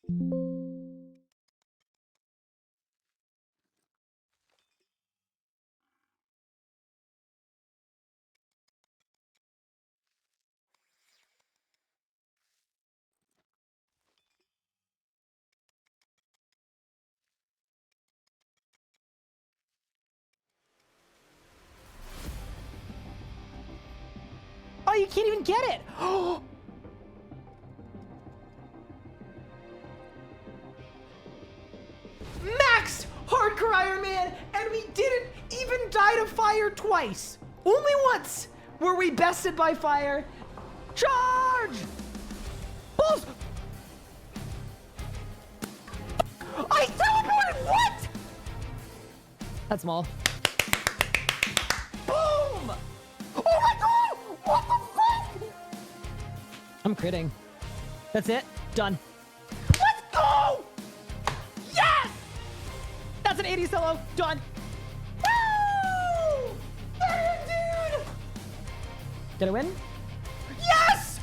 Oh, you can't even get it. Max Hardcore Iron Man, and we didn't even die to fire twice. Only once were we bested by fire. Charge! Balls! I teleported! What? That's small. Boom! Oh my god! What the fuck? I'm critting. That's it. Done. Let's go! Yes! That's an 80 solo. Done. Woo! Dude! Did I win? Yes!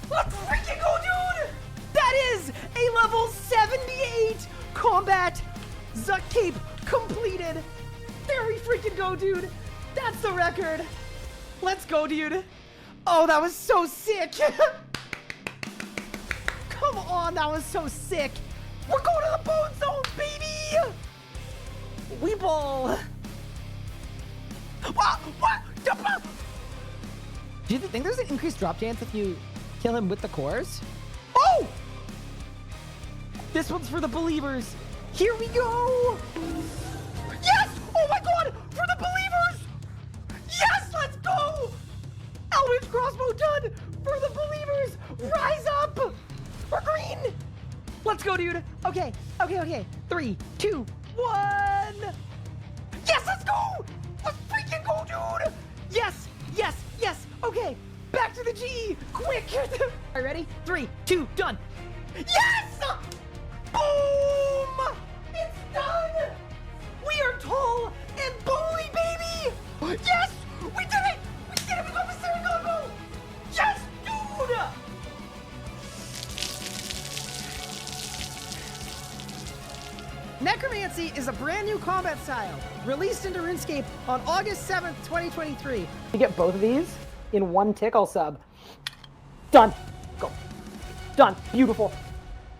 Let's freaking go, dude! That is a level 78 combat Zuck Cape completed. There we freaking go, dude. That's the record. Let's go, dude. Oh, that was so sick. Come on, that was so sick. We're going to the bone zone, baby. We ball. What? Do you think there's an increased drop chance if you kill him with the cores? Oh! This one's for the believers. Here we go. Yes! Oh my god! For the believers! Yes! Let's go! Eldritch crossbow done! For the believers! Rise up! We're green! Let's go, dude. Okay. 3, 2, 1. Yes, let's go! Let's freaking go, dude! Yes! Okay, back to the G! Quick! All right, ready? 3, 2, done! Yes! Boom! It's done! We are tall and bony, baby! Yes! We did it! We did it! We got the Mystery Combo! Yes, dude! Necromancy is a brand new combat style, released into RuneScape on August 7th, 2023. You get both of these in one tick, I'll sub. Done. Go. Done. Beautiful.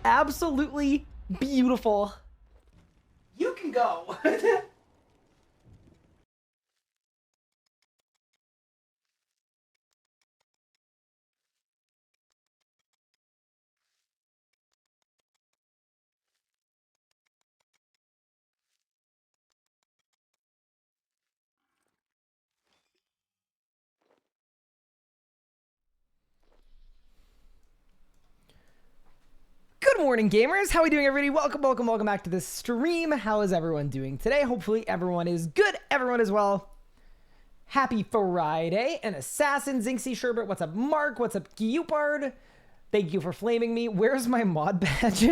Absolutely beautiful. You can go. Good morning, gamers. How are we doing, everybody? Welcome back to this stream. How is everyone doing today? Hopefully everyone is good. Everyone is well. Happy Friday. And Assassin, Zinxie Sherbert. What's up, Mark? What's up, Gyupard? Thank you for flaming me. Where's my mod badge?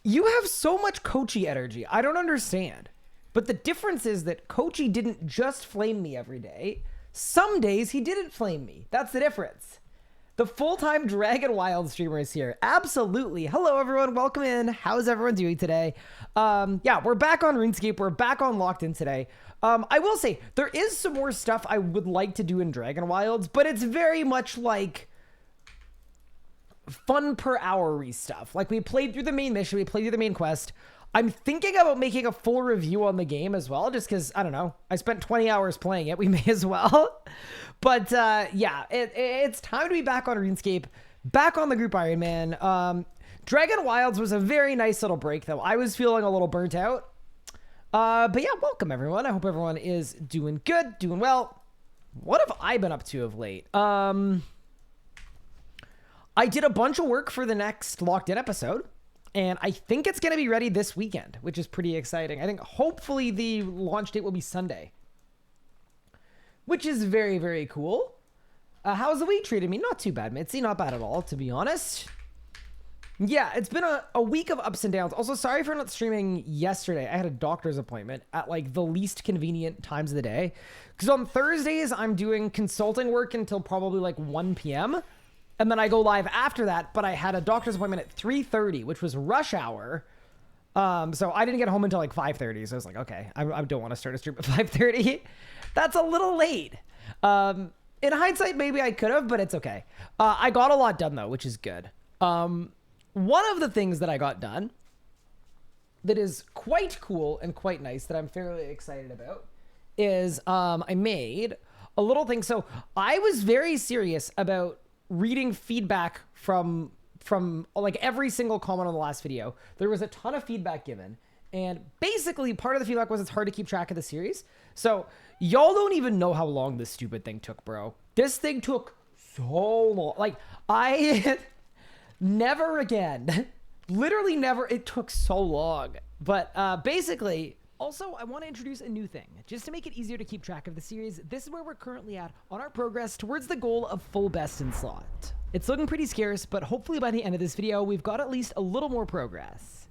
You have so much Kochi energy. I don't understand. But the difference is that Kochi didn't just flame me every day. Some days he didn't flame me. That's the difference. The full-time Dragon Wild streamer is here. Absolutely. Hello, everyone. Welcome in. How's everyone doing today? Yeah, we're back on RuneScape. We're back on Locked In today. I will say, there is some more stuff I would like to do in Dragon Wilds, but it's very much like fun per hour-y stuff. Like, we played through the main mission. We played through the main quest. I'm thinking about making a full review on the game as well, just because, I don't know, I spent 20 hours playing it. We may as well. But yeah, it's time to be back on RuneScape, back on the group Iron Man. Dragon Wilds was a very nice little break, though. I was feeling a little burnt out. But yeah, welcome, everyone. I hope everyone is doing good, doing well. What have I been up to of late? I did a bunch of work for the next Locked In episode. And I think it's going to be ready this weekend, which is pretty exciting. I think hopefully the launch date will be Sunday, which is very, very cool. How's the week treated me? Not too bad, Mitzi. Not bad at all, to be honest. Yeah, it's been a week of ups and downs. Also, sorry for not streaming yesterday. I had a doctor's appointment at like the least convenient times of the day. Because on Thursdays, I'm doing consulting work until probably like 1 p.m. And then I go live after that, but I had a doctor's appointment at 3:30, which was rush hour. So I didn't get home until like 5:30. So I was like, okay, I don't want to start a stream at 5:30. That's a little late. In hindsight, maybe I could have, but it's okay. I got a lot done though, which is good. One of the things that I got done that is quite cool and quite nice that I'm fairly excited about is I made a little thing. So I was very serious about reading feedback from like every single comment on the last video. There was a ton of feedback given, and basically part of the feedback was it's hard to keep track of the series. So y'all don't even know how long this stupid thing took, bro. This thing took so long. Like I never again, literally never. It took so long, but basically. Also, I want to introduce a new thing. Just to make it easier to keep track of the series, this is where we're currently at on our progress towards the goal of full best in slot. It's looking pretty scarce, but hopefully by the end of this video, we've got at least a little more progress.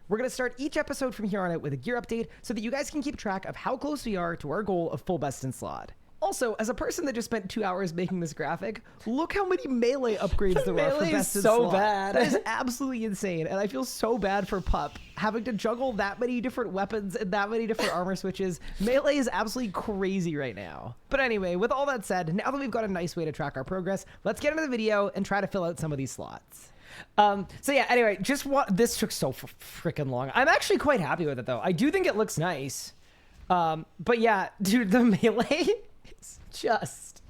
We're going to start each episode from here on out with a gear update so that you guys can keep track of how close we are to our goal of full best in slot. Also, as a person that just spent 2 hours making this graphic, look how many melee upgrades there are for best in slot. Melee is so bad. That is absolutely insane, and I feel so bad for Pup having to juggle that many different weapons and that many different armor switches. Melee is absolutely crazy right now. But anyway, with all that said, now that we've got a nice way to track our progress, let's get into the video and try to fill out some of these slots. So yeah, anyway, this took so freaking long. I'm actually quite happy with it though. I do think it looks nice. But yeah, dude, the melee is just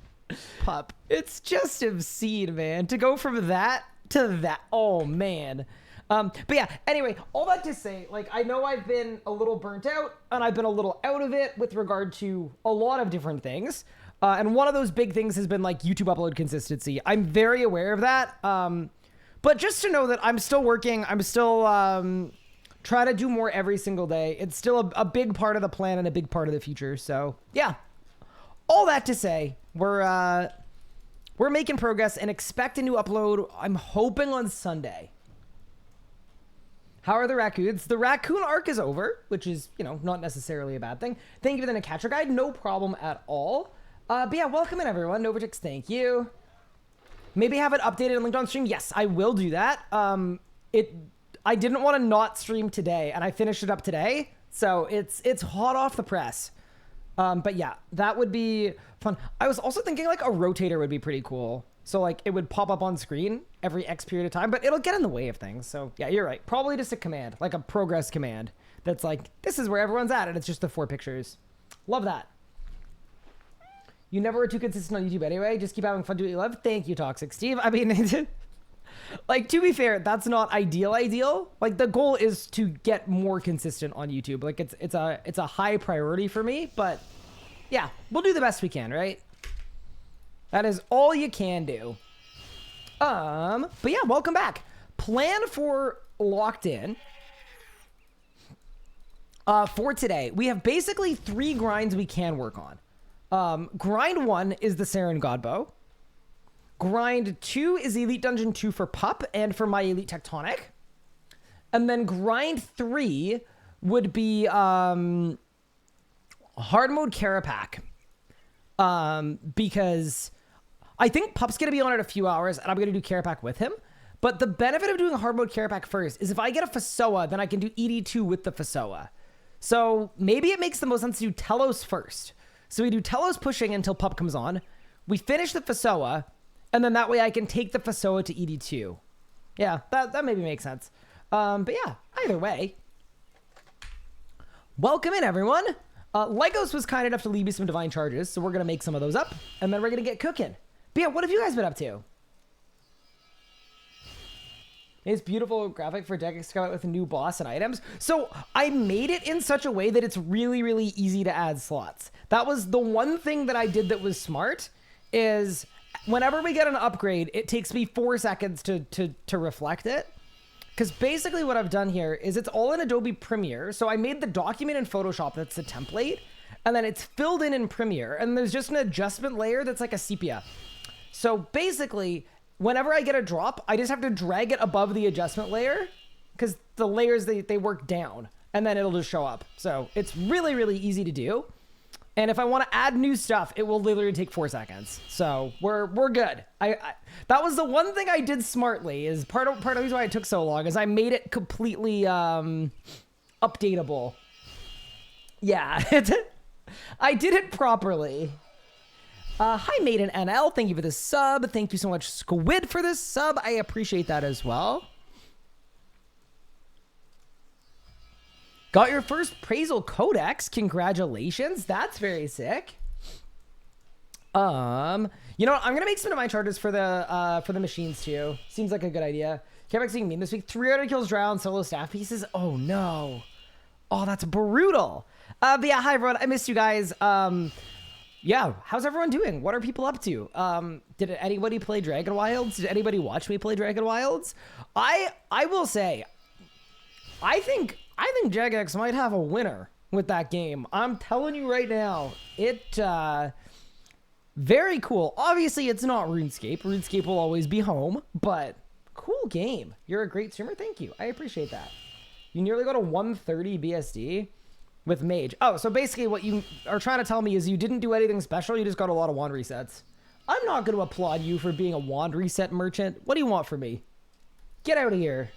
Pup. It's just obscene, man. To go from that to that. Oh man. But yeah, anyway, all that to say, like, I know I've been a little burnt out and I've been a little out of it with regard to a lot of different things. And one of those big things has been like YouTube upload consistency. I'm very aware of that. But just to know that I'm still working, I'm still trying to do more every single day. It's still a big part of the plan and a big part of the future. So yeah, all that to say, we're making progress and expect a new upload. I'm hoping on Sunday. How are the raccoons? The raccoon arc is over, which is, you know, not necessarily a bad thing. Thank you for the catcher guide. No problem at all. But yeah, welcome in everyone. Novertix, thank you. Maybe have it updated and linked on stream. Yes, I will do that. I didn't want to not stream today, and I finished it up today, so it's hot off the press. But yeah, that would be fun. I was also thinking like a rotator would be pretty cool. So like it would pop up on screen every X period of time, but it'll get in the way of things. So yeah, you're right. Probably just a command, like a progress command that's like, this is where everyone's at, and it's just the 4 pictures. Love that. You never were too consistent on YouTube anyway. Just keep having fun doing what you love. Thank you, Toxic Steve. I mean, like, to be fair, that's not ideal. Like, the goal is to get more consistent on YouTube. Like, it's a high priority for me, but yeah, we'll do the best we can, right? That is all you can do. But yeah, welcome back. Plan for Locked In. For today, we have basically 3 grinds we can work on. Grind 1 is the Saren Godbow. Grind 2 is Elite Dungeon 2 for Pup and for my Elite Tectonic. And then grind 3 would be hard mode Kerapac. Because I think Pup's going to be on it a few hours and I'm going to do Kerapac with him. But the benefit of doing hard mode Kerapac first is if I get a Fasoa, then I can do ED2 with the Fasoa. So maybe it makes the most sense to do Telos first. So we do Telos pushing until Pup comes on. We finish the Fasoa, and then that way I can take the Fasoa to ED2. Yeah, that maybe makes sense. But yeah, either way. Welcome in, everyone. Legos was kind enough to leave me some divine charges, so we're going to make some of those up, and then we're going to get cooking. But yeah, what have you guys been up to? It's beautiful graphic for Deck Scout with a new boss and items. So I made it in such a way that it's really, really easy to add slots. That was the one thing that I did that was smart, is whenever we get an upgrade, it takes me 4 seconds to reflect it. Because basically what I've done here is it's all in Adobe Premiere. So I made the document in Photoshop that's the template, and then it's filled in Premiere, and there's just an adjustment layer that's like a sepia. So basically, whenever I get a drop, I just have to drag it above the adjustment layer, because the layers, they work down, and then it'll just show up. So it's really, really easy to do. And if I want to add new stuff, it will literally take 4 seconds. So we're good. That was the one thing I did smartly. Is part of the reason why it took so long is I made it completely updatable. Yeah, I did it properly. Hi, Maiden NL. Thank you for the sub. Thank you so much, Squid, for this sub. I appreciate that as well. Got your first Praisal Codex. Congratulations. That's very sick. You know what? I'm gonna make some of my charges for the machines too. Seems like a good idea. Kerapac seeing meme this week. 300 kills drowned, solo staff pieces. Oh no. Oh, that's brutal. But yeah, hi everyone. I missed you guys. Yeah, how's everyone doing? What are people up to? Did anybody play Dragon Wilds? Did anybody watch me play Dragon Wilds? I will say, I think Jagex might have a winner with that game. I'm telling you right now, very cool. Obviously, it's not RuneScape. RuneScape will always be home, but cool game. You're a great streamer. Thank you. I appreciate that. You nearly got a 130 BSD with Mage. Oh, so basically what you are trying to tell me is you didn't do anything special. You just got a lot of wand resets. I'm not going to applaud you for being a wand reset merchant. What do you want from me? Get out of here.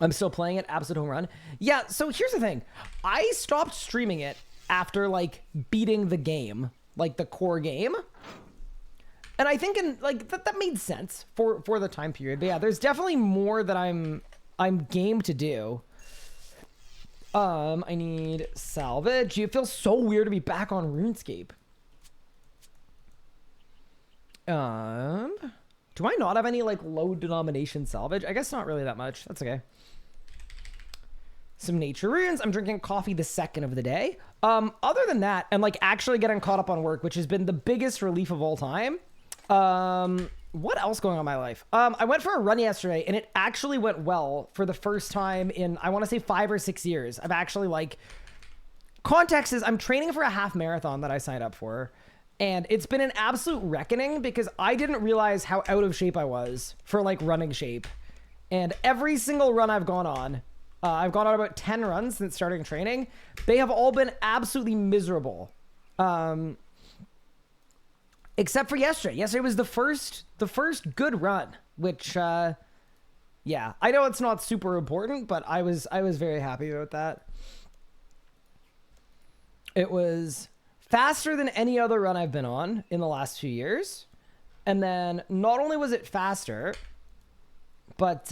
I'm still playing it. Absolute home run. Yeah, so here's the thing. I stopped streaming it after, like, beating the game. Like, the core game. And I think, that made sense for the time period. But yeah, there's definitely more that I'm game to do. I need salvage. It feels so weird to be back on RuneScape. Do I not have any, like, low denomination salvage? I guess not really that much. That's okay. Some nature runes. I'm drinking coffee the second of the day. Other than that, and like actually getting caught up on work, which has been the biggest relief of all time. What else going on in my life? I went for a run yesterday and it actually went well for the first time in, I want to say 5 or 6 years. I've actually like, context is I'm training for a half marathon that I signed up for. And it's been an absolute reckoning because I didn't realize how out of shape I was for like running shape. And every single run I've gone on about 10 runs since starting training. They have all been absolutely miserable. Except for yesterday. Yesterday was the first good run, which, yeah, I know it's not super important, but I was very happy about that. It was faster than any other run I've been on in the last few years. And then not only was it faster, but,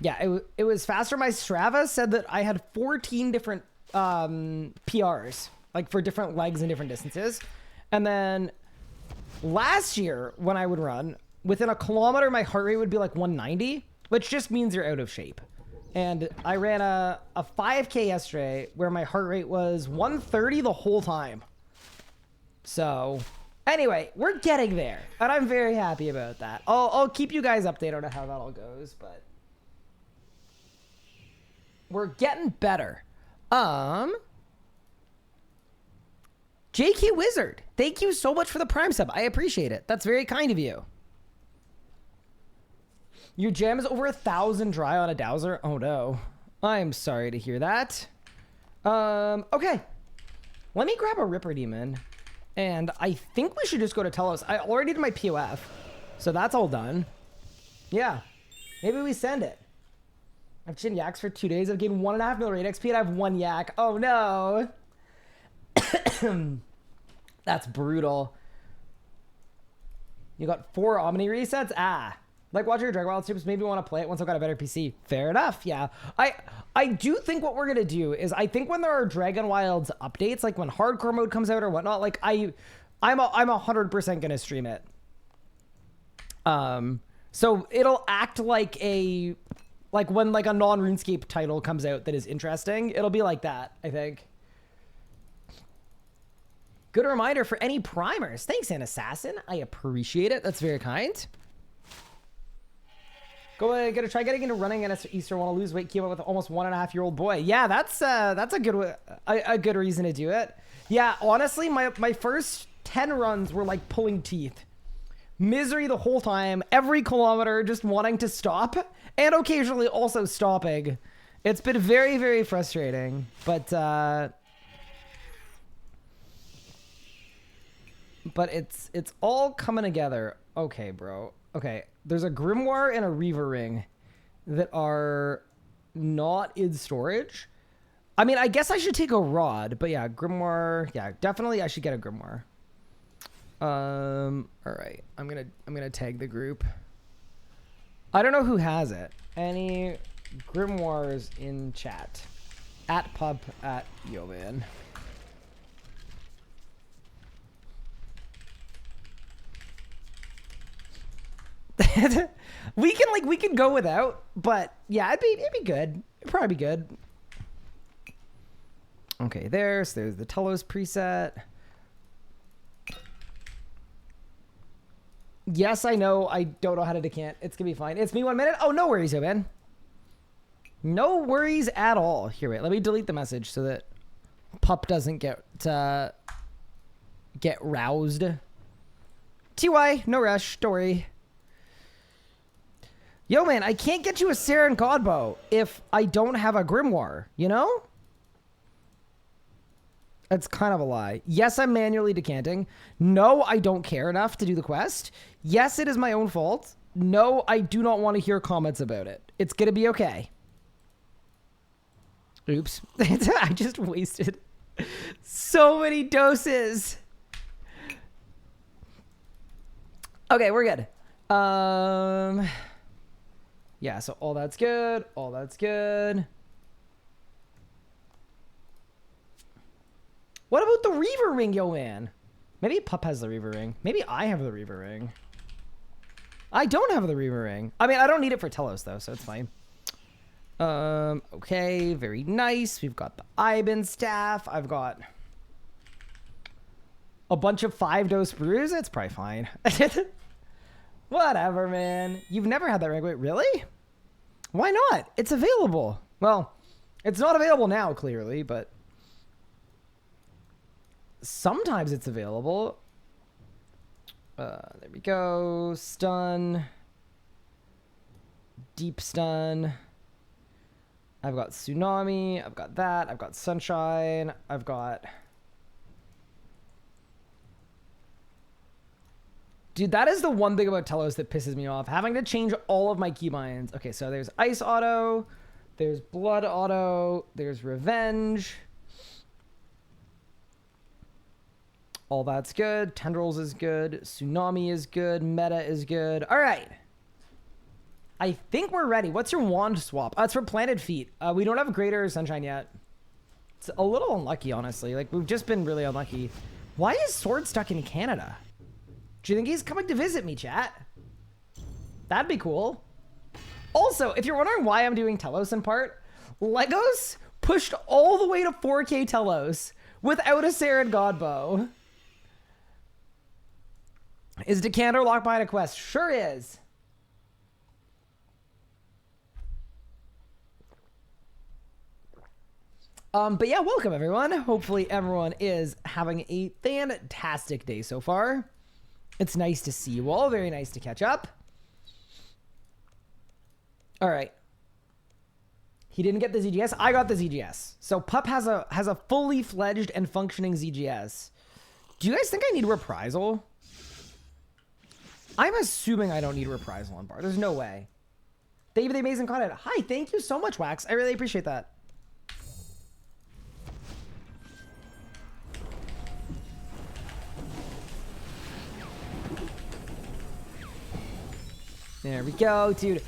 yeah, it was faster. My Strava said that I had 14 different PRs, like for different legs and different distances. And then last year when I would run, within a kilometer, my heart rate would be like 190, which just means you're out of shape. And I ran a 5K yesterday where my heart rate was 130 the whole time. So anyway, we're getting there, and I'm very happy about that. I'll keep you guys updated on how that all goes, but we're getting better. JK Wizard, thank you so much for the Prime sub. I appreciate it. That's very kind of you. Your jam is over 1,000 dry on a dowser. Oh no. I'm sorry to hear that. Okay. Let me grab a Ripper Demon. And I think we should just go to Telos. I already did my POF. So that's all done. Yeah. Maybe we send it. I've chinned yaks for 2 days. I've gained 1.5 mil rate XP and I have 1 yak. Oh no. That's brutal. You got 4 Omni resets? Ah. Like watching your Dragon Wild streams made me want to play it once I've got a better PC. Fair enough, yeah. I do think what we're gonna do is I think when there are Dragon Wilds updates, like when hardcore mode comes out or whatnot, like I'm 100% gonna stream it. So it'll act like when like a non-RuneScape title comes out that is interesting, it'll be like that, I think. Good reminder for any primers. Thanks, An Assassin. I appreciate it. That's very kind. Gonna try getting into running and Easter. Want to lose weight? Keep up with an almost 1.5-year-old boy. Yeah, that's a good reason to do it. Yeah, honestly, my first 10 runs were like pulling teeth. Misery the whole time. Every kilometer, just wanting to stop, and occasionally also stopping It's been very, very frustrating, but it's all coming together. Okay, bro. Okay, there's a Grimoire and a Reaver Ring that are not in storage. I mean, I guess I should take a rod, but yeah, Grimoire. Yeah, definitely I should get a Grimoire. All right, I'm gonna tag the group. I don't know who has it. Any Grimoires in chat? At pub at Yovan. we can go without, but yeah, it'd be good. It'd probably be good. Okay, so there's the Telos preset. Yes, I know. I don't know how to decant. It's gonna be fine. It's me 1 minute. Oh, no worries, man. No worries at all. Here, wait. Let me delete the message so that Pup doesn't get roused. TY, no rush. Don't worry. Yo, man, I can't get you a Saren Godbow if I don't have a Grimoire, you know? That's kind of a lie. Yes, I'm manually decanting. No, I don't care enough to do the quest. Yes, it is my own fault. No, I do not want to hear comments about it. It's going to be okay. Oops. I just wasted so many doses. Okay, we're good. Yeah, so all that's good. All that's good. What about the Reaver Ring, yo, man? Maybe Pup has the Reaver Ring. Maybe I have the Reaver Ring. I don't have the Reaver Ring. I mean, I don't need it for Telos, though, so it's fine. Okay, very nice. We've got the Iban staff. I've got a bunch of 5-dose brews. It's probably fine. Whatever, man. You've never had that ring. Wait, really? Why not? It's available. Well, it's not available now, clearly, but sometimes it's available. There we go. Stun. Deep stun. I've got Tsunami. I've got that. I've got Sunshine. I've got... Dude, that is the one thing about Telos that pisses me off. Having to change all of my keybinds. Okay, so there's Ice Auto. There's Blood Auto. There's Revenge. All that's good. Tendrils is good. Tsunami is good. Meta is good. All right. I think we're ready. What's your wand swap? It's for Planted Feet. We don't have Greater Sunshine yet. It's a little unlucky, honestly. Like, we've just been really unlucky. Why is Sword stuck in Canada? Do you think he's coming to visit me, chat? That'd be cool. Also, if you're wondering why I'm doing Telos in part, Legos pushed all the way to 4K Telos without a Saren Godbow. Is Decanter locked behind a quest? Sure is. But yeah, welcome everyone. Hopefully everyone is having a fantastic day so far. It's nice to see you all. Very nice to catch up. All right. He didn't get the ZGS. I got the ZGS. So Pup has a fully fledged and functioning ZGS. Do you guys think I need reprisal? I'm assuming I don't need reprisal on bar. There's no way. Thank you for the amazing content. Hi, thank you so much, Wax. I really appreciate that. There we go, dude.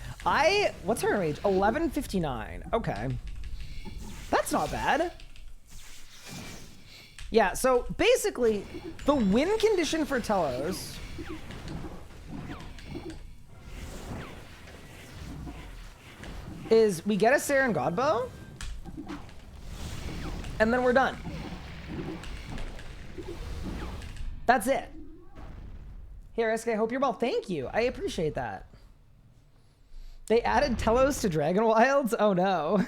What's her age? 1159. Okay. That's not bad. Yeah, so basically, the win condition for Telos is we get a Saren Godbow, and then we're done. That's it. Here, SK, hope you're well. Thank you. I appreciate that. They added Telos to Dragon Wilds? Oh no.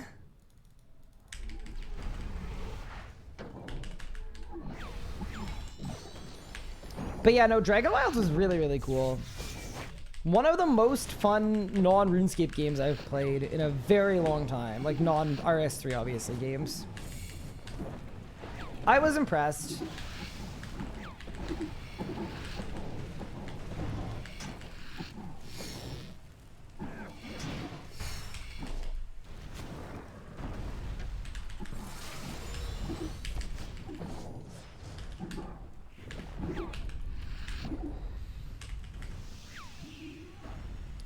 But yeah, no, Dragon Wilds was really, really cool. One of the most fun non-RuneScape games I've played in a very long time. Like non-RS3, obviously, games. I was impressed.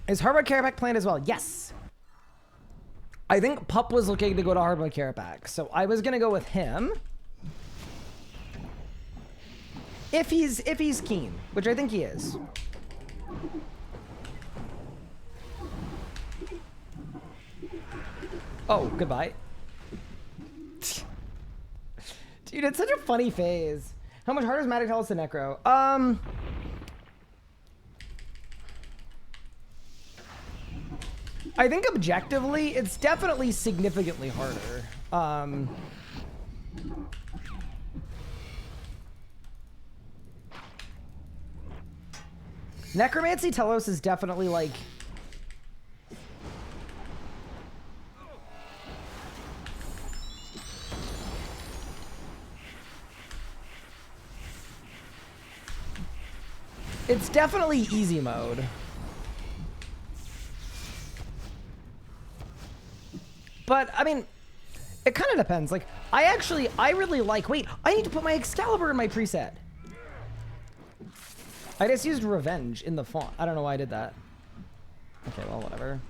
Is Harbor Kerapac planned as well? Yes. I think Pup was looking to go to Harbor Kerapac, so I was gonna go with him. If he's keen, which I think he is. Oh, goodbye. Dude, it's such a funny phase. How much harder is Magic Telos to Necro? I think objectively, it's definitely significantly harder. Necromancy Telos is definitely like... It's definitely easy mode. But, I mean, it kind of depends. Like, I really like... Wait, I need to put my Excalibur in my preset. I just used Revenge in the font. I don't know why I did that. Okay, well, whatever.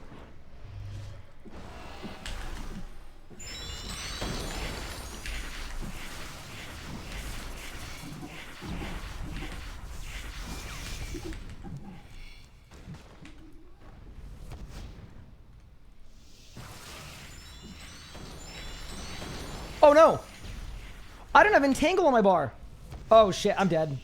Oh no! I don't have Entangle on my bar. Oh shit, I'm dead.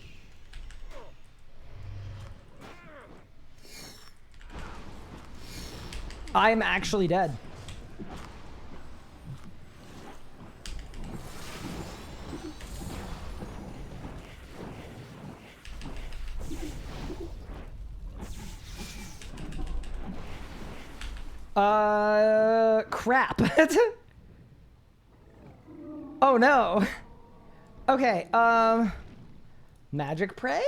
I'm actually dead. Crap. Oh no. Okay, Magic Prey?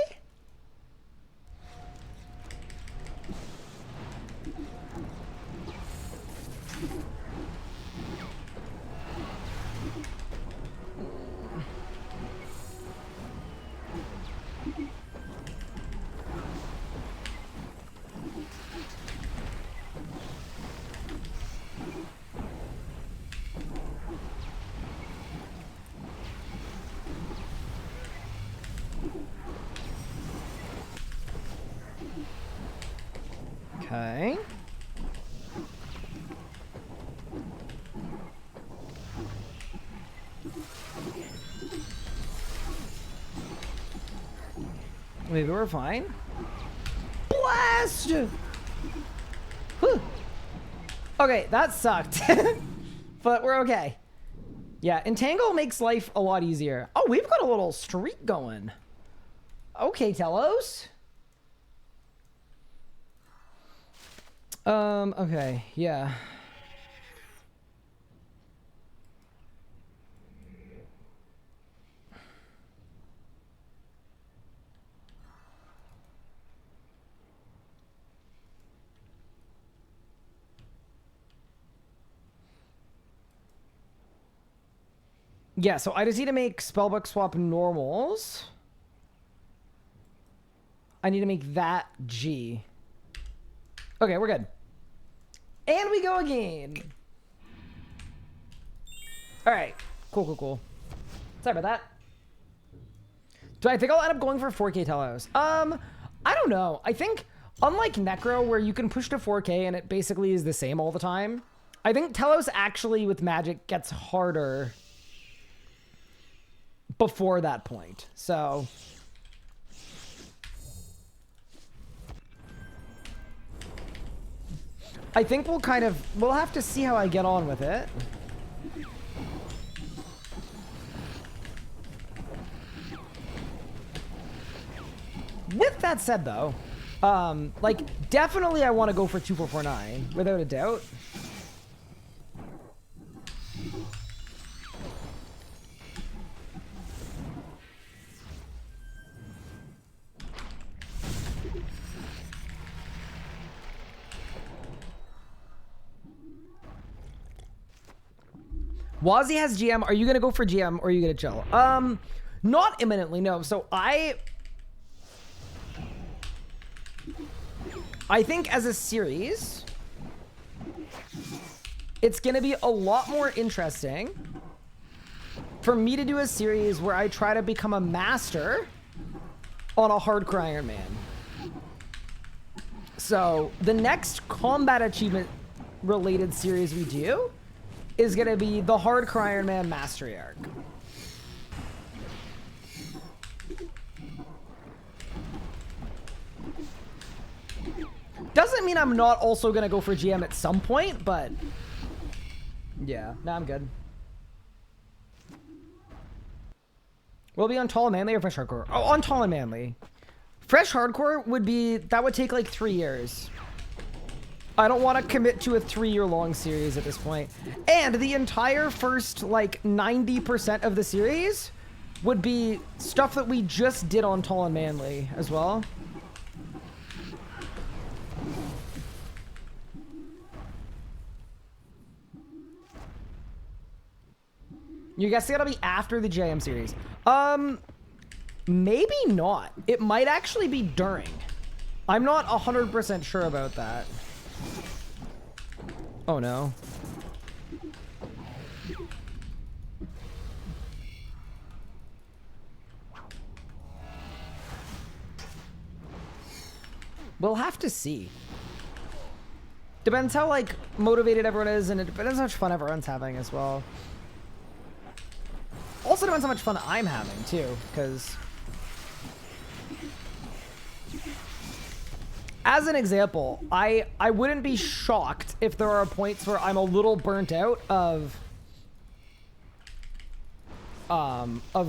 Okay. Maybe we're fine. Blast! Whew. Okay, that sucked. But we're okay. Yeah, Entangle makes life a lot easier. Oh, we've got a little streak going. Okay, Telos. Okay, yeah. Yeah, so I just need to make Spellbook Swap normals. I need to make that G. Okay, we're good. And we go again. All right, cool. Sorry about that. Do I think I'll end up going for 4K Telos? I don't know. I think, unlike Necro, where you can push to 4K and it basically is the same all the time, I think Telos actually, with Magic, gets harder before that point. So... I think we'll have to see how I get on with it. With that said, though, Like, definitely I want to go for 2449, without a doubt. Wazzy has GM. Are you going to go for GM or are you going to chill? Not imminently, no. So I think as a series, it's going to be a lot more interesting for me to do a series where I try to become a master on a hardcore Iron Man. So the next combat achievement related series we do is going to be the hardcore Iron Man mastery arc. Doesn't mean I'm not also going to go for GM at some point, but yeah, no, I'm good. We'll be on Tall and Manly or Fresh Hardcore? Oh, on Tall and Manly. Fresh Hardcore would be, that would take like 3 years. I don't want to commit to a 3-year-long series at this point. And the entire first, like, 90% of the series would be stuff that we just did on Tall and Manly as well. You guys it'll be after the JM series. Maybe not. It might actually be during. I'm not 100% sure about that. Oh no. We'll have to see. Depends how, like, motivated everyone is, and it depends how much fun everyone's having as well. Also depends how much fun I'm having, too, because... As an example, I wouldn't be shocked if there are points where I'm a little burnt out of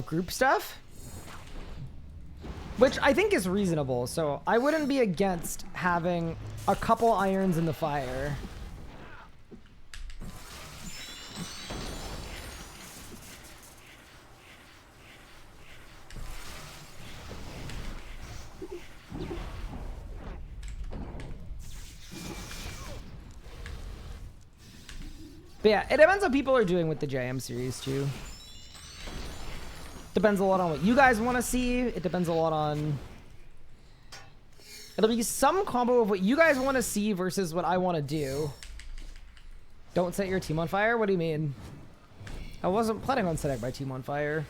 group stuff, which I think is reasonable. So I wouldn't be against having a couple irons in the fire. But yeah, it depends what people are doing with the JM series too. Depends a lot on what you guys want to see. It depends a lot on... It'll be some combo of what you guys want to see versus what I want to do. Don't set your team on fire? What do you mean? I wasn't planning on setting my team on fire.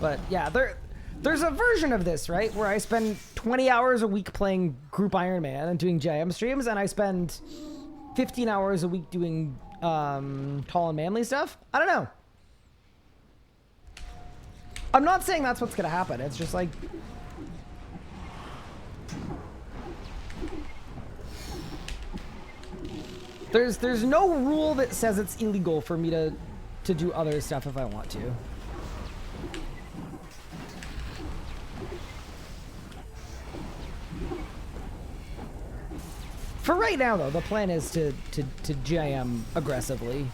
But yeah, there's a version of this, right? Where I spend 20 hours a week playing Group Iron Man and doing JM streams, and I spend 15 hours a week doing Tall and Manly stuff. I don't know. I'm not saying that's what's gonna happen. It's just like... There's no rule that says it's illegal for me to do other stuff if I want to. For right now, though, the plan is to GIM aggressively.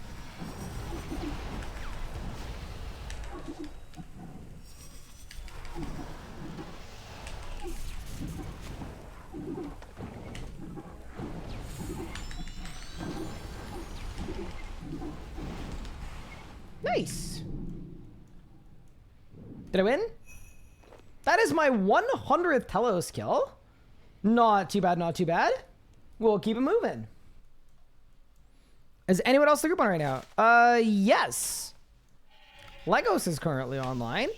Nice. Did I win? That is my 100th Telos kill. Not too bad, not too bad. We'll keep it moving. Is anyone else in the group on right now? Yes. Legos is currently online.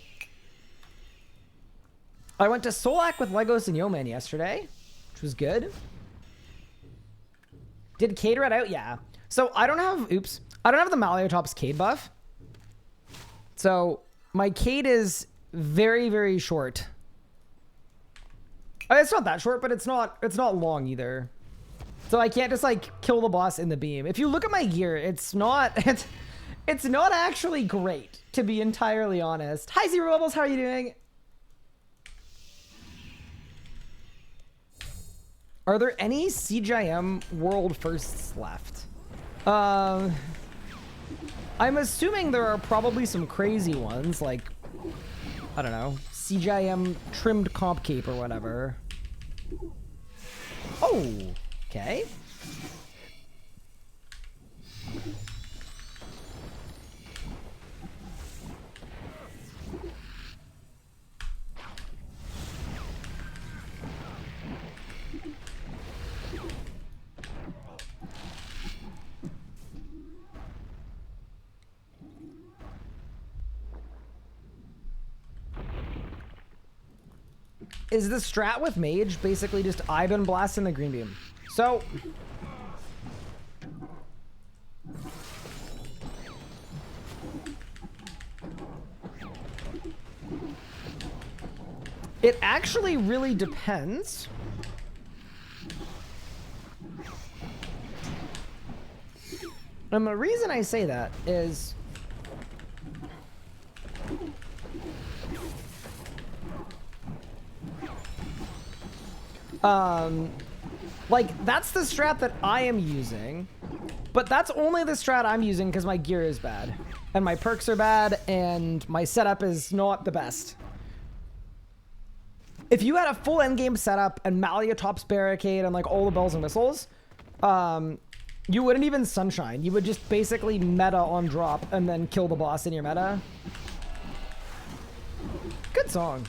I went to Solak with Legos and Yeoman yesterday, which was good. Did Cade Red out? Yeah. So I don't have, oops. I don't have the Maliotops Cade buff. So my Cade is very, very short. It's not that short, but it's not long either. So I can't just like kill the boss in the beam. If you look at my gear, it's not actually great, to be entirely honest. Hi Zero Bubbles, how are you doing? Are there any CGIM world firsts left? I'm assuming there are probably some crazy ones, like, I don't know, CGIM trimmed comp cape or whatever. Oh, okay. Is the strat with Mage basically just Ivan Blast in the Green Beam? So... it actually really depends. And the reason I say that is... like, that's the strat that I am using, but that's only the strat I'm using because my gear is bad, and my perks are bad, and my setup is not the best. If you had a full endgame setup and Malia tops barricade and like all the bells and whistles, you wouldn't even sunshine. You would just basically meta on drop and then kill the boss in your meta. Good song.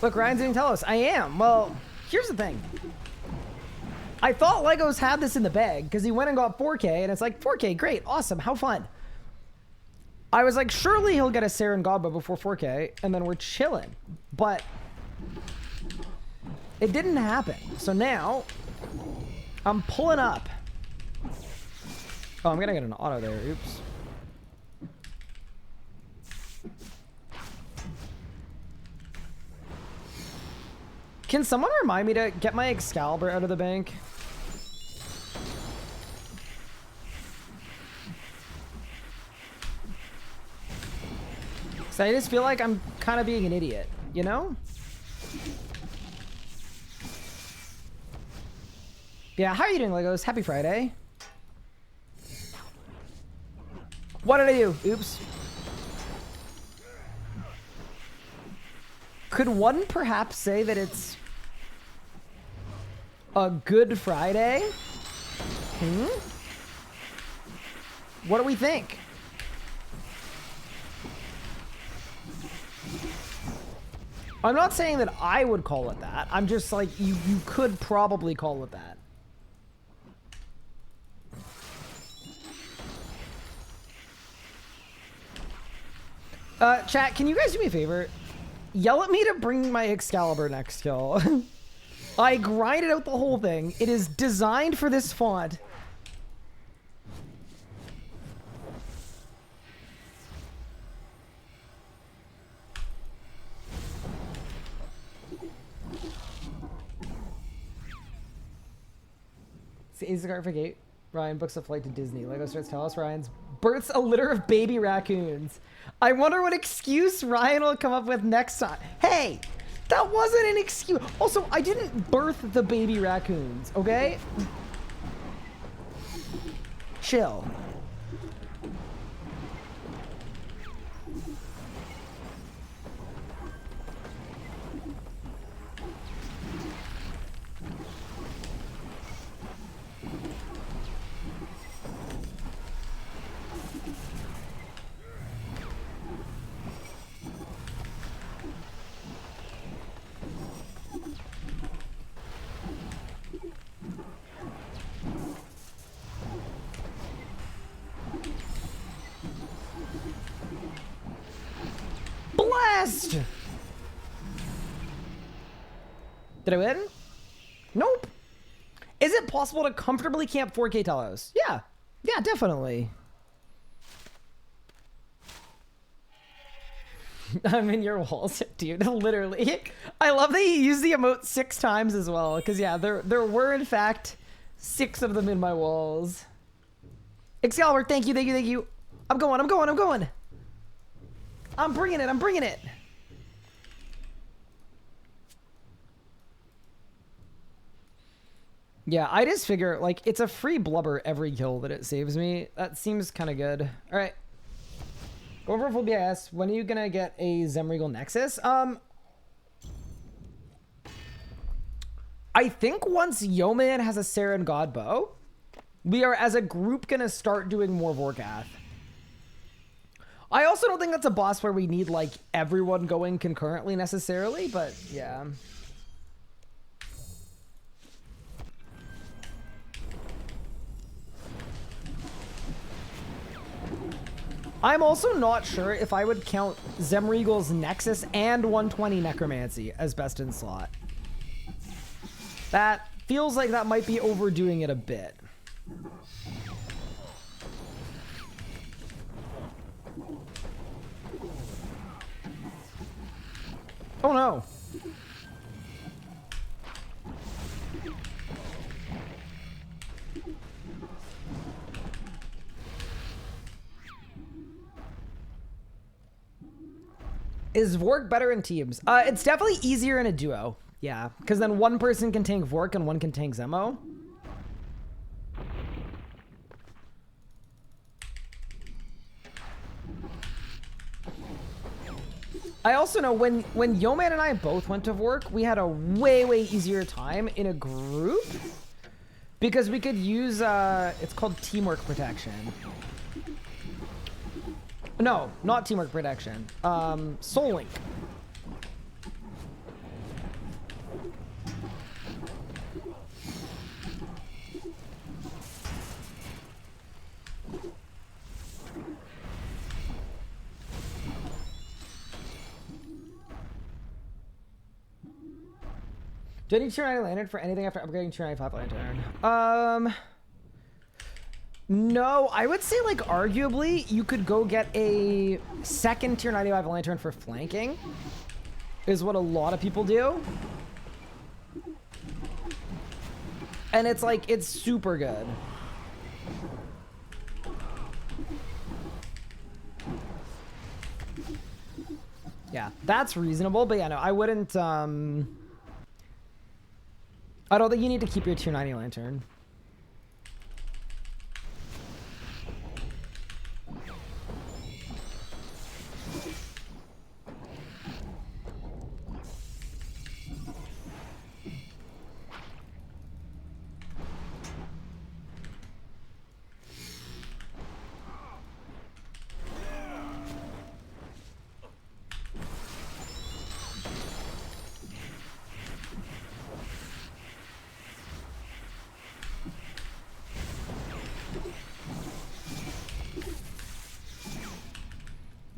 Look, Ryan's doing Telos. I am. Well, here's the thing. I thought Legos had this in the bag because he went and got 4K, and it's like, 4K, great, awesome, how fun. I was like, surely he'll get a Saren Godba before 4K, and then we're chilling. But it didn't happen. So now I'm pulling up. Oh, I'm gonna get an auto there. Oops. Can someone remind me to get my Excalibur out of the bank? So I just feel like I'm kind of being an idiot, you know? Yeah, how are you doing, Legos? Happy Friday. What did I do? Oops. Could one perhaps say that it's a good Friday? What do we think? I'm not saying that I would call it that. I'm just like, you could probably call it that. Chat, can you guys do me a favor? Yell at me to bring my Excalibur next kill. I grinded out the whole thing. It is designed for this font. Instacart for Gate. Ryan books a flight to Disney. Lego starts Telos. Ryan's births a litter of baby raccoons. I wonder what excuse Ryan will come up with next time. Hey, that wasn't an excuse. Also, I didn't birth the baby raccoons, okay? Chill. Blast! Did I win? Nope. Is it possible to comfortably camp 4K Telos? Yeah. Yeah, definitely. I'm in your walls, dude. Literally. I love that you used the emote 6 times as well. Because, yeah, there were, in fact, 6 of them in my walls. Excalibur, thank you, thank you, thank you. I'm going. I'm bringing it. Yeah, I just figure, like, it's a free blubber every kill that it saves me. That seems kind of good. All right. Go for full BIS. When are you going to get a Zemregal Nexus? I think once Yeoman has a Saren God Bow, we are, as a group, going to start doing more Vorkath. I also don't think that's a boss where we need, like, everyone going concurrently necessarily, but yeah. I'm also not sure if I would count Zemregal's Nexus and 120 Necromancy as best in slot. That feels like that might be overdoing it a bit. Oh no. Is Vork better in teams? It's definitely easier in a duo. Yeah, because then one person can tank Vork and one can tank Zemo. I also know when Yeoman and I both went to Vork, we had a way easier time in a group because we could use, it's called teamwork protection. No, not teamwork protection. Soul Link. Do I need Tier 90 Lantern for anything after upgrading Tier 95 Lantern? No, I would say, like, arguably, you could go get a second Tier 95 Lantern for flanking, is what a lot of people do. And it's, like, it's super good. Yeah, that's reasonable, but yeah, no, I wouldn't, I don't think you need to keep your Tier 90 Lantern.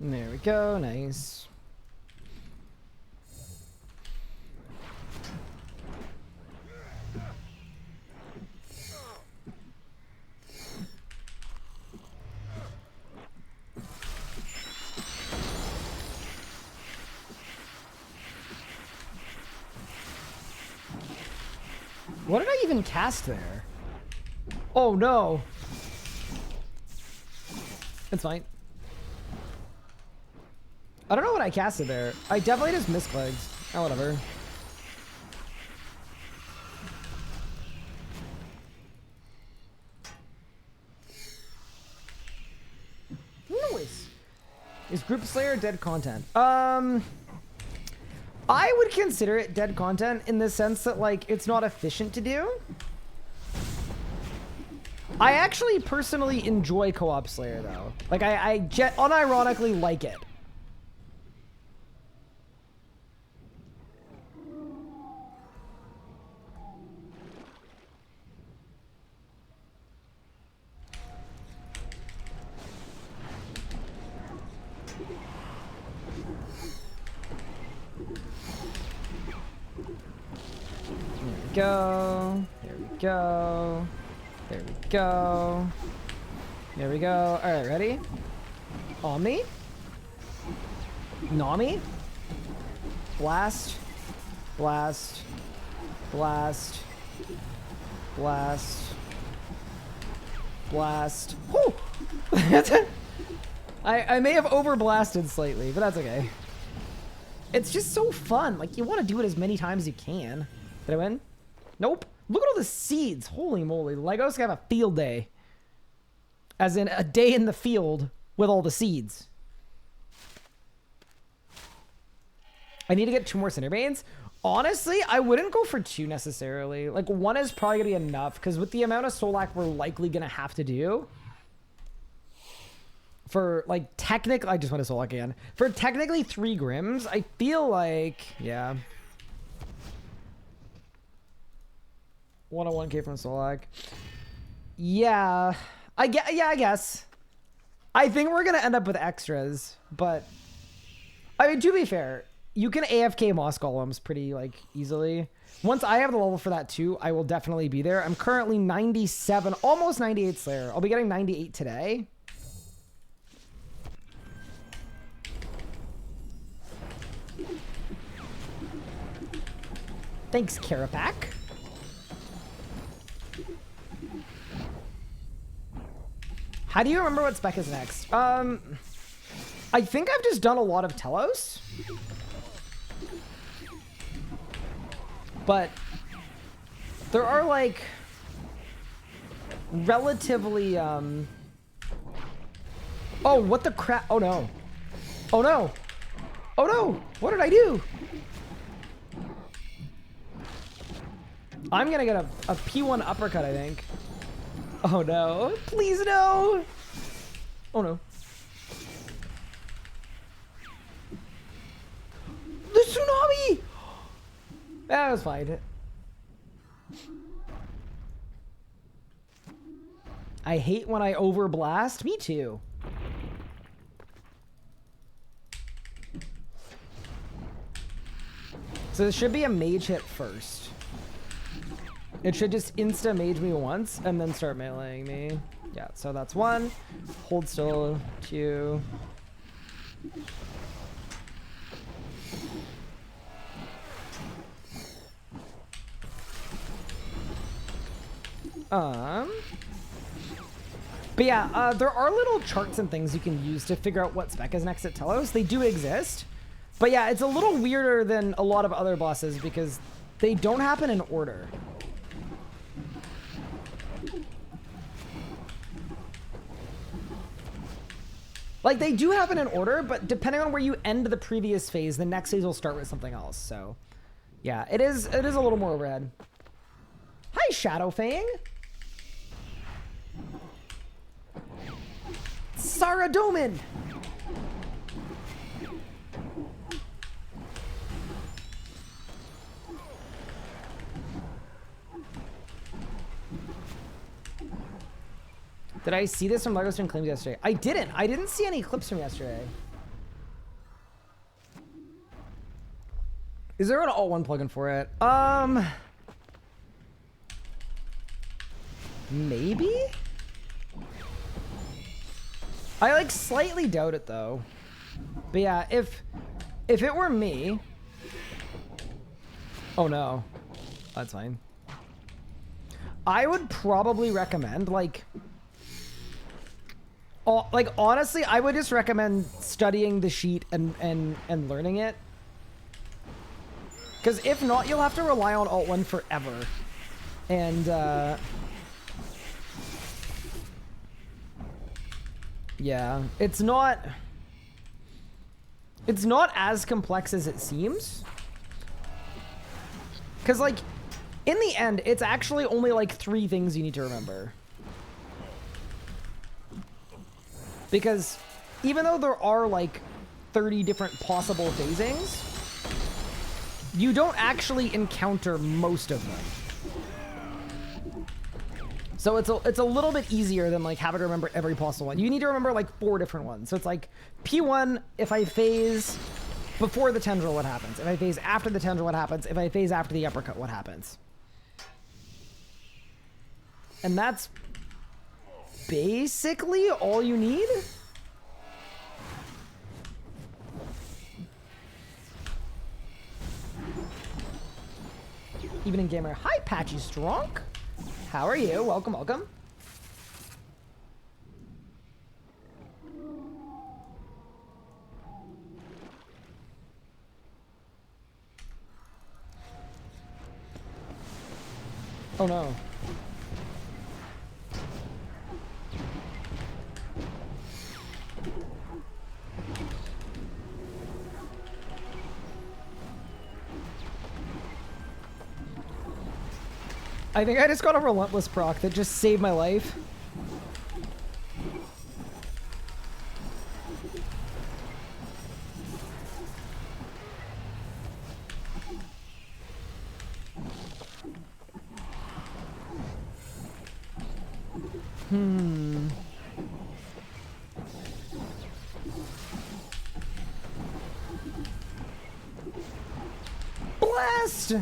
There we go, nice. What did I even cast there? Oh no. It's fine. I don't know what I casted there. I definitely just misclicked. Oh, whatever. Noise. Is Group Slayer dead content? I would consider it dead content in the sense that, like, it's not efficient to do. I actually personally enjoy co-op Slayer, though. Like, I unironically like it. Go. There we go. There we go. There we go. All right, ready? Omni. Nami. Blast. Blast. Blast. Blast. Blast. Whew! I may have overblasted slightly, but that's okay. It's just so fun. Like, you want to do it as many times as you can. Did I win? Nope. Look at all the seeds. Holy moly. Legos can have a field day. As in a day in the field with all the seeds. I need to get 2 more Cinderbanes. Honestly, I wouldn't go for 2 necessarily. Like 1 is probably gonna be enough because with the amount of Solak we're likely gonna have to do for like technically, I just want to Solak again. For technically 3 Grims, I feel like, yeah. 101k from Solak. Yeah. I guess. I think we're going to end up with extras, but I mean, to be fair, you can AFK Moss Golems pretty like easily. Once I have the level for that too, I will definitely be there. I'm currently 97, almost 98 Slayer. I'll be getting 98 today. Thanks, Kerapac. How do you remember what spec is next? I think I've just done a lot of Telos. But there are like relatively oh, what the crap? Oh no. Oh no. Oh no. What did I do? I'm gonna get a P1 uppercut, I think. Oh no. Please no. Oh no. The tsunami! That was fine. I hate when I overblast. Me too. So this should be a mage hit first. It should just insta mage me once and then start meleeing me. Yeah, so that's 1. Hold still, 2. But yeah, there are little charts and things you can use to figure out what spec is next at Telos. They do exist. But yeah, it's a little weirder than a lot of other bosses because they don't happen in order. Like, they do happen in order, but depending on where you end the previous phase, the next phase will start with something else. So, yeah, it is a little more overhead. Hi, Shadowfang. Saradomin. Did I see this from LEGO Stream Claims yesterday? I didn't. I didn't see any clips from yesterday. Is there an Alt-1 plugin for it? Maybe? I like slightly doubt it though. But yeah, if it were me. Oh no. That's fine. I would probably recommend like honestly, I would just recommend studying the sheet and learning it. Because if not, you'll have to rely on Alt-1 forever. And yeah, it's not as complex as it seems. Because like in the end, it's actually only like 3 things you need to remember. Because even though there are like 30 different possible phasings, you don't actually encounter most of them. So it's a little bit easier than like having to remember every possible one. You need to remember like 4 different ones. So it's like P1, if I phase before the tendril, what happens? If I phase after the tendril, what happens? If I phase after the uppercut, what happens? And that's basically all you need. Evening Gamer. Hi, Patchy Strong. How are you? Welcome, welcome. Oh no. I think I just got a relentless proc that just saved my life. Blast!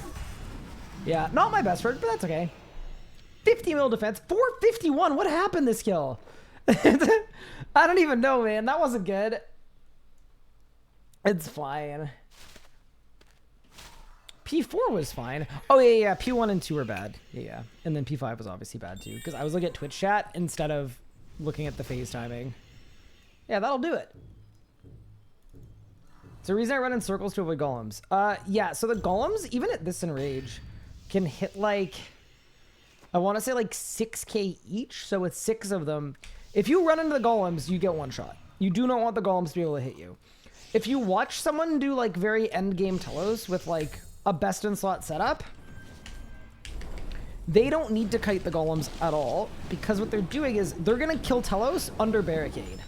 Yeah, not my best word, but that's okay. 50 mil defense, 451. What happened this kill? I don't even know, man. That wasn't good. It's fine. P4 was fine. Oh, yeah. P1 and 2 were bad. Yeah. And then P5 was obviously bad, too. Because I was looking at Twitch chat instead of looking at the phase timing. Yeah, that'll do it. It's the reason I run in circles to avoid golems. Yeah, so the golems, even at this enrage, can hit like... I want to say like 6k each, so with 6 of them. If you run into the golems, you get one shot. You do not want the golems to be able to hit you. If you watch someone do like very end game Telos with like a best in slot setup, they don't need to kite the golems at all, because what they're doing is they're going to kill Telos under barricade.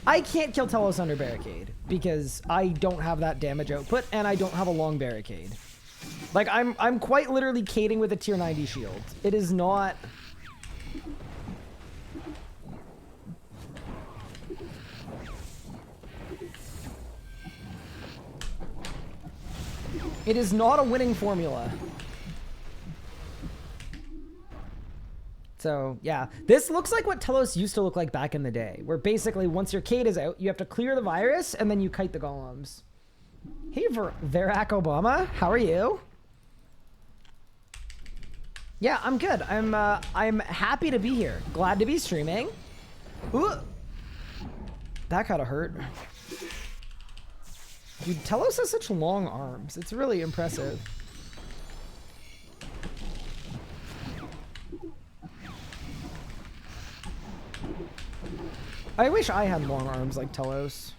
I can't kill Telos under barricade because I don't have that damage output and I don't have a long barricade. Like, I'm quite literally cating with a tier 90 shield. It is not... It is not a winning formula. So, yeah. This looks like what Telos used to look like back in the day, where basically once your Kate is out, you have to clear the virus and then you kite the golems. Hey, Barack Obama, how are you? Yeah, I'm good. I'm happy to be here. Glad to be streaming. Ooh. That kind of hurt. Dude, Telos has such long arms. It's really impressive. I wish I had long arms like Telos.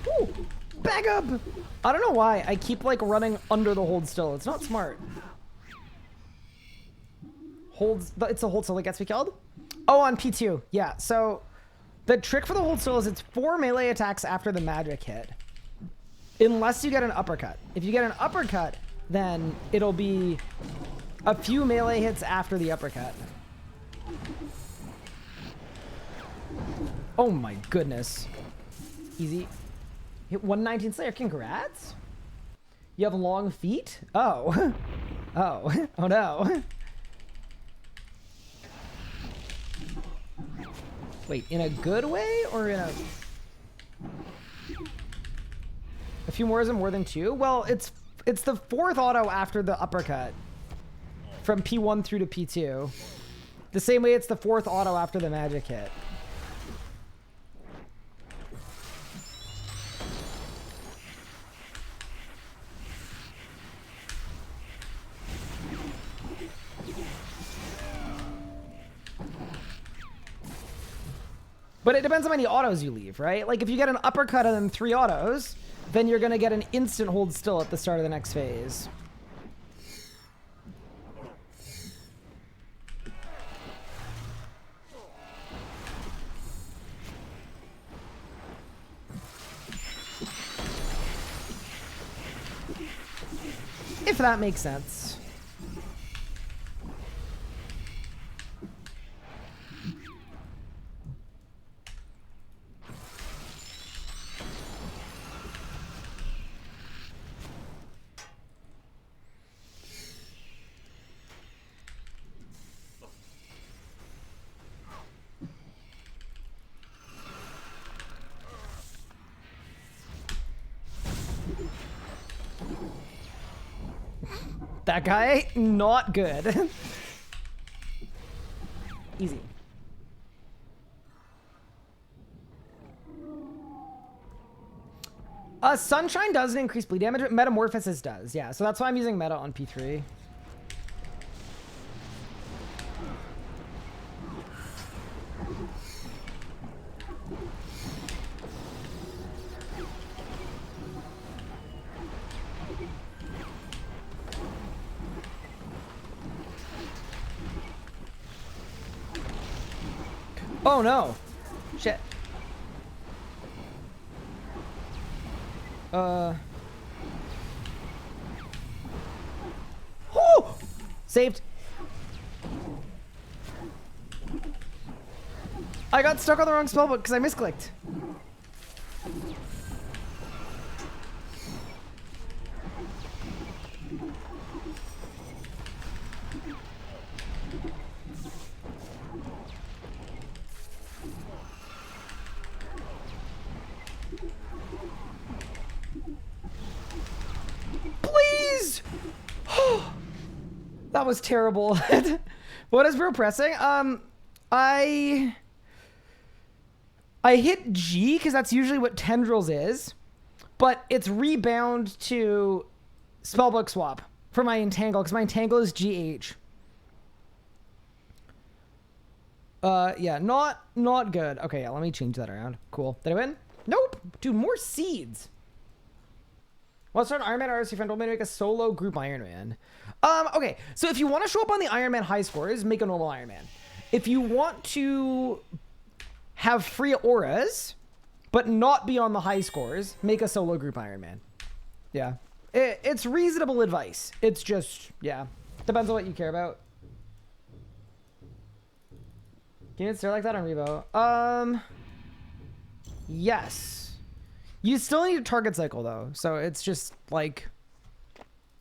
Ooh, back up! I don't know why I keep like running under the hold still. It's not smart. It's a hold still that gets me killed? Oh, on P2. Yeah, so the trick for the hold still is it's 4 melee attacks after the magic hit. Unless you get an uppercut. If you get an uppercut, then it'll be a few melee hits after the uppercut. Oh my goodness. Easy. Hit 119 Slayer. Congrats. You have long feet? Oh. Oh. Oh no. Wait, in a good way or in a... A few more isn't more than 2? Well, it's the 4th auto after the uppercut. From P1 through to P2. The same way it's the 4th auto after the magic hit. But it depends on how many autos you leave, right? Like if you get an uppercut and then 3 autos, then you're going to get an instant hold still at the start of the next phase. If that makes sense. That guy, not good. Easy. Sunshine doesn't increase bleed damage, but Metamorphosis does. Yeah, so that's why I'm using Meta on P3. Oh no! Shit. Oh! Saved. I got stuck on the wrong spellbook because I misclicked. Please! That was terrible. What is bro pressing? I hit G because that's usually what Tendrils is, but it's rebound to spellbook swap for my Entangle because my Entangle is GH. Yeah, not good. Okay, yeah, let me change that around. Cool. Did I win? Nope. Dude, more seeds. Let's start an Iron Man RC friend told me to make a solo group Iron Man. Okay, so if you want to show up on the Iron Man high scores, make a normal Iron Man. If you want to have free auras, but not be on the high scores, make a solo group Iron Man. Yeah. It's reasonable advice. It's just, yeah. Depends on what you care about. Can you stare like that on Revo? Yes. You still need a target cycle though, so it's just like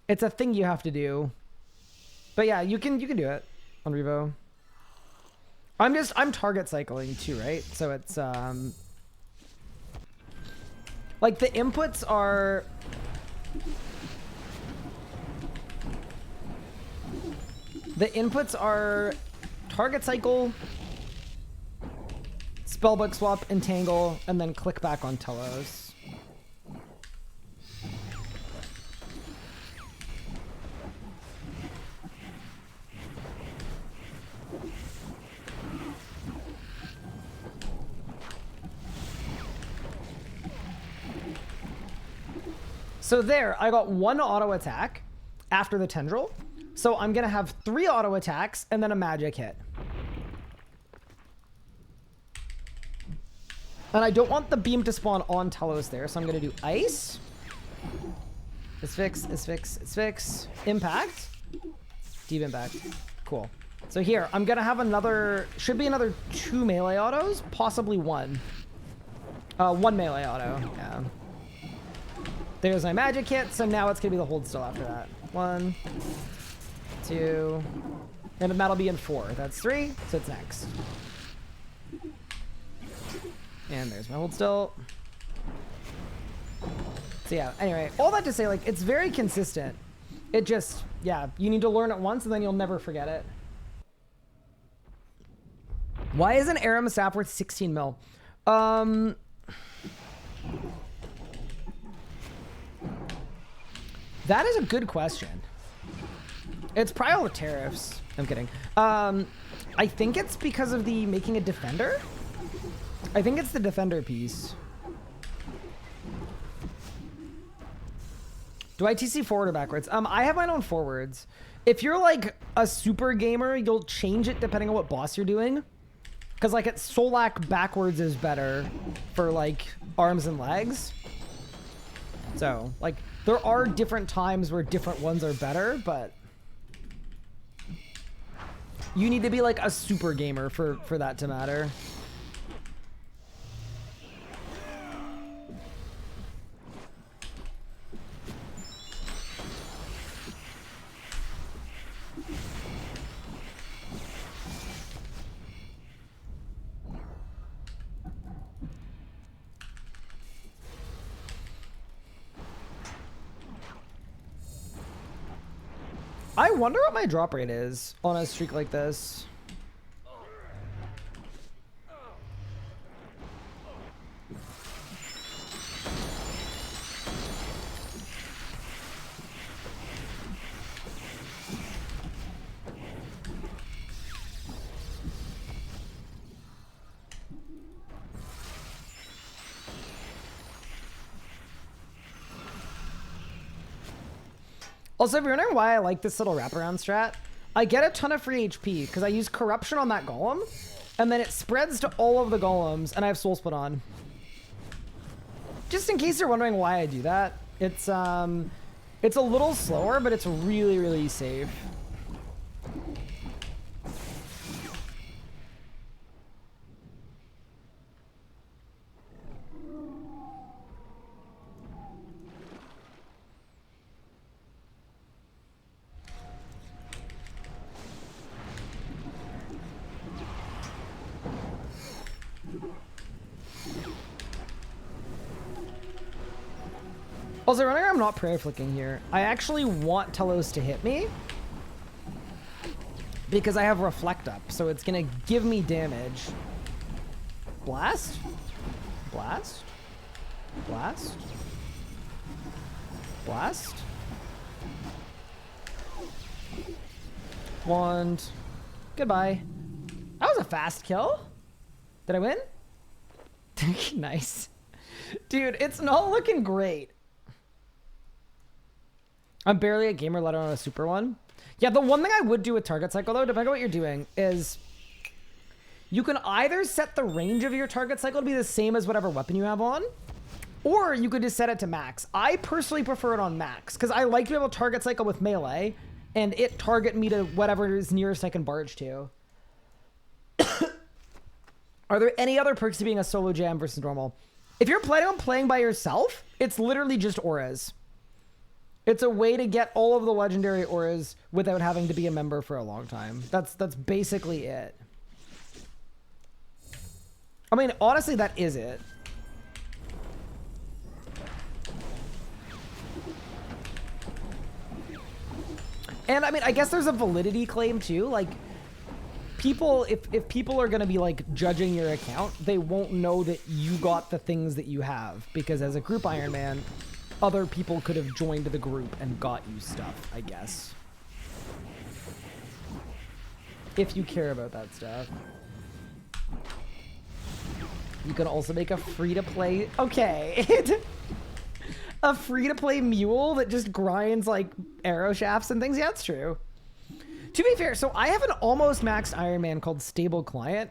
it's a thing you have to do. But yeah, you can do it on Revo. I'm target cycling too, right? So it's like the inputs are target cycle, spellbook swap, entangle, and then click back on Telos. So there, I got 1 auto attack after the Tendril. So I'm going to have 3 auto attacks and then a magic hit. And I don't want the beam to spawn on Telos there, so I'm going to do Ice. Asphyx, Impact. Deep Impact. Cool. So here, I'm going to have another, should be another 2 melee autos, possibly 1. 1 melee auto, yeah. There's my magic hit, so now it's going to be the hold still after that. 1, 2, and that'll be in 4. That's 3, so it's next. And there's my hold still. So yeah, anyway, all that to say, like, it's very consistent. It just, yeah, you need to learn it once and then you'll never forget it. Why isn't Aram Staff worth 16 mil? That is a good question. It's probably all the tariffs. I'm kidding. I think it's because of the making a defender. I think it's the defender piece. Do I TC forward or backwards? I have mine on forwards. If you're like a super gamer, you'll change it depending on what boss you're doing. Because like at Solak, backwards is better for like arms and legs. So like there are different times where different ones are better, but you need to be like a super gamer for that to matter. I wonder what my drop rate is on a streak like this. Also, if you're wondering why I like this little wraparound strat, I get a ton of free HP because I use corruption on that golem, and then it spreads to all of the golems, and I have soul split on. Just in case you're wondering why I do that, it's a little slower, but it's really, really safe. Also, remember, I'm not prayer flicking here. I actually want Telos to hit me because I have reflect up, so it's gonna give me damage. Blast? Blast? Blast? Blast? Wand. Goodbye. That was a fast kill. Did I win? Nice. Dude, it's not looking great. I'm barely a gamer, let alone a super one. Yeah, the one thing I would do with target cycle, though, depending on what you're doing, is you can either set the range of your target cycle to be the same as whatever weapon you have on, or you could just set it to max. I personally prefer it on max, because I like to be able to target cycle with melee, and it target me to whatever is nearest I can barge to. Are there any other perks to being a solo jam versus normal? If you're planning on playing by yourself, it's literally just auras. It's a way to get all of the legendary auras without having to be a member for a long time. That's basically it. I mean, honestly, that is it. And I mean, I guess there's a validity claim too. Like, people, if people are going to be like judging your account, they won't know that you got the things that you have, because as a group Iron Man, other people could have joined the group and got you stuff, I guess. If you care about that stuff. You can also make a free-to-play... Okay. A free-to-play mule that just grinds, like, arrow shafts and things? Yeah, that's true. To be fair, so I have an almost maxed Iron Man called Stable Client.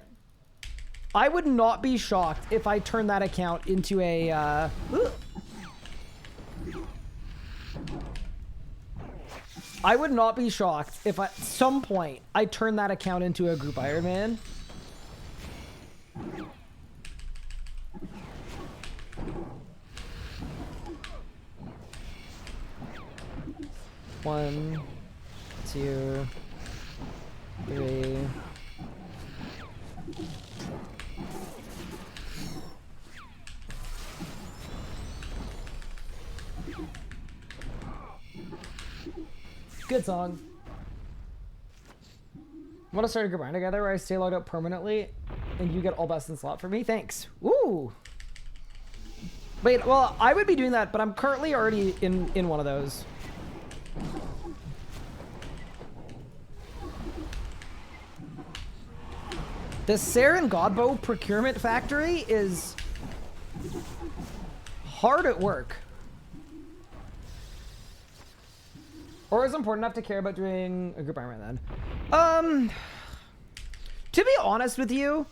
I would not be shocked if I turn that account into a... I would not be shocked if at some point I turn that account into a group Iron Man. One, two, three. Good song. Want to start a group Iron together where I stay logged out permanently and you get all best in slot for me? Thanks. Ooh. Wait, well, I would be doing that, but I'm currently already in one of those. The Saren Godbow procurement factory is hard at work. Or is important enough to care about doing a group Iron Man then? To be honest with you,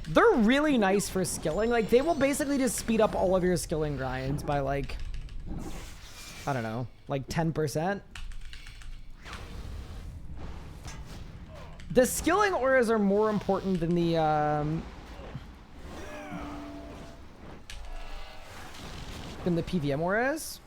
they're really nice for skilling. Like, they will basically just speed up all of your skilling grinds by, like, I don't know, like 10%. The skilling auras are more important than the, PVM auras.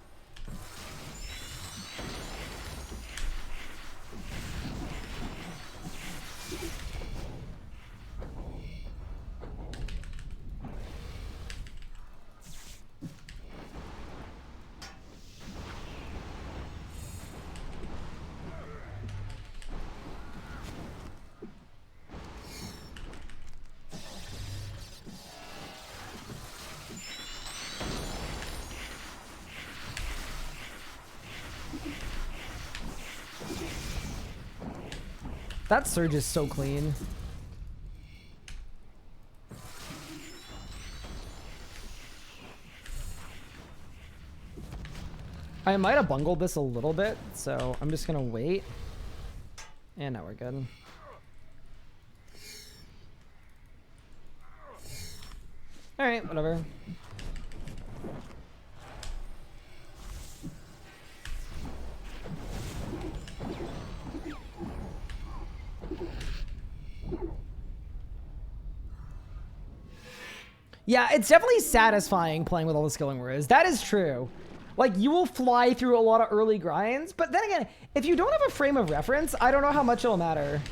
That surge is so clean. I might have bungled this a little bit, so I'm just gonna wait. And now we're good. All right, whatever. Yeah, it's definitely satisfying playing with all the skilling warriors. That is true. Like, you will fly through a lot of early grinds, but then again, if you don't have a frame of reference, I don't know how much it'll matter.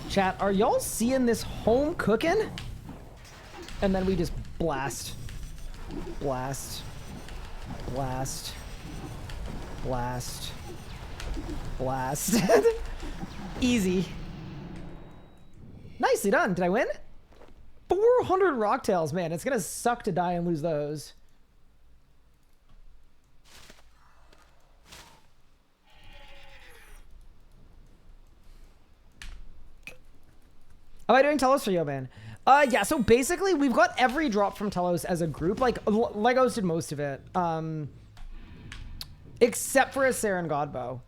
Chat, are y'all seeing this home cooking? And then we just blast. Blast. Blast. Blast. Blast. Easy. Nicely done. Did I win? 400 rocktails, man. It's gonna suck to die and lose those. Am I doing Telos for you, man? Yeah, so basically we've got every drop from Telos as a group. Like, Legos did most of it. Except for a Saren Godbow.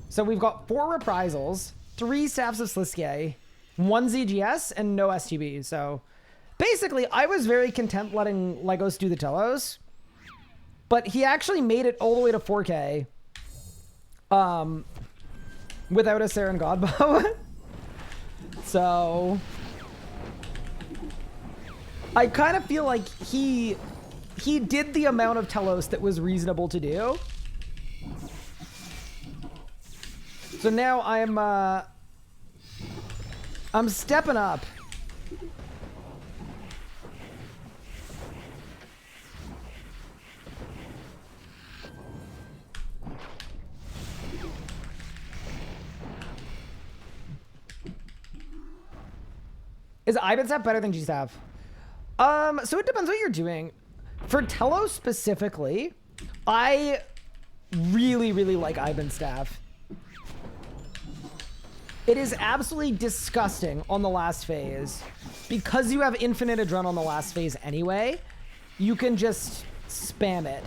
So we've got 4 Reprisals, 3 Staffs of Sliske, 1 ZGS, and no STB. So basically, I was very content letting Legos do the Telos. But he actually made it all the way to 4K. Without a Saren Godbow. So I kind of feel like he did the amount of Telos that was reasonable to do. So now I'm stepping up. Is Ivan staff better than G staff? So it depends what you're doing. For Telos specifically, I really, really like Ivan staff. It is absolutely disgusting on the last phase. Because you have infinite adrenaline on the last phase anyway, you can just spam it.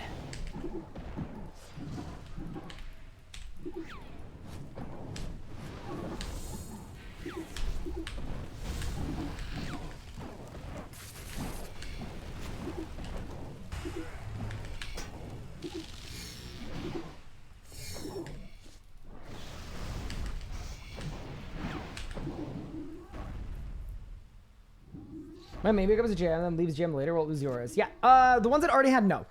Well, maybe it goes to GM and then leaves GM later. We'll lose yours. Yeah, the ones that already had, no.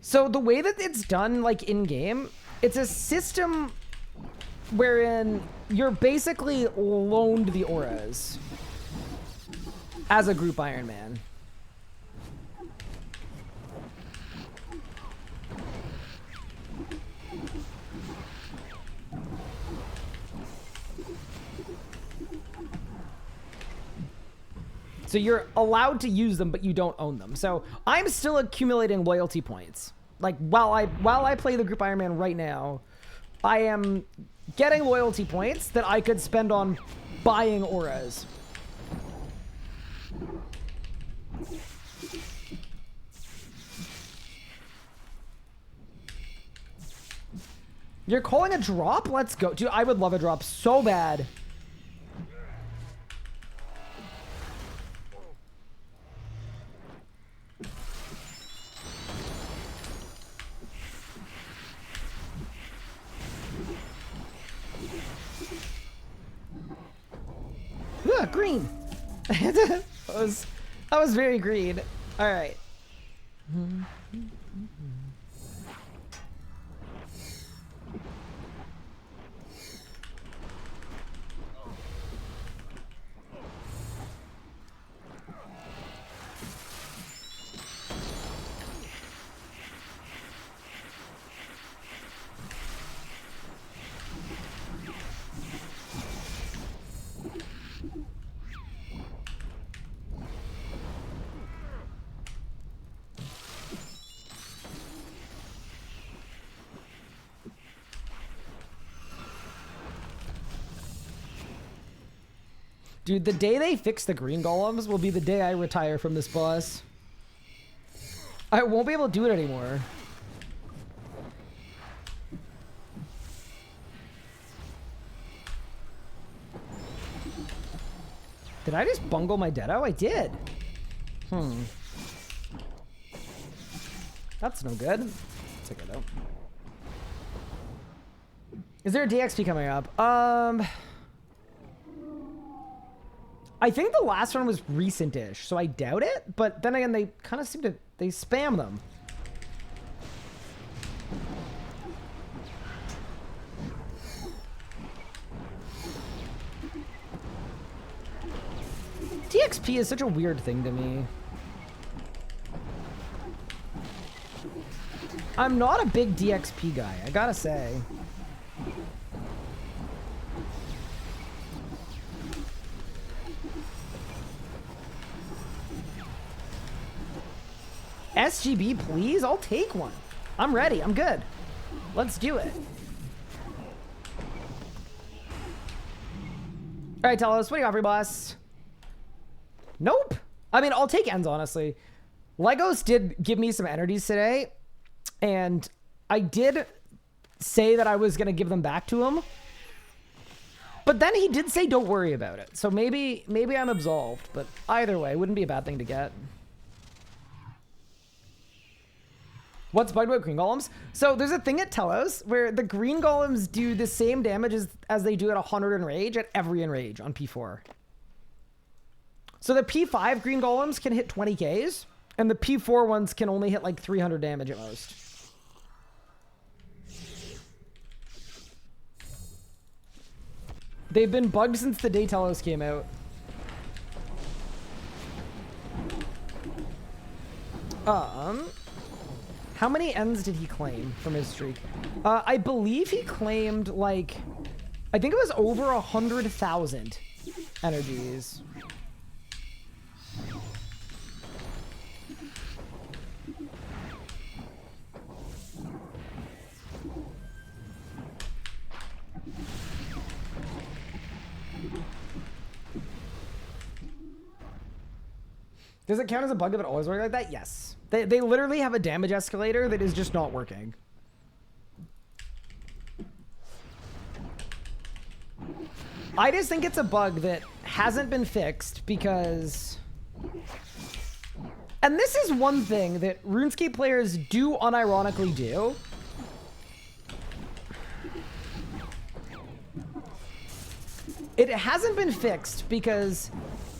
So the way that it's done, like, in-game, it's a system wherein you're basically loaned the auras as a group Iron Man. So you're allowed to use them, but you don't own them. So I'm still accumulating loyalty points. Like, while I play the group Iron Man right now, I am getting loyalty points that I could spend on buying auras. You're calling a drop? Let's go. Dude, I would love a drop so bad. Green. that was very green. All right. Dude, the day they fix the green golems will be the day I retire from this boss. I won't be able to do it anymore. Did I just bungle my Deado? I did. That's no good. It's okay though. Is there a DXP coming up? I think the last one was recent-ish, so I doubt it. But then again, they kind of seem to... They spam them. DXP is such a weird thing to me. I'm not a big DXP guy, I gotta say. SGB, please? I'll take one. I'm ready. I'm good. Let's do it. All right, Telos, what do you got for your boss? Nope. I mean, I'll take ends, honestly. Legos did give me some energies today, and I did say that I was going to give them back to him. But then he did say don't worry about it. So maybe I'm absolved, but either way, it wouldn't be a bad thing to get. What's bugged about green golems? So there's a thing at Telos where the green golems do the same damage as they do at 100 enrage at every enrage on P4. So the P5 green golems can hit 20 Ks, and the P4 ones can only hit like 300 damage at most. They've been bugged since the day Telos came out. How many ends did he claim from his streak? I believe he claimed like, I think it was over 100,000 energies. Does it count as a bug if it always works like that? Yes. They literally have a damage escalator that is just not working. I just think it's a bug that hasn't been fixed because... And this is one thing that RuneScape players do unironically do. It hasn't been fixed because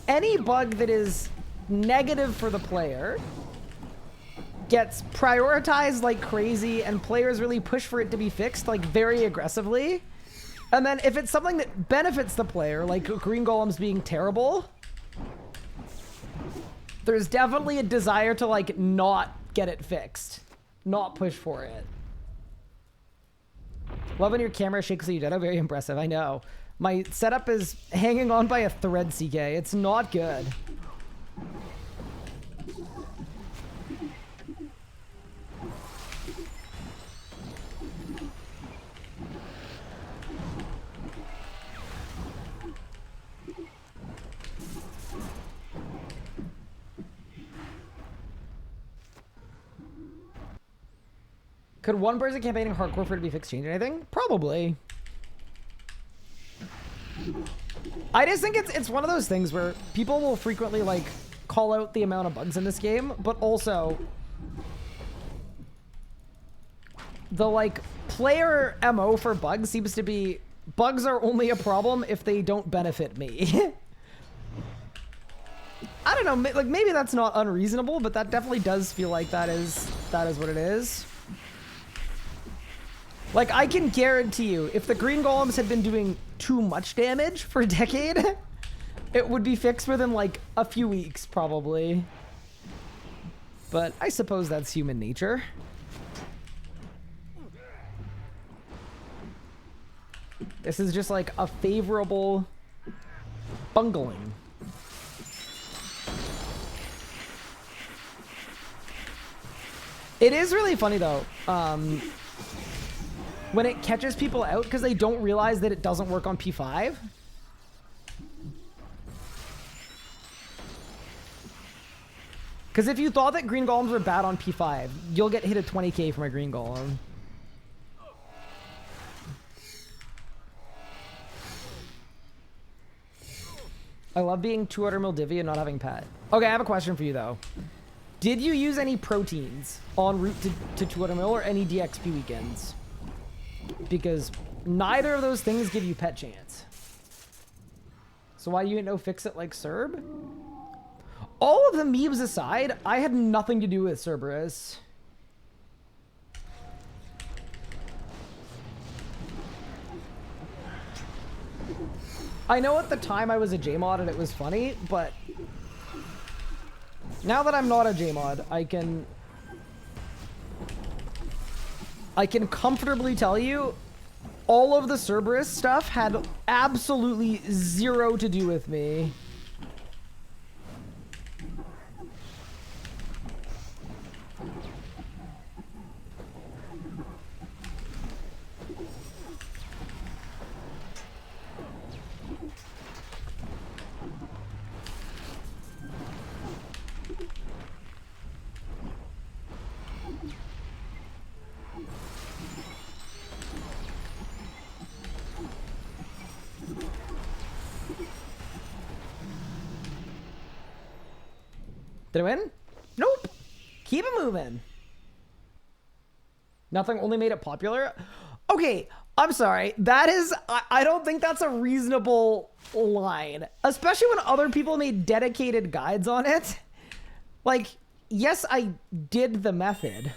any bug that is negative for the player gets prioritized like crazy, and players really push for it to be fixed like very aggressively. And then if it's something that benefits the player, like green golems being terrible, there's definitely a desire to like not get it fixed, not push for it. Love when your camera shakes so you did. Very impressive. I know. My setup is hanging on by a thread, CK. It's not good. Could one person campaigning hardcore for it to be fixed change anything? Probably. I just think it's one of those things where people will frequently like call out the amount of bugs in this game, but also the like player MO for bugs seems to be bugs are only a problem if they don't benefit me. I don't know, like maybe that's not unreasonable, but that definitely does feel like that is what it is. Like, I can guarantee you, if the green golems had been doing too much damage for a decade, it would be fixed within, like, a few weeks, probably. But I suppose that's human nature. This is just, like, a favorable bungling. It is really funny, though. When it catches people out because they don't realize that it doesn't work on P5. Because if you thought that green golems were bad on P5, you'll get hit at 20k from a green golem. I love being 200 mil divvy and not having pet. Okay, I have a question for you though. Did you use any proteins en route to 200 mil or any DXP weekends? Because neither of those things give you pet chance. So why you didn't know fix it like Serb? All of the memes aside, I had nothing to do with Cerberus. I know at the time I was a JMod and it was funny, but now that I'm not a JMod, I can comfortably tell you all of the Cerberus stuff had absolutely zero to do with me. Did I win? Nope. Keep it moving. Nothing only made it popular. Okay, I'm sorry. That is, I don't think that's a reasonable line, especially when other people made dedicated guides on it. Like, yes, I did the method,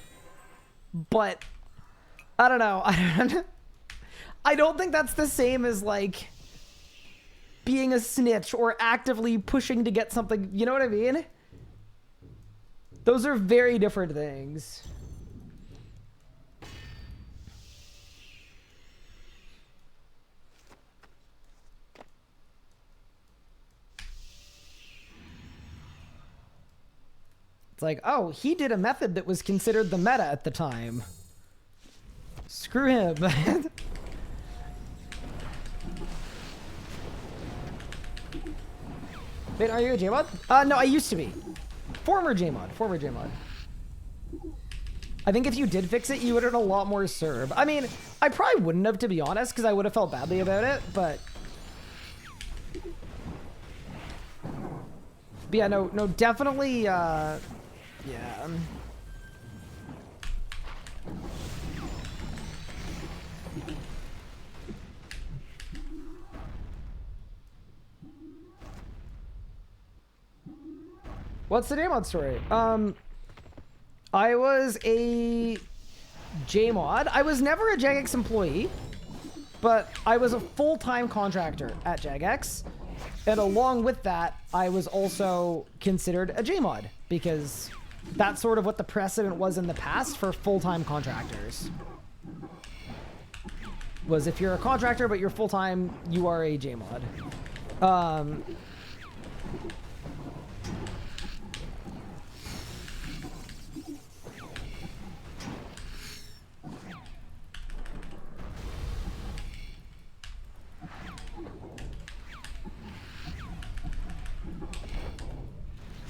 but I don't know. I don't think that's the same as like being a snitch or actively pushing to get something. You know what I mean? Those are very different things. It's like, oh, he did a method that was considered the meta at the time. Screw him. Wait, are you a JMod? No, I used to be. Former JMod. I think if you did fix it, you would have had a lot more Serb. I mean, I probably wouldn't have, to be honest, because I would have felt badly about it, but yeah, no, definitely, yeah. What's the JMod story? I was a JMod. I was never a Jagex employee, but I was a full-time contractor at Jagex. And along with that, I was also considered a JMod because that's sort of what the precedent was in the past for full-time contractors. Was if you're a contractor, but you're full-time, you are a JMod.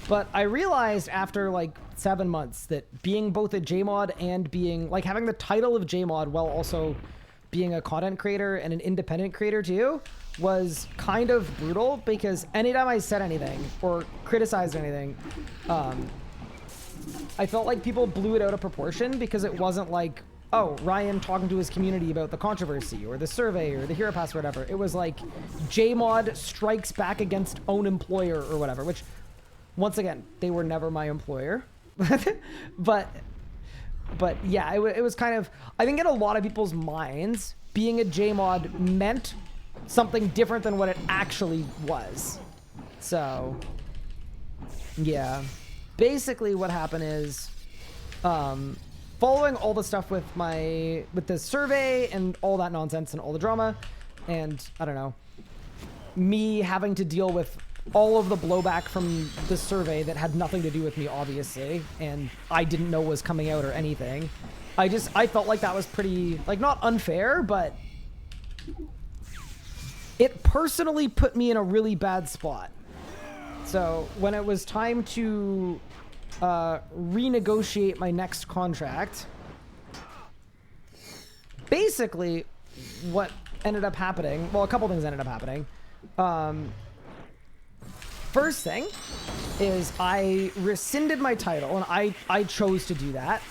But I realized after like 7 months that being both a JMod and being like having the title of JMod while also being a content creator and an independent creator too was kind of brutal, because anytime I said anything or criticized anything, I felt like people blew it out of proportion, because it wasn't like, oh, Ryan talking to his community about the controversy or the survey or the hero pass or whatever. It was like JMod strikes back against own employer or whatever, which once again, they were never my employer. but yeah, it was kind of, I think in a lot of people's minds, being a JMod meant something different than what it actually was. So yeah, basically what happened is, following all the stuff with the survey and all that nonsense and all the drama, and I don't know, me having to deal with all of the blowback from the survey that had nothing to do with me, obviously, and I didn't know was coming out or anything. I felt like that was pretty, like, not unfair, but it personally put me in a really bad spot. So when it was time to renegotiate my next contract. Basically, what ended up happening, well, a couple things ended up happening. First thing is I rescinded my title, and I chose to do that.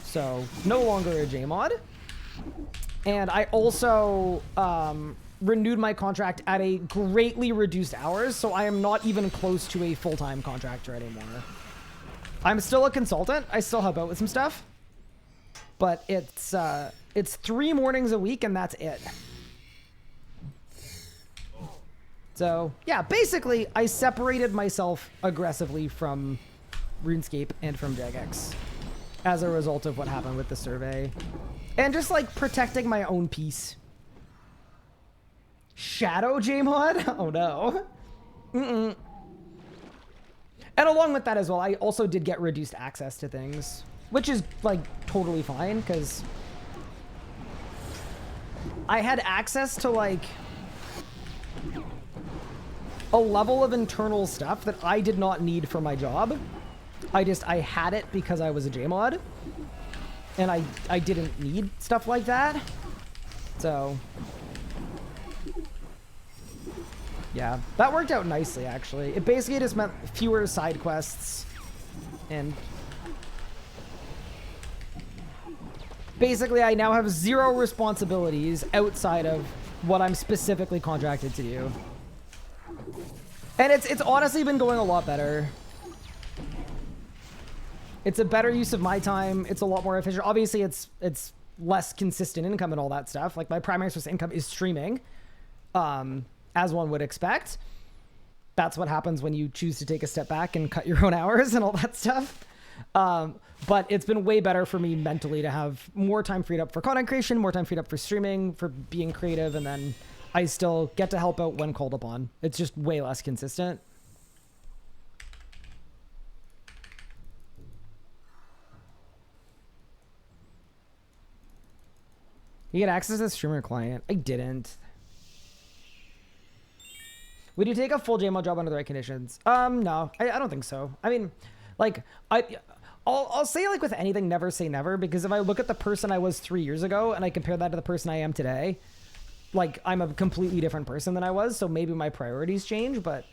So no longer a JMod. And I also renewed my contract at a greatly reduced hours, so I am not even close to a full-time contractor anymore. I'm still a consultant. I still help out with some stuff, but it's 3 mornings a week, and that's it. So yeah, basically, I separated myself aggressively from RuneScape and from Jagex as a result of what happened with the survey. And just like protecting my own peace. Shadow JMod? Oh no. And along with that as well, I also did get reduced access to things, which is like totally fine because I had access to like a level of internal stuff that I did not need for my job. I had it because I was a JMod. And I didn't need stuff like that. So yeah, that worked out nicely actually. It basically just meant fewer side quests and basically I now have 0 responsibilities outside of what I'm specifically contracted to do. And it's honestly been going a lot better. It's a better use of my time. It's a lot more efficient. Obviously, it's less consistent income and all that stuff. Like my primary source of income is streaming, as one would expect. That's what happens when you choose to take a step back and cut your own hours and all that stuff. But it's been way better for me mentally to have more time freed up for content creation, more time freed up for streaming, for being creative, and then I still get to help out when called upon. It's just way less consistent. You get access to the streamer client. I didn't. Would you take a full JMod job under the right conditions? No, I don't think so. I mean, like, I'll say like with anything, never say never, because if I look at the person I was 3 years ago and I compare that to the person I am today, like I'm a completely different person than I was. So maybe my priorities change, but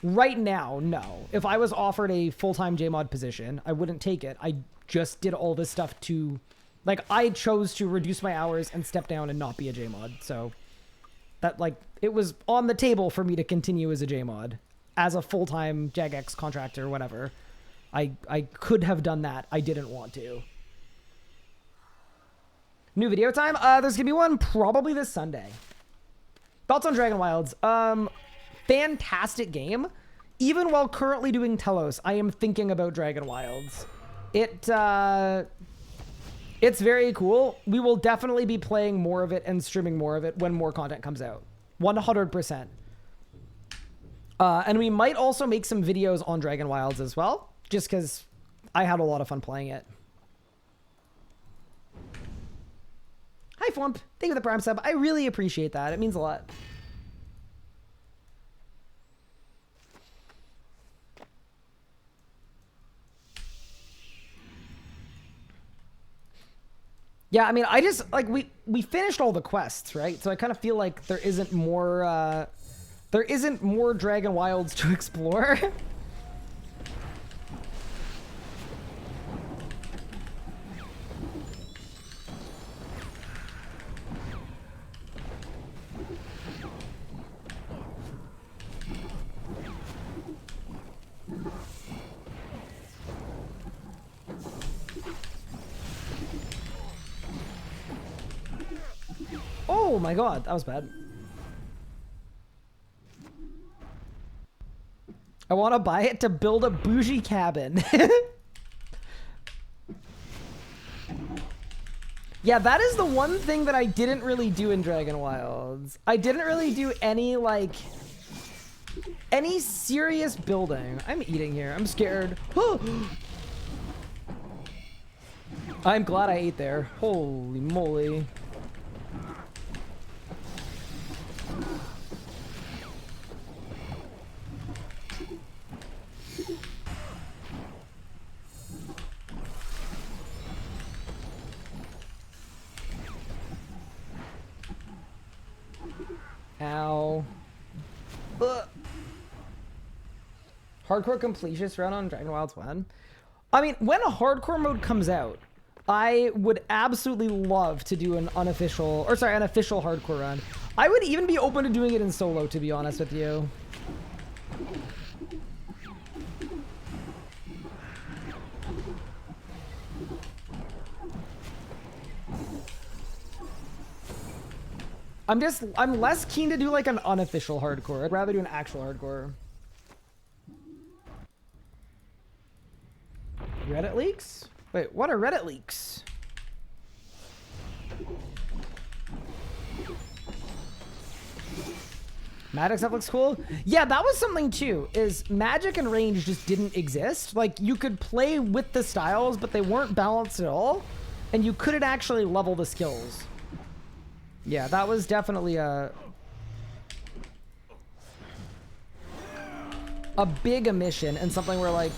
right now, no. If I was offered a full-time JMod position, I wouldn't take it. I just did all this stuff to, like, I chose to reduce my hours and step down and not be a JMod. So that, like, it was on the table for me to continue as a JMod, as a full-time Jagex contractor, whatever. I could have done that. I didn't want to. New video time? There's gonna be one probably this Sunday. Thoughts on Dragon Wilds? Fantastic game. Even while currently doing Telos, I am thinking about Dragon Wilds. It's very cool. We will definitely be playing more of it and streaming more of it when more content comes out. 100%. And we might also make some videos on Dragon Wilds as well, just because I had a lot of fun playing it. Hi, Flump. Thank you for the Prime sub. I really appreciate that. It means a lot. Yeah, I mean, I just, like, we finished all the quests, right? So I kind of feel like there isn't more Dragon Wilds to explore. Oh my god, that was bad. I want to buy it to build a bougie cabin. Yeah, that is the one thing that I didn't really do in Dragon Wilds. I didn't really do any, like, any serious building. I'm eating here. I'm scared. I'm glad I ate there. Holy moly. Ow. Ugh. Hardcore completionist run on Dragon Wilds 1. I mean, when a hardcore mode comes out, I would absolutely love to do an unofficial, or sorry, an official hardcore run. I would even be open to doing it in solo, to be honest with you. I'm less keen to do like an unofficial hardcore. I'd rather do an actual hardcore. Reddit leaks? Wait, what are Reddit leaks? Magic stuff looks cool. Yeah, that was something too, is magic and range just didn't exist. Like, you could play with the styles, but they weren't balanced at all. And you couldn't actually level the skills. Yeah, that was definitely a big omission, and something where, like,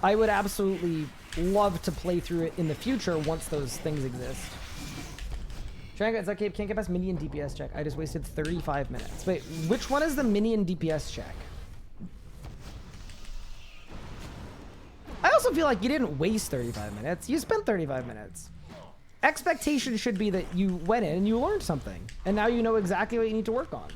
I would absolutely love to play through it in the future once those things exist. It's okay, can't get past minion DPS check. I just wasted 35 minutes. Wait, which one is the minion DPS check? I also feel like you didn't waste 35 minutes. You spent 35 minutes. Expectation should be that you went in and you learned something, and now you know exactly what you need to work on.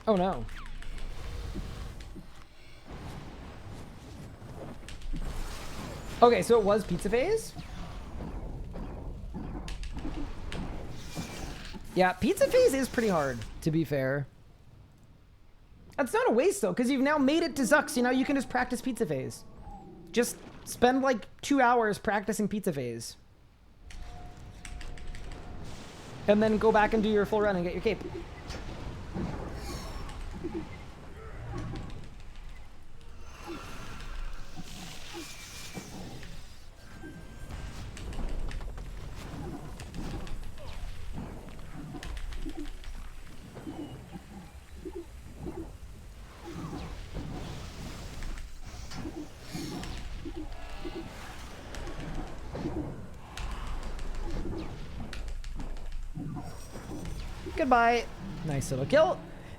Oh no. Okay, so it was pizza phase? Yeah, pizza phase is pretty hard, to be fair. That's not a waste though, because you've now made it to Zux, you know, you can just practice pizza phase. Just spend like 2 hours practicing pizza phase. And then go back and do your full run and get your cape. Goodbye. Nice little kill.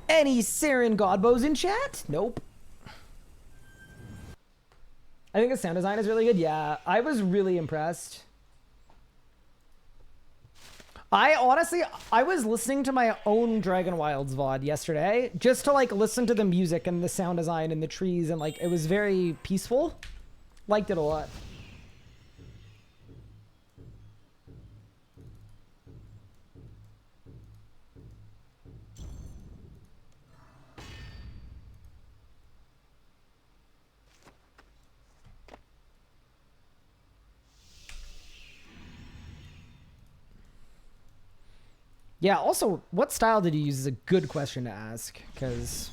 Any Saren Godbows in chat? Nope. I think the sound design is really good. Yeah, I was really impressed. I was listening to my own Dragon Wilds VOD yesterday just to like listen to the music and the sound design and the trees, and like it was very peaceful. Liked it a lot. Yeah, also, what style did you use is a good question to ask, because...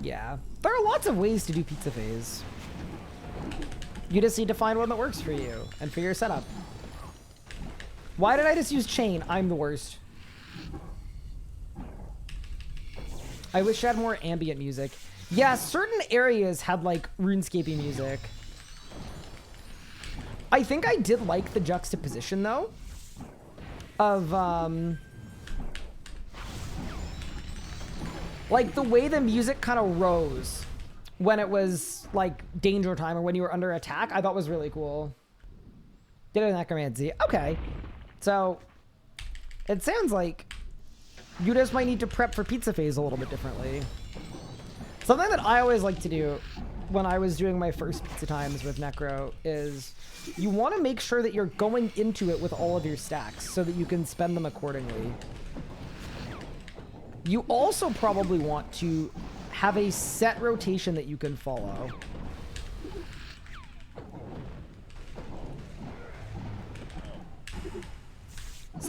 yeah, there are lots of ways to do pizza phase. You just need to find one that works for you, and for your setup. Why did I just use chain? I'm the worst. I wish I had more ambient music. Yeah, certain areas had, like, RuneScapey music. I think I did like the juxtaposition, though, of, like, the way the music kind of rose when it was, like, danger time or when you were under attack, I thought was really cool. Did a necromancy. Okay. So, it sounds like you just might need to prep for pizza phase a little bit differently. Something that I always like to do when I was doing my first pizza times with Necro is you want to make sure that you're going into it with all of your stacks so that you can spend them accordingly. You also probably want to have a set rotation that you can follow.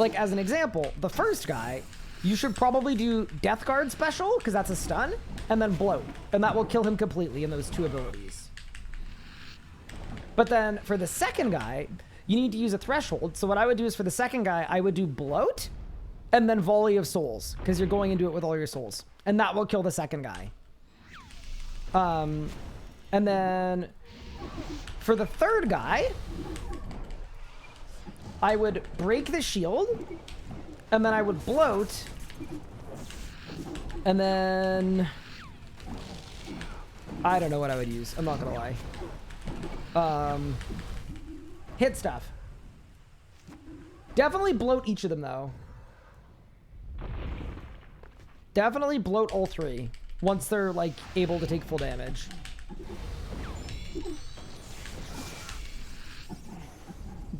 like, as an example, the first guy, you should probably do Death Guard special, because that's a stun, and then bloat. And that will kill him completely in those 2 abilities. But then for the second guy, you need to use a threshold. So what I would do is for the second guy, I would do bloat and then volley of souls, because you're going into it with all your souls. And that will kill the second guy. And then for the third guy, I would break the shield, and then I would bloat, and then I don't know what I would use. I'm not gonna lie. Hit stuff. Definitely bloat each of them though. Definitely bloat all 3 once they're like able to take full damage.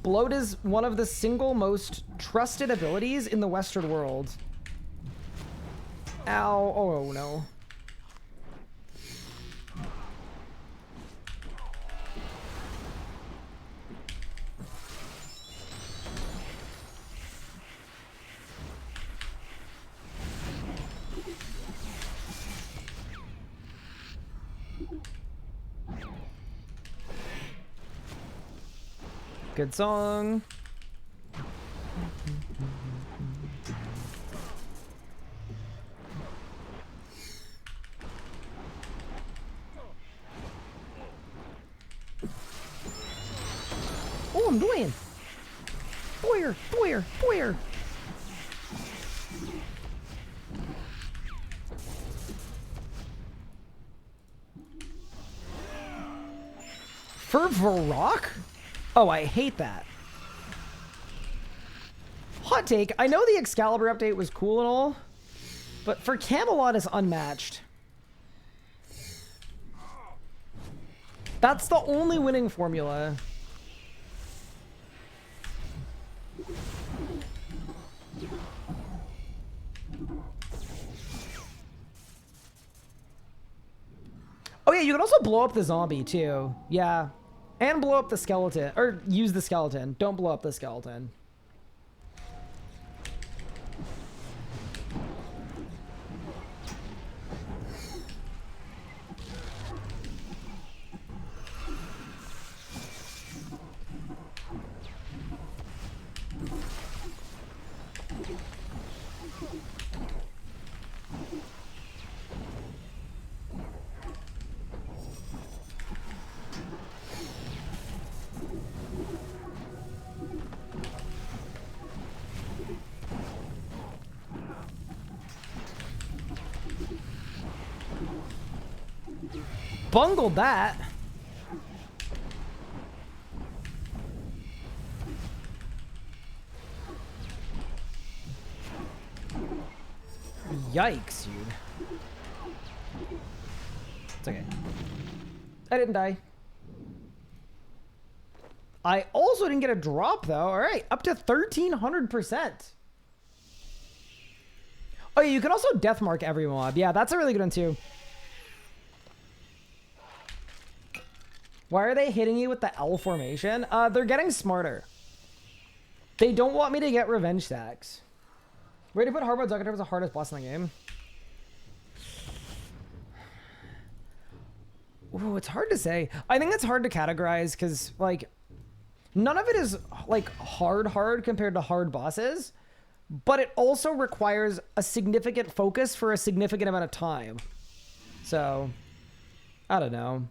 Bloat is one of the single most trusted abilities in the Western world. Ow. Oh no. Good song. Oh, I'm doing. Boyer, boyer, boyer. For Varrock? Oh, I hate that. Hot take. I know the Excalibur update was cool and all, but for Camelot is unmatched. That's the only winning formula. Oh yeah, you can also blow up the zombie too. Yeah. And blow up the skeleton. Or use the skeleton. Don't blow up the skeleton. Bungled that. Yikes, dude. It's okay. I didn't die. I also didn't get a drop, though. All right, up to 1,300%. Oh, yeah, you can also deathmark every mob. Yeah, that's a really good one, too. Why are they hitting you with the L formation? They're getting smarter. They don't want me to get revenge stacks. Ready to put Hardboiled Duck as the hardest boss in the game? Ooh, it's hard to say. I think it's hard to categorize because, like, none of it is, like, hard compared to hard bosses, but it also requires a significant focus for a significant amount of time. So, I don't know.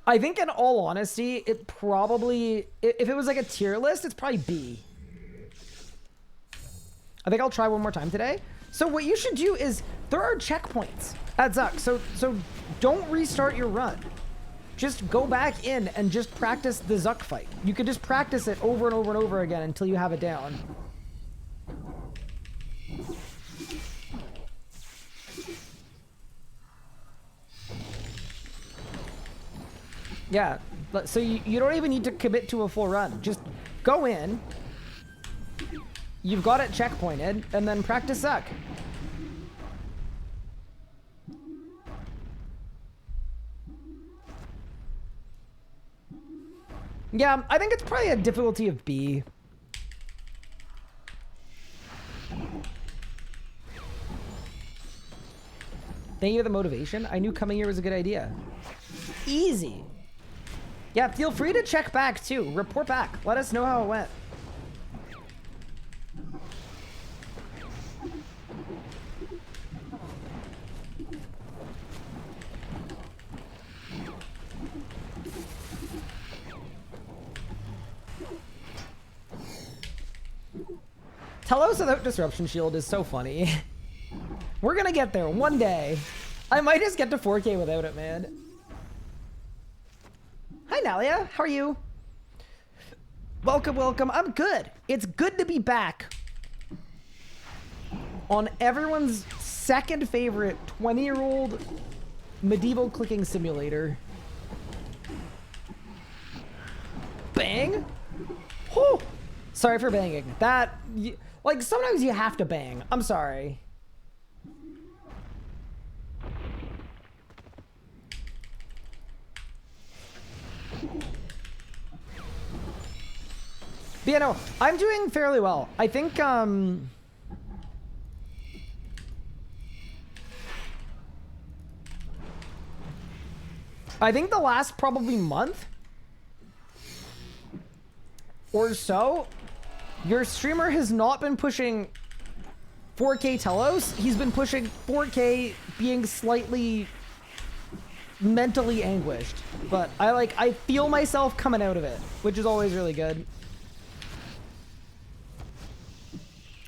I think in all honesty, it probably, if it was like a tier list, it's probably B. I think I'll try one more time today. So what you should do is, there are checkpoints at Zuck. So don't restart your run. Just go back in and just practice the Zuck fight. You could just practice it over and over and over again until you have it down. Yeah, so you don't even need to commit to a full run. Just go in. You've got it checkpointed, and then practice Zuck. Yeah, I think it's probably a difficulty of B. Thank you for the motivation. I knew coming here was a good idea. Easy. Yeah, feel free to check back too. Report back. Let us know how it went. Telos without Disruption Shield is so funny. We're gonna get there one day. I might just get to 4K without it, man. Hi, Nalia. How are you? Welcome, welcome. I'm good. It's good to be back on everyone's second favorite 20-year-old medieval clicking simulator. Bang? Whew. Sorry for banging. That, like, sometimes you have to bang. I'm sorry. But yeah, no, I'm doing fairly well. I think, I think the last probably month or so, your streamer has not been pushing 4K Telos. He's been pushing 4K being slightly mentally anguished. But I feel myself coming out of it, which is always really good.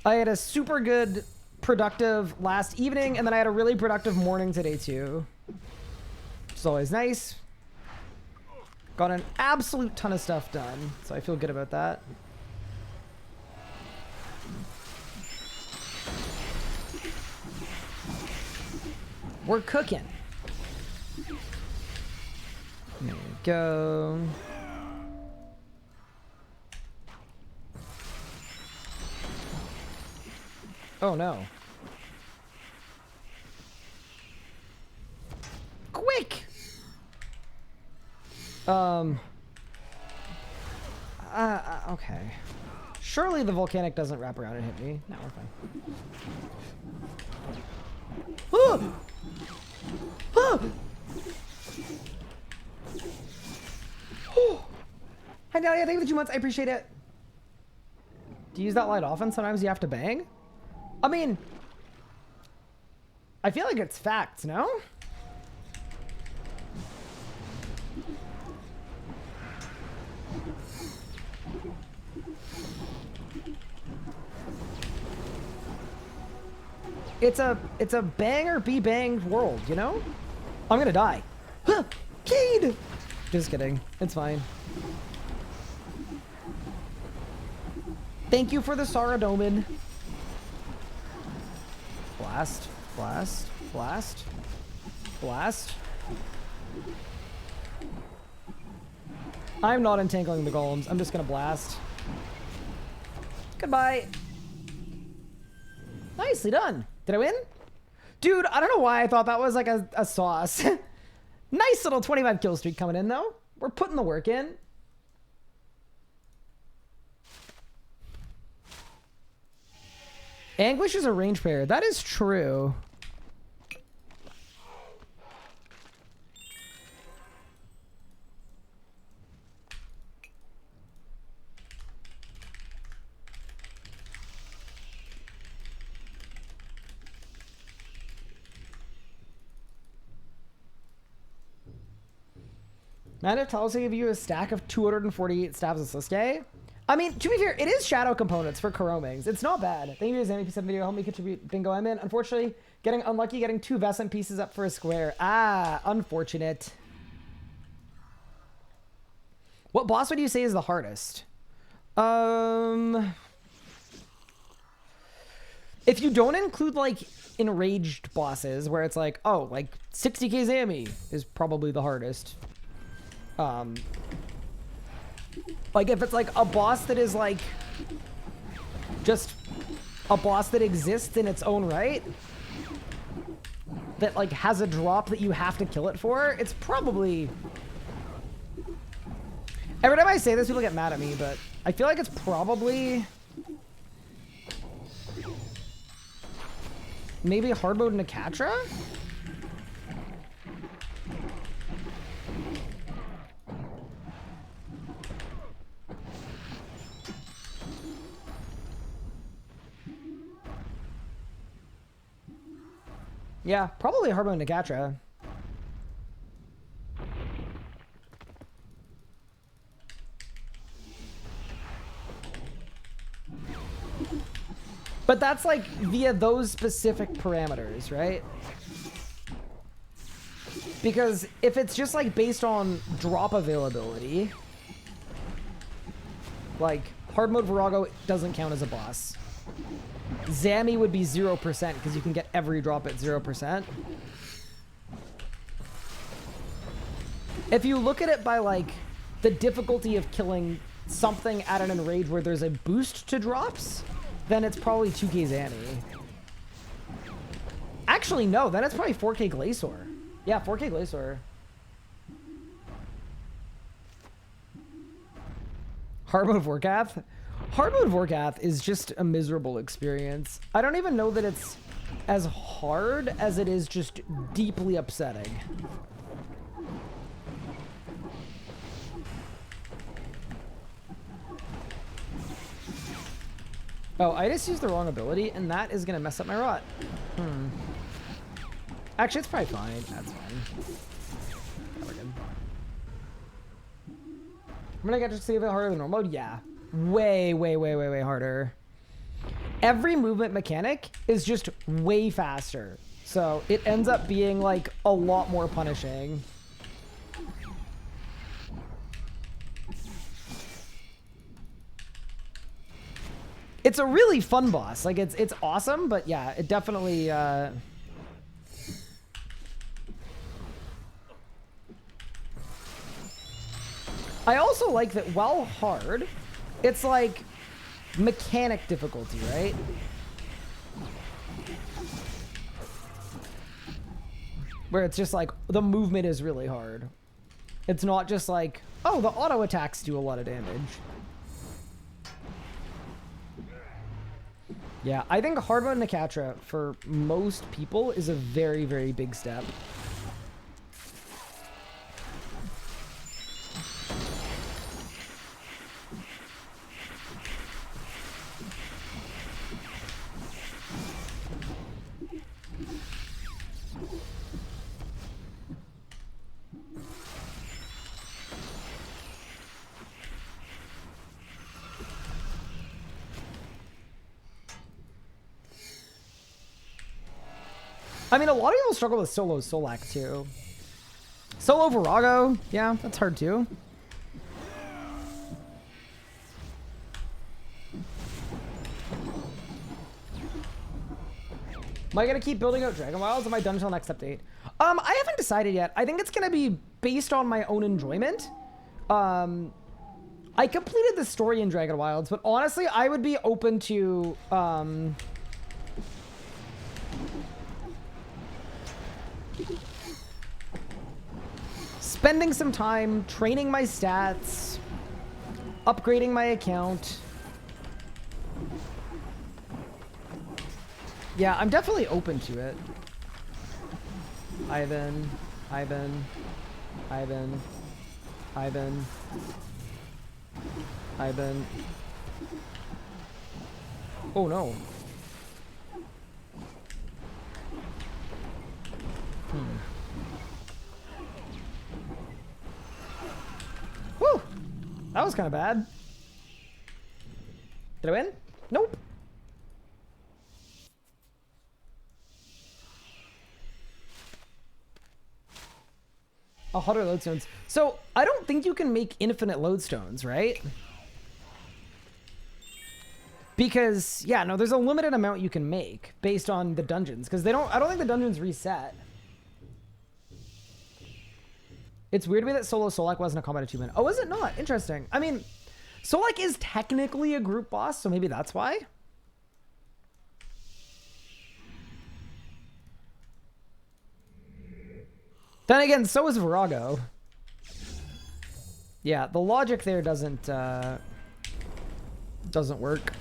I had a super good, productive last evening, and then I had a really productive morning today too. Which is always nice. Got an absolute ton of stuff done, so I feel good about that. We're cooking. There we go. Oh no. Quick! Okay. Surely the volcanic doesn't wrap around and hit me. No, we're fine. Ah! Ah! Hi, Nadia. Thank you for the 2 months. I appreciate it. Do you use that light often? Sometimes you have to bang? I mean, I feel like it's facts, no? It's a bang or be banged world, you know? I'm gonna die. Huh, Cade! Just kidding. It's fine. Thank you for the Saradomin. Blast, blast, blast, blast. I'm not entangling the golems. I'm just gonna blast. Goodbye. Nicely done. Did I win? Dude, I don't know why I thought that was like a sauce. Nice little 25 kill streak coming in though. We're putting the work in. Anguish is a range pair. That is true. Not if Telos give you a stack of 248 stabs of Sasuke. I mean, to be fair, it is shadow components for Kuromings. It's not bad. Thank you for the MVP7 video. Help me contribute bingo I'm in. Unfortunately, getting unlucky, getting 2 Vescent pieces up for a square. Ah, unfortunate. What boss would you say is the hardest? If you don't include like enraged bosses where it's like, oh, like 60k Zami is probably the hardest. Like if it's like a boss that is like just a boss that exists in its own right, that like has a drop that you have to kill it for, it's probably... Every time I say this, people get mad at me, but I feel like it's probably maybe hard mode Nakatra? Yeah, probably Harbo Negatra. But that's like via those specific parameters, right? Because if it's just like based on drop availability, like hard mode Virago doesn't count as a boss. Zammy would be 0% because you can get every drop at 0%. If you look at it by like the difficulty of killing something at an enrage where there's a boost to drops, then it's probably 2k Zammy. Actually, no, then it's probably 4k Glacior. Yeah, 4k Glacior. Hard mode Vorkath? Hard mode Vorkath is just a miserable experience. I don't even know that it's as hard as it is just deeply upsetting. Oh, I just used the wrong ability, and that is going to mess up my rot. Actually, it's probably fine. That's fine. Yeah, we're good. I'm going to get to see a bit harder than normal mode. Yeah. Way, way, way, way, way harder. Every movement mechanic is just way faster. So it ends up being like a lot more punishing. It's a really fun boss. Like it's awesome, but yeah, it definitely I also like that while hard, it's like mechanic difficulty, right? Where it's just like the movement is really hard. It's not just like, oh, the auto attacks do a lot of damage. Yeah, I think hard mode Nakatra for most people is a very, very big step. I mean, a lot of people struggle with solo Solak too. Solo Virago, yeah, that's hard too. Am I gonna keep building out Dragon Wilds? Am I done until next update? I haven't decided yet. I think it's gonna be based on my own enjoyment. I completed the story in Dragon Wilds, but honestly, I would be open to spending some time training my stats, upgrading my account. Yeah, I'm definitely open to it. Ivan. Oh no. Whew! That was kind of bad. Did I win? Nope. A 100 lodestones. So I don't think you can make infinite lodestones, right? Because yeah, no, there's a limited amount you can make based on the dungeons. Because I don't think the dungeons reset. It's weird to me that solo Solak wasn't a combat achievement. Oh, is it not? Interesting. I mean, Solak is technically a group boss, so maybe that's why. Then again, so is Virago. Yeah, the logic there doesn't work.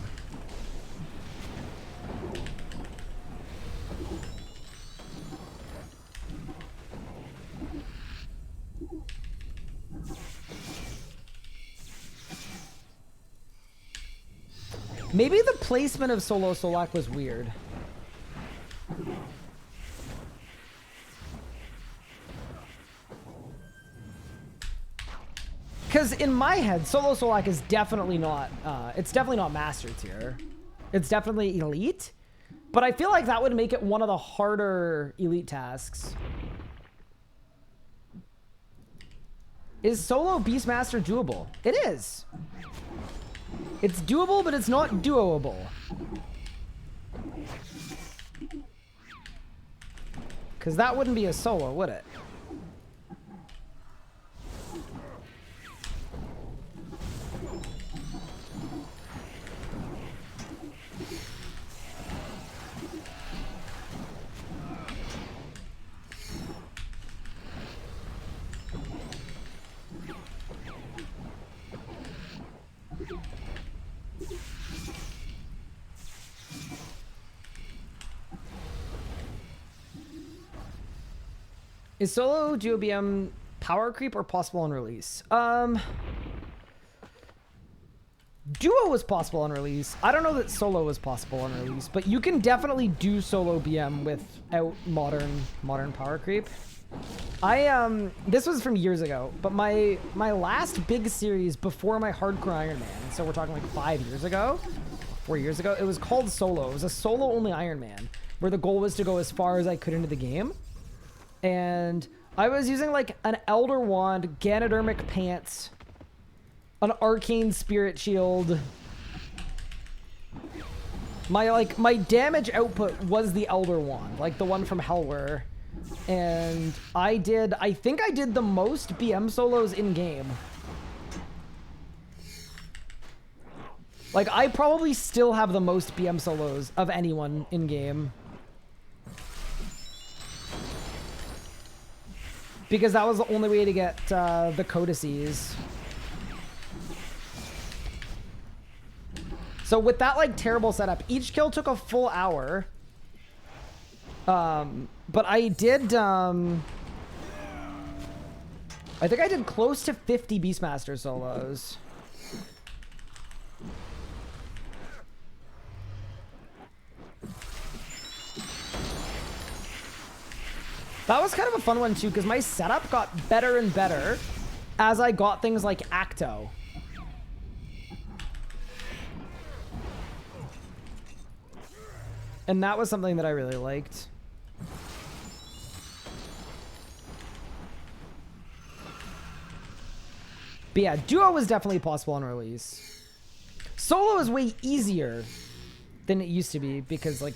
Maybe the placement of solo Solak was weird. Because in my head, Solo Solak is definitely not, it's definitely not Master Tier. It's definitely Elite. But I feel like that would make it one of the harder Elite tasks. Is Solo Beastmaster doable? It is. It's doable, but it's not doable. Because that wouldn't be a solo, would it? Is solo duo BM power creep or possible on release? Duo was possible on release. I don't know that solo was possible on release, but you can definitely do solo BM without modern power creep. This was from years ago, but my last big series before my hardcore Iron Man, so we're talking like 5 years ago, 4 years ago, it was called Solo. It was a solo only Iron Man, where the goal was to go as far as I could into the game. And I was using like an Elder Wand, Ganodermic Pants, an Arcane Spirit Shield. My damage output was the Elder Wand, like the one from Hellware. And I think I did the most BM solos in game. Like I probably still have the most BM solos of anyone in game. Because that was the only way to get the codices. So with that like terrible setup, each kill took a full hour. But I did, I think I did close to 50 Beastmaster solos. That was kind of a fun one too, because my setup got better and better as I got things like Acto. And that was something that I really liked. But yeah, duo was definitely possible on release. Solo is way easier than it used to be because like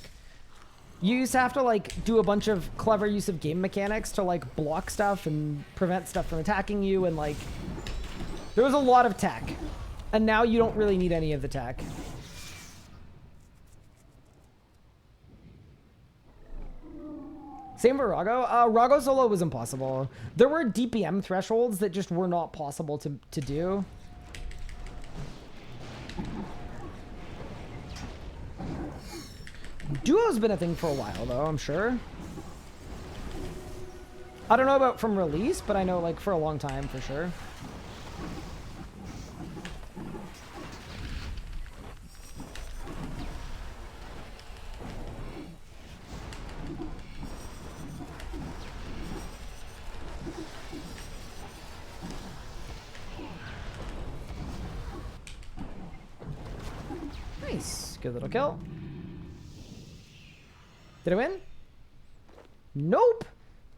you used to have to like do a bunch of clever use of game mechanics to like block stuff and prevent stuff from attacking you, and like there was a lot of tech. And now you don't really need any of the tech. Same for Rago. Rago solo was impossible. There were DPM thresholds that just were not possible to do. Duo's been a thing for a while, though, I'm sure. I don't know about from release, but I know, like, for a long time, for sure. Nice. Good little kill. Did I win? Nope.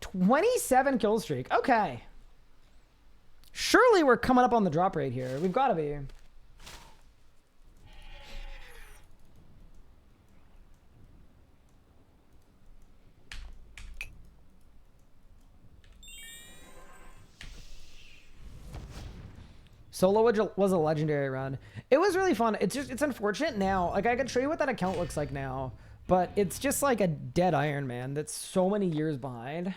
27 kill streak. Okay. Surely we're coming up on the drop rate here. We've got to be. Solo was a legendary run. It was really fun. It's unfortunate now. Like I could show you what that account looks like now. But it's just like a dead Iron Man that's so many years behind.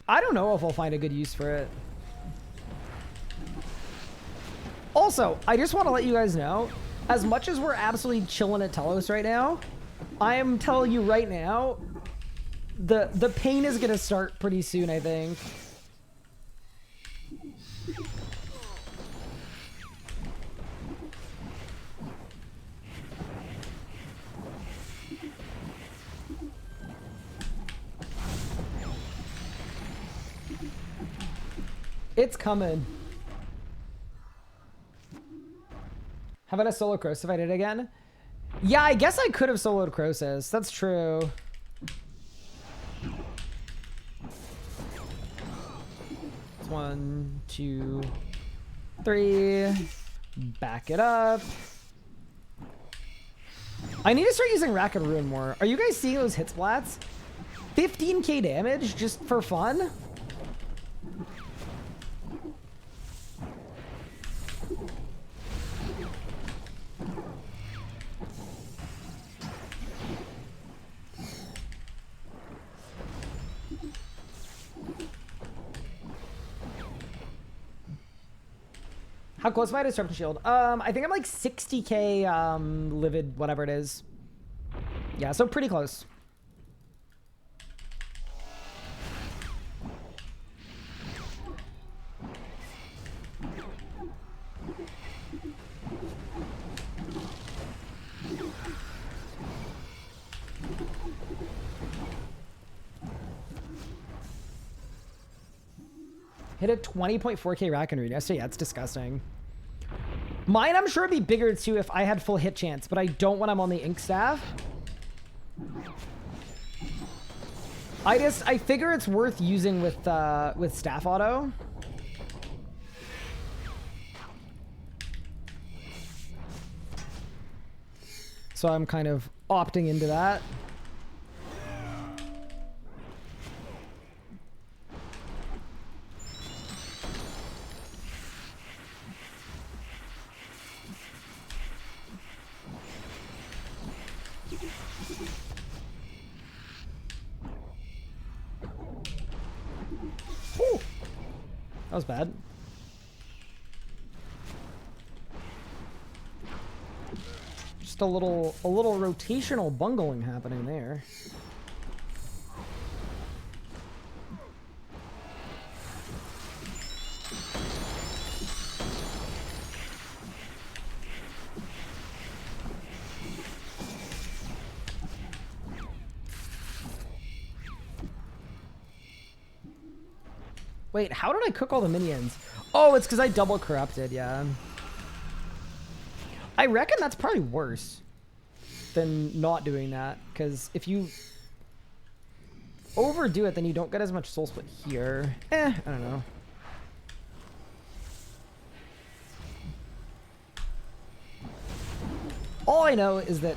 I don't know if I'll find a good use for it. Also, I just want to let you guys know, as much as we're absolutely chilling at Telos right now, I am telling you right now, the pain is going to start pretty soon, I think. It's coming. How about a solo Crows if I did it again? Yeah, I guess I could have soloed Crows. That's true. 1, 2, 3. Back it up. I need to start using Rack and Ruin more. Are you guys seeing those hit splats? 15k damage just for fun? How close am I to Destruction Shield? I think I'm like 60k livid, whatever it is. Yeah, so pretty close. Hit a 20.4k rack and read. Yesterday, yeah, it's disgusting. Mine, I'm sure, would be bigger too if I had full hit chance, but I don't when I'm on the ink staff. I figure it's worth using with staff auto. So I'm kind of opting into that. That was bad. Just a little rotational bungling happening there. Wait, how did I cook all the minions? Oh, it's because I double corrupted, yeah. I reckon that's probably worse than not doing that, because if you overdo it, then you don't get as much soul split here. I don't know. All I know is that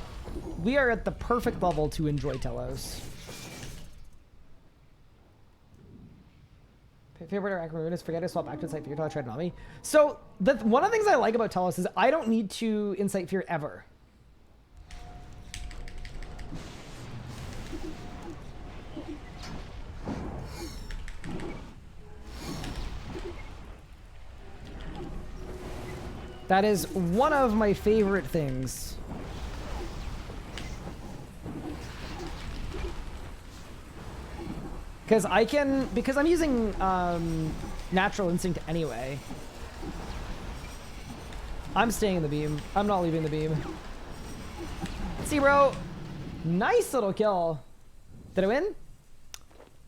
we are at the perfect level to enjoy Telos. Favorite rack and ruin is forget to swap back to Insight Fear until I tried Nami. So one of the things I like about Telos is I don't need to Insight Fear ever. That is one of my favorite things. Because I'm using Natural Instinct anyway. I'm staying in the beam. I'm not leaving the beam. See, bro. Nice little kill. Did I win?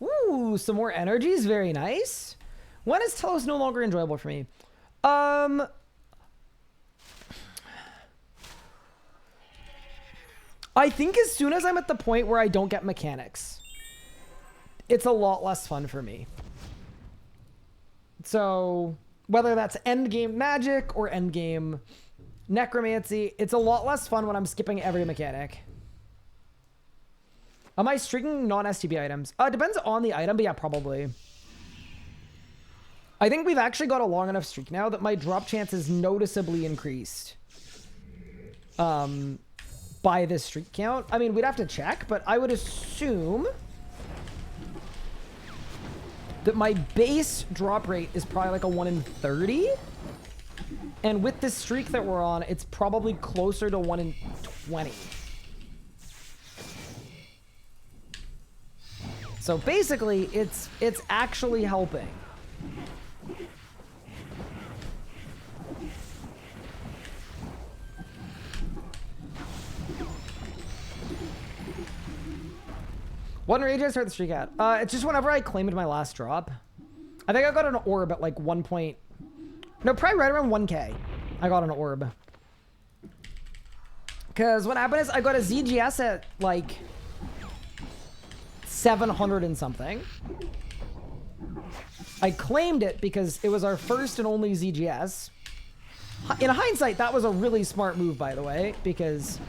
Ooh, some more energies. Very nice. When is Telos no longer enjoyable for me? I think as soon as I'm at the point where I don't get mechanics. It's a lot less fun for me. So whether that's endgame magic or endgame necromancy, it's a lot less fun when I'm skipping every mechanic. Am I streaking non-STB items? Depends on the item, but yeah, probably. I think we've actually got a long enough streak now that my drop chance is noticeably increased. By this streak count. I mean, we'd have to check, but I would assume that my base drop rate is probably like a 1 in 30. And with this streak that we're on, it's probably closer to 1 in 20. So basically, it's actually helping. What rage did I start the streak at? It's just whenever I claimed my last drop. I think I got an orb at like 1 point. No, probably right around 1K. I got an orb. Because what happened is I got a ZGS at like 700 and something. I claimed it because it was our first and only ZGS. In hindsight, that was a really smart move, by the way, because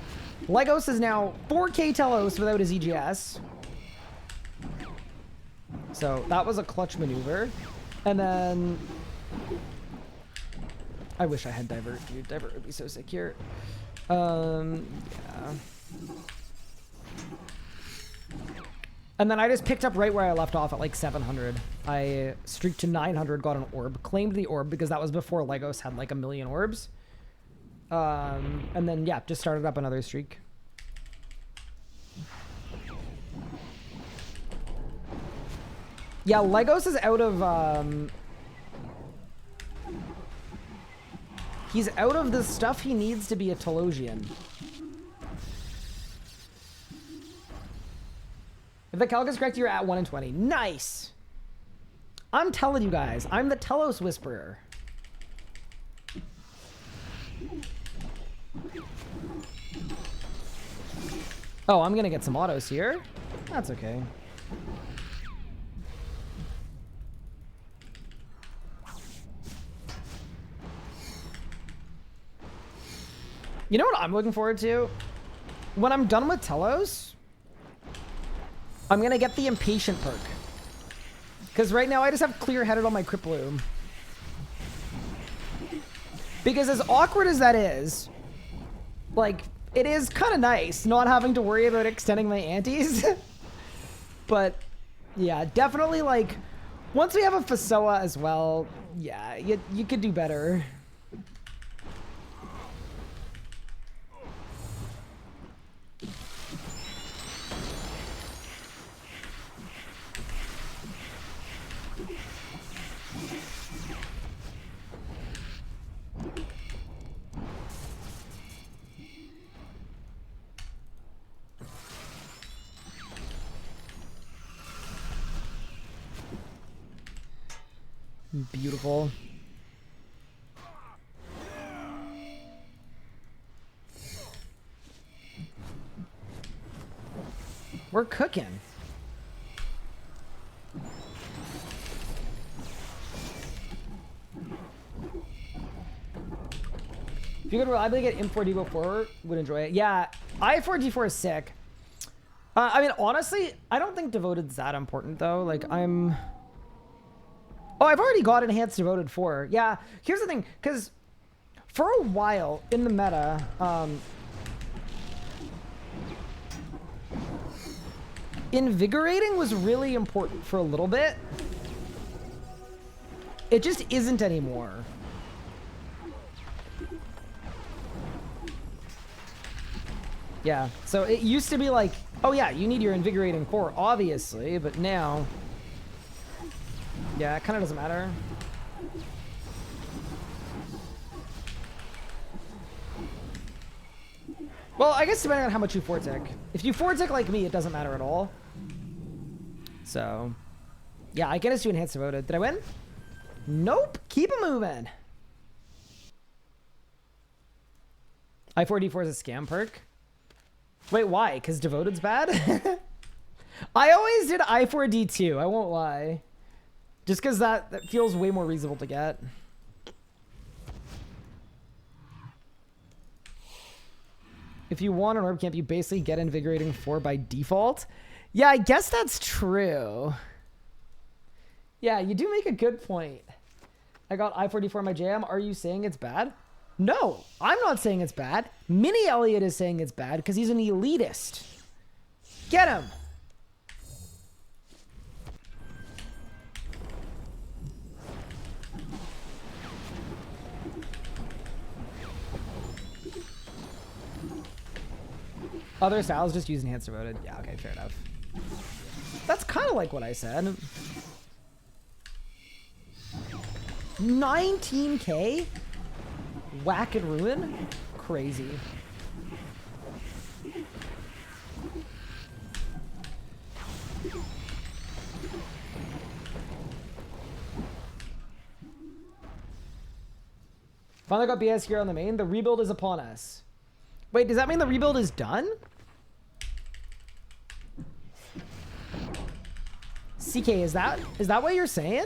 Legos is now 4K Telos without a ZGS. So that was a clutch maneuver. And then I wish I had Divert, dude. Divert would be so sick here. Yeah. And then I just picked up right where I left off at like 700. I streaked to 900, got an orb, claimed the orb because that was before Legos had like 1 million orbs. And then, yeah, just started up another streak. Yeah, Legos is out of, he's out of the stuff he needs to be a Telosian. If the calc is correct, you're at 1 in 20. Nice! I'm telling you guys, I'm the Telos Whisperer. Oh, I'm gonna get some autos here. That's okay. You know what I'm looking forward to? When I'm done with Telos, I'm gonna get the Impatient perk. Because right now I just have Clear-Headed on my Criploom. Because as awkward as that is, like, it is kind of nice not having to worry about extending my antes. But, yeah, definitely, like, once we have a Fasoa as well, yeah, you could do better. Beautiful. We're cooking. If you could reliably get M4 Devo 4, would enjoy it. Yeah, I4 D4 is sick. I mean, honestly, I don't think Devoted's that important, though. Like, I'm... Oh, I've already got Enhanced Devoted 4. Yeah, here's the thing, because for a while in the meta, Invigorating was really important for a little bit. It just isn't anymore. Yeah, so it used to be like, oh yeah, you need your Invigorating 4, obviously, but now... Yeah, it kind of doesn't matter. Well, I guess depending on how much you Fortic. If you Fortic like me, it doesn't matter at all. So, yeah, I get us to Enhanced Devoted. Did I win? Nope. Keep it moving. I4D4 is a scam perk. Wait, why? Because Devoted's bad? I always did I4D2. I won't lie. Just because that feels way more reasonable to get. If you want an orb camp, you basically get Invigorating 4 by default. Yeah, I guess that's true. Yeah, you do make a good point. I got I4D4 in my jam. Are you saying it's bad? No, I'm not saying it's bad. Mini Elliot is saying it's bad because he's an elitist. Get him! Other styles just use Enhanced Devoted. Yeah, okay, fair enough. That's kind of like what I said. 19K? Whack and ruin? Crazy. Finally got BS here on the main. The rebuild is upon us. Wait, does that mean the rebuild is done? CK, is that what you're saying?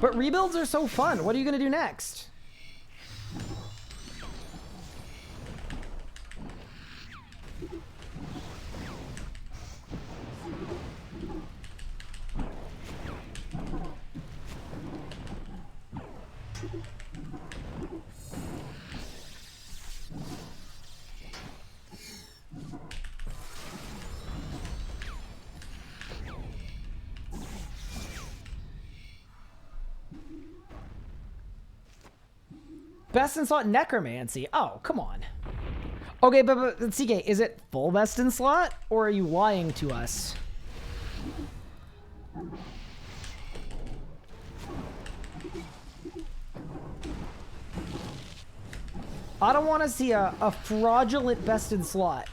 But rebuilds are so fun. What are you gonna do next? Best in slot necromancy. Oh, come on. Okay, but CK, is it full best in slot, or are you lying to us? I don't want to see a fraudulent best in slot.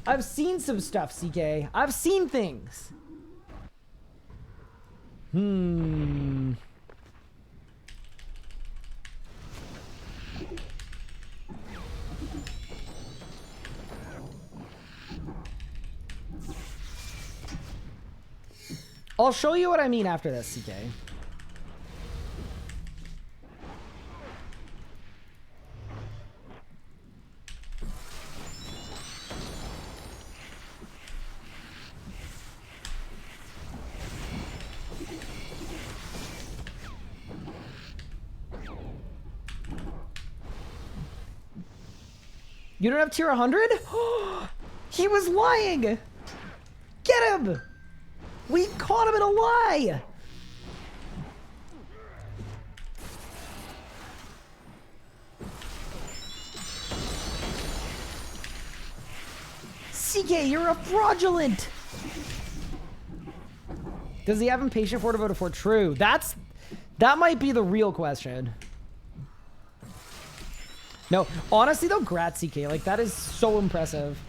I've seen some stuff, CK. I've seen things. I'll show you what I mean after this, CK. You don't have tier 100? He was lying! Get him! We caught him in a lie! CK, you're a fraudulent! Does he have impatient for to vote for? True. That might be the real question. No, honestly though, grat CK, like that is so impressive.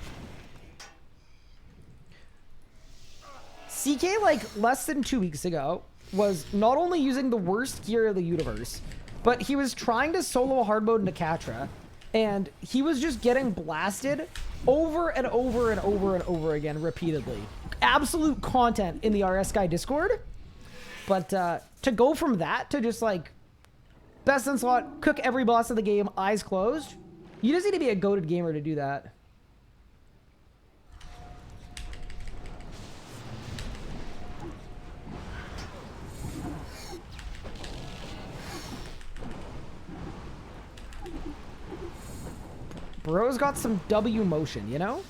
CK, like less than 2 weeks ago, was not only using the worst gear in the universe, but he was trying to solo hard mode into Katra, and he was just getting blasted over and over and over and over again repeatedly. Absolute content in the RS Guy Discord. But to go from that to just like best in slot, cook every boss of the game, eyes closed, you just need to be a goated gamer to do that. Bro's got some W motion, you know?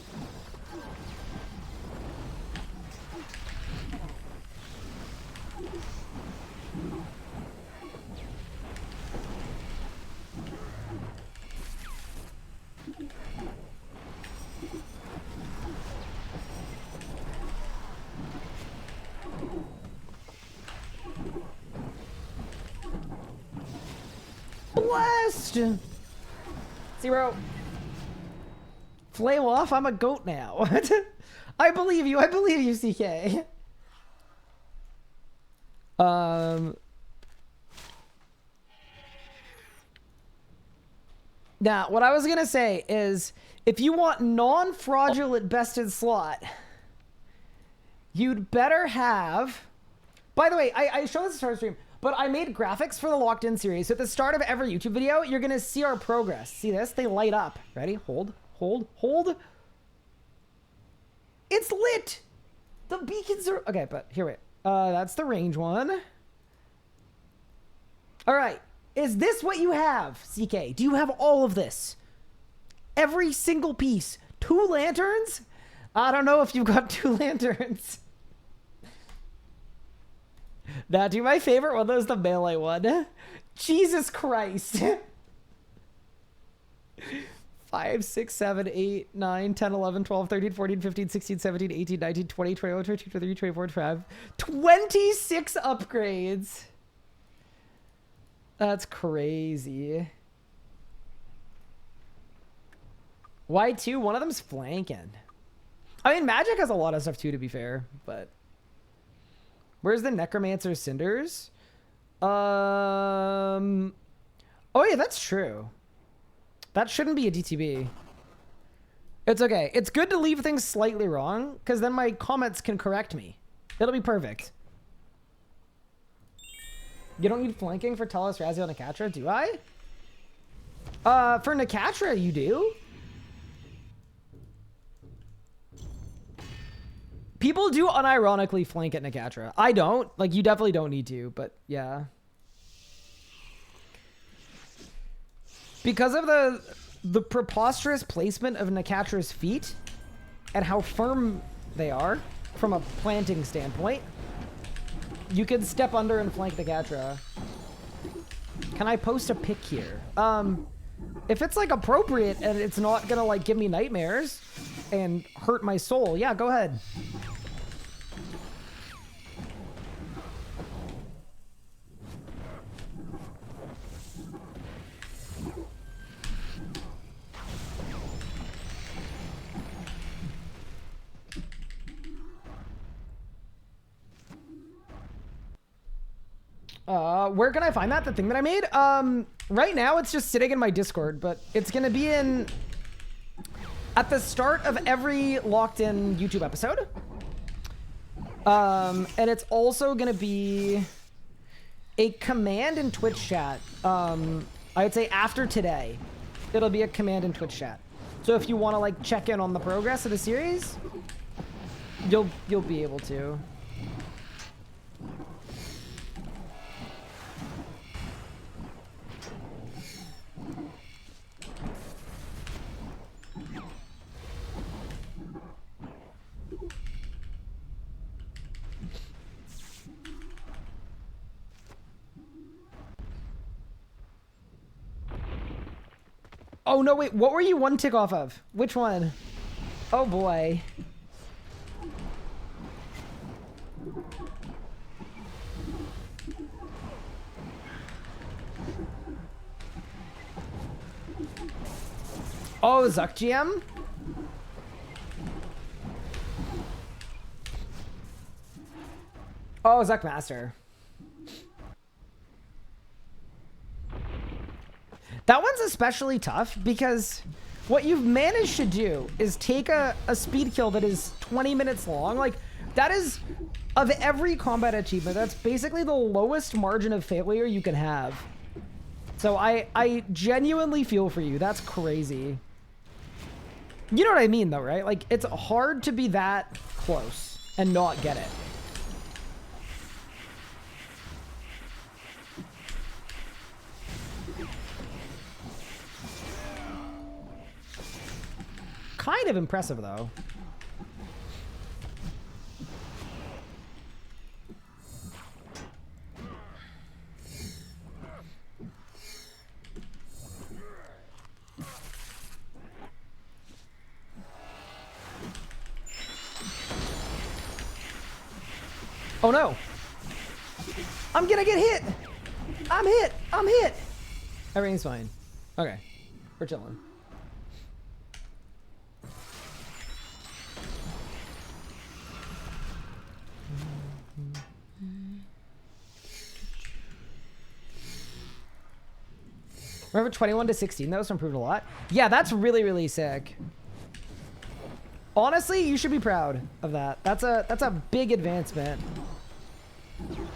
Blessed! 0. Flail off, I'm a goat now. I believe you, CK. Now, what I was gonna say is, if you want non-fraudulent best in slot, you'd better have... By the way, I showed this at the start of the stream, but I made graphics for the Locked In series. So at the start of every YouTube video, you're gonna see our progress. See this? They light up. Ready? Hold. Hold, hold. It's lit. The beacons are... Okay, but here, wait. That's the range one. All right. Is this what you have, CK? Do you have all of this? Every single piece. 2 lanterns? I don't know if you've got 2 lanterns. Now, do my favorite one, was the melee one. Jesus Christ. 5, 6, 7, 8, 9, 10, 11, 12, 13, 14, 15, 16, 17, 18, 19, 20, 21, 22, 23, 24, 25. 26 upgrades. That's crazy. Why 2? One of them's flanking. I mean, Magic has a lot of stuff too, to be fair, but... Where's the Necromancer's Cinders? Oh yeah, that's true. That shouldn't be a DTB. It's okay. It's good to leave things slightly wrong, because then my comments can correct me. It'll be perfect. You don't need flanking for Telos, Raziel, Nakatra, do I? For Nakatra, you do. People do unironically flank at Nakatra. I don't. Like, you definitely don't need to, but yeah. Because of the preposterous placement of Nakatra's feet and how firm they are from a planting standpoint, you can step under and flank Nakatra. Can I post a pic here? If it's like appropriate and it's not gonna like give me nightmares and hurt my soul, yeah, go ahead. Where can I find that? The thing that I made? Right now it's just sitting in my Discord, but it's gonna be in at the start of every locked in YouTube episode. And it's also gonna be a command in Twitch chat. I would say after today, it'll be a command in Twitch chat. So if you want to like check in on the progress of the series, you'll be able to. Oh, no, wait. What were you one tick off of? Which one? Oh, boy. Oh, Zuck GM? Oh, Zuck Master. That one's especially tough because what you've managed to do is take a speed kill that is 20 minutes long. Like, that is, of every combat achievement, that's basically the lowest margin of failure you can have. So I genuinely feel for you. That's crazy. You know what I mean, though, right? Like, it's hard to be that close and not get it. Kind of impressive, though. Oh no! I'm gonna get hit! I'm hit! I'm hit! Everything's fine. Okay. We're chilling. Remember 21 to 16? That was improved a lot. Yeah, that's really, really sick. Honestly, you should be proud of that. That's a big advancement. You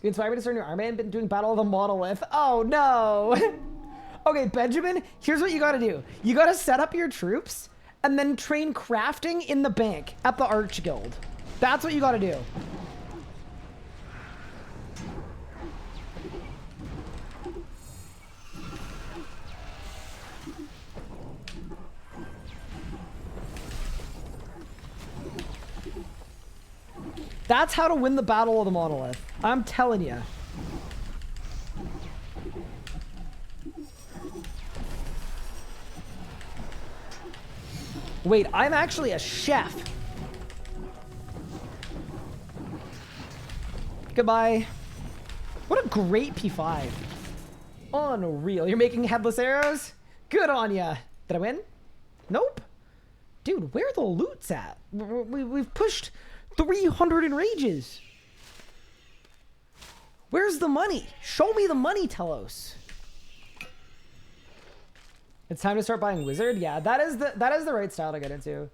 inspired me to start a new army and been doing Battle of the Monolith. Oh no! Okay, Benjamin, here's what you gotta do. You gotta set up your troops and then train crafting in the bank at the Arch Guild. That's what you gotta do. That's how to win the Battle of the Monolith. I'm telling you. Wait, I'm actually a chef. Goodbye. What a great P5. Unreal. You're making headless arrows? Good on ya. Did I win? Nope. Dude. Dude, where the loot's at? We've pushed 300 enrages. Where's the money? Show me the money, Telos. It's time to start buying Wizard. Yeah, that is the right style to get into.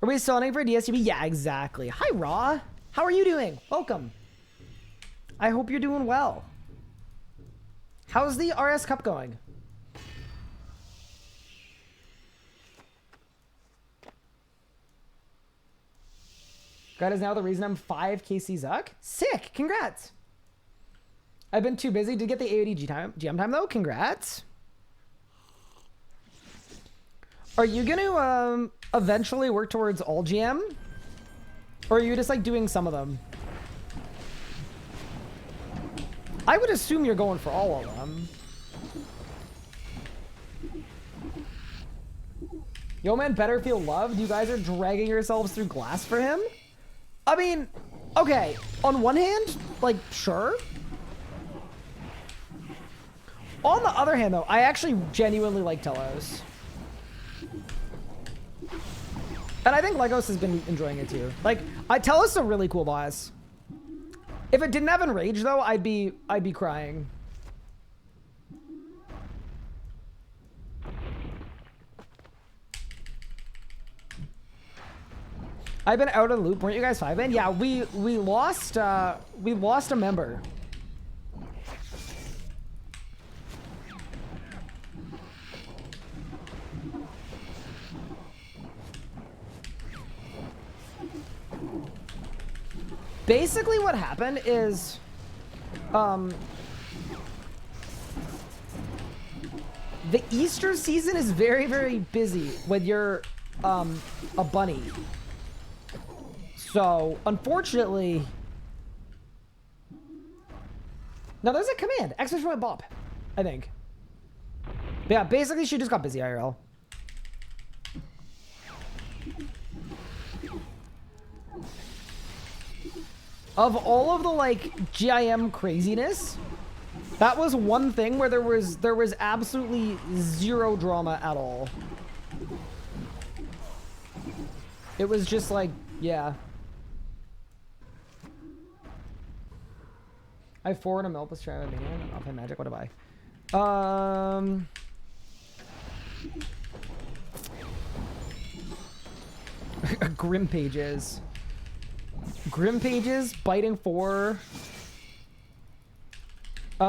Are we still hunting for DSTV? Yeah, exactly. Hi, Raw. How are you doing? Welcome. I hope you're doing well. How's the RS Cup going? God is now the reason I'm 5 KC Zuck. Sick. Congrats. I've been too busy to get the AOD GM time though. Congrats. Are you going to eventually work towards all GM? Or are you just like doing some of them? I would assume you're going for all of them. Yo man, better feel loved. You guys are dragging yourselves through glass for him? I mean, okay, on one hand, like, sure. On the other hand, though, I actually genuinely like Telos. And I think Legos has been enjoying it too. Like, Telos is a really cool boss. If it didn't have Enrage, though, I'd be crying. I've been out of the loop. Weren't you guys 5 in? Yeah, we lost a member. Basically what happened is the Easter season is very, very busy when you're a bunny. So, unfortunately... Now, there's a command. Exclamation bop, I think. But yeah, basically, she just got busy IRL. Of all of the, like, GIM craziness, that was one thing where there was absolutely zero drama at all. It was just like, yeah. I have 4 and a milk plus try with Minion. I'll play Magic. What do I buy? Grim Pages. Grim Pages, biting 4. Do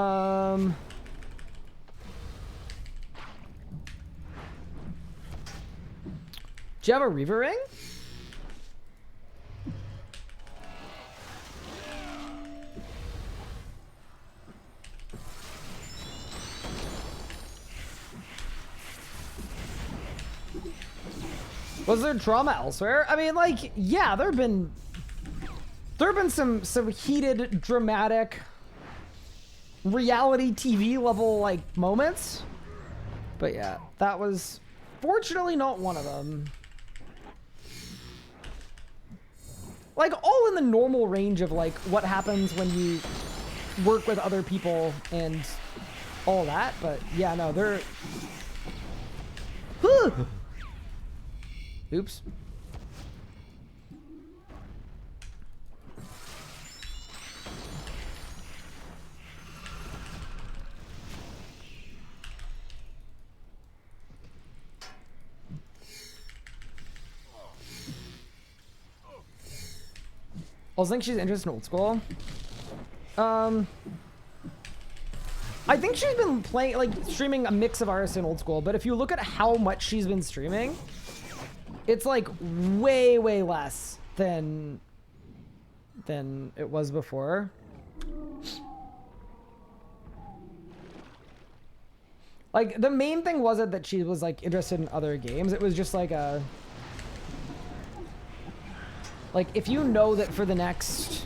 you have a Reaver Ring? Was there drama elsewhere? I mean, like, yeah, there have been some heated, dramatic, reality TV level, like, moments. But yeah, that was fortunately not one of them. Like, all in the normal range of, like, what happens when you work with other people and all that. But yeah, no, they're... Oops. I think she's interested in old school. I think she's been playing, like, streaming a mix of RS and old school, but if you look at how much she's been streaming, it's like way, way less than it was before. Like, the main thing wasn't that she was, like, interested in other games. It was just like a... Like, if you know that for the next...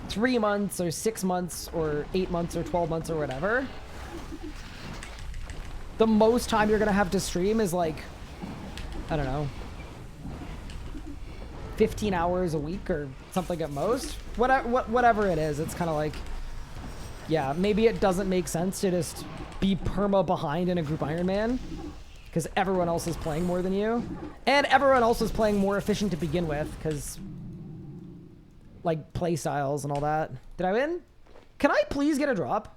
3 months or 6 months or 8 months or 12 months or whatever, the most time you're gonna have to stream is like, I don't know, 15 hours a week or something at most. Whatever it is, it's kind of like, Yeah, maybe it doesn't make sense to just be perma behind in a group Ironman because everyone else is playing more than you, and everyone else is playing more efficient to begin with because like play styles and all that. Did I win? Can I please get a drop?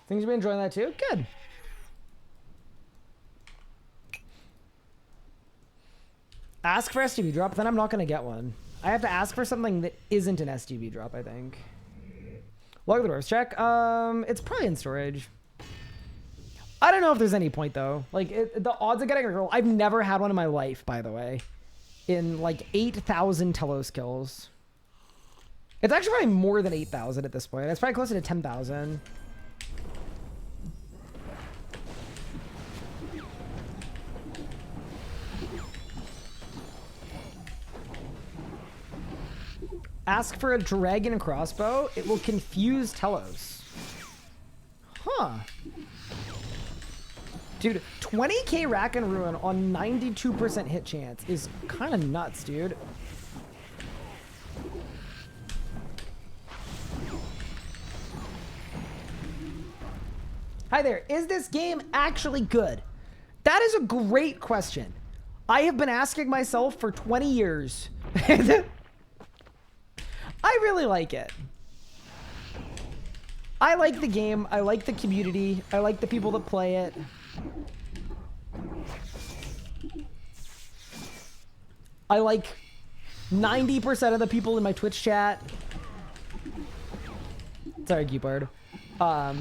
Things have been enjoying that too? Good. Ask for STV drop, then I'm not going to get one. I have to ask for something that isn't an STV drop, I think. Log the doors check. It's probably in storage. I don't know if there's any point though. Like the odds of getting a girl, I've never had one in my life, by the way. In like 8,000 Telos kills. It's actually probably more than 8,000 at this point. It's probably closer to 10,000. Ask for a dragon and crossbow. It will confuse Telos. Huh. Dude, 20k rack and ruin on 92% hit chance is kind of nuts, dude. Hi there. Is this game actually good? That is a great question. I have been asking myself for 20 years. I really like it. I like the game. I like the community. I like the people that play it. I like 90% of the people in my Twitch chat. Sorry, Geepard. I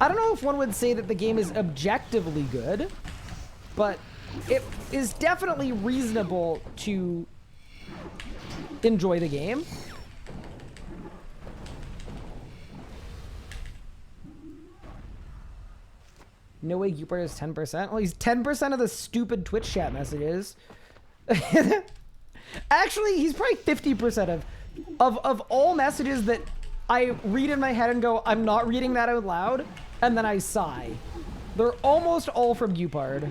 don't know if one would say that the game is objectively good, but it is definitely reasonable to enjoy the game. No way Gupert is 10%. Well, he's 10% of the stupid Twitch chat messages. Actually, he's probably 50% of all messages that I read in my head and go, I'm not reading that out loud, and then I sigh. They're almost all from Gupard.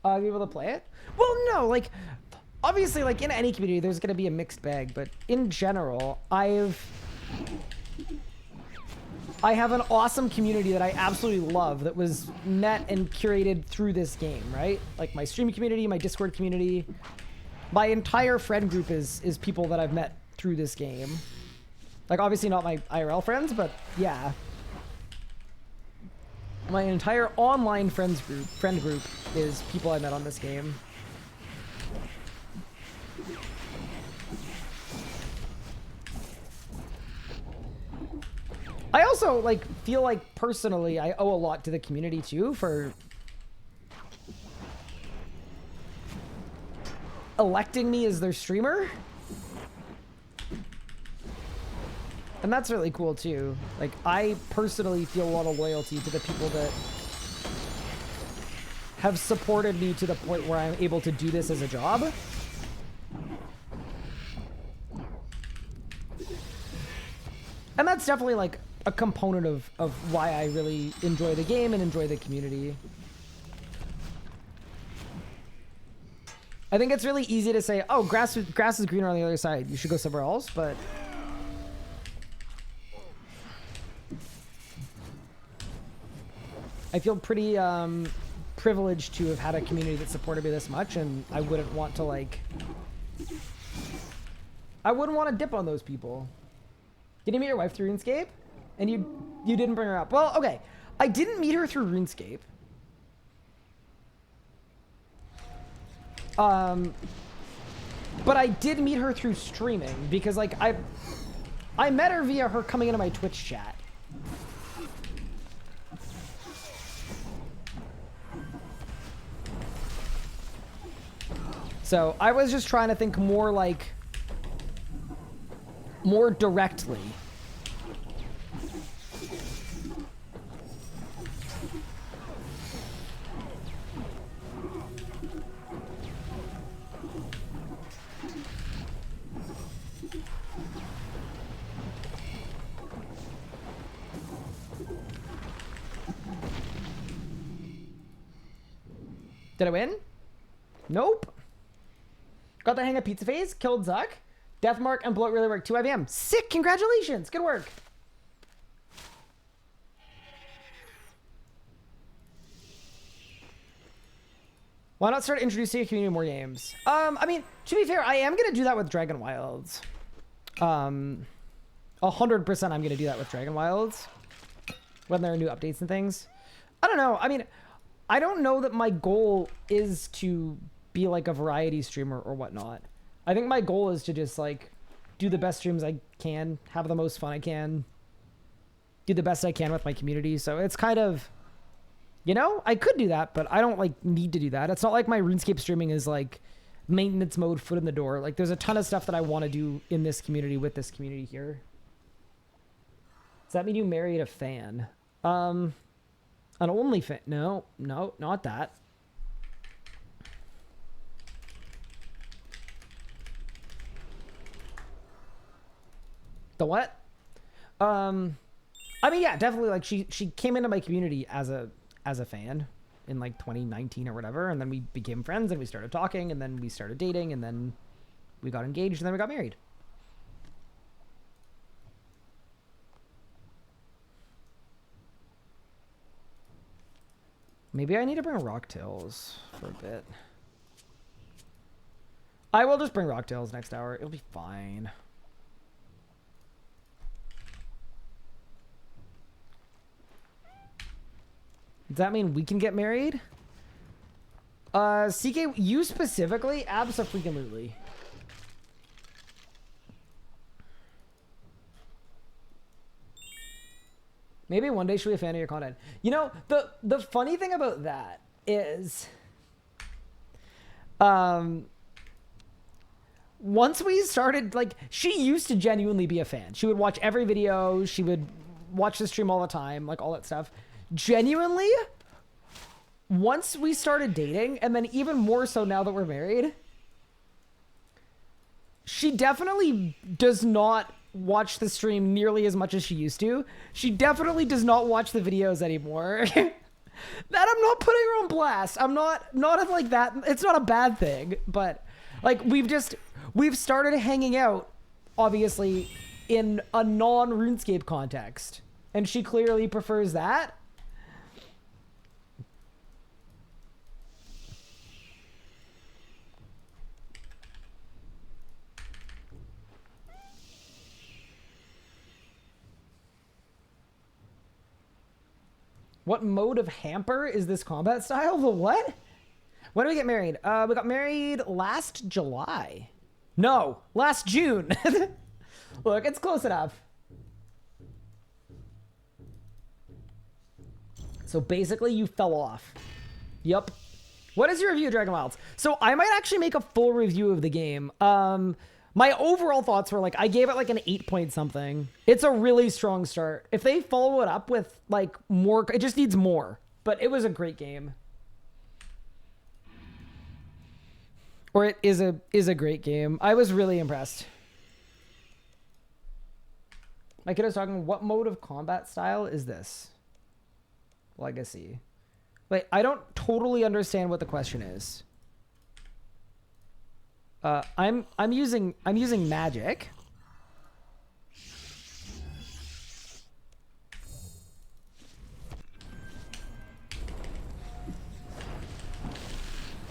Be able to play it? Well, no, like, obviously, like, in any community, there's going to be a mixed bag, but in general, I have an awesome community that I absolutely love that was met and curated through this game, right? Like, my stream community, my Discord community, my entire friend group is people that I've met through this game. Like, obviously not my IRL friends, but yeah. My entire online friend group is people I met on this game. I also like feel like personally I owe a lot to the community too for electing me as their streamer. And that's really cool too. Like, I personally feel a lot of loyalty to the people that have supported me to the point where I'm able to do this as a job. And that's definitely like a component of why I really enjoy the game and enjoy the community. I think it's really easy to say, oh, grass is greener on the other side, you should go somewhere else, but I feel pretty privileged to have had a community that supported me this much, and I wouldn't want to like... I wouldn't want to dip on those people. Did you meet your wife through RuneScape? And you didn't bring her up. Well, okay. I didn't meet her through RuneScape. But I did meet her through streaming because like I met her via her coming into my Twitch chat. So I was just trying to think more like, more directly. Did I win? Nope. Got the hang of pizza phase. Killed Zuck. Deathmark and bloat really worked. 2 IVM. Sick. Congratulations. Good work. Why not start introducing a community more games? I mean, to be fair, I am going to do that with Dragon Wilds. 100% I'm going to do that with Dragon Wilds. When there are new updates and things. I don't know. I mean, I don't know that my goal is to be like a variety streamer or whatnot. I think my goal is to just like do the best streams I can, have the most fun I can, do the best I can with my community. So it's kind of, you know, I could do that, but I don't like need to do that. It's not like my RuneScape streaming is like maintenance mode, foot in the door. Like there's a ton of stuff that I want to do in this community with this community here. Does that mean you married a fan? An only fan? No, not that. The what? I mean, yeah, definitely. Like she came into my community as a fan in like 2019 or whatever, and then we became friends and we started talking, and then we started dating, and then we got engaged, and then we got married. Maybe I need to bring Rocktails for a bit. I will just bring Rocktails next hour. It'll be fine. Does that mean we can get married? CK, you specifically? Abso-freaking-lutely. Maybe one day she'll be a fan of your content. You know, the funny thing about that is, once we started, like, she used to genuinely be a fan. She would watch every video. She would watch the stream all the time, like all that stuff. Genuinely, once we started dating, and then even more so now that we're married, she definitely does not watch the stream nearly as much as she used to. She definitely does not watch the videos anymore. That I'm not putting her on blast. I'm not like that. It's not a bad thing, but like we've started hanging out, obviously, in a non-RuneScape context, and she clearly prefers that. What mode of hamper is this combat style? The what? When did we get married? We got married last July. No, last June. Look, it's close enough. So basically you fell off. Yup. What is your review of Dragon Wilds? So I might actually make a full review of the game. My overall thoughts were like, I gave it like an 8 point something. It's a really strong start. If they follow it up with like more, it just needs more, but it was a great game. Or it is a great game. I was really impressed. My kid was talking, what mode of combat style is this? Legacy. Wait, I don't totally understand what the question is. I'm using magic.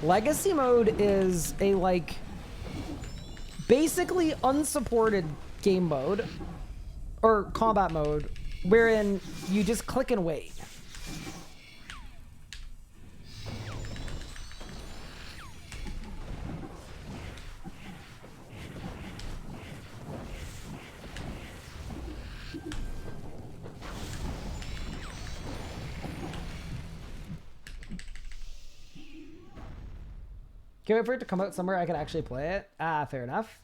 Legacy mode is a like basically unsupported game mode or combat mode wherein you just click and wait. Can't wait for it to come out somewhere I can actually play it. Ah, fair enough.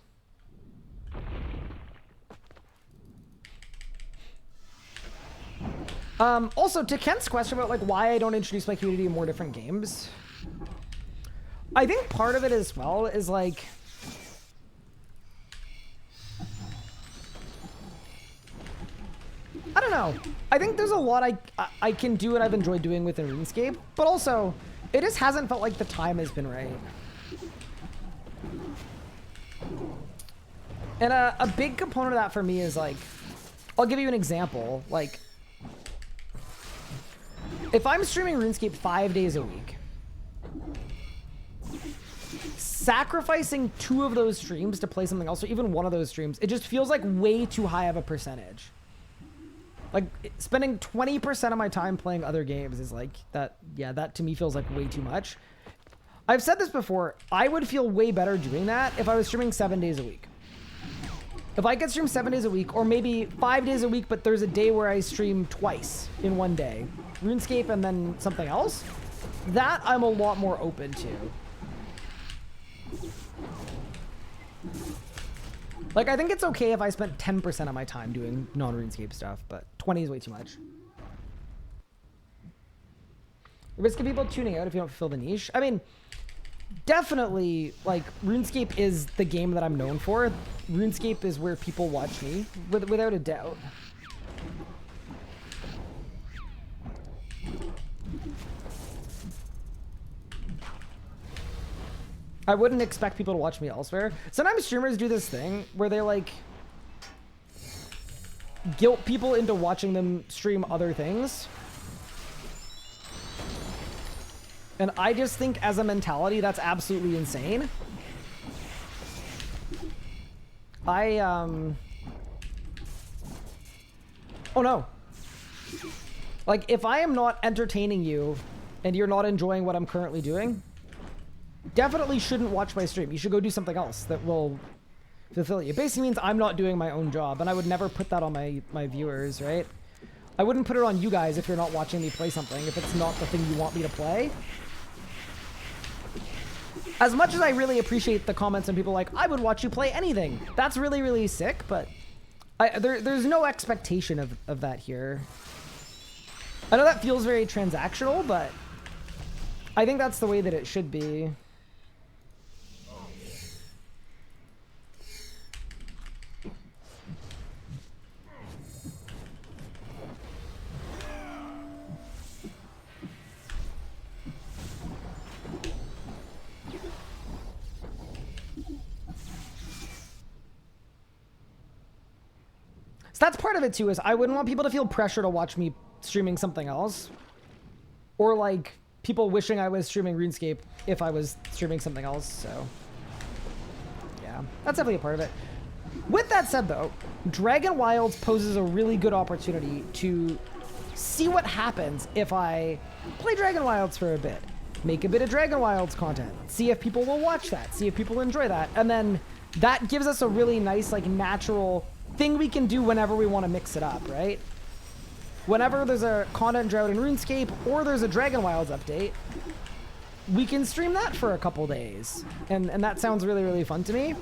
Also, to Kent's question about like why I don't introduce my community to more different games, I think part of it as well is like I don't know. I think there's a lot I can do and I've enjoyed doing within RuneScape, but also It just hasn't felt like the time has been right. And a big component of that for me is like, I'll give you an example. Like, if I'm streaming RuneScape 5 days a week, sacrificing 2 of those streams to play something else, or even 1 of those streams, it just feels like way too high of a percentage. Like, spending 20% of my time playing other games is like, that, yeah, that to me feels like way too much. I've said this before, I would feel way better doing that if I was streaming 7 days a week. If I could stream 7 days a week, or maybe 5 days a week, but there's a day where I stream twice in one day, RuneScape and then something else, that I'm a lot more open to. Like, I think it's okay if I spent 10% of my time doing non-RuneScape stuff, but 20 is way too much. Risk of people tuning out if you don't fulfill the niche. I mean, definitely, like, RuneScape is the game that I'm known for. RuneScape is where people watch me, without a doubt. I wouldn't expect people to watch me elsewhere. Sometimes streamers do this thing where they, like, guilt people into watching them stream other things. And I just think as a mentality, that's absolutely insane. Oh no. Like, if I am not entertaining you and you're not enjoying what I'm currently doing, definitely shouldn't watch my stream. You should go do something else that will fulfill you. It basically means I'm not doing my own job, and I would never put that on my viewers, right? I wouldn't put it on you guys if you're not watching me play something, if it's not the thing you want me to play. As much as I really appreciate the comments and people like, I would watch you play anything. That's really, really sick, but there's no expectation of that here. I know that feels very transactional, but I think that's the way that it should be. That's part of it too, is I wouldn't want people to feel pressure to watch me streaming something else. Or like people wishing I was streaming RuneScape if I was streaming something else, so. Yeah, that's definitely a part of it. With that said though, Dragon Wilds poses a really good opportunity to see what happens if I play Dragon Wilds for a bit. Make a bit of Dragon Wilds content. See if people will watch that. See if people enjoy that. And then that gives us a really nice, like, natural thing we can do whenever we want to mix it up, right? Whenever there's a content drought in RuneScape or there's a Dragon Wilds update, we can stream that for a couple days. And that sounds really, really fun to me.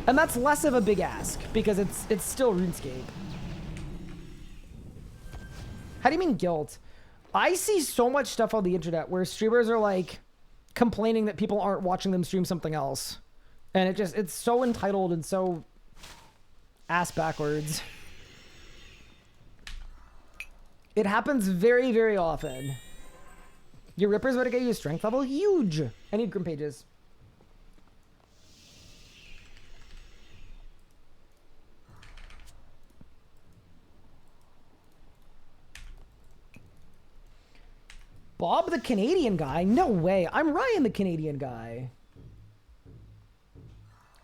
And that's less of a big ask because it's still RuneScape. How do you mean guilt? I see so much stuff on the internet where streamers are like complaining that people aren't watching them stream something else. And it's so entitled and so ass backwards. It happens very, very often. Your Ripper's about to get you a strength level? Huge! I need Grim Pages. Bob the Canadian guy? No way. I'm Ryan the Canadian guy.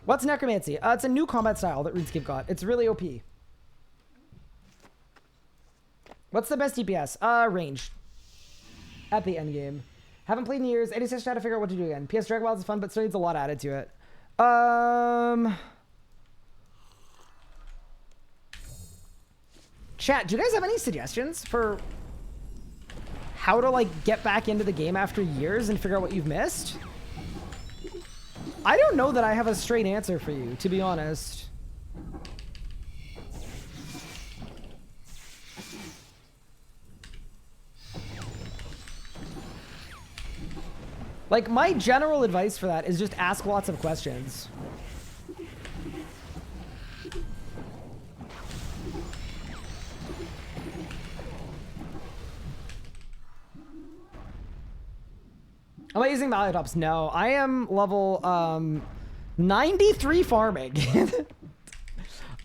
What's Necromancy? It's a new combat style that RuneScape got. It's really OP. What's the best DPS? Ranged. At the end game. Haven't played in years. Any such trying to figure out what to do again. PS Dragon Wilds is fun, but still needs a lot added to it. Chat, do you guys have any suggestions for how to, like, get back into the game after years and figure out what you've missed? I don't know that I have a straight answer for you, to be honest. Like, my general advice for that is just ask lots of questions. Am I using Maliotops? No, I am level 93 farming.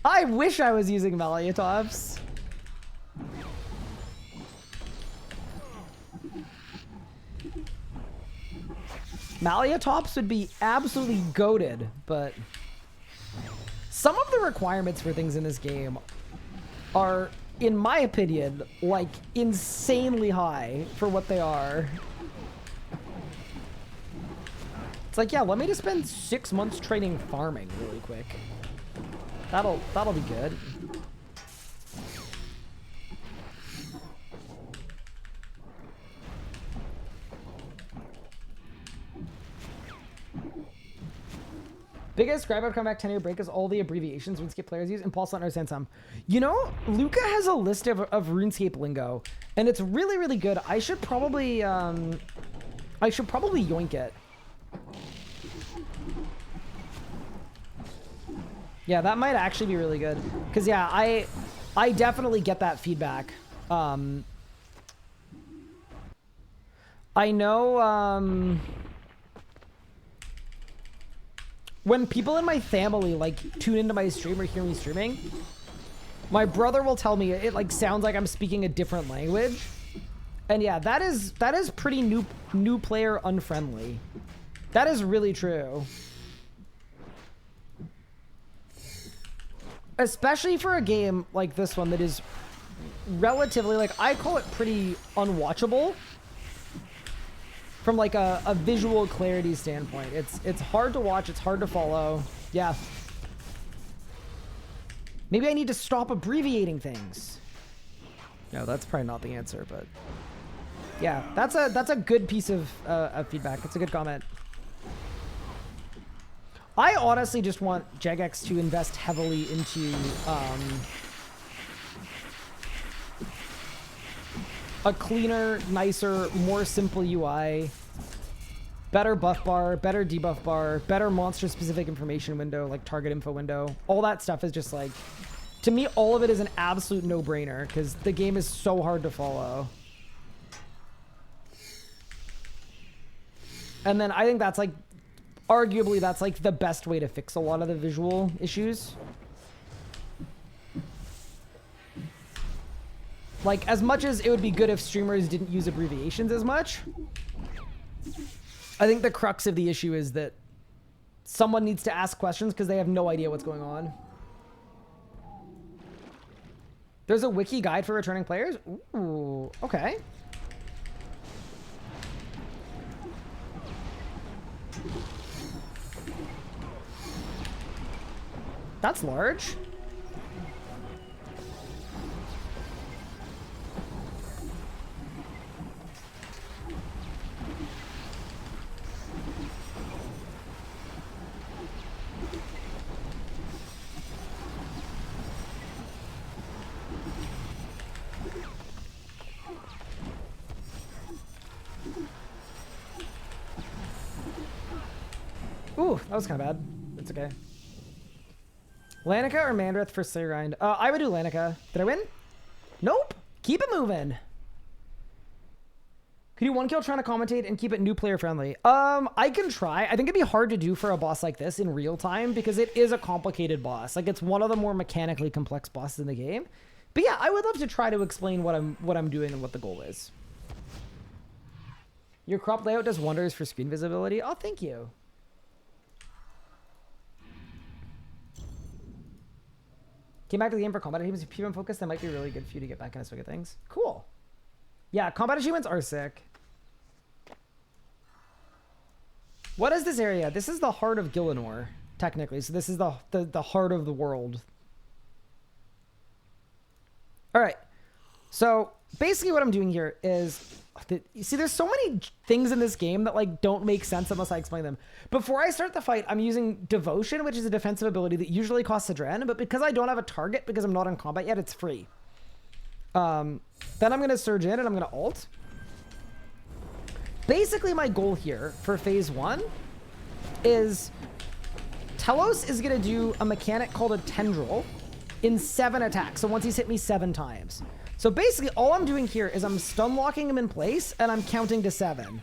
I wish I was using Maliotops. Maliotops would be absolutely goated, but some of the requirements for things in this game are, in my opinion, like insanely high for what they are. It's like, yeah, let me just spend 6 months training farming really quick. That'll be good. Biggest grab out comeback 10-year break is all the abbreviations RuneScape players use, and Paul's not understand some. You know, Luca has a list of RuneScape lingo, and it's really, really good. I should probably yoink it. Yeah, that might actually be really good. Because, yeah, I definitely get that feedback. I know, when people in my family, like, tune into my stream or hear me streaming, my brother will tell me it, like, sounds like I'm speaking a different language. And, yeah, that is pretty new player unfriendly. That is really true. Especially for a game like this one that is relatively, like, I call it pretty unwatchable from, like, a visual clarity standpoint. It's hard to watch, it's hard to follow. Yeah. Maybe I need to stop abbreviating things. No, that's probably not the answer, but yeah, that's a good piece of feedback. It's a good comment. I honestly just want Jagex to invest heavily into a cleaner, nicer, more simple UI, better buff bar, better debuff bar, better monster-specific information window, like target info window. All that stuff is just like, to me, all of it is an absolute no-brainer because the game is so hard to follow. And then I think that's like, arguably, that's like the best way to fix a lot of the visual issues. Like, as much as it would be good if streamers didn't use abbreviations as much, I think the crux of the issue is that someone needs to ask questions because they have no idea what's going on. There's a wiki guide for returning players? Ooh, okay. That's large. Ooh, that was kind of bad. It's okay. Lanica or Mandrith for Slayer Grind? I would do Lanica. Did I win? Nope. Keep it moving. Could you one kill trying to commentate and keep it new player friendly? I can try. I think it'd be hard to do for a boss like this in real time because it is a complicated boss. Like, it's one of the more mechanically complex bosses in the game. But yeah, I would love to try to explain what I'm doing and what the goal is. Your crop layout does wonders for screen visibility. Oh, thank you. Came back to the game for combat achievements. If PvM focus, that might be really good for you to get back in a swing of things. Cool. Yeah, combat achievements are sick. What is this area? This is the heart of Gillinor, technically. So this is the heart of the world. All right. So basically what I'm doing here is, you see, there's so many things in this game that like don't make sense unless I explain them. Before I start the fight, I'm using Devotion, which is a defensive ability that usually costs Adren, but because I don't have a target, because I'm not in combat yet, it's free. Then I'm going to surge in and I'm going to ult. Basically, my goal here for phase 1 is Telos is going to do a mechanic called a Tendril in 7 attacks. So once he's hit me 7 times. So basically, all I'm doing here is I'm stun locking him in place and I'm counting to 7.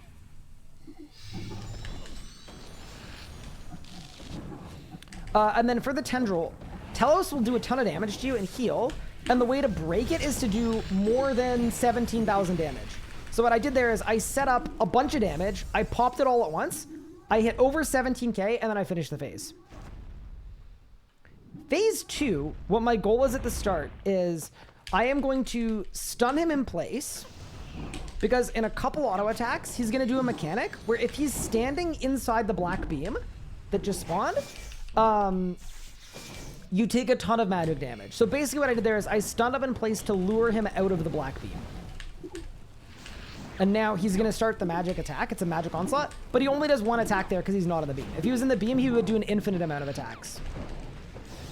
And then for the Tendril, Telos will do a ton of damage to you and heal. And the way to break it is to do more than 17,000 damage. So what I did there is I set up a bunch of damage. I popped it all at once. I hit over 17k, and then I finished the phase. Phase 2, what my goal is at the start is I am going to stun him in place, because in a couple auto attacks, he's going to do a mechanic where if he's standing inside the black beam that just spawned, you take a ton of magic damage. So basically what I did there is I stunned him in place to lure him out of the black beam. And now he's going to start the magic attack. It's a magic onslaught, but he only does one attack there because he's not in the beam. If he was in the beam, he would do an infinite amount of attacks.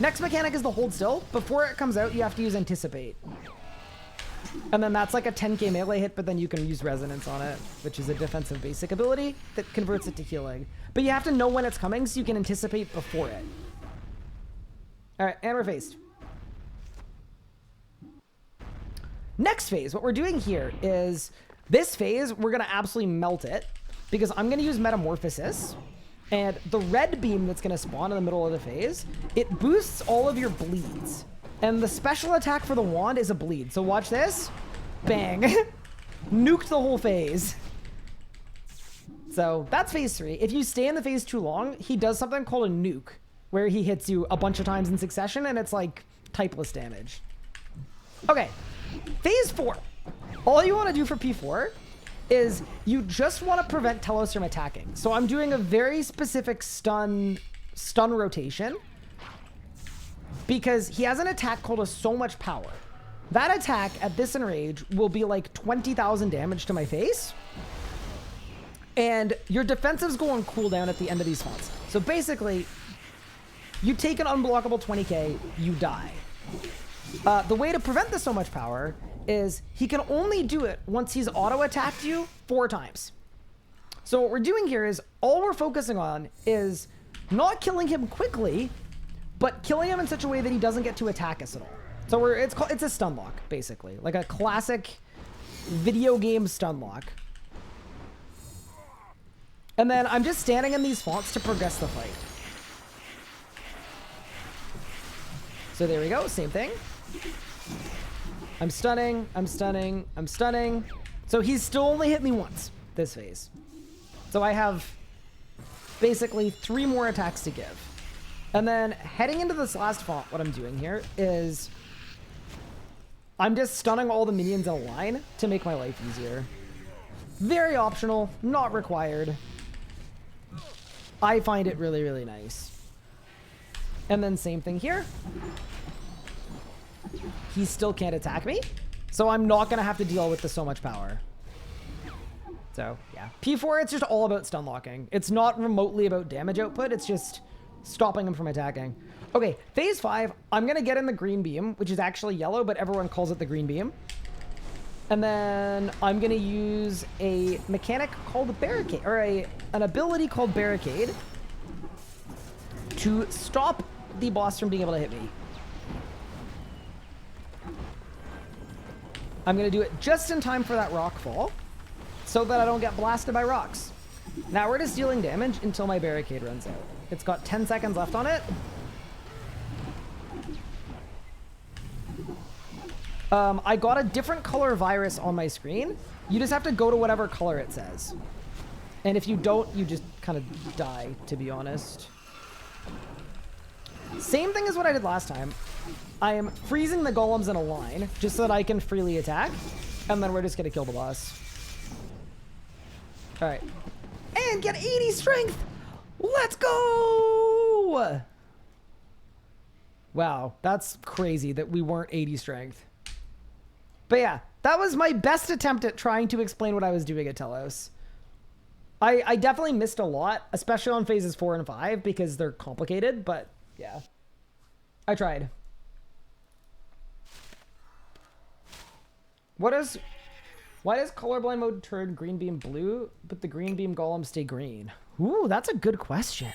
Next mechanic is the hold still. Before it comes out, you have to use anticipate. And then that's like a 10k melee hit, but then you can use resonance on it, which is a defensive basic ability that converts it to healing. But you have to know when it's coming so you can anticipate before it. All right, and we're phased. Next phase, what we're doing here is this phase, we're going to absolutely melt it because I'm going to use Metamorphosis. And the red beam that's going to spawn in the middle of the phase, it boosts all of your bleeds. And the special attack for the wand is a bleed. So watch this. Bang. Nuked the whole phase. So that's phase 3. If you stay in the phase too long, he does something called a nuke, where he hits you a bunch of times in succession, and it's like typeless damage. Okay, phase 4. All you want to do for P4 is you just want to prevent Telos from attacking. So I'm doing a very specific stun rotation because he has an attack called a So Much Power. That attack at this enrage will be like 20,000 damage to my face. And your defensives go on cooldown at the end of these fonts. So basically, you take an unblockable 20k, you die. The way to prevent the So Much Power is he can only do it once he's auto-attacked you 4 times. So what we're doing here is all we're focusing on is not killing him quickly, but killing him in such a way that he doesn't get to attack us at all. So it's a stun lock, basically. Like a classic video game stun lock. And then I'm just standing in these fonts to progress the fight. So there we go, same thing. I'm stunning, I'm stunning, I'm stunning. So he's still only hit me once this phase. So I have basically 3 more attacks to give. And then heading into this last font, what I'm doing here is I'm just stunning all the minions in a line to make my life easier. Very optional, not required. I find it really, really nice. And then same thing here. He still can't attack me, so I'm not going to have to deal with the So Much Power. So, yeah. P4, it's just all about stun locking. It's not remotely about damage output. It's just stopping him from attacking. Okay, phase 5, I'm going to get in the green beam, which is actually yellow, but everyone calls it the green beam. And then I'm going to use a mechanic called Barricade, or an ability called Barricade to stop the boss from being able to hit me. I'm going to do it just in time for that rock fall so that I don't get blasted by rocks. Now we're just dealing damage until my barricade runs out. It's got 10 seconds left on it. I got a different color virus on my screen. You just have to go to whatever color it says. And if you don't, you just kind of die, to be honest. Same thing as what I did last time. I am freezing the golems in a line just so that I can freely attack. And then we're just going to kill the boss. All right. And get 80 strength. Let's go. Wow, that's crazy that we weren't 80 strength. But yeah, that was my best attempt at trying to explain what I was doing at Telos. I definitely missed a lot, especially on phases 4 and 5 because they're complicated, but yeah, I tried. Why does colorblind mode turn green beam blue, but the green beam golem stay green? Ooh, that's a good question.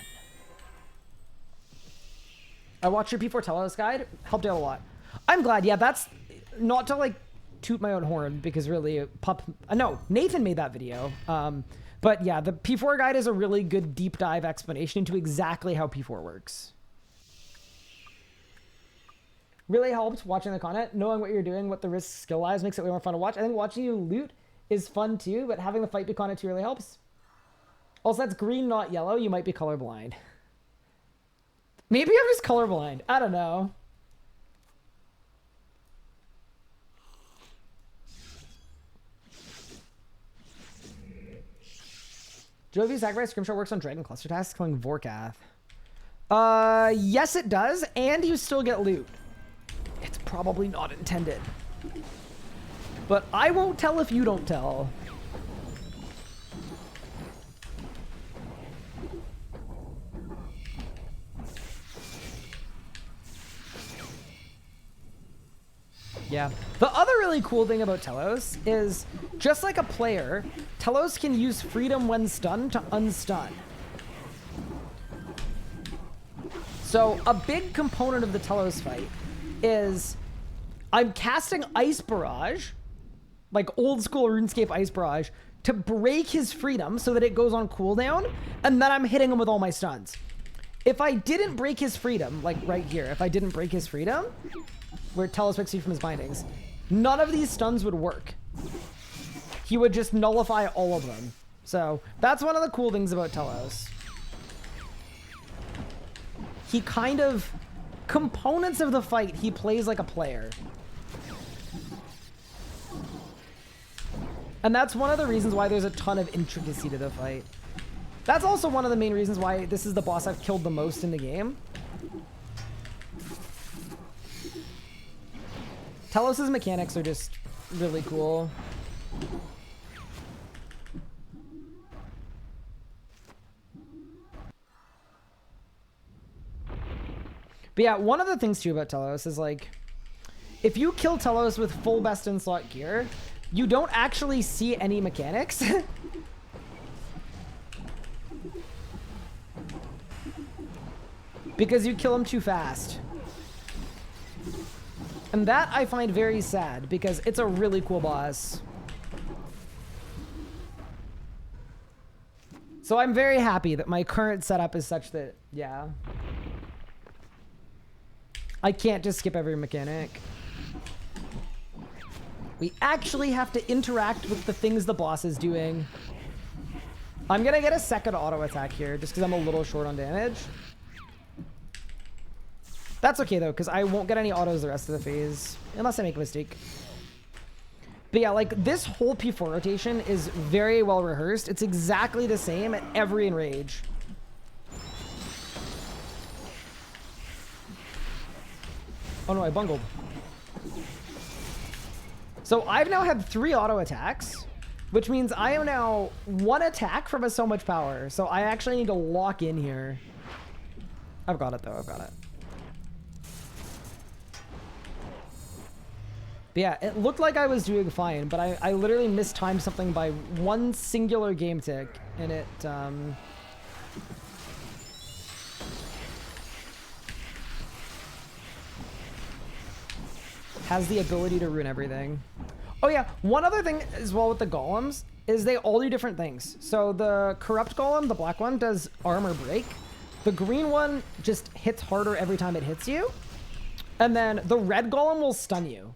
I watched your P4 Telos guide, helped out a lot. I'm glad. Yeah, that's not to like toot my own horn because really no, Nathan made that video. But yeah, the P4 guide is a really good deep dive explanation into exactly how P4 works. Really helped watching the content. Knowing what you're doing, what the risk skill lies, makes it way more fun to watch. I think watching you loot is fun too, but having the fight be content too really helps. Also, that's green, not yellow. You might be colorblind. Maybe I'm just colorblind. I don't know. Jovi Sacrifice Scrimshaw works on Dragon Cluster tasks, killing Vorkath. Yes it does, and you still get loot. It's probably not intended. But I won't tell if you don't tell. Yeah. The other really cool thing about Telos is, just like a player, Telos can use freedom when stunned to unstun. So a big component of the Telos fight is I'm casting Ice Barrage, like old school RuneScape Ice Barrage, to break his freedom so that it goes on cooldown, and then I'm hitting him with all my stuns. If I didn't break his freedom, like right here, if I didn't break his freedom, where Telos picks you from his bindings, none of these stuns would work. He would just nullify all of them. So that's one of the cool things about Telos. He kind of, components of the fight, he plays like a player. And that's one of the reasons why there's a ton of intricacy to the fight. That's also one of the main reasons why this is the boss I've killed the most in the game. Telos' mechanics are just really cool. But yeah, one of the things too about Telos is like, if you kill Telos with full best in slot gear, you don't actually see any mechanics. Because you kill him too fast. And that I find very sad, because it's a really cool boss. So I'm very happy that my current setup is such that, yeah, I can't just skip every mechanic. We actually have to interact with the things the boss is doing. I'm gonna get a second auto attack here, just because I'm a little short on damage. That's okay though, because I won't get any autos the rest of the phase, unless I make a mistake. But yeah, like this whole P4 rotation is very well rehearsed. It's exactly the same at every enrage. Oh no, I bungled. So I've now had 3 auto attacks, which means I am now 1 attack from a so much power. So I actually need to lock in here. I've got it though, I've got it. But yeah, it looked like I was doing fine, but I literally mistimed something by 1 singular game tick, and it, has the ability to ruin everything. Oh yeah, one other thing as well with the golems is they all do different things. So the corrupt golem, the black one, does armor break. The green one just hits harder every time it hits you. And then the red golem will stun you.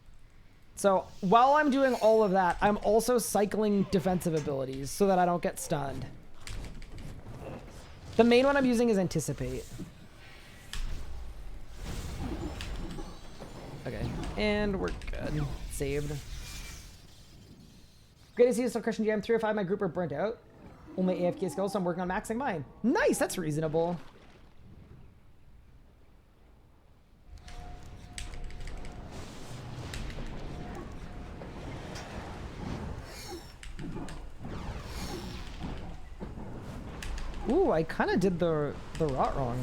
So while I'm doing all of that, I'm also cycling defensive abilities so that I don't get stunned. The main one I'm using is Anticipate. Okay, and we're good. Saved. Great to see you still crushing GM 3 or 5. My group are burnt out. Only AFK skills, so I'm working on maxing mine. Nice, that's reasonable. Ooh, I kind of did the rot wrong.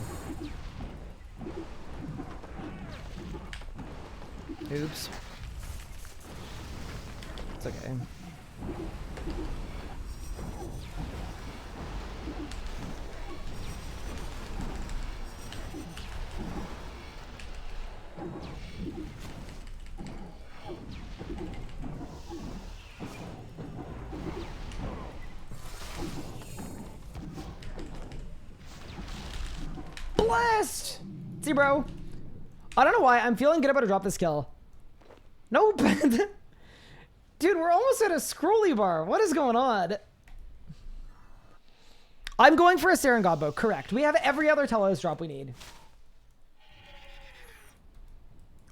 Oops. It's okay. Blast! See, bro. I don't know why. I'm feeling good about to drop this kill. Nope. Dude, we're almost at a scrolly bar. What is going on? I'm going for a Saren Godbow. Correct. We have every other Telos drop we need.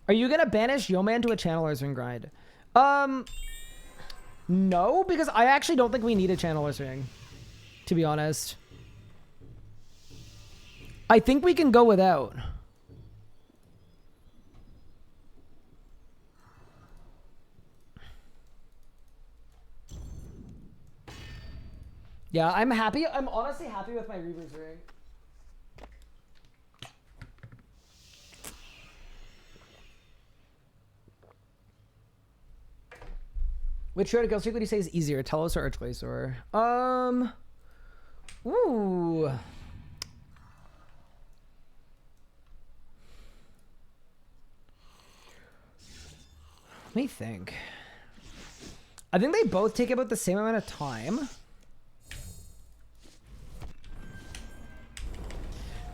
Are you going to banish Yeoman to a Channeler's Ring grind? No, because I actually don't think we need a Channeler's Ring, to be honest. I think we can go without. Yeah, I'm happy. I'm honestly happy with my Reaver's Ring. Which Shrouded Kill Streak would you say is easier, Telos or Archglacior? Ooh. Let me think. I think they both take about the same amount of time.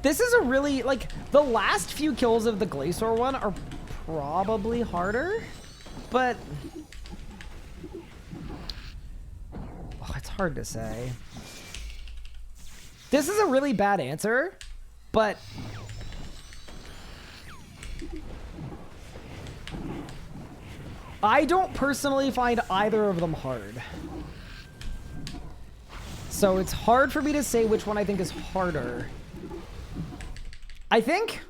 This is a really, like, the last few kills of the Glacior one are probably harder, but oh, it's hard to say. This is a really bad answer, but I don't personally find either of them hard. So it's hard for me to say which one I think is harder. I think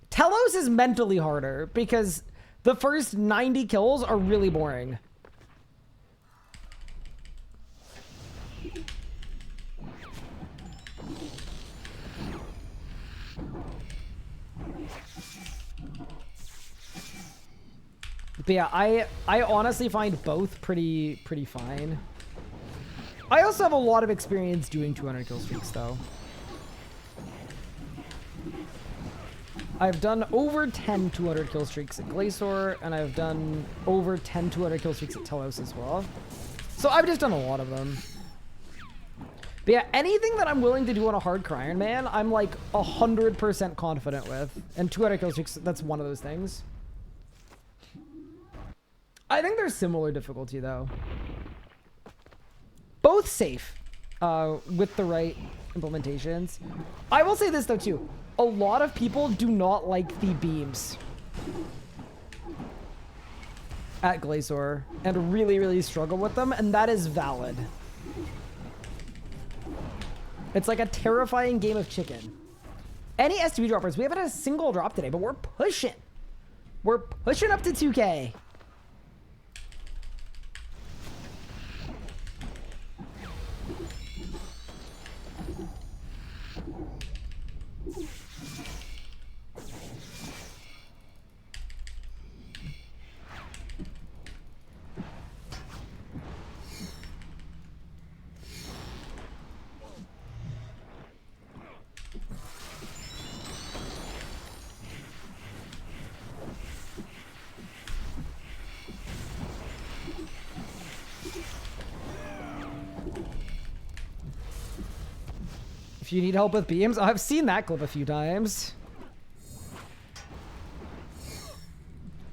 Telos is mentally harder because the first 90 kills are really boring. But yeah, I honestly find both pretty fine. I also have a lot of experience doing 200 kill streaks though. I've done over 10 200 kill streaks at Glacior, and I've done over 10 200 kill streaks at Telos as well. So I've just done a lot of them. But yeah, anything that I'm willing to do on a hardcore Iron Man, I'm like 100% confident with. And 200 kill streaks, that's one of those things. I think they're similar difficulty though. Both safe with the right implementations. I will say this though too. A lot of people do not like the beams at Glacior and really struggle with them, and that is valid. It's like a terrifying game of chicken. Any STB droppers? We haven't had a single drop today, but we're pushing. We're pushing up to 2K. If you need help with beams, I've seen that clip a few times.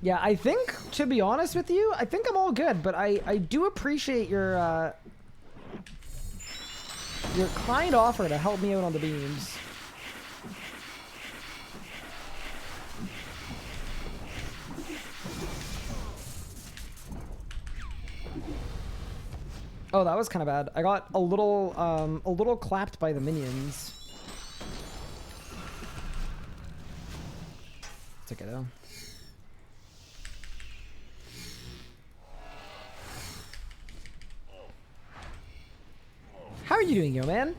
Yeah, I think, to be honest with you, I think I'm all good, but I do appreciate your kind offer to help me out on the beams. Oh, that was kind of bad. I got a little clapped by the minions. It's okay though. How are you doing, yo man?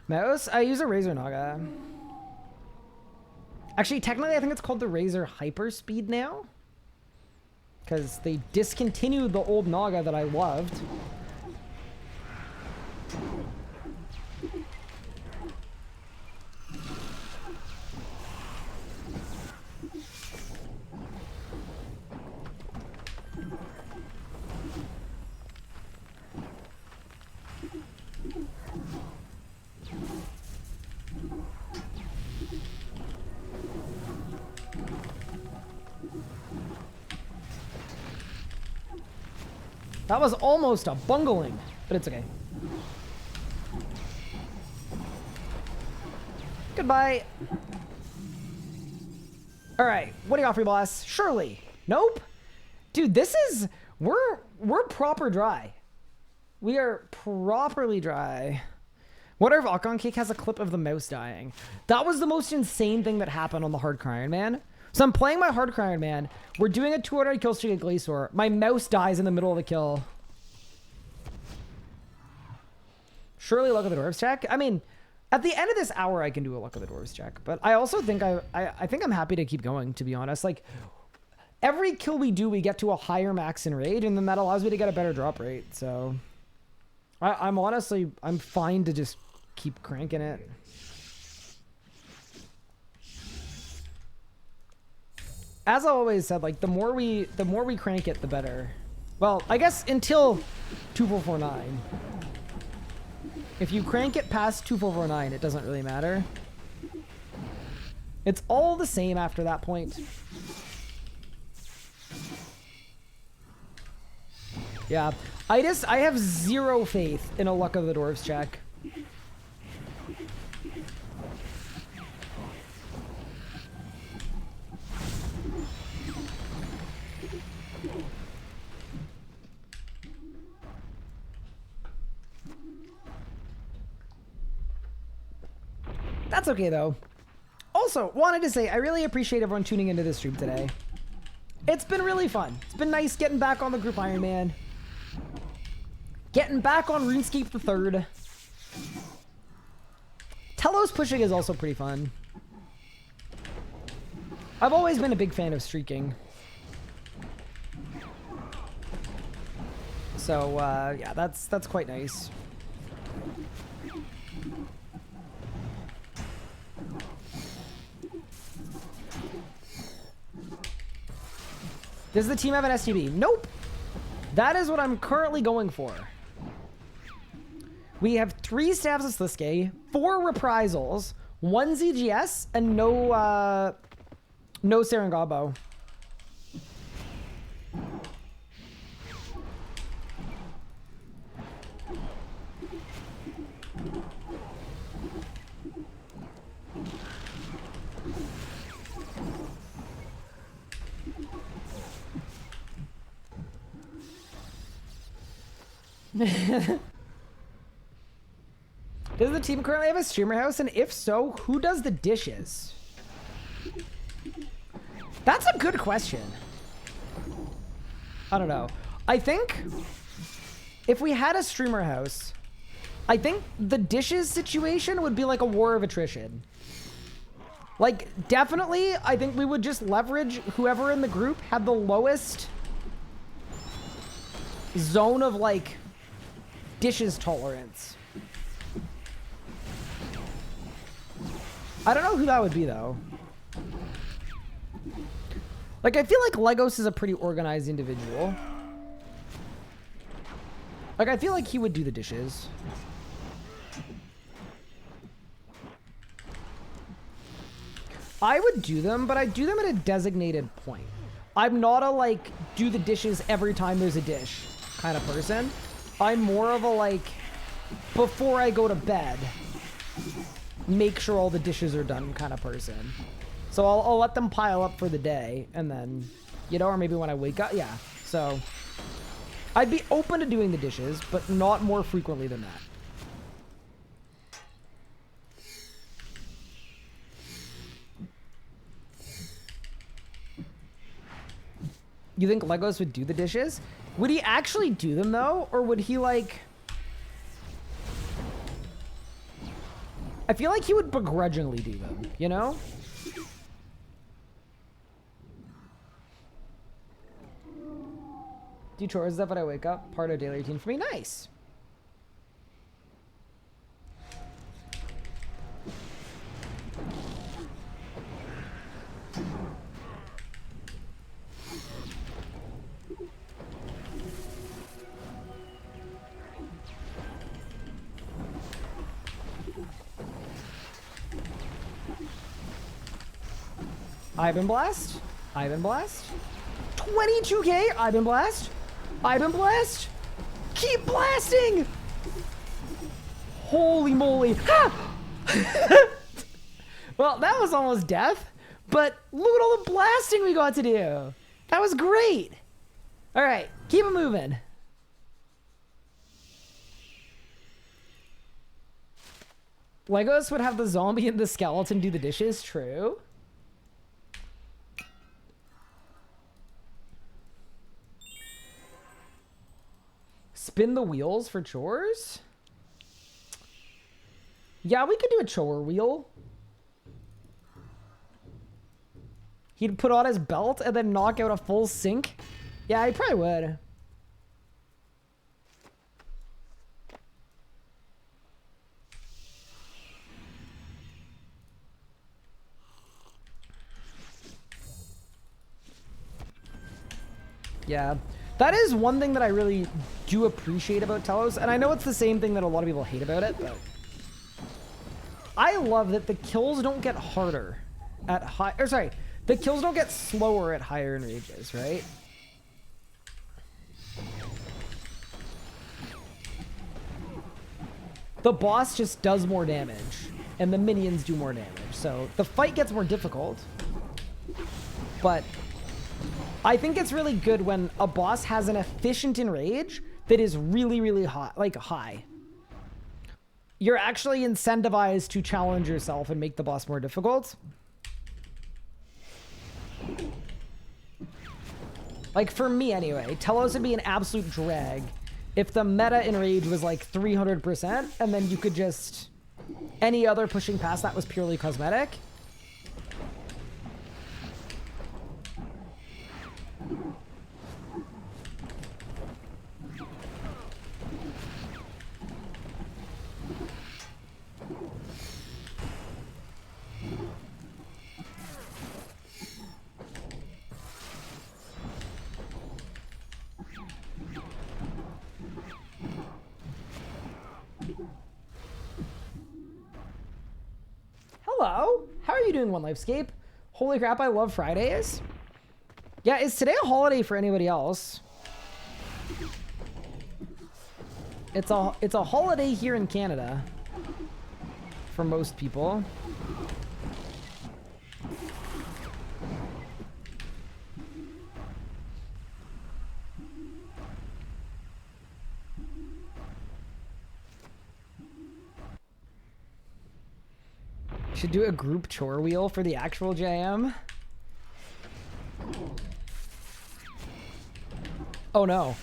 Mouse? I use a Razor Naga. Actually, technically, I think it's called the Razor Hyperspeed now. Because they discontinued the old Naga that I loved. That was almost a bungling, but it's okay. Goodbye. All right, what do you got for me, boss? Shirley. Nope. Dude, this is... We're proper dry. We are properly dry. What if Akon Cake has a clip of the mouse dying? That was the most insane thing that happened on the Hardcore Iron Man. So I'm playing my Hardcore Iron Man. We're doing a 200 kill streak at Glacier. My mouse dies in the middle of the kill. Surely luck of the dwarves check. I mean, at the end of this hour, I can do a luck of the dwarves check. But I also think I think I'm happy to keep going, to be honest. Like, every kill we do, we get to a higher max in rage, and then that allows me to get a better drop rate. So I'm honestly, I'm fine to just keep cranking it. As I always said, like, the more we crank it, the better. Well, I guess until 2449. If you crank it past 2449, it doesn't really matter. It's all the same after that point. Yeah, I have zero faith in a luck of the dwarves check. That's okay, though. Also, wanted to say, I really appreciate everyone tuning into this stream today. It's been really fun. It's been nice getting back on the group Iron Man. Getting back on RuneScape the 3rd. Telos pushing is also pretty fun. I've always been a big fan of streaking. So, yeah, that's quite nice. Does the team have an STB? Nope. That is what I'm currently going for. We have 3 Stabs of Sliske, 4 Reprisals, 1 ZGS, and no Serengabo. Does the team currently have a streamer house? And if so, who does the dishes? That's a good question. I don't know. I think if we had a streamer house, I think the dishes situation would be like a war of attrition. Like, definitely, I think we would just leverage whoever in the group had the lowest zone of, like, dishes tolerance. I don't know who that would be, though. Like, I feel like Legos is a pretty organized individual. Like, I feel like he would do the dishes. I would do them, but I do them at a designated point. I'm not a, like, do the dishes every time there's a dish kind of person. I'm more of a, like, before I go to bed, make sure all the dishes are done kind of person. So I'll let them pile up for the day, and then, you know, or maybe when I wake up, yeah. So I'd be open to doing the dishes, but not more frequently than that. You think Legos would do the dishes? Would he actually do them, though? Or would he, like... I feel like he would begrudgingly do them, you know? Do chores stuff when I wake up. Part of daily routine for me. Nice. Ivan Blast. Ivan Blast. 22k. Ivan Blast. Ivan Blast. Keep blasting! Holy moly. Ah! Well, that was almost death, but look at all the blasting we got to do. That was great. All right, keep it moving. Legos would have the zombie and the skeleton do the dishes, true. Spin the wheels for chores? Yeah, we could do a chore wheel. He'd put on his belt and then knock out a full sink. Yeah, he probably would. Yeah, that is one thing that I really do appreciate about Telos, and I know it's the same thing that a lot of people hate about it, but I love that the kills don't get harder at high, or sorry, the kills don't get slower at higher enrages, right? The boss just does more damage, and the minions do more damage, so the fight gets more difficult, but I think it's really good when a boss has an efficient enrage that is really, really high, like high. You're actually incentivized to challenge yourself and make the boss more difficult. Like for me anyway, Telos would be an absolute drag if the meta enrage was like 300% and then you could just, any other pushing past that was purely cosmetic. Hello, how are you doing, One Lifescape? Holy crap, I love Fridays. Yeah, is today a holiday for anybody else? It's a holiday here in Canada for most people. Should do a group chore wheel for the actual JM. Oh no.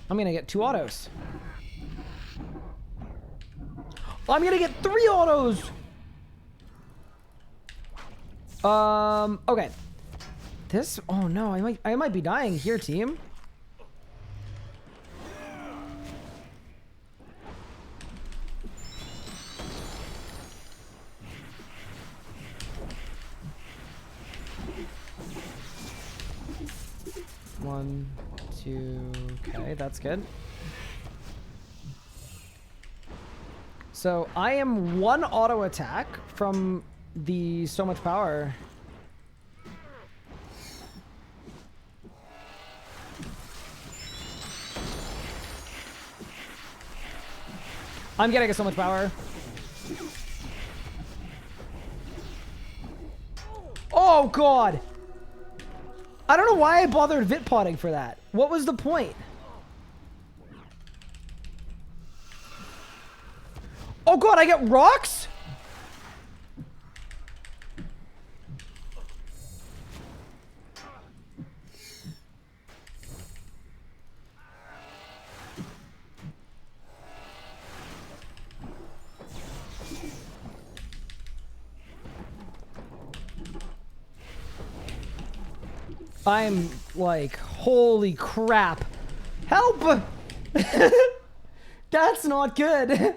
I'm gonna get 2 autos. I'm gonna get 3 autos! Okay. This, oh no, I might be dying here, team. One, two, okay, that's good. So I am 1 auto attack from the so much power. I'm getting so much power. Oh god! I don't know why I bothered vit-potting for that. What was the point? Oh god, I get rocks? I'm like, holy crap. Help! That's not good.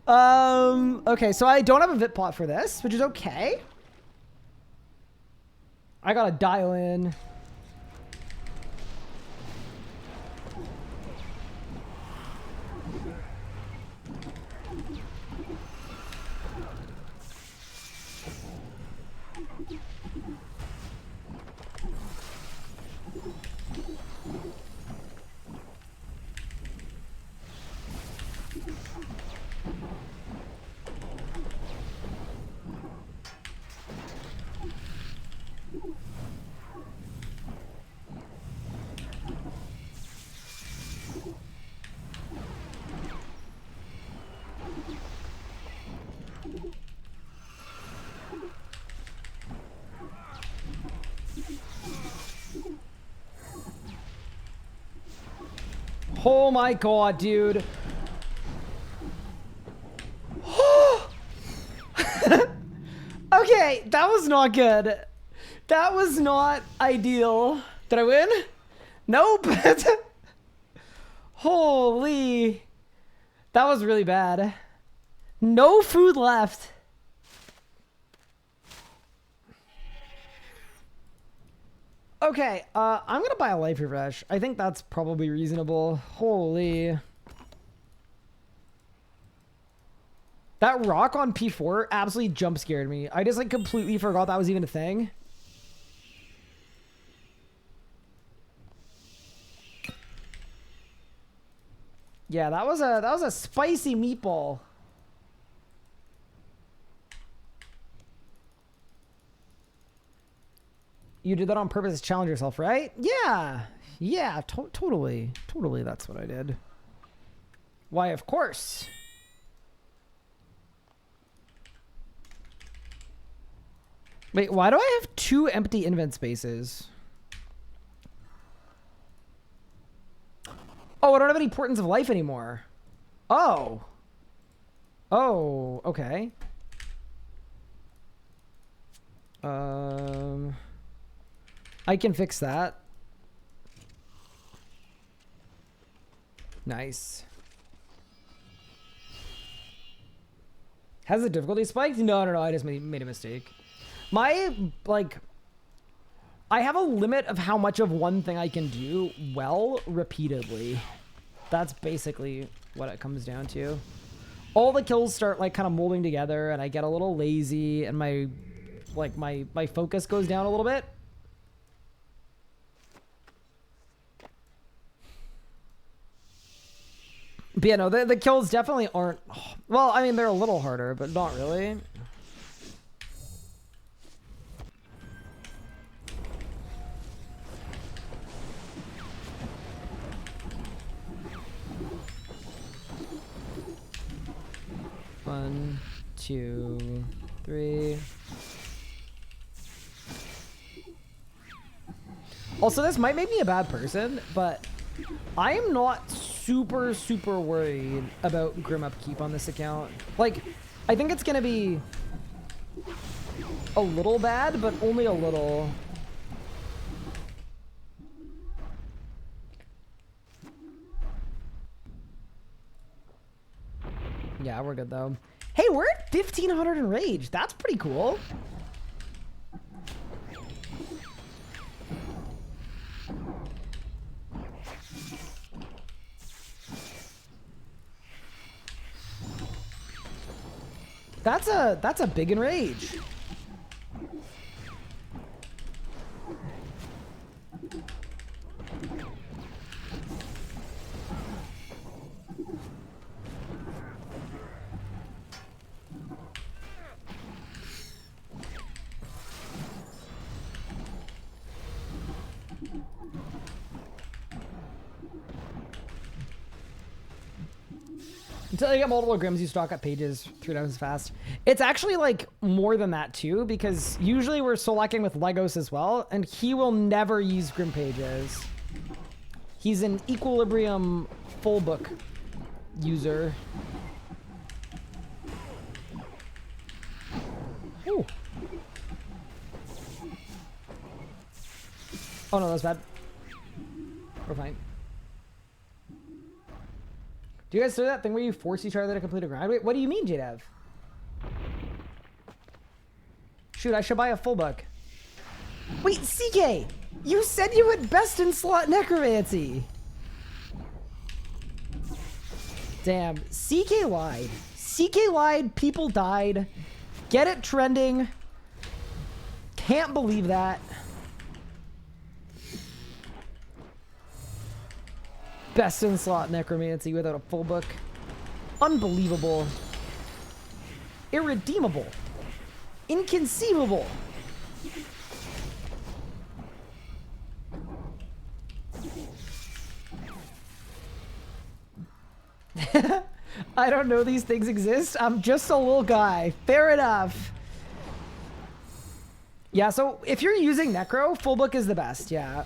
Okay, so I don't have a vit pot for this, which is okay. I gotta dial in. Oh my god, dude. Okay, that was not good. That was not ideal. Did I win? Nope. Holy. That was really bad. No food left. Okay, I'm gonna buy a life refresh. I think that's probably reasonable. Holy. That rock on P4 absolutely jump scared me. I just like completely forgot that was even a thing. Yeah, that was a spicy meatball. You did that on purpose to challenge yourself, right? Yeah. Yeah, totally. Totally, that's what I did. Why, of course. Wait, why do I have 2 empty invent spaces? Oh, I don't have any portents of life anymore. Oh. Oh, okay. I can fix that. Nice. Has the difficulty spiked? No, I just made a mistake. My, like, I have a limit of how much of one thing I can do well repeatedly. That's basically what it comes down to. All the kills start, like, kind of molding together, and I get a little lazy, and my, like, my focus goes down a little bit. But yeah, no, the kills definitely aren't... Well, I mean, they're a little harder, but not really. One, 2, 3. Also, this might make me a bad person, but I am not super worried about Grim upkeep on this account. Like, I think it's gonna be a little bad, but only a little. Yeah, we're good though. Hey, we're at 1500 in rage. That's pretty cool. That's a big enrage. Until you get multiple Grims, you stock up pages 3 times as fast. It's actually like more than that too, because usually we're selecting with Legos as well, and he will never use Grim pages. He's an Equilibrium full book user. Ooh. Oh no, that's bad. We're fine. Do you guys do that thing where you force each other to complete a grind? Wait, what do you mean, JDev? Shoot, I should buy a full book. Wait, CK! You said you had best in slot necromancy! Damn, CK lied. CK lied, people died. Get it trending. Can't believe that. Best in slot necromancy without a full book. Unbelievable. Irredeemable. Inconceivable. I don't know these things exist. I'm just a little guy. Fair enough. Yeah, so if you're using Necro, full book is the best, yeah.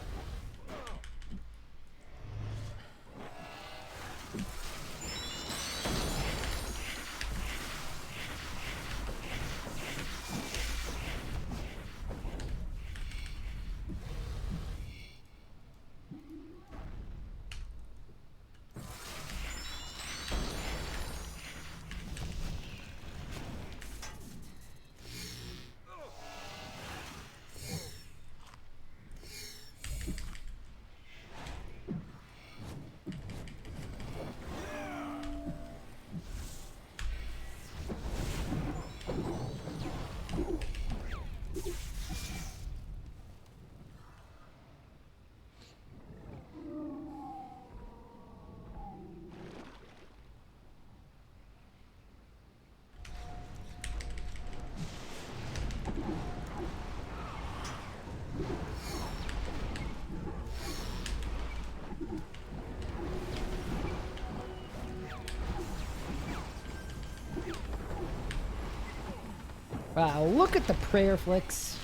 Wow, look at the prayer flicks.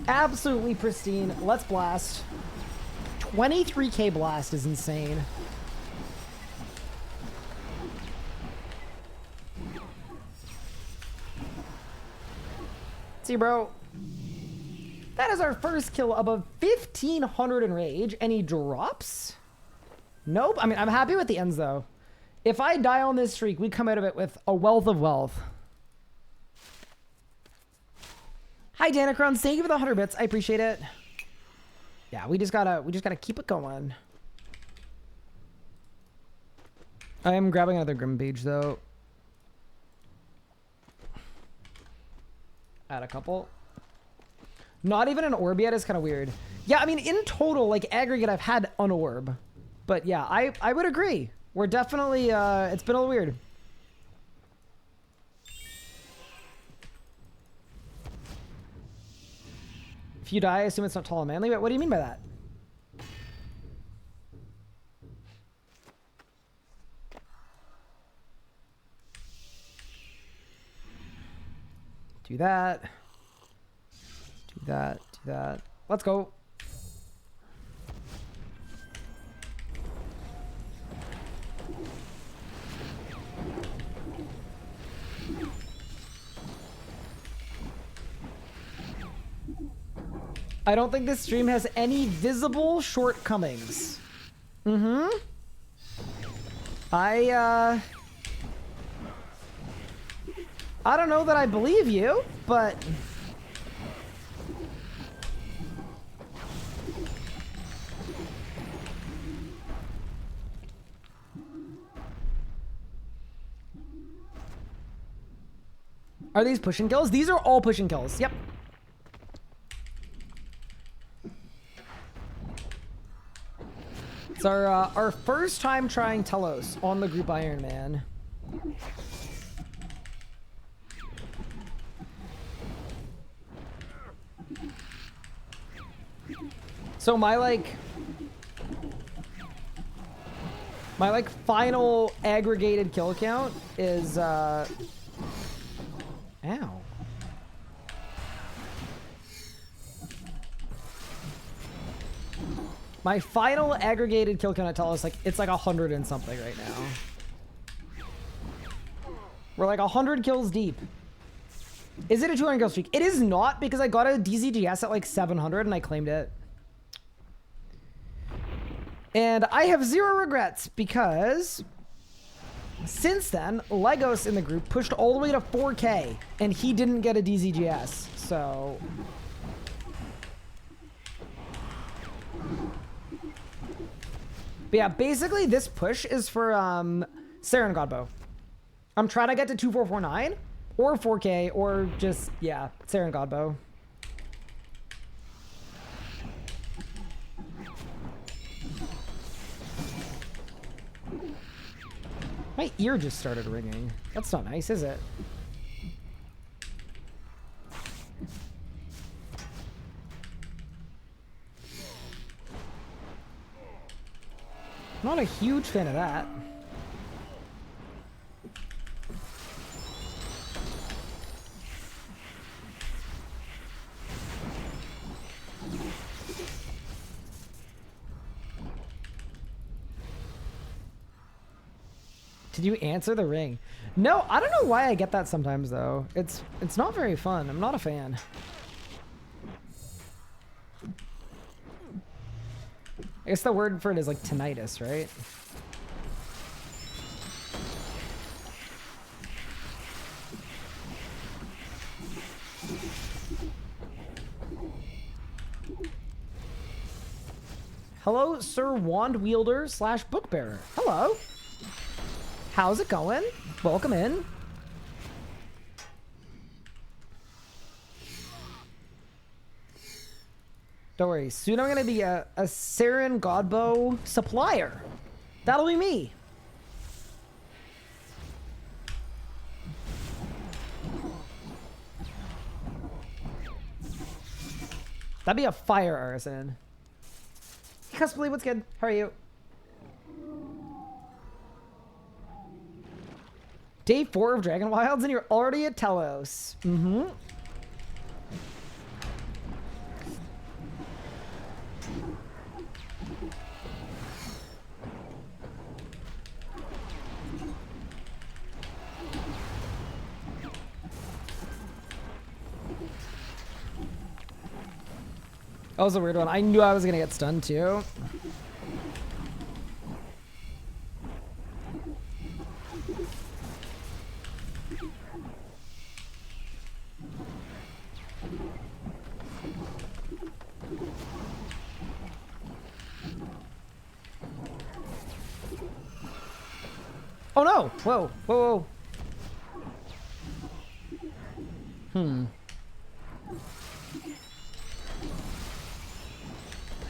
Absolutely pristine. Let's blast. 23k blast is insane. See, bro. That is our first kill above 1500 in rage. And he drops? Nope. I mean, I'm happy with the ends, though. If I die on this streak, we come out of it with a wealth of wealth. Hi, Danacrons. Thank you for the 100 bits. I appreciate it. Yeah, we just gotta keep it going. I am grabbing another Grim Page, though. Add a couple. Not even an orb yet is kind of weird. Yeah, I mean, in total, like, aggregate, I've had an orb. But yeah, I would agree. We're definitely, it's been a little weird. If you die, I assume it's not tall and manly. But what do you mean by that? Do that. Do that. Do that. Let's go. I don't think this stream has any visible shortcomings. I don't know that I believe you, but are these pushing kills? These are all pushing kills. Yep. It's our first time trying Telos on the group Iron Man. So my final aggregated kill count is ow. My final aggregated kill count at Telos, it's like 100 and something right now. We're like 100 kills deep. Is it a 200 kill streak? It is not, because I got a DZGS at like 700 and I claimed it. And I have zero regrets because since then, Legos in the group pushed all the way to 4K and he didn't get a DZGS. So but yeah, basically this push is for Saren Godbow. I'm trying to get to 2449 or 4K or just, yeah, Saren Godbow. My ear just started ringing. That's not nice, is it? Not a huge fan of that. Did you answer the ring? No, I don't know why I get that sometimes though. It's not very fun. I'm not a fan. I guess the word for it is like tinnitus, right? Hello, Sir Wand Wielder / Book Bearer. Hello. How's it going? Welcome in. Don't worry. Soon I'm going to be a Saren Godbow supplier. That'll be me. That'd be a fire artisan. Hey, Cuspley, what's good? How are you? Day 4 of Dragon Wilds and you're already at Telos. Mm-hmm. That was a weird one. I knew I was gonna get stunned too. Oh no! Whoa, whoa, whoa.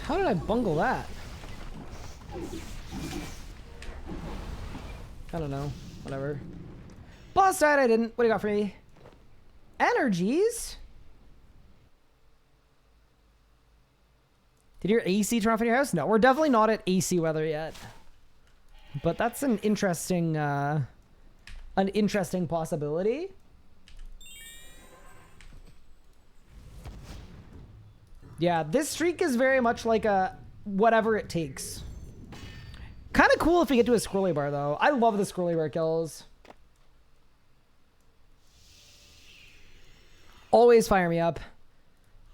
How did I bungle that? I don't know. Whatever. Boss died, I didn't. What do you got for me? Energies? Did your AC turn off in your house? No, we're definitely not at AC weather yet. But that's an interesting possibility. Yeah, this streak is very much like a whatever it takes. Kind of cool if we get to a scrolly bar, though. I love the scrolly bar kills. Always fire me up.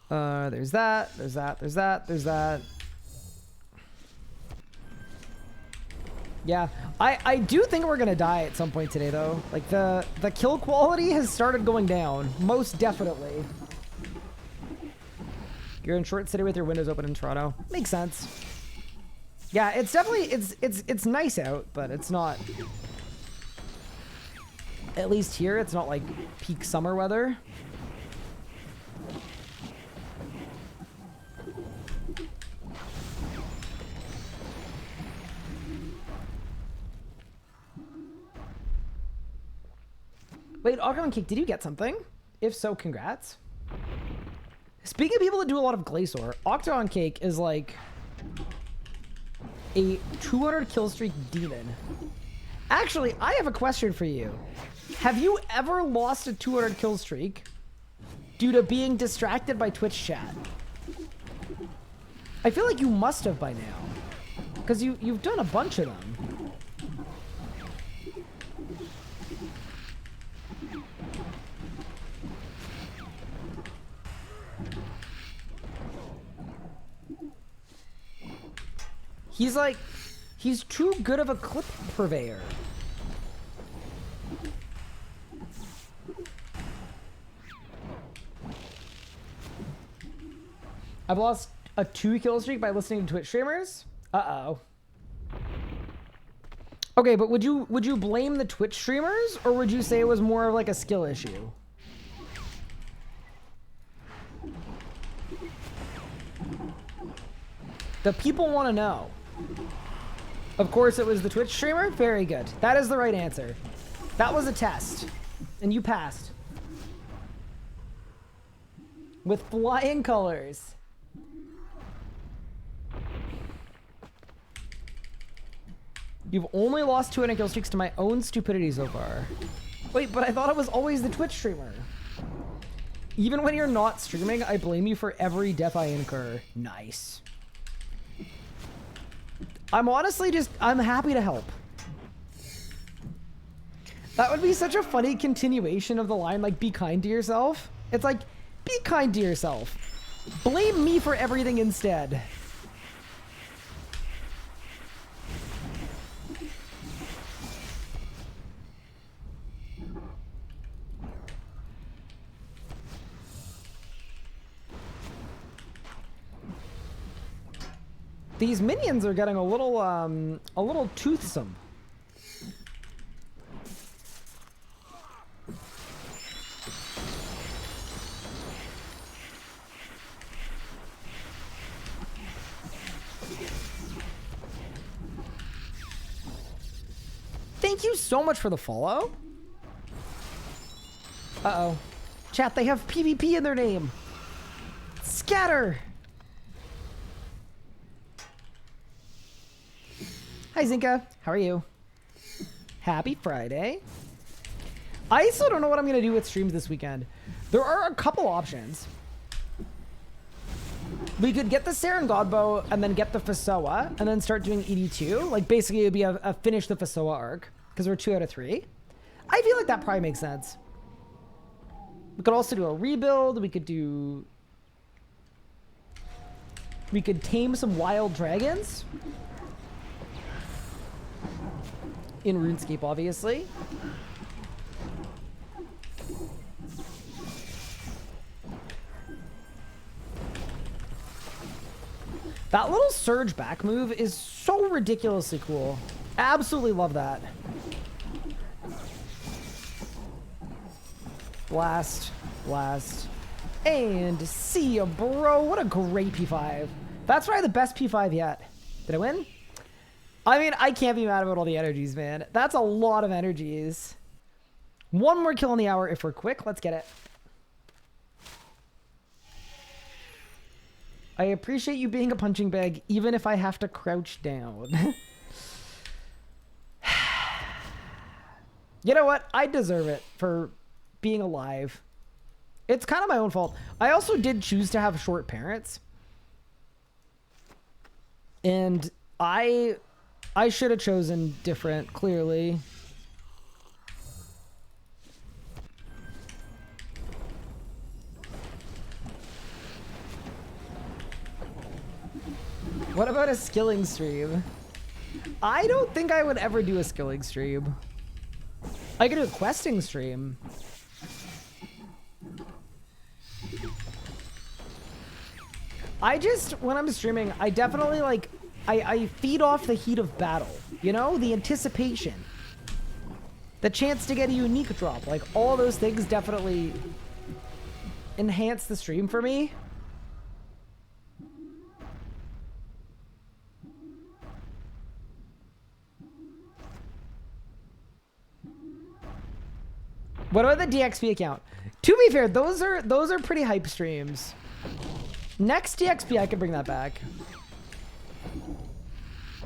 There's that. There's that. There's that. There's that. Yeah, I do think we're gonna die at some point today, though. Like the kill quality has started going down, most definitely. You're in Short City with your windows open in Toronto. Makes sense. Yeah, it's definitely it's nice out, but it's not. At least here, it's not like peak summer weather. Wait, Octagon Cake, did you get something? If so, congrats. Speaking of people that do a lot of Glacier, Octagon Cake is like a 200 kill streak demon. Actually, I have a question for you. Have you ever lost a 200 kill streak due to being distracted by Twitch chat? I feel like you must have by now, because you've done a bunch of them. He's too good of a clip purveyor. I've lost a 2 kill streak by listening to Twitch streamers. Uh-oh. Okay, but would you blame the Twitch streamers, or would you say it was more of like a skill issue? The people want to know. Of course it was the Twitch streamer? Very good. That is the right answer. That was a test. And you passed. With flying colors. You've only lost 200 kill streaks to my own stupidity so far. Wait, but I thought it was always the Twitch streamer. Even when you're not streaming, I blame you for every death I incur. Nice. I'm honestly I'm happy to help. That would be such a funny continuation of the line, like, be kind to yourself. It's like, be kind to yourself. Blame me for everything instead. These minions are getting a little toothsome. Thank you so much for the follow. Uh-oh. Chat, they have PvP in their name. Scatter. Hi, Zinka. How are you? Happy Friday. I still don't know what I'm going to do with streams this weekend. There are a couple options. We could get the Saren Godbow and then get the Fasoa and then start doing ED2. Like, basically, it would be a finish the Fasoa arc because we're 2 out of 3. I feel like that probably makes sense. We could also do a rebuild. We could tame some wild dragons. In RuneScape, obviously. That little surge back move is so ridiculously cool. Absolutely love that. Blast, blast, and see ya, bro. What a great P5. That's probably the best P5 yet. Did I win? I mean, I can't be mad about all the energies, man. That's a lot of energies. One more kill in the hour if we're quick. Let's get it. I appreciate you being a punching bag, even if I have to crouch down. You know what? I deserve it for being alive. It's kind of my own fault. I also did choose to have short parents. And I should have chosen different, clearly. What about a skilling stream? I don't think I would ever do a skilling stream. I could do a questing stream. When I'm streaming, I definitely like, I feed off the heat of battle, you know? The anticipation. The chance to get a unique drop. Like, all those things definitely enhance the stream for me. What about the DXP account? To be fair, those are pretty hype streams. Next DXP, I could bring that back.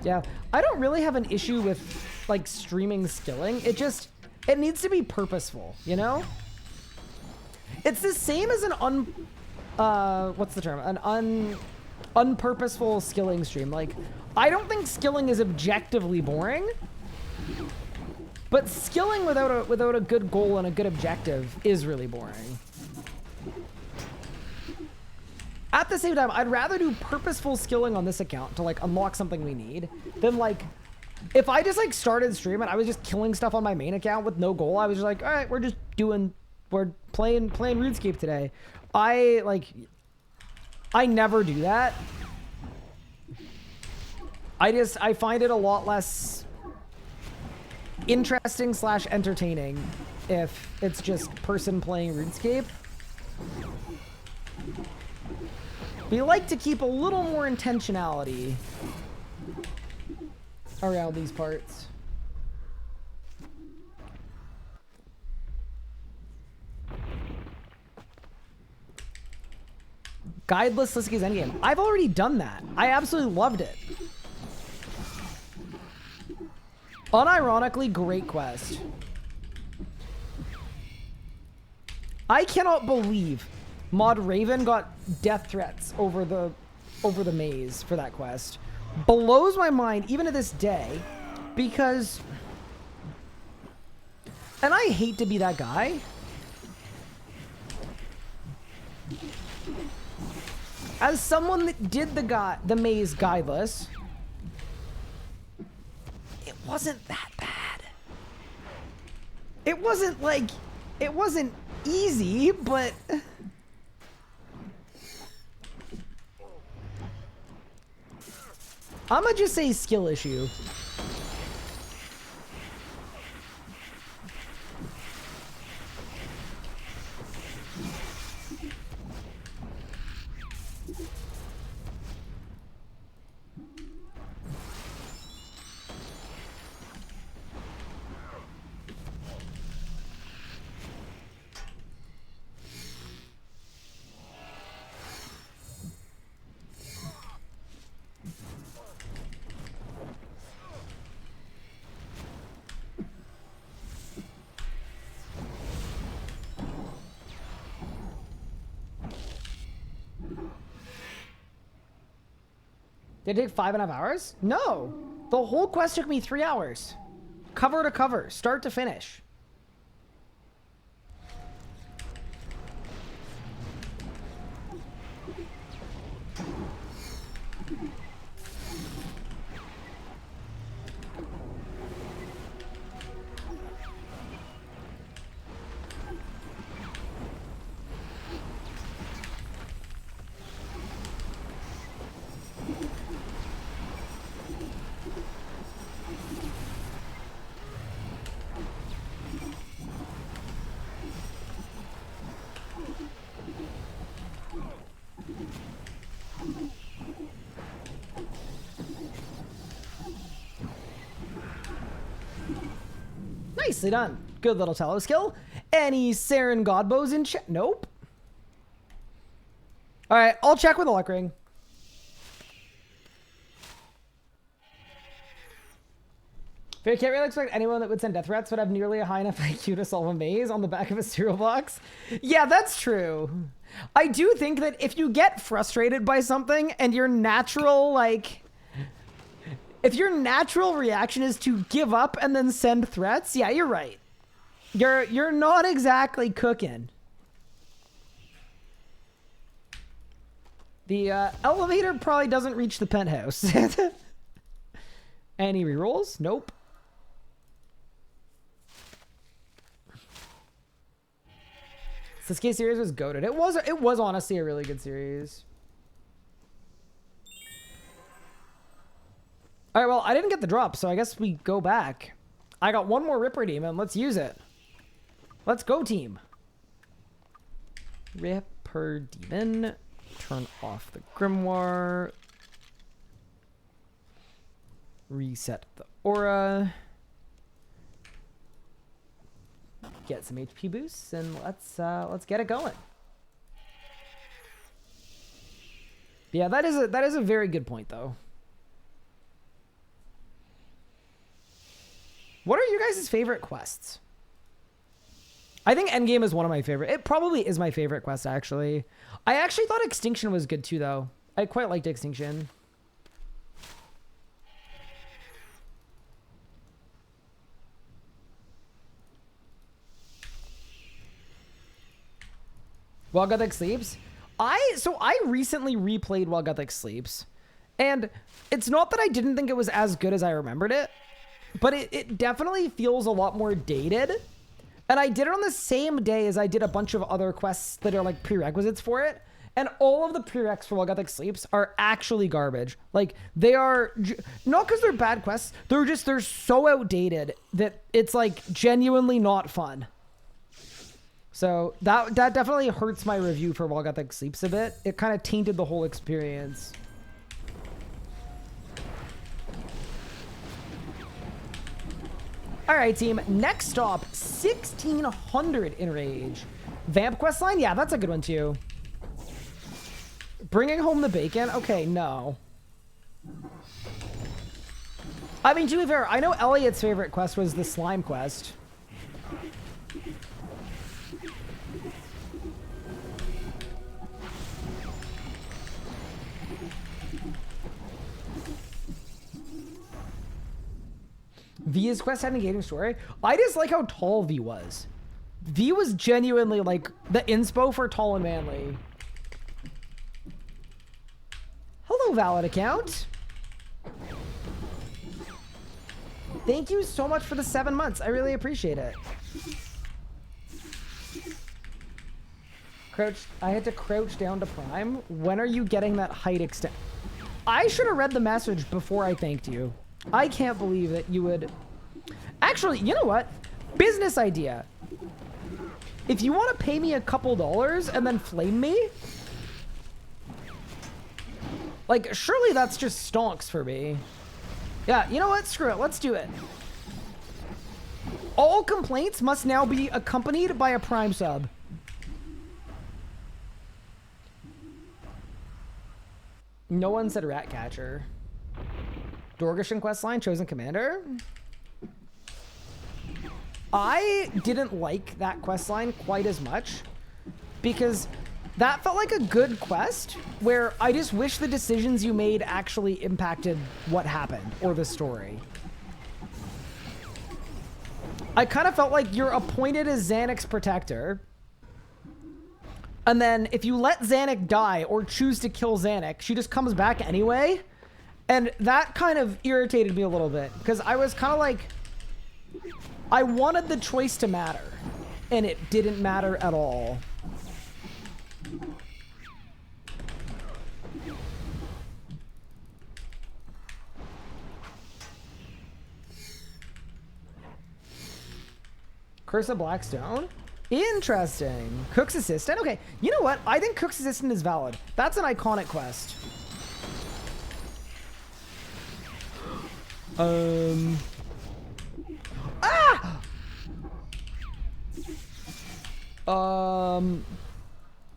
Yeah, I don't really have an issue with like streaming skilling. It needs to be purposeful, you know? It's the same as an what's the term? An unpurposeful skilling stream. Like, I don't think skilling is objectively boring, but skilling without a good goal and a good objective is really boring. At the same time, I'd rather do purposeful skilling on this account to like unlock something we need than like, if I just like started streaming, I was just killing stuff on my main account with no goal. I was just like, all right, we're playing RuneScape today. I never do that. I find it a lot less interesting / entertaining if it's just person playing RuneScape. We like to keep a little more intentionality around these parts. Guideless Liski's endgame. I've already done that. I absolutely loved it. Unironically, great quest. I cannot believe Mod Raven got death threats over the maze for that quest. Blows my mind even to this day, because And I hate to be that guy. As someone that did the maze guideless, it wasn't that bad. It wasn't like, it wasn't easy, but I'ma just say skill issue. Did it take 5.5 hours? No. The whole quest took me 3 hours. Cover to cover, start to finish. Nicely done. Good little Telos skill. Any Saren Godbows in chat? Nope. All right, I'll check with the luck ring. I can't really expect anyone that would send death threats would have nearly a high enough IQ to solve a maze on the back of a cereal box. Yeah, that's true. I do think that if you get frustrated by something and your natural, like, if your natural reaction is to give up and then send threats, yeah, you're right. You're not exactly cooking. The elevator probably doesn't reach the penthouse. Any rerolls? Nope. This case series was goated. It was honestly a really good series. All right, well, I didn't get the drop, so I guess we go back. I got one more Ripper Demon. Let's use it. Let's go, team. Ripper Demon. Turn off the Grimoire. Reset the aura. Get some HP boosts, and let's get it going. Yeah, that is a very good point, though. What are you guys' favorite quests? I think Endgame is one of my favorite. It probably is my favorite quest, actually. I actually thought Extinction was good, too, though. I quite liked Extinction. While Gothic Sleeps? So I recently replayed While Gothic Sleeps. And it's not that I didn't think it was as good as I remembered it. But it definitely feels a lot more dated. And I did it on the same day as I did a bunch of other quests that are like prerequisites for it. And all of the prereqs for While Gothic Sleeps are actually garbage. Like, they are, not because they're bad quests, they're so outdated that it's like genuinely not fun. So that definitely hurts my review for While Gothic Sleeps a bit. It kind of tainted the whole experience. All right, team. Next stop, 1600 in Rage. Vamp questline? Yeah, that's a good one, too. Bringing home the bacon? Okay, no. I mean, to be fair, I know Elliot's favorite quest was the slime quest. V's quest had an engaging story. I just like how tall V was. V was genuinely like the inspo for tall and manly. Hello, valid account. Thank you so much for the 7 months. I really appreciate it. Crouch. I had to crouch down to prime. When are you getting that height extent? I should have read the message before I thanked you. I can't believe that you would... Actually, you know what? Business idea. If you want to pay me a couple dollars and then flame me... Like, surely that's just stonks for me. Yeah, you know what? Screw it. Let's do it. All complaints must now be accompanied by a Prime sub. No one said Ratcatcher. Dorgashin questline, Chosen Commander. I didn't like that questline quite as much because that felt like a good quest where I just wish the decisions you made actually impacted what happened or the story. I kind of felt like you're appointed as Xanax's protector. And then if you let Xanax die or choose to kill Xanax, she just comes back anyway. And that kind of irritated me a little bit because I was kind of like, I wanted the choice to matter and it didn't matter at all. Curse of Blackstone. Interesting. Cook's Assistant. Okay, you know what? I think Cook's Assistant is valid. That's an iconic quest.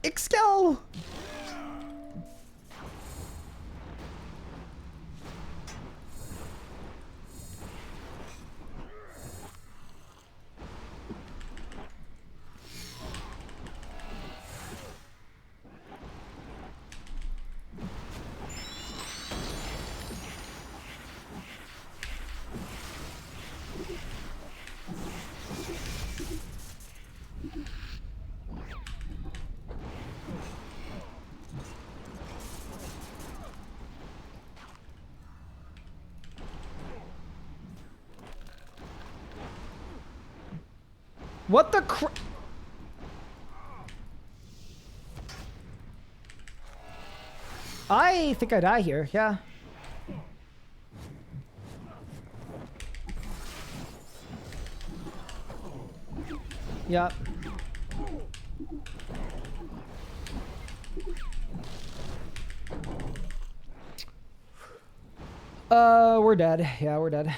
Excel. What the cr- I think I die here, yeah. Yep. We're dead. Yeah, we're dead.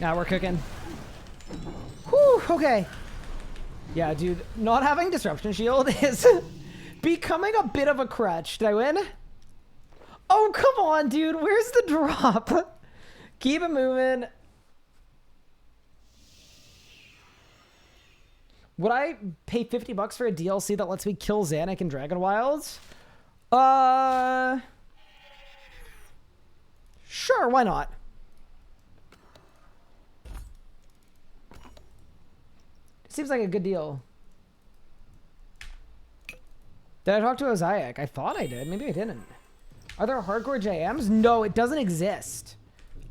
Now we're cooking. Whew, okay. Yeah, dude, not having Disruption Shield is becoming a bit of a crutch. Did I win? Oh, come on, dude. Where's the drop? Keep it moving. Would I pay 50 bucks for a DLC that lets me kill Xanax in Dragon Wilds? Sure, why not? Seems like a good deal. Did I talk to Oziak? I thought I did. Maybe I didn't. Are there hardcore JMs? No, it doesn't exist.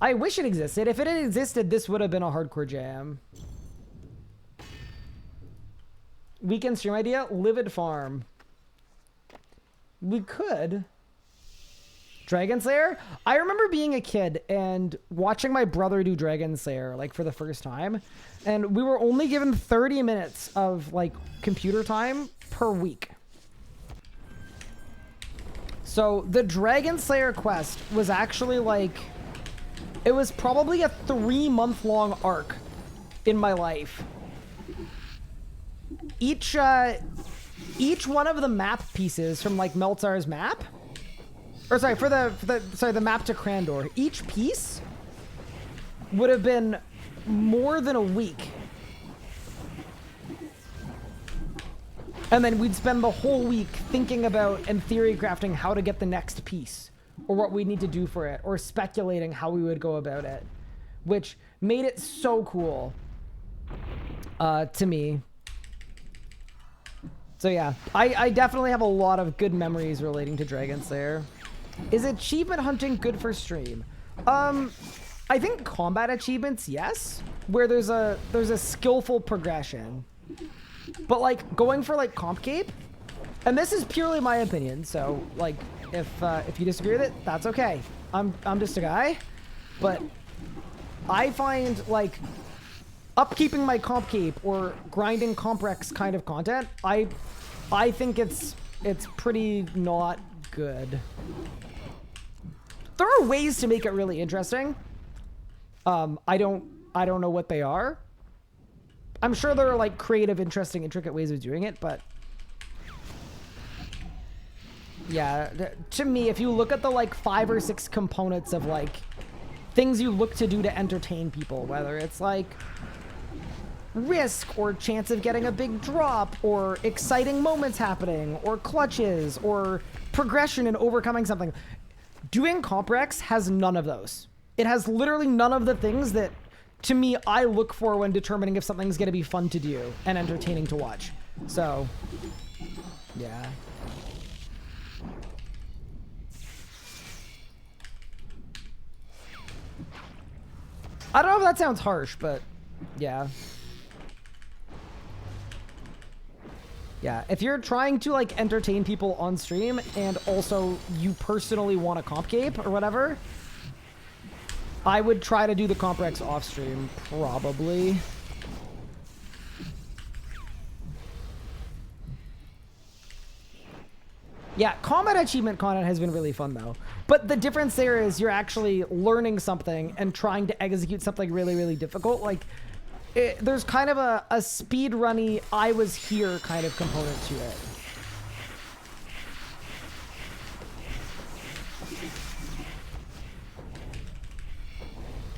I wish it existed. If it had existed, this would have been a hardcore JM. Weekend stream idea? Livid Farm. We could Dragon Slayer? I remember being a kid and watching my brother do Dragon Slayer, like, for the first time. And we were only given 30 minutes of, like, computer time per week. So the Dragon Slayer quest was actually, like... It was probably a 3-month-long arc in my life. Each one of the map pieces from, like, Meltzar's map... Or sorry, the map to Crandor. Each piece would have been more than a week. And then we'd spend the whole week thinking about and theory crafting how to get the next piece, or what we need to do for it, or speculating how we would go about it, which made it so cool to me. So yeah, I definitely have a lot of good memories relating to Dragon Slayer. Is achievement hunting good for stream? I think combat achievements, yes, where there's a skillful progression. But like going for like comp cape, and this is purely my opinion, so like if you disagree with it, that's okay. I'm just a guy, but I find like upkeeping my comp cape or grinding comprex kind of content, I think it's pretty not good. There are ways to make it really interesting. I don't know what they are. I'm sure there are like creative, interesting, intricate ways of doing it, but yeah, to me, if you look at the like 5 or 6 components of like things you look to do to entertain people, whether it's like risk or chance of getting a big drop or exciting moments happening or clutches or progression and overcoming something, doing comprex has none of those. It has literally none of the things that, to me, I look for when determining if something's going to be fun to do and entertaining to watch. So, yeah. I don't know if that sounds harsh, but yeah. Yeah, if you're trying to like entertain people on stream and also you personally want a comp cape or whatever, I would try to do the comprex off stream, probably. Yeah, combat achievement content has been really fun though. But the difference there is you're actually learning something and trying to execute something really, really difficult. Like, there's kind of a speed-runny, I was here kind of component to it.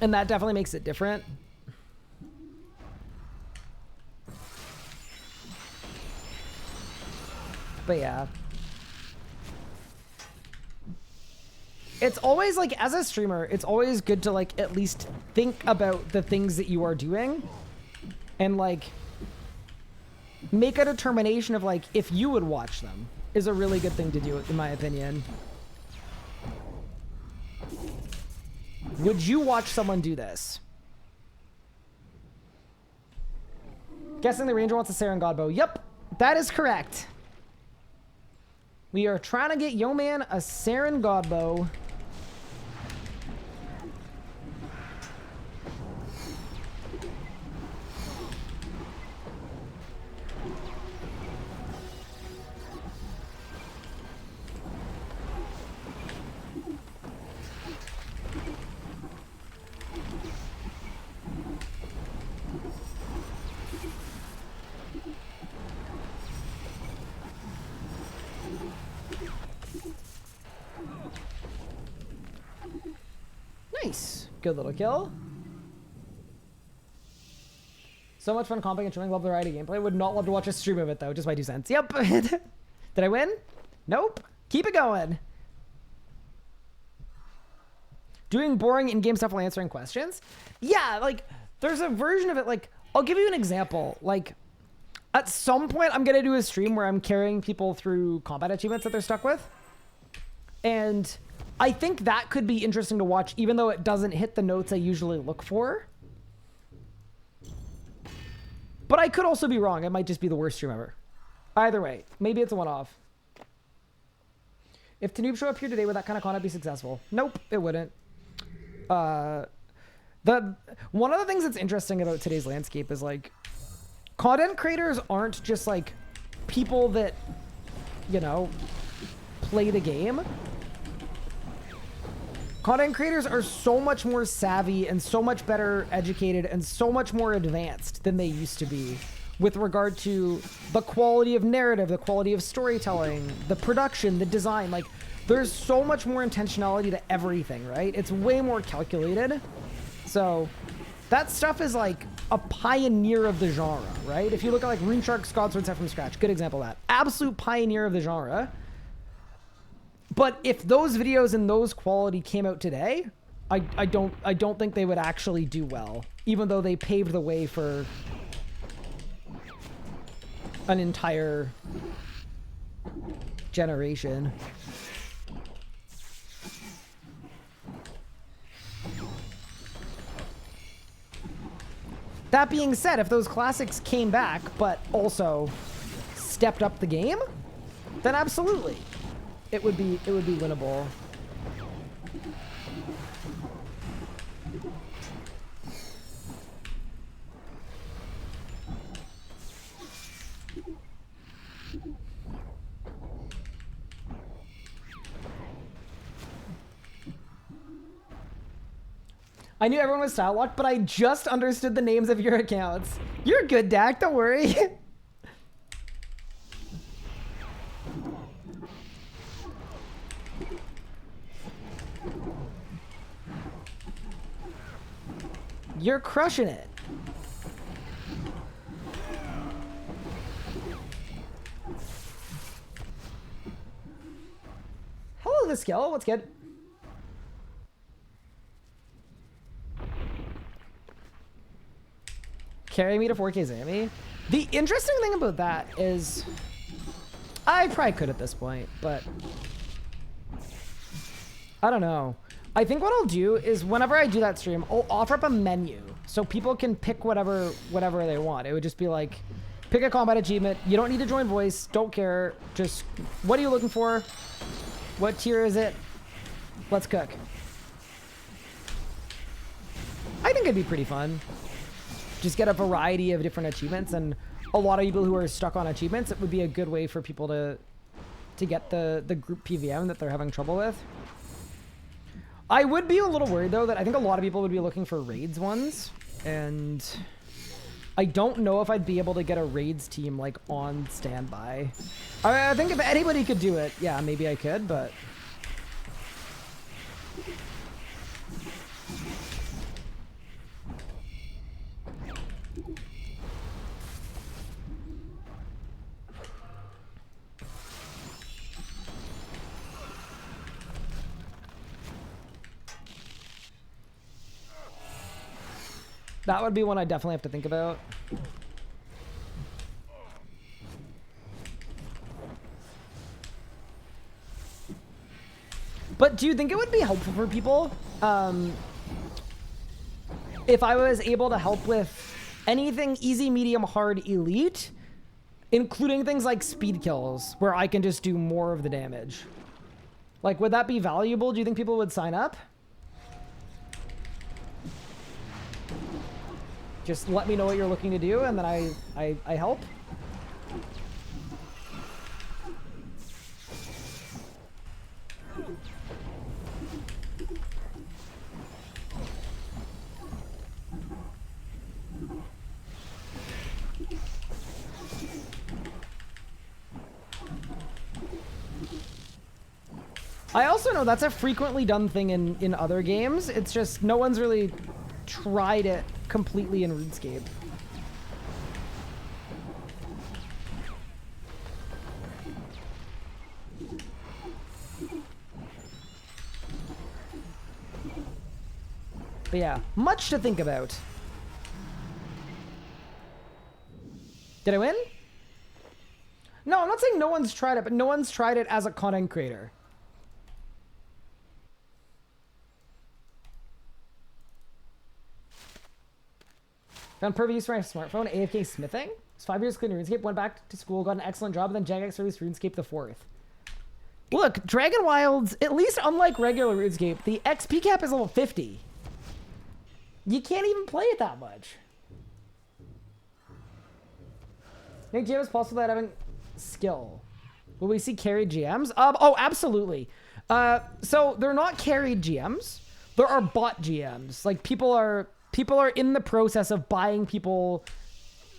And that definitely makes it different. But yeah. It's always like, as a streamer, it's always good to like at least think about the things that you are doing and like make a determination of like if you would watch them is a really good thing to do, in my opinion. Would you watch someone do this? Guessing the ranger wants a Saren Godbow. Yep, that is correct. We are trying to get Yo Man a Saren Godbow. Nice. Good little kill. So much fun comping and showing. Love the variety gameplay. Would not love to watch a stream of it though. Just my 2 cents. Yep. Did I win? Nope. Keep it going. Doing boring in-game stuff while answering questions. Yeah, like there's a version of it. Like I'll give you an example. Like at some point I'm gonna do a stream where I'm carrying people through combat achievements that they're stuck with, and I think that could be interesting to watch, even though it doesn't hit the notes I usually look for. But I could also be wrong. It might just be the worst stream ever. Either way, maybe it's a one-off. If Tanoob show up here today, would that kind of content be successful? Nope, it wouldn't. One of the things that's interesting about today's landscape is like content creators aren't just like people that, you know, play the game. Content creators are so much more savvy and so much better educated and so much more advanced than they used to be with regard to the quality of narrative, the quality of storytelling, the production, the design. Like, there's so much more intentionality to everything, right? It's way more calculated. So that stuff is like a pioneer of the genre, right? If you look at like RuneShark's Godsword set from scratch, good example of that. Absolute pioneer of the genre. But if those videos and those quality came out today, I don't think they would actually do well, even though they paved the way for an entire generation. That being said, if those classics came back, but also stepped up the game, then absolutely. It would be winnable. I knew everyone was style locked, but I just understood the names of your accounts. You're good, Dak, don't worry. You're crushing it. Hello, the skill. What's good? Carry me to 4K Zammy. The interesting thing about that is I probably could at this point, but I don't know. I think what I'll do is whenever I do that stream, I'll offer up a menu so people can pick whatever they want. It would just be like, pick a combat achievement. You don't need to join voice. Don't care. Just, what are you looking for? What tier is it? Let's cook. I think it'd be pretty fun. Just get a variety of different achievements, and a lot of people who are stuck on achievements, it would be a good way for people to get the group PVM that they're having trouble with. I would be a little worried, though, that I think a lot of people would be looking for raids ones, and I don't know if I'd be able to get a raids team, like, on standby. I think if anybody could do it, yeah, maybe I could, but... That would be one I definitely have to think about. But do you think it would be helpful for people if I was able to help with anything easy, medium, hard, elite, including things like speed kills, where I can just do more of the damage? Like, would that be valuable? Do you think people would sign up? Just let me know what you're looking to do, and then I help. I also know that's a frequently done thing in other games. It's just no one's really tried it completely in RuneScape. But yeah, much to think about. Did I win? No, I'm not saying no one's tried it, but no one's tried it as a content creator. Found perfect use for my smartphone, AFK smithing. It's 5 years clean RuneScape, went back to school, got an excellent job, and then Jagex released RuneScape the 4th. Look, Dragon Wilds, at least unlike regular RuneScape, the XP cap is level 50. You can't even play it that much. Make GM is possible without having skill. Will we see carried GMs? Oh, absolutely. So they're not carried GMs. There are bot GMs. Like people are in the process of buying people.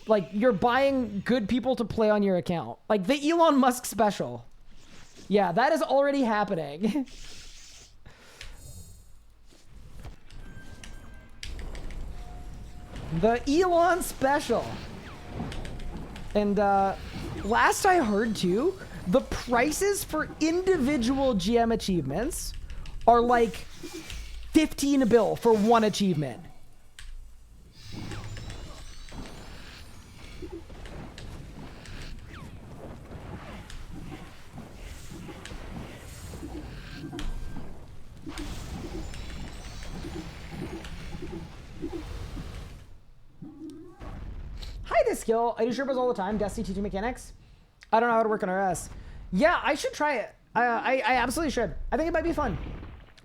Like you're buying good people to play on your account. Like the Elon Musk special. Yeah, that is already happening. The Elon special. And last I heard too, the prices for individual GM achievements are like 15 bill for one achievement. Hi, this skill. I do Sherpas all the time. Destiny teaching mechanics. I don't know how to work on RS. Yeah, I should try it. I absolutely should. I think it might be fun.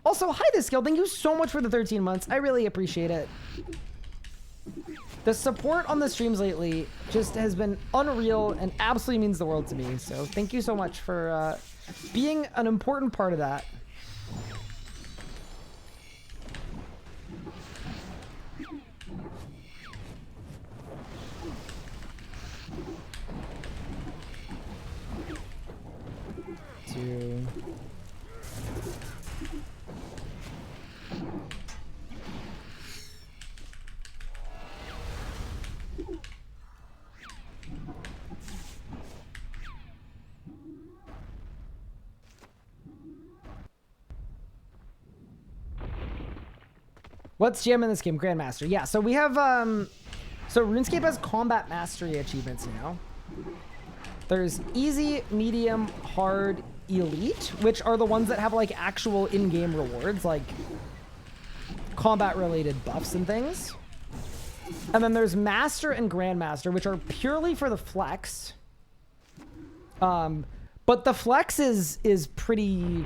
Also, hi, this skill. Thank you so much for the 13 months. I really appreciate it. The support on the streams lately just has been unreal and absolutely means the world to me. So thank you so much for being an important part of that. What's GM in this game? Grandmaster. Yeah, so we have, so RuneScape has combat mastery achievements, you know? There's easy, medium, hard, elite, which are the ones that have like actual in-game rewards, like combat-related buffs and things. And then there's master and grandmaster, which are purely for the flex. But the flex is pretty,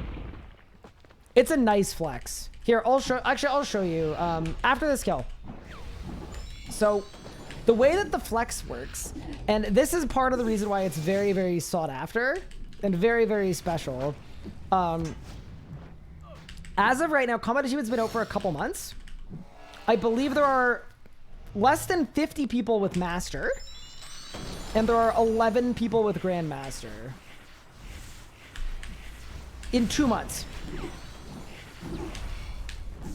it's a nice flex. Here, I'll show you after this kill. So the way that the flex works, and this is part of the reason why it's very, very sought after and very, very special. As of right now, combat achievement's been out for a couple months. I believe there are less than 50 people with master, and there are 11 people with grandmaster in 2 months.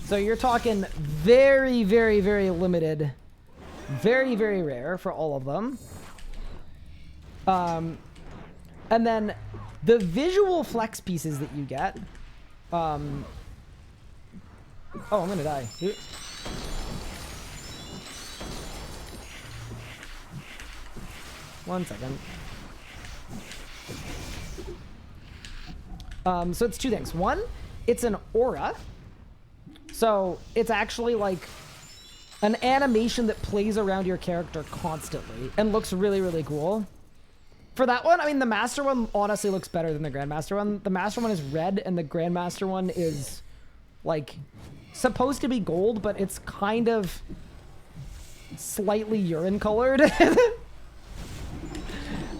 So you're talking very, very, very limited, very, very rare for all of them. And then the visual flex pieces that you get. Oh, I'm gonna die. One second. So it's two things. One, it's an aura. So it's actually like an animation that plays around your character constantly and looks really, really cool. For that one, I mean, the Master one honestly looks better than the Grandmaster one. The Master one is red and the Grandmaster one is like supposed to be gold, but it's kind of slightly urine colored.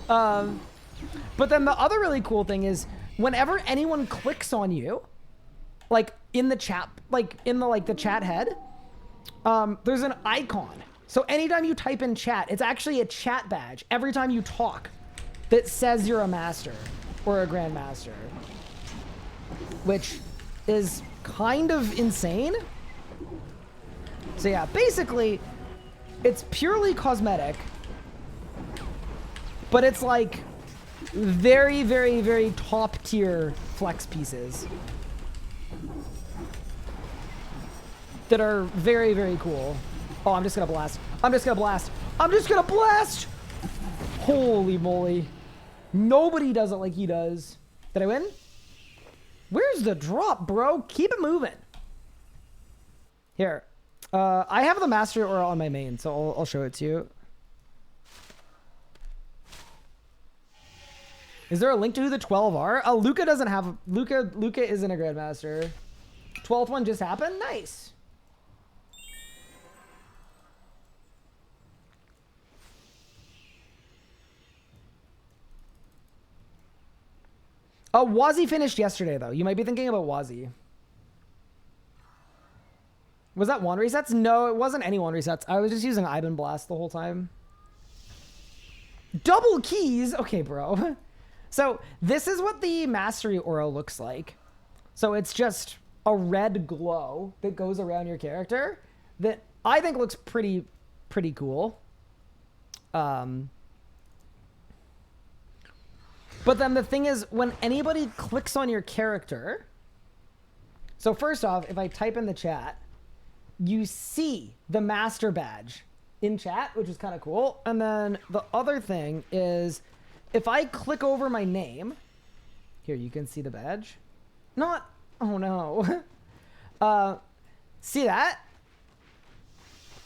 But then the other really cool thing is whenever anyone clicks on you, like in the chat, like in the chat head, there's an icon. So anytime you type in chat, it's actually a chat badge every time you talk that says you're a master or a grandmaster, which is kind of insane. So yeah, basically it's purely cosmetic, but it's like very, very, very top tier flex pieces that are very, very cool. Oh, I'm just gonna blast. I'm just gonna blast. I'm just gonna blast! Holy moly. Nobody does it like he does. Did I win? Where's the drop, bro? Keep it moving. Here. I have the master aura on my main, so I'll show it to you. Is there a link to who the 12 are? Luca doesn't have... Luca isn't a Grandmaster. 12th one just happened? Nice. Oh, Wazzy finished yesterday, though. You might be thinking about Wazzy. Was that one resets? No, it wasn't any one resets. I was just using Ivan Blast the whole time. Double keys? Okay, bro. So this is what the Mastery Aura looks like. So it's just a red glow that goes around your character that I think looks pretty cool. But then the thing is, when anybody clicks on your character... So first off, if I type in the chat, you see the Master Badge in chat, which is kind of cool. And then the other thing is, if I click over my name, here, you can see the badge. Not, oh no. See that?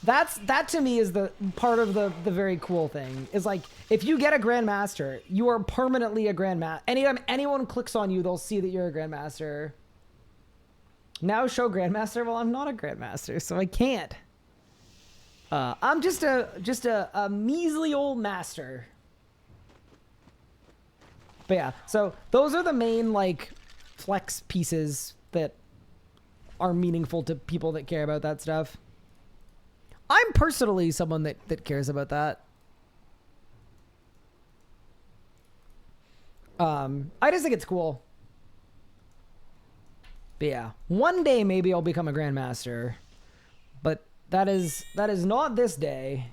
That to me is the part of the very cool thing. Is like, if you get a Grandmaster, you are permanently a Grandmaster. Anytime anyone clicks on you, they'll see that you're a Grandmaster. Now show Grandmaster. Well, I'm not a Grandmaster, so I can't. I'm just a measly old master. But yeah, so those are the main like flex pieces that are meaningful to people that care about that stuff. I'm personally someone that cares about that. I just think it's cool. But yeah, one day maybe I'll become a Grandmaster, but that is not this day.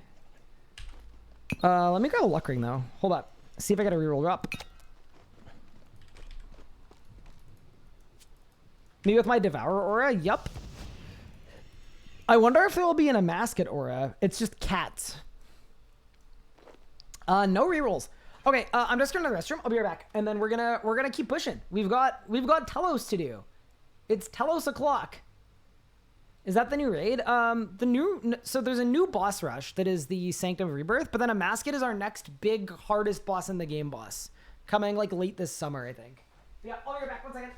Let me grab a luck ring though. Hold up. See if I got a reroll drop. Me with my Devour aura? Yup. I wonder if there will be in a Masket aura. It's just cats. No rerolls. Okay, I'm just going to the restroom. I'll be right back, and then we're gonna keep pushing. We've got Telos to do. It's Telos o'clock. Is that the new raid? So there's a new boss rush that is the Sanctum of Rebirth, but then a Masket is our next big, hardest boss in the game boss, coming like late this summer, I think. Yeah, I'll be right back. 1 second.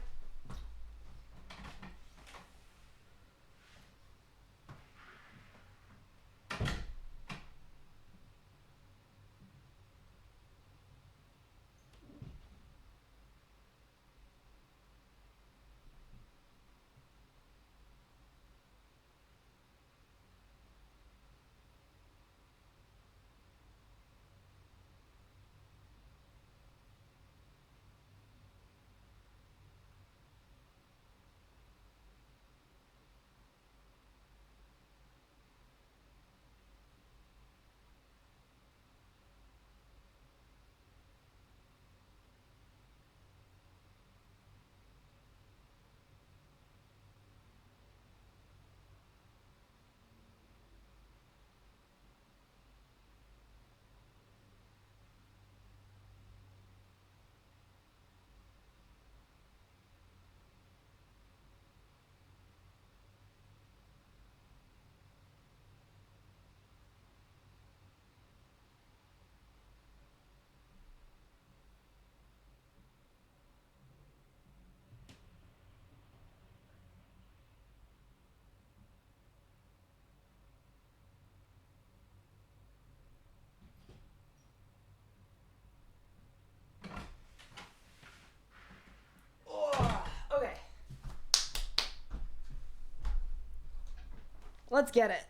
Let's get it.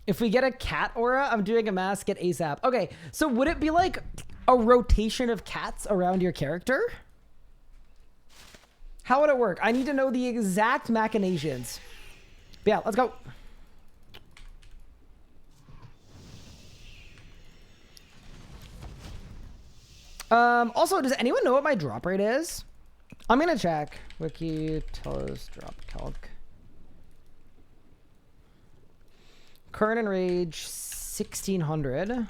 If we get a cat aura, I'm doing a Masket ASAP. Okay, so would it be like a rotation of cats around your character? How would it work? I need to know the exact machinations. But yeah, let's go. Also, does anyone know what my drop rate is? I'm gonna check. Wiki, Telos, drop calc. Current enrage 1600.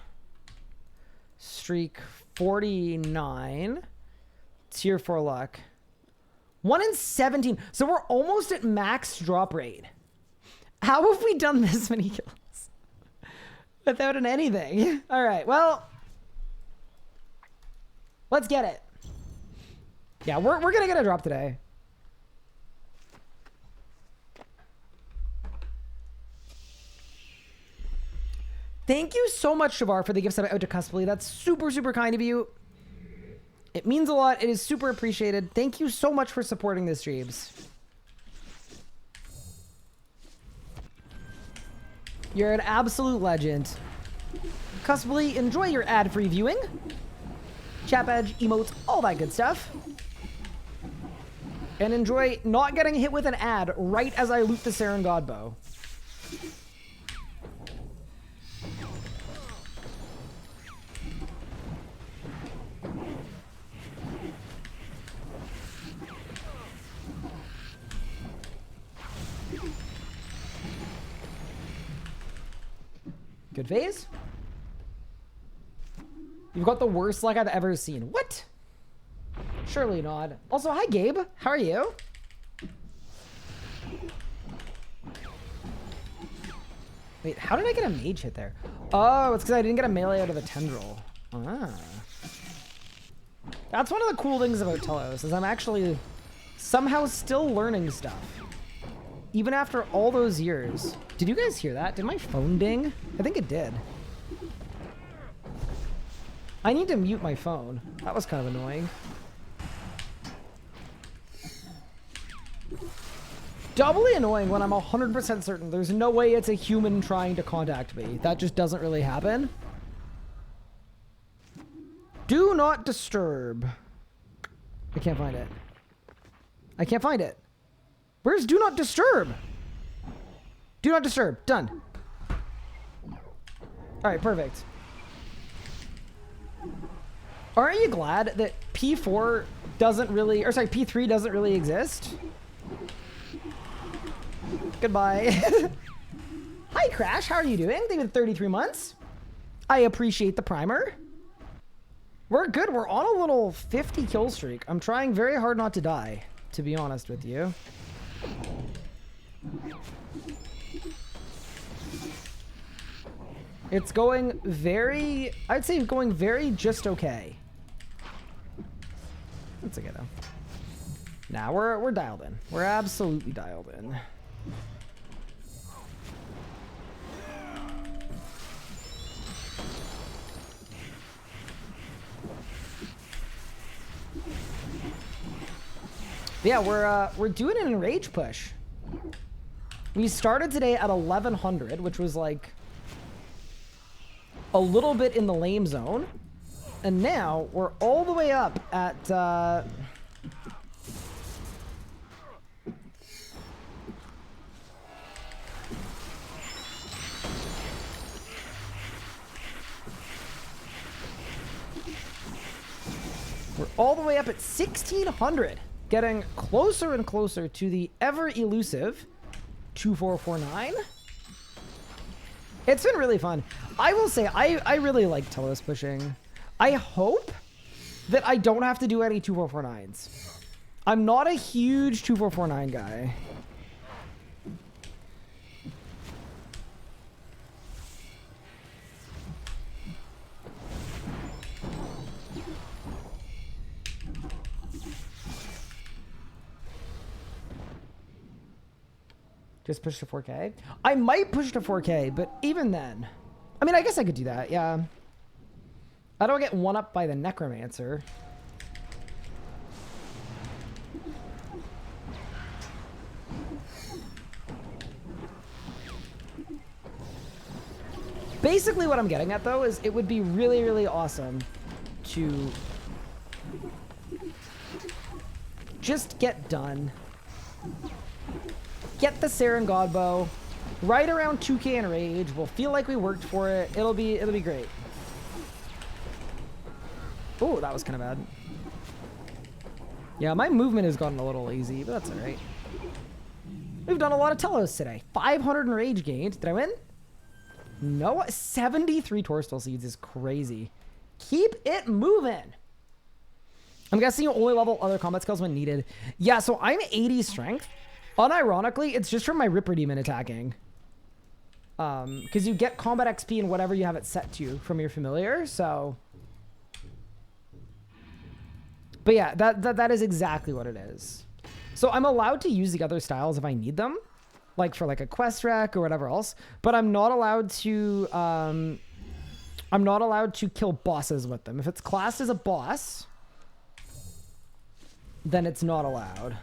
Streak 49. Tier 4 luck. 1 in 17. So we're almost at max drop rate. How have we done this many kills? Without an anything. All right, well, let's get it. Yeah, we're gonna get a drop today. Thank you so much, Shavar, for the gift sub out to Cusply. That's super, super kind of you. It means a lot. It is super appreciated. Thank you so much for supporting the streams. You're an absolute legend. Cusply, enjoy your ad-free viewing. Chat badge, emotes, all that good stuff. And enjoy not getting hit with an ad right as I loot the Saren Godbow. Good phase. You've got the worst luck I've ever seen. What? Surely not. Also, hi Gabe. How are you? Wait, how did I get a mage hit there? Oh, it's because I didn't get a melee out of the tendril. Ah. That's one of the cool things about Telos, is I'm actually somehow still learning stuff. Even after all those years. Did you guys hear that? Did my phone ding? I think it did. I need to mute my phone. That was kind of annoying. Doubly annoying when I'm 100% certain there's no way it's a human trying to contact me. That just doesn't really happen. Do not disturb. I can't find it. I can't find it. Where's do not disturb? Do not disturb. Done. All right, perfect. Aren't you glad that P4 doesn't really, or sorry, P3 doesn't really exist? Goodbye. Hi, Crash. How are you doing? They've been 33 months. I appreciate the primer. We're good. We're on a little 50 kill streak. I'm trying very hard not to die, to be honest with you. It's going very, I'd say going very just okay. That's okay though. Nah, we're dialed in. We're absolutely dialed in. Yeah, we're doing an enrage push. We started today at 1100, which was like a little bit in the lame zone. And now we're all the way up at we're all the way up at 1600, getting closer and closer to the ever elusive 2449. It's been really fun. I will say, I really like Telos pushing. I hope that I don't have to do any 2449s. I'm not a huge 2449 guy. Just push to 4K? I might push to 4K, but even then... I mean, I guess I could do that, yeah. I don't get one up by the Necromancer. Basically what I'm getting at, though, is it would be really, really awesome to just get done. Get the Saren Godbow right around 2K in rage. We'll feel like we worked for it. It'll be great. Oh, that was kind of bad. Yeah, my movement has gotten a little lazy, but that's all right. We've done a lot of Telos today. 500 in rage gained. Did I win? No, 73 Torstal Seeds is crazy. Keep it moving. I'm guessing you only level other combat skills when needed. Yeah, so I'm 80 strength. Unironically, it's just from my Ripper Demon attacking. Because you get combat XP and whatever you have it set to from your familiar, so... But yeah, that is exactly what it is. So I'm allowed to use the other styles if I need them, like for like a quest rec or whatever else, but I'm not allowed to kill bosses with them. If it's classed as a boss, then it's not allowed.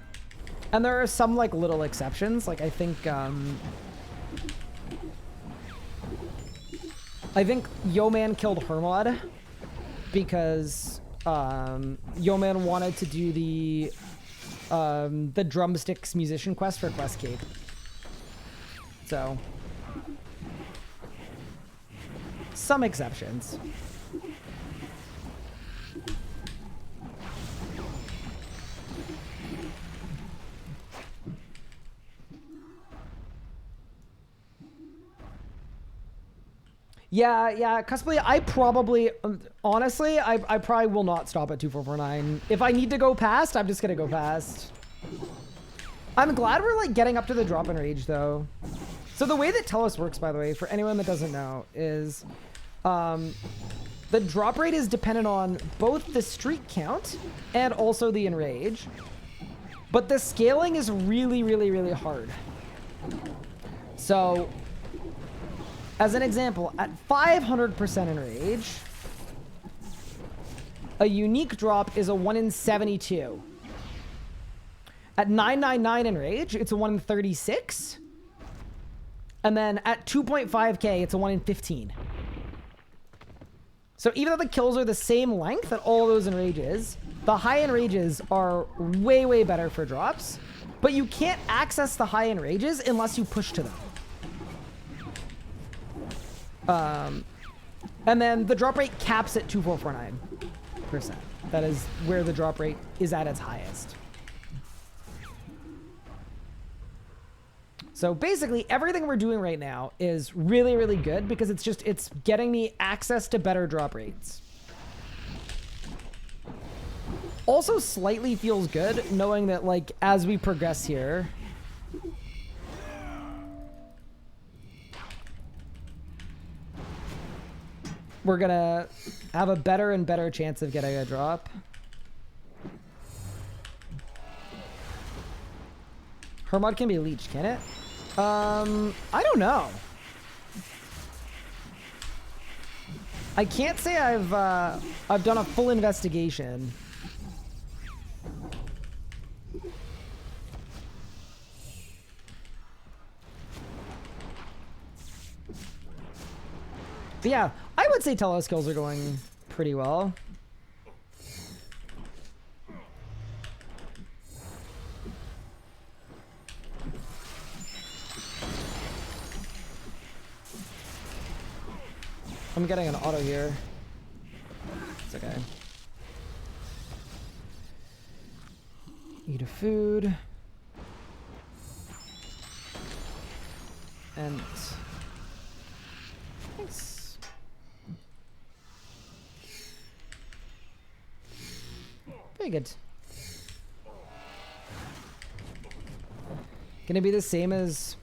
And there are some like little exceptions, like I think Yo-Man killed Hermod because Yo-Man wanted to do the drumsticks musician quest for Quest Cape. So some exceptions. Yeah, cosplay, I probably, honestly, I probably will not stop at 2449. If I need to go past, I'm just gonna go past. I'm glad we're, like, getting up to the drop in rage, though. So the way that Telos works, by the way, for anyone that doesn't know, is the drop rate is dependent on both the streak count and also the enrage. But the scaling is really, really, really hard. So... as an example, at 500% enrage, a unique drop is a 1 in 72. At 999 enrage, it's a 1 in 36. And then at 2.5k, it's a 1 in 15. So even though the kills are the same length at all those enrages, the high enrages are way, way better for drops. But you can't access the high enrages unless you push to them. And then the drop rate caps at 2449%. That is where the drop rate is at its highest. So basically everything we're doing right now is really, really good because it's getting me access to better drop rates. Also slightly feels good knowing that, like, as we progress here, we're gonna have a better and better chance of getting a drop. Hermod can be leeched, can it? I don't know. I can't say I've done a full investigation. But yeah, I would say Telos kills are going pretty well. I'm getting an auto here. It's okay. Eat a food. And... thanks. Very good. Gonna be the same as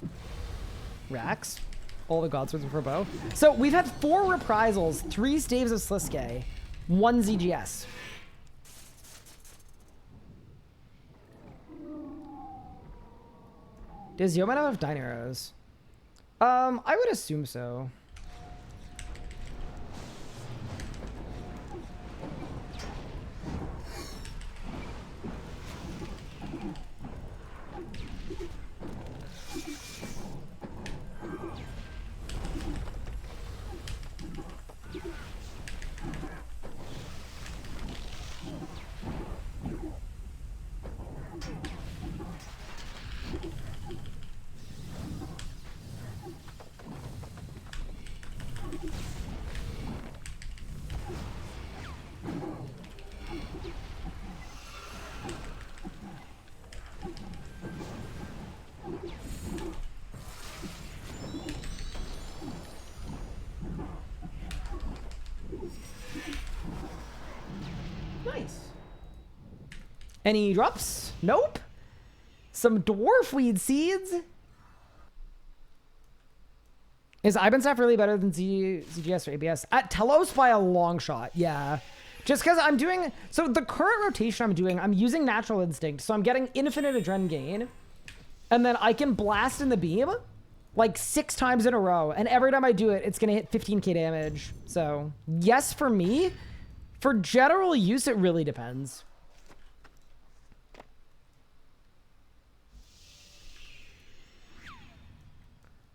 Rax. All the God Swords for bow. So we've had 4 reprisals, 3 staves of Sliske, 1 ZGS. Does Yeoman have Dine Arrows? I would assume so. Any drops? Nope. Some dwarf weed seeds. Is Ivan staff really better than ZGS or ABS? At Telos by a long shot, yeah. Just because I'm doing... So the current rotation I'm doing, I'm using Natural Instinct. So I'm getting infinite adren gain. And then I can blast in the beam like 6 times in a row. And every time I do it, it's going to hit 15k damage. So yes, for me. For general use, it really depends.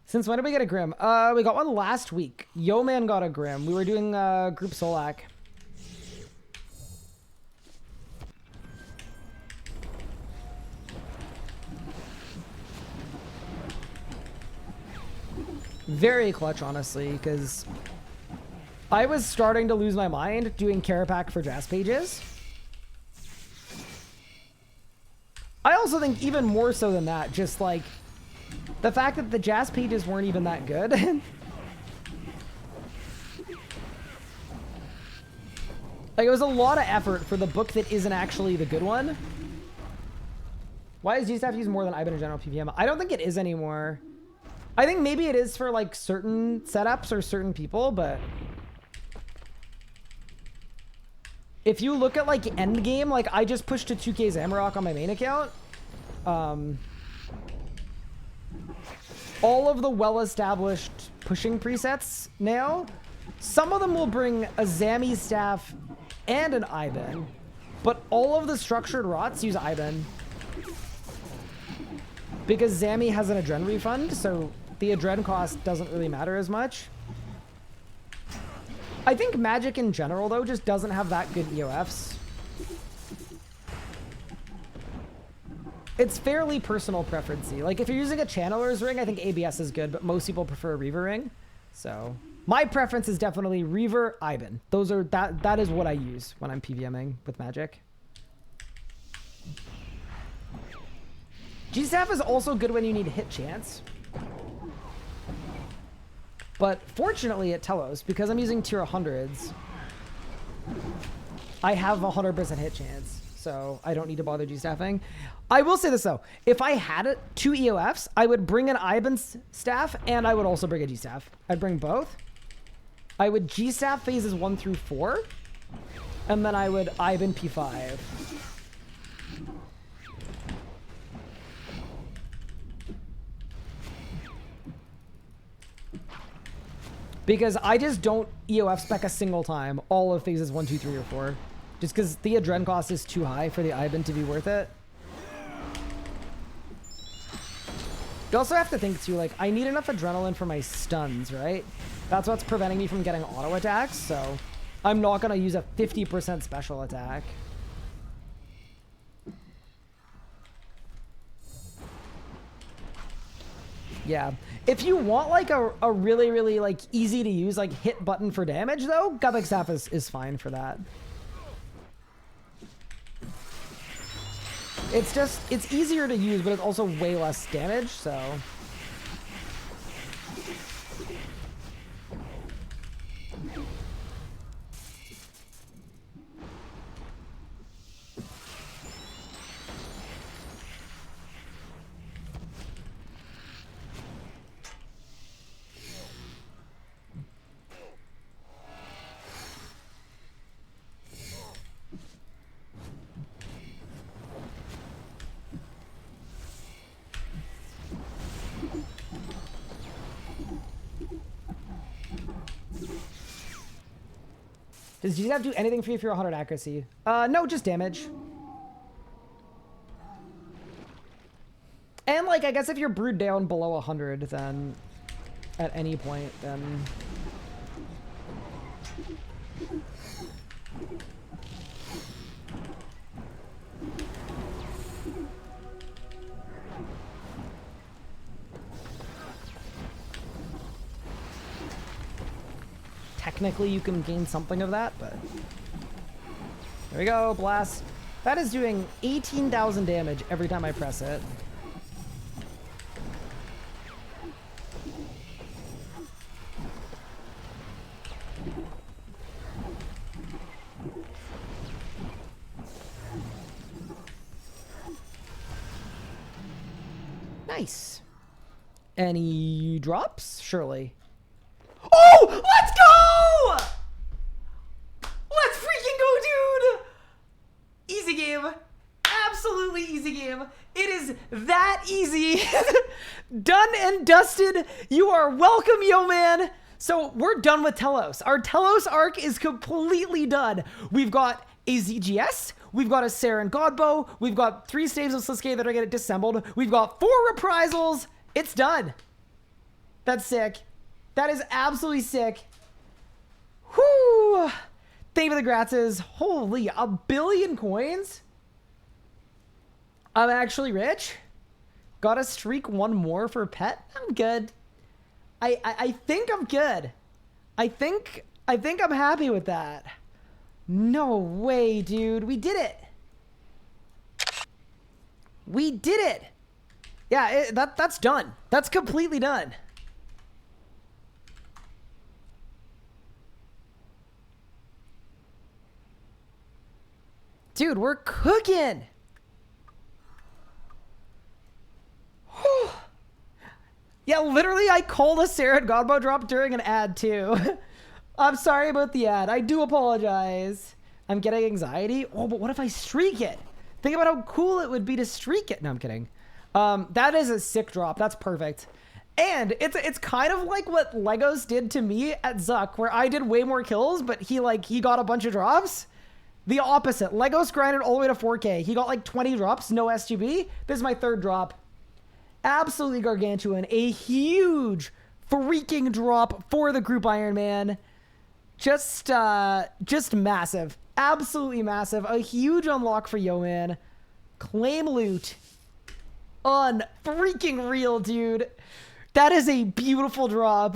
Since when did we get a Grim? We got one last week. Yo Man got a Grim. We were doing Group Solak. Very clutch, honestly, because I was starting to lose my mind doing Kerapac for Jazz pages. I also think even more so than that, just like the fact that the Jazz pages weren't even that good. Like, it was a lot of effort for the book that isn't actually the good one. Why is G-Staff used more than Ivan in general PPM? I don't think it is anymore. I think maybe it is for like certain setups or certain people, but if you look at like end game, like I just pushed to 2k Zamorak on my main account. All of the well-established pushing presets now, some of them will bring a Zammy staff and an Ivan, but all of the structured rots use Ivan because Zammy has an adren refund, so the adren cost doesn't really matter as much. I think Magic in general, though, just doesn't have that good EOFs. It's fairly personal preference-y. Like, if you're using a Channeler's Ring, I think ABS is good, but most people prefer a Reaver Ring. So, my preference is definitely Reaver, Ivan. Those are, that is what I use when I'm PVMing with Magic. G-Staff is also good when you need hit chance. But fortunately at Telos, because I'm using tier 100s, I have 100% hit chance, so I don't need to bother G-Staffing. I will say this though, if I had 2 EOFs, I would bring an Ivan staff and I would also bring a G-Staff. I'd bring both. I would G-Staff phases 1 through 4, and then I would Ivan P5. Because I just don't EOF spec a single time all of phases 1, 2, 3, or 4. Just because the adren cost is too high for the Ivan to be worth it. You also have to think too, like, I need enough adrenaline for my stuns, right? That's what's preventing me from getting auto attacks, so I'm not going to use a 50% special attack. Yeah. If you want like a really, really like easy to use like hit button for damage though, Gothic Staff is fine for that. It's just, it's easier to use, but it's also way less damage, so. Does G-Staff do anything for you if you're 100 accuracy? No, just damage. And like, I guess if you're brewed down below 100, then at any point, then... Technically, you can gain something of that, but... There we go, blast. That is doing 18,000 damage every time I press it. Nice. Any drops? Surely. Oh, let's go! Let's freaking go, dude! Easy game. Absolutely easy game. It is that easy. Done and dusted. You are welcome, yo man. So we're done with Telos. Our Telos arc is completely done. We've got a ZGS. We've got a Saren Godbow. We've got 3 staves of Sasuke that are getting disassembled. We've got 4 reprisals. It's done. That's sick. That is absolutely sick. Whoo! Thank you for the gratzes. Holy, 1 billion coins? I'm actually rich. Gotta streak 1 more for pet. I'm good. I think I'm good. I think I'm happy with that. No way, dude. We did it. We did it. Yeah, that's done. That's completely done. Dude, we're cooking. Yeah, literally, I called a Saren Godbow drop during an ad, too. I'm sorry about the ad. I do apologize. I'm getting anxiety. Oh, but what if I streak it? Think about how cool it would be to streak it. No, I'm kidding. That is a sick drop. That's perfect. And it's kind of like what Legos did to me at Zuck, where I did way more kills, but he got a bunch of drops. The opposite. Legos grinded all the way to 4K. He got like 20 drops, no SGB. This is my 3rd drop. Absolutely gargantuan. A huge freaking drop for the group Iron Man. Just massive. Absolutely massive. A huge unlock for Yo Man. Claim loot. Unfreaking real, dude. That is a beautiful drop.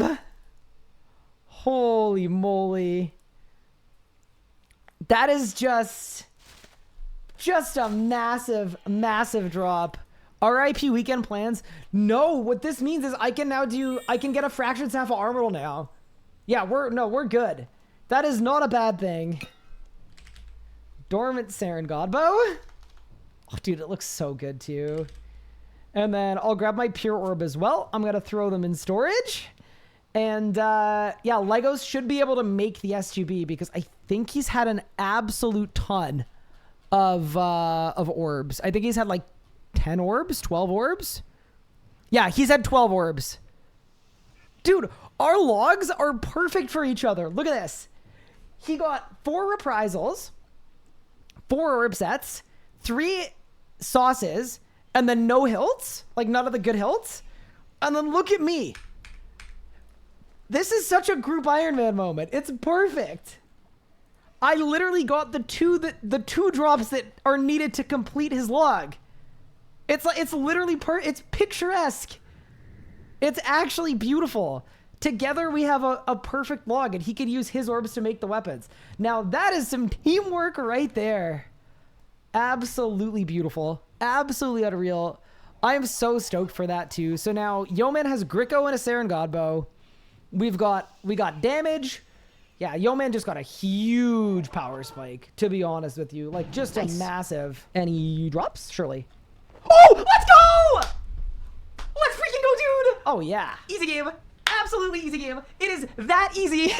Holy moly. That is just a massive, massive drop. RIP weekend plans. No, what this means is I can get a fractured staff of Armoral now. Yeah, we're good. That is not a bad thing. Dormant Saren Godbow. Oh, dude, it looks so good too. And then I'll grab my Pure Orb as well. I'm gonna throw them in storage. And yeah, Legos should be able to make the SGB because I think he's had an absolute ton of orbs. I think he's had like 10 orbs, 12 orbs. Yeah, he's had 12 orbs. Dude, our logs are perfect for each other. Look at this. He got 4 reprisals, 4 orb sets, 3 sauces, and then no hilts, like none of the good hilts. And then look at me. This is such a group Iron Man moment. It's perfect. I literally got the two drops that are needed to complete his log. It's literally it's picturesque. It's actually beautiful. Together we have a perfect log, and he could use his orbs to make the weapons. Now that is some teamwork right there. Absolutely beautiful. Absolutely unreal. I am so stoked for that too. So now Yeoman has Gricko and a Saren Godbow. We got damage. Yeah, Yeoman just got a huge power spike, to be honest with you. Like just nice. A massive. Any drops? Surely. Oh, let's go! Let's freaking go, dude! Oh yeah. Easy game. Absolutely easy game. It is that easy.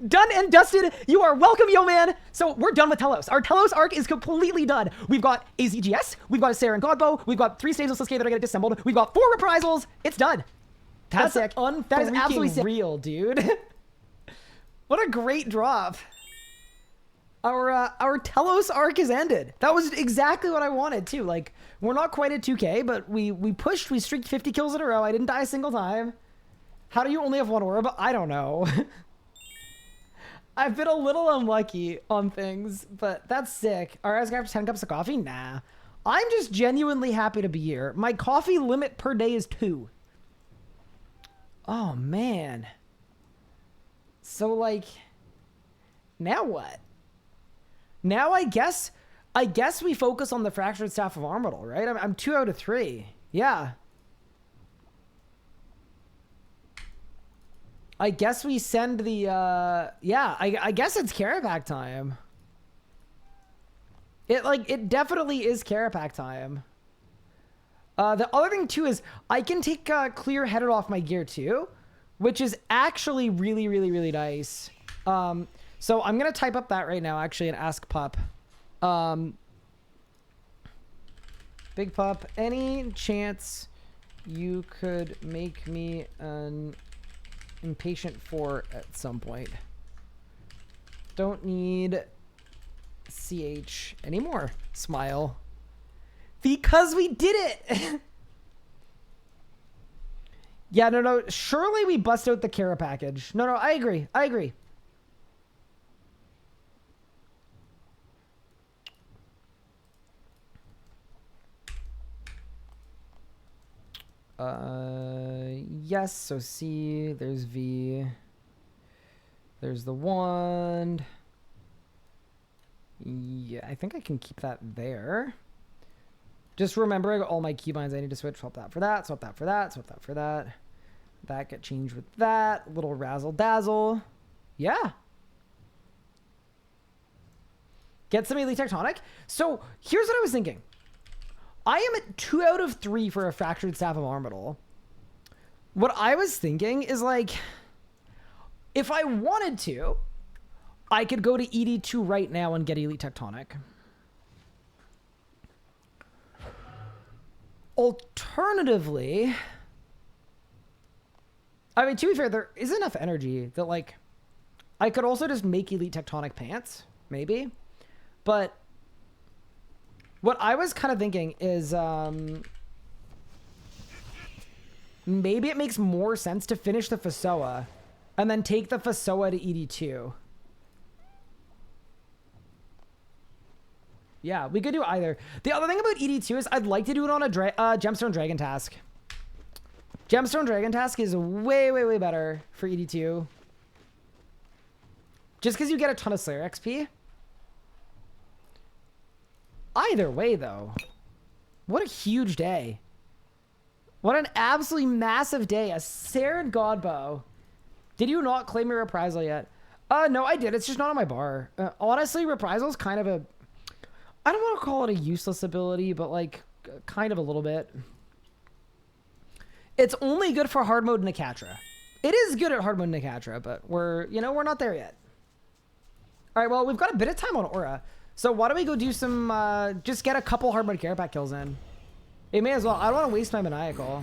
Done and dusted. You are welcome, yo man. So we're done with Telos. Our Telos arc is completely done. We've got a ZGS. We've got a Saren Godbow. We've got 3 staves of Sasuke that are getting disassembled. We've got 4 reprisals. It's done. That's sick. That is absolutely sick. Real, dude. What a great drop. Our Telos arc is ended. That was exactly what I wanted too. Like, we're not quite at 2K, but we pushed. We streaked 50 kills in a row. I didn't die a single time. How do you only have 1 orb? I don't know. I've been a little unlucky on things, but that's sick. All right, I was gonna have 10 cups of coffee? Nah. I'm just genuinely happy to be here. My coffee limit per day is 2. Oh, man. So, like, now what? Now I guess we focus on the Fractured Staff of Armadal, right? I'm 2 out of 3. Yeah. I guess we send the, yeah, I guess it's Kerapac time. It definitely is Kerapac time. The other thing, too, is I can take clear headed off my gear, too, which is actually really, really, really nice. So I'm going to type up that right now, actually, and ask Pup. Big Pup, any chance you could make me an impatient 4 at some point? Don't need CH anymore. Smile. Because we did it! Yeah, no. Surely we bust out the Kara package. No, I agree. Yes, so C, there's V. There's the wand. Yeah, I think I can keep that there. Just remembering all my keybinds I need to switch. Swap that for that, swap that for that, swap that for that. That get changed with that. Little razzle dazzle. Yeah. Get some Elite Tectonic. So here's what I was thinking. I am at 2 out of 3 for a Fractured Staff of Armadil. What I was thinking is, like, if I wanted to, I could go to ED2 right now and get Elite Tectonic. Alternatively, I mean, to be fair, there is enough energy that, like, I could also just make Elite Tectonic pants, maybe. But what I was kind of thinking is maybe it makes more sense to finish the Fasoa and then take the Fasoa to ED2. Yeah, we could do either. The other thing about ED2 is I'd like to do it on a Gemstone Dragon Task. Gemstone Dragon Task is way, way, way better for ED2. Just because you get a ton of Slayer XP. Either way, though. What a huge day. What an absolutely massive day. A Saren Godbow. Did you not claim your Reprisal yet? No, I did. It's just not on my bar. Honestly, Reprisal is kind of a... I don't want to call it a useless ability, but, like, kind of a little bit. It's only good for hard mode Nikatra. It is good at hard mode Nikatra, but we're not there yet. All right, well, we've got a bit of time on Aura. So why don't we go do some, just get a couple hard mode Kerapac kills in. It may as well. I don't want to waste my Maniacal.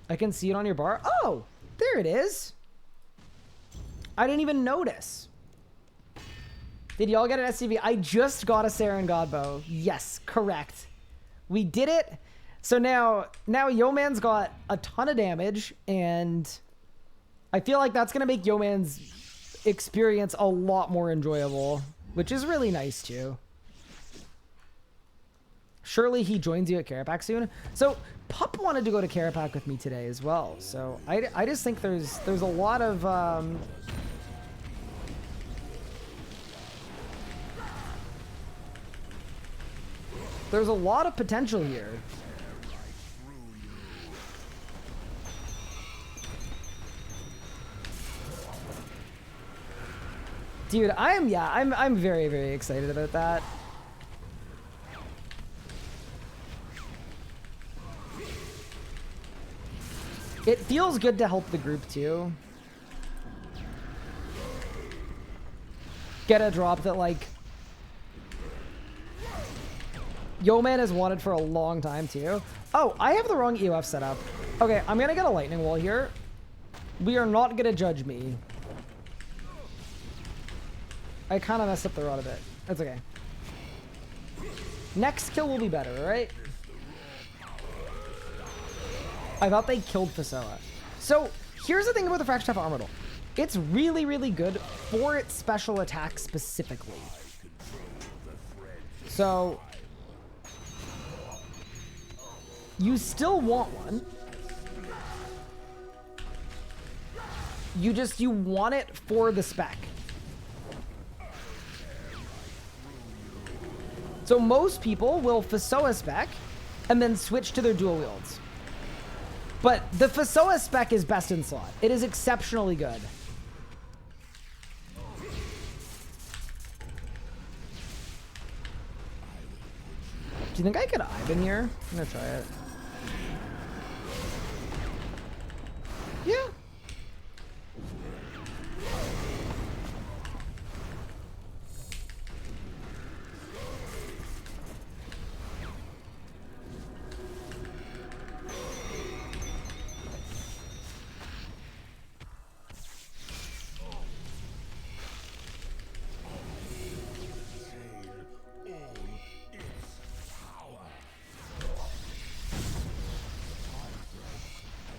I can see it on your bar. Oh, there it is. I didn't even notice. Did y'all get an SCV? I just got a Saren Godbow. Yes, correct. We did it. So now Yeoman's got a ton of damage, and I feel like that's going to make Yeoman's experience a lot more enjoyable, which is really nice too. Surely he joins you at Kerapac soon. So Pup wanted to go to Kerapac with me today as well. So I just think there's a lot of there's a lot of potential here. Dude, I'm very, very excited about that. It feels good to help the group too. Get a drop that, like, Yeoman has wanted for a long time too. Oh, I have the wrong EOF set up. Okay, I'm gonna get a lightning wall here. We are not gonna judge me. I kind of messed up the rod a bit. That's okay. Next kill will be better, right? I thought they killed Fasoa. So here's the thing about the Fractured Staff Armadil. It's really, really good for its special attack specifically. So you still want one. You want it for the spec. So most people will Fasoa spec and then switch to their dual wields. But the Fasoa spec is best in slot. It is exceptionally good. Do you think I could Ivan here? I'm gonna try it.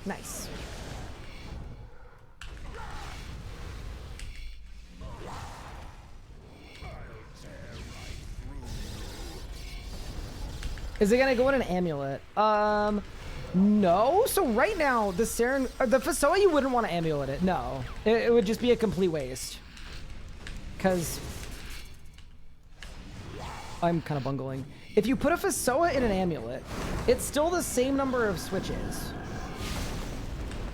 Nice. Is it gonna go in an amulet? No. So right now, the Saren, or the Fasoa, you wouldn't want to amulet it. No, it would just be a complete waste. Cause I'm kind of bungling. If you put a Fasoa in an amulet, it's still the same number of switches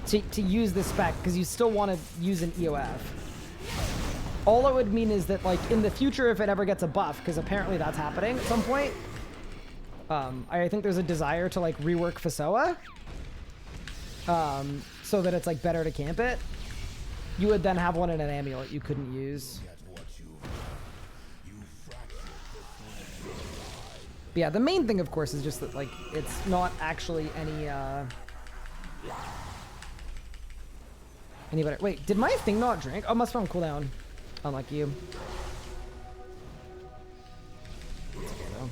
to use this spec, because you still want to use an EOF. All it would mean is that, like, in the future, if it ever gets a buff, because apparently that's happening at some point, I think there's a desire to, like, rework Fasoa, so that it's, like, better to camp it. You would then have one in an amulet you couldn't use. But yeah, the main thing, of course, is just that, like, it's not actually any better. Wait, did my thing not drink? Oh, must be on cooldown. Unlike you. It's okay, though.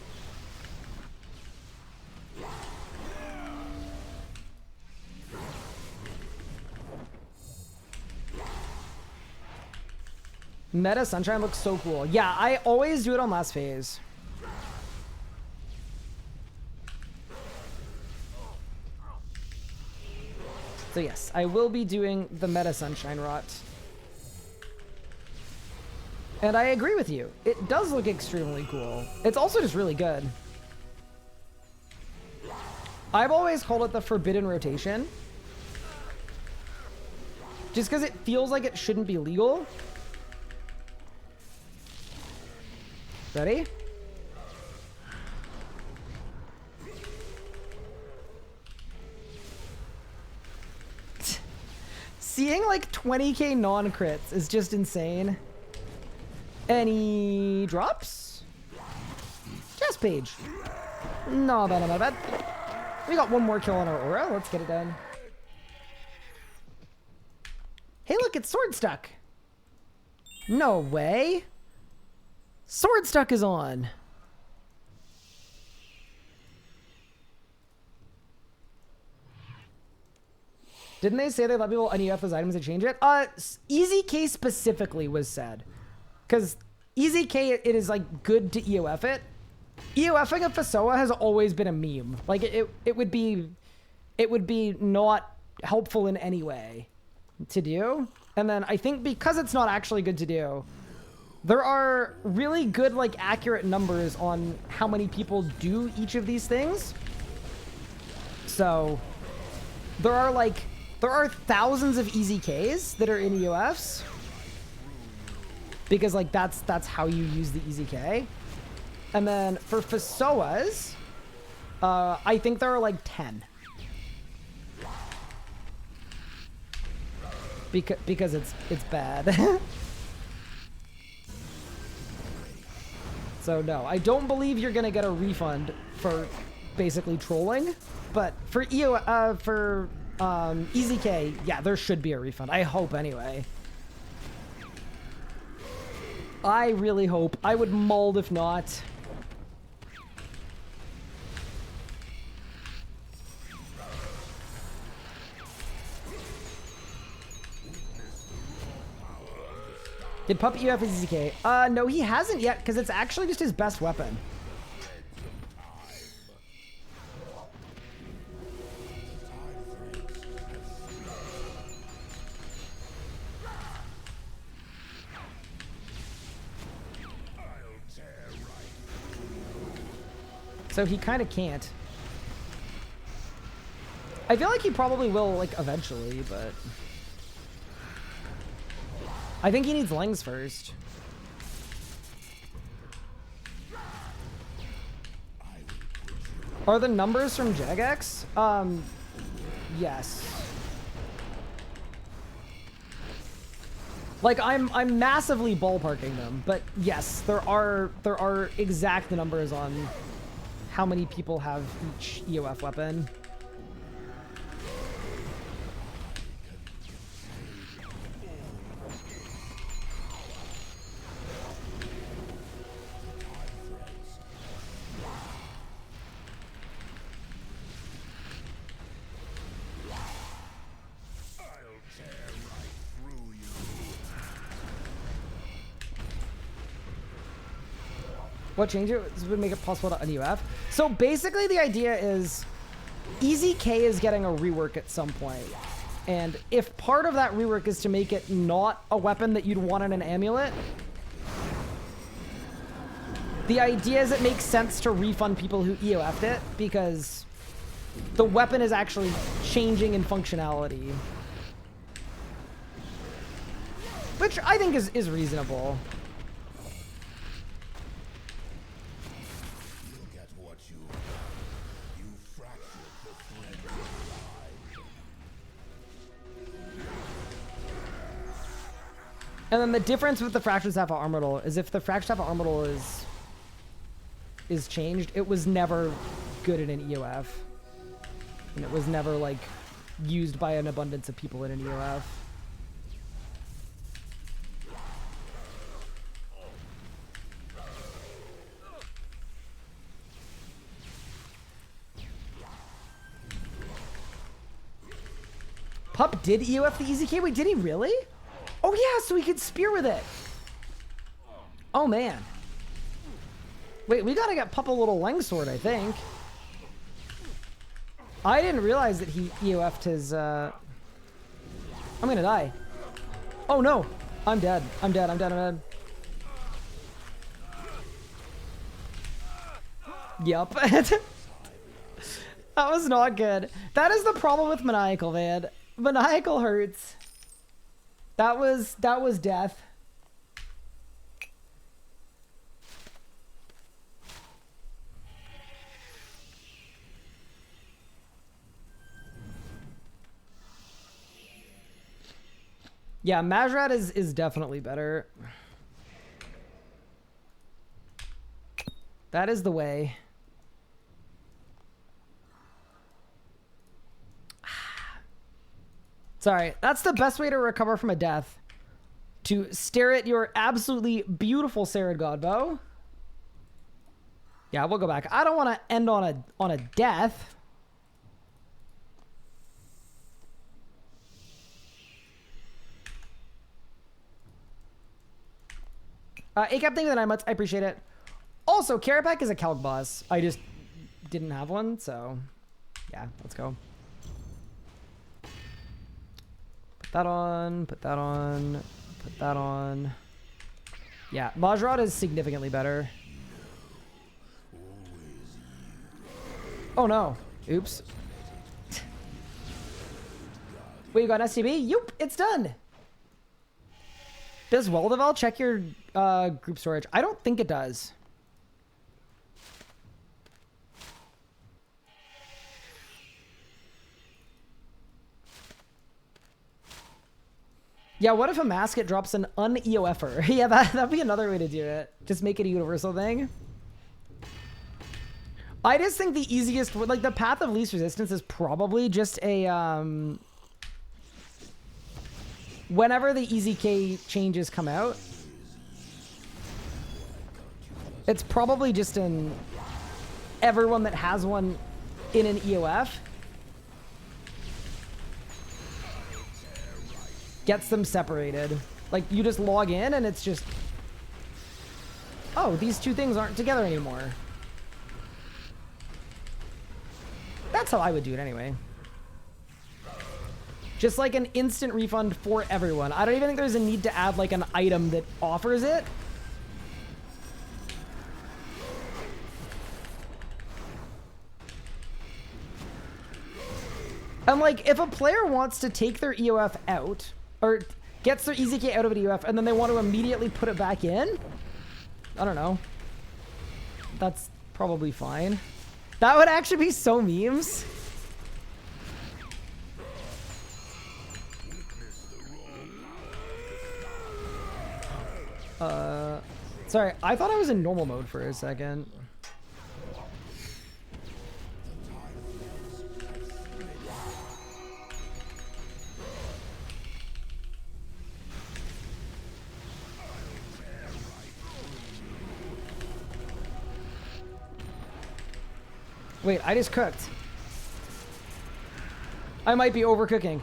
Meta Sunshine looks so cool. Yeah, I always do it on last phase. So yes, I will be doing the Meta Sunshine rot. And I agree with you. It does look extremely cool. It's also just really good. I've always called it the forbidden rotation. Just because it feels like it shouldn't be legal. Ready? Seeing like 20k non-crits is just insane. Any drops? Chest page. No, not bad. We got one more kill on our aura. Let's get it done. Hey, look, it's Sword Stuck. No way. Sword Stuck is on. Didn't they say they let people unEF those items to change it? Easy K specifically was said. Because Easy K, it is like good to EOF it. EOFing a Fasoa has always been a meme. Like it would be not helpful in any way to do. And then I think because it's not actually good to do, there are really good, like, accurate numbers on how many people do each of these things. So there are thousands of Easy Ks that are in EOFs. Because, like, that's how you use the Easy K. And then for Fasoas, I think there are like 10. Because it's bad. So no, I don't believe you're gonna get a refund for basically trolling. But for Easy K, yeah, there should be a refund. I hope anyway. I really hope. I would mold if not. Did Pup EF his Easy K? No, he hasn't yet, because it's actually just his best weapon. So he kind of can't. I feel like he probably will, like, eventually, but I think he needs Lings first. Are the numbers from Jagex? Yes. Like, I'm massively ballparking them, but yes, there are exact numbers on how many people have each EOF weapon. What change it would make it possible to un-UF? So basically the idea is Easy K is getting a rework at some point. And if part of that rework is to make it not a weapon that you'd want in an amulet, the idea is it makes sense to refund people who EOF'd it because the weapon is actually changing in functionality. Which I think is reasonable. Look at what you've done. You fractured the thread of life. And then the difference with the Fractured Staff of Armadil is if the Fractured Staff of Armadil is changed, it was never good in an EOF. And it was never, like, used by an abundance of people in an EOF. Pup did EOF the Easy K? Wait, did he really? Oh yeah, so he could spear with it. Oh man. Wait, we gotta get Pup a little Langsword, I think. I didn't realize that he EOF'd his, I'm gonna die. Oh no! I'm dead. I'm dead. I'm dead. I'm dead. Yup. That was not good. That is the problem with Maniacal, man. Maniacal hurts. That was death. Yeah, Majrat is definitely better. That is the way. Sorry, that's the best way to recover from a death. To stare at your absolutely beautiful Serad Godbow. Yeah, we'll go back. I don't want to end on a death. ACAP, thank you for the 9 months. I appreciate it. Also, Kerapac is a Calc boss. I just didn't have one, so yeah, let's go. Put that on, put that on, put that on. Yeah, Majrad is significantly better. Oh no. Oops. Wait, you got an STB? Yoop, it's done. Does Weldeval check your group storage? I don't think it does. Yeah, what if a Masket drops an un-EOFer? Yeah, that'd be another way to do it. Just make it a universal thing. I just think the easiest, like the path of least resistance is probably just a, whenever the Easy K changes come out, it's probably just an, everyone that has one in an EOF gets them separated. Like, you just log in and it's just, oh, these two things aren't together anymore. That's how I would do it anyway. Just like an instant refund for everyone. I don't even think there's a need to add like an item that offers it. And like, if a player wants to take their EOF out, or gets their Easy K out of an EOF, and then they want to immediately put it back in, I don't know. That's probably fine. That would actually be so memes. Sorry, I thought I was in normal mode for a second. Wait, I just cooked. I might be overcooking.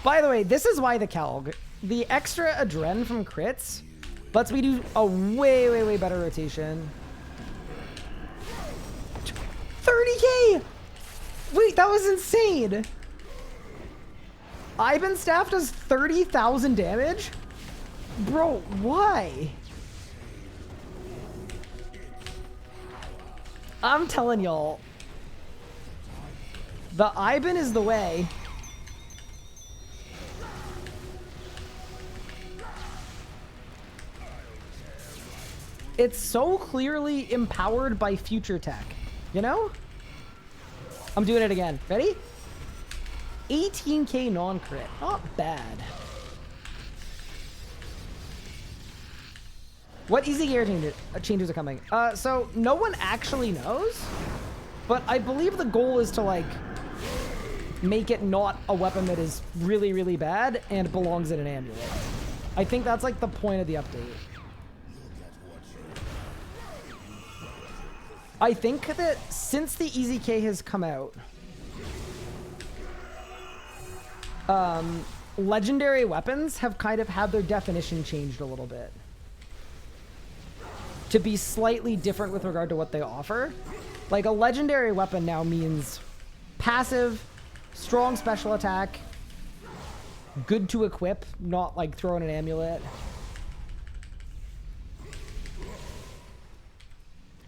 By the way, this is why the Calg. The extra adren from crits Lets me do a way, way, way better rotation. 30k! Wait, that was insane! Ivan Staff does 30,000 damage? Bro, why? I'm telling y'all. The Ivan is the way. It's so clearly empowered by future tech, you know? I'm doing it again. Ready? 18k non-crit. Not bad. What easy gear changes are coming? So no one actually knows, but I believe the goal is to like make it not a weapon that is really, really bad and belongs in an amulet. I think that's like the point of the update. I think that since the Easy K has come out, legendary weapons have kind of had their definition changed a little bit to be slightly different with regard to what they offer. Like a legendary weapon now means passive, strong special attack, good to equip, not like throw in an amulet.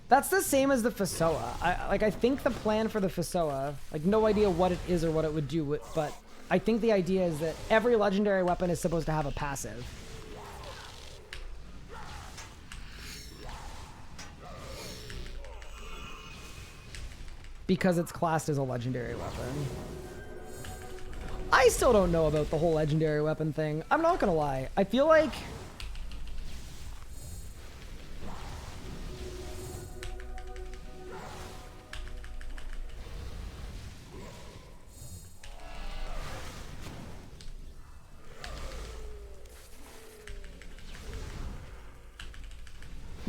That's the same as the Fasoa. I think the plan for the Fasoa, like no idea what it is or what it would do, but I think the idea is that every legendary weapon is supposed to have a passive. Because it's classed as a legendary weapon. I still don't know about the whole legendary weapon thing. I'm not gonna lie. I feel like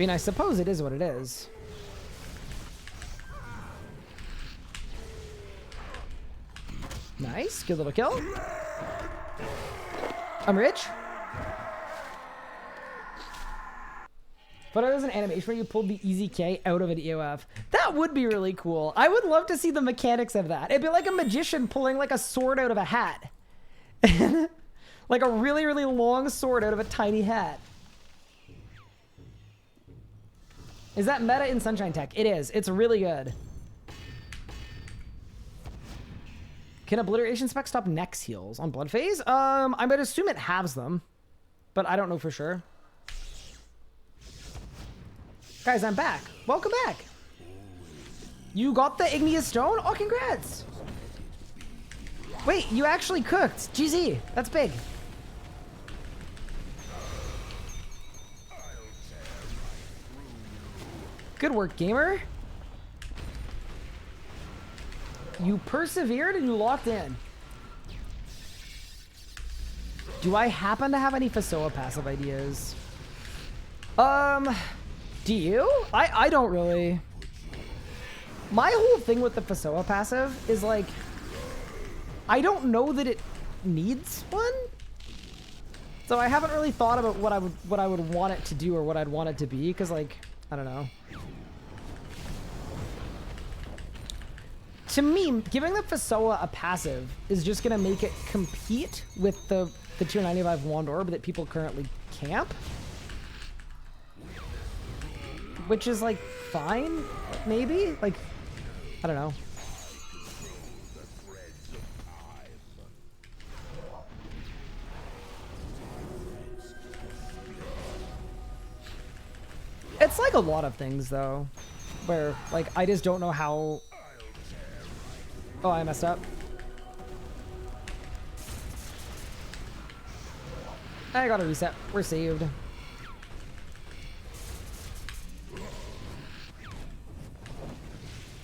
I suppose it is what it is. Nice, good little kill. I'm rich. But it was an animation where you pulled the Easy K out of an EOF. That would be really cool. I would love to see the mechanics of that. It'd be like a magician pulling like a sword out of a hat. Like a really, really long sword out of a tiny hat. Is that meta in Sunshine Tech? It is. It's really good. Can Obliteration Spec stop Nex heals on Blood Phase? I would assume it halves them, but I don't know for sure. Guys, I'm back. Welcome back. You got the Igneous Stone? Oh, congrats. Wait, you actually cooked. GZ. That's big. Good work, gamer. You persevered and you locked in. Do I happen to have any Fasoa passive ideas? Do you? I don't really. My whole thing with the Fasoa passive is like, I don't know that it needs one. So I haven't really thought about what I would want it to do or what I'd want it to be, because like, I don't know. To me, giving the Fasoa a passive is just going to make it compete with the tier 95 Wand Orb that people currently camp. Which is, like, fine, maybe? Like, I don't know. It's like a lot of things, though, where, like, I just don't know how... Oh, I messed up. I gotta reset. We're saved.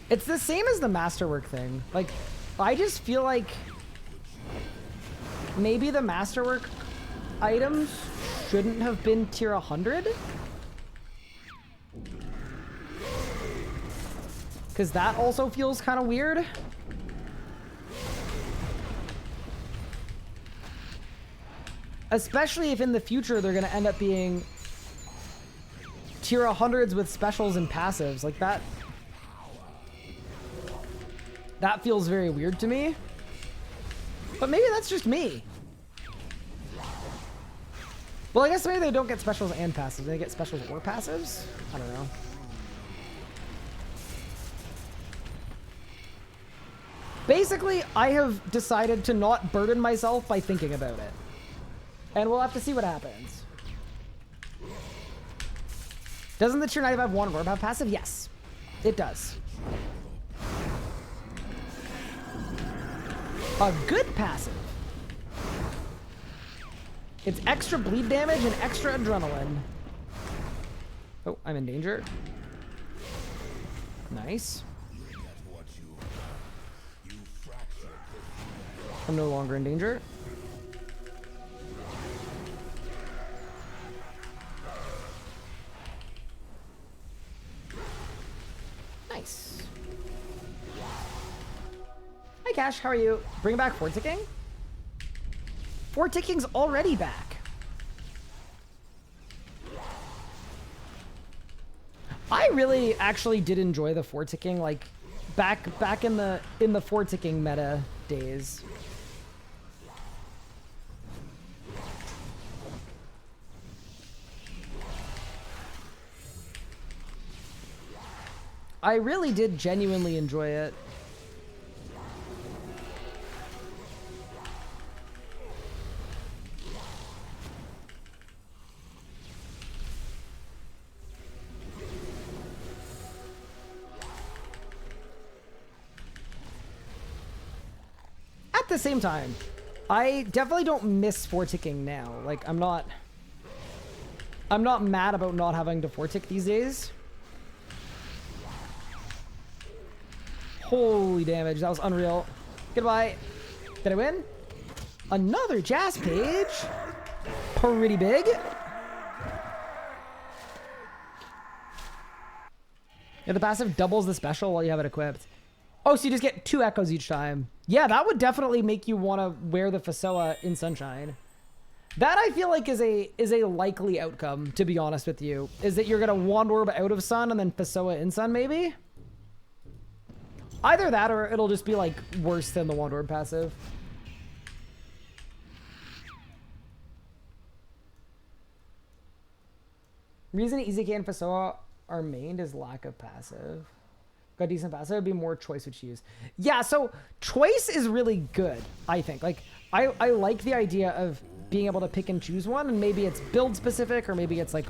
It's the same as the Masterwork thing. Like, I just feel like maybe the Masterwork items shouldn't have been tier 100. Because that also feels kind of weird. Especially if in the future they're going to end up being tier 100s with specials and passives. Like that feels very weird to me. But maybe that's just me. Well, I guess maybe they don't get specials and passives. They get specials or passives? I don't know. Basically, I have decided to not burden myself by thinking about it. And we'll have to see what happens. Doesn't the tier 95 Wand Orb have passive? Yes, it does. A good passive. It's extra bleed damage and extra adrenaline. Oh, I'm in danger. Nice. I'm no longer in danger. Nice. Hi, Cash. How are you? Bring back Fort Ticking? Fort Ticking's already back. I really actually did enjoy the Fort Ticking, like back in the Fort Ticking meta days. I really did genuinely enjoy it. At the same time, I definitely don't miss Fort Ticking now. Like, I'm not mad about not having to Fort Tick these days. Holy damage, that was unreal. Goodbye. Did I win? Another Jazz page. Pretty big. Yeah, the passive doubles the special while you have it equipped. Oh, so you just get 2 echoes each time. Yeah, that would definitely make you want to wear the Fasoa in Sunshine. That I feel like is a likely outcome, to be honest with you. Is that you're gonna Wand Orb out of Sun and then Fasoa in Sun, maybe? Either that or it'll just be like worse than the Wand Orb passive. Reason EZK and Fasoa are mained is lack of passive. Got decent passive, would be more choice would choose. Yeah, so choice is really good, I think. Like, I like the idea of being able to pick and choose one, and maybe it's build specific, or maybe it's like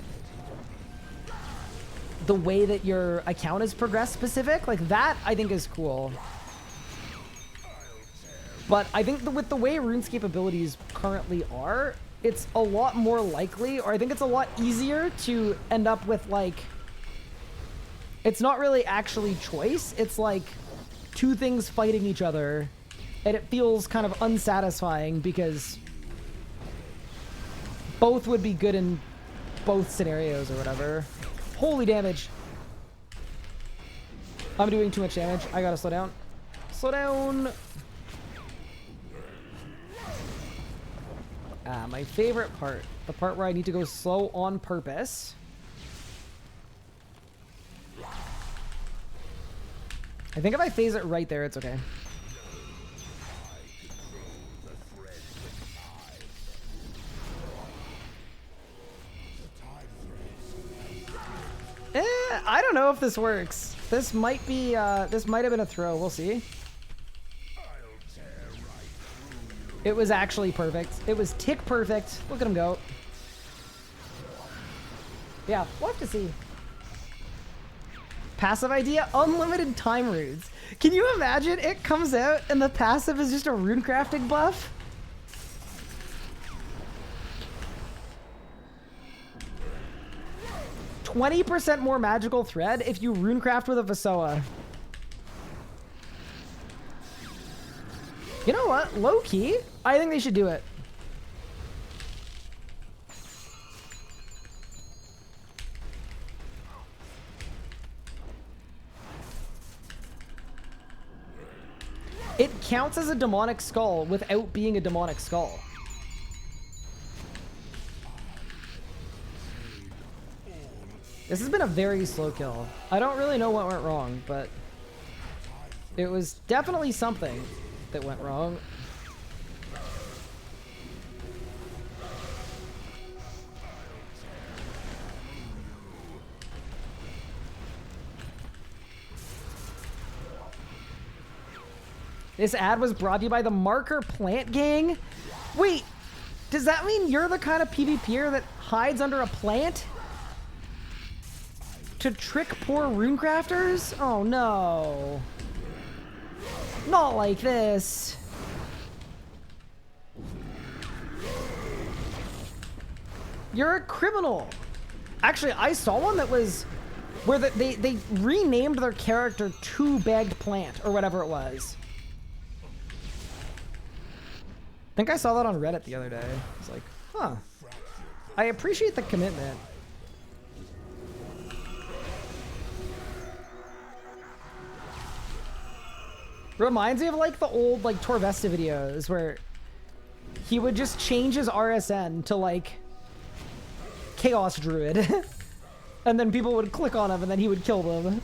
the way that your account is progressed specific. Like that, I think is cool. But I think with the way RuneScape abilities currently are, it's a lot more likely, or I think it's a lot easier to end up with like, it's not really actually choice. It's like 2 things fighting each other, and it feels kind of unsatisfying because both would be good in both scenarios or whatever. Holy damage. I'm doing too much damage. I gotta slow down. Slow down. My favorite part. The part where I need to go slow on purpose. I think if I phase it right there, it's okay. I don't know if this works. This might be, this might have been a throw. We'll see. It was actually perfect. It was tick perfect. Look at him go. Yeah, we'll have to see. Passive idea, unlimited time runes. Can you imagine it comes out and the passive is just a rune crafting buff? %20 more magical thread if you runecraft with a Fasoa. You know what? Low key, I think they should do it. It counts as a demonic skull without being a demonic skull. This has been a very slow kill. I don't really know what went wrong, but it was definitely something that went wrong. This ad was brought to you by the Marker Plant Gang. Wait, does that mean you're the kind of PvPer that hides under a plant to trick poor runecrafters? Oh no. Not like this. You're a criminal. Actually, I saw one that was where they renamed their character to Bagged Plant or whatever it was. I think I saw that on Reddit the other day. I was like, huh. I appreciate the commitment. Reminds me of like the old like Torvesta videos where he would just change his RSN to like Chaos Druid. And then people would click on him and then he would kill them.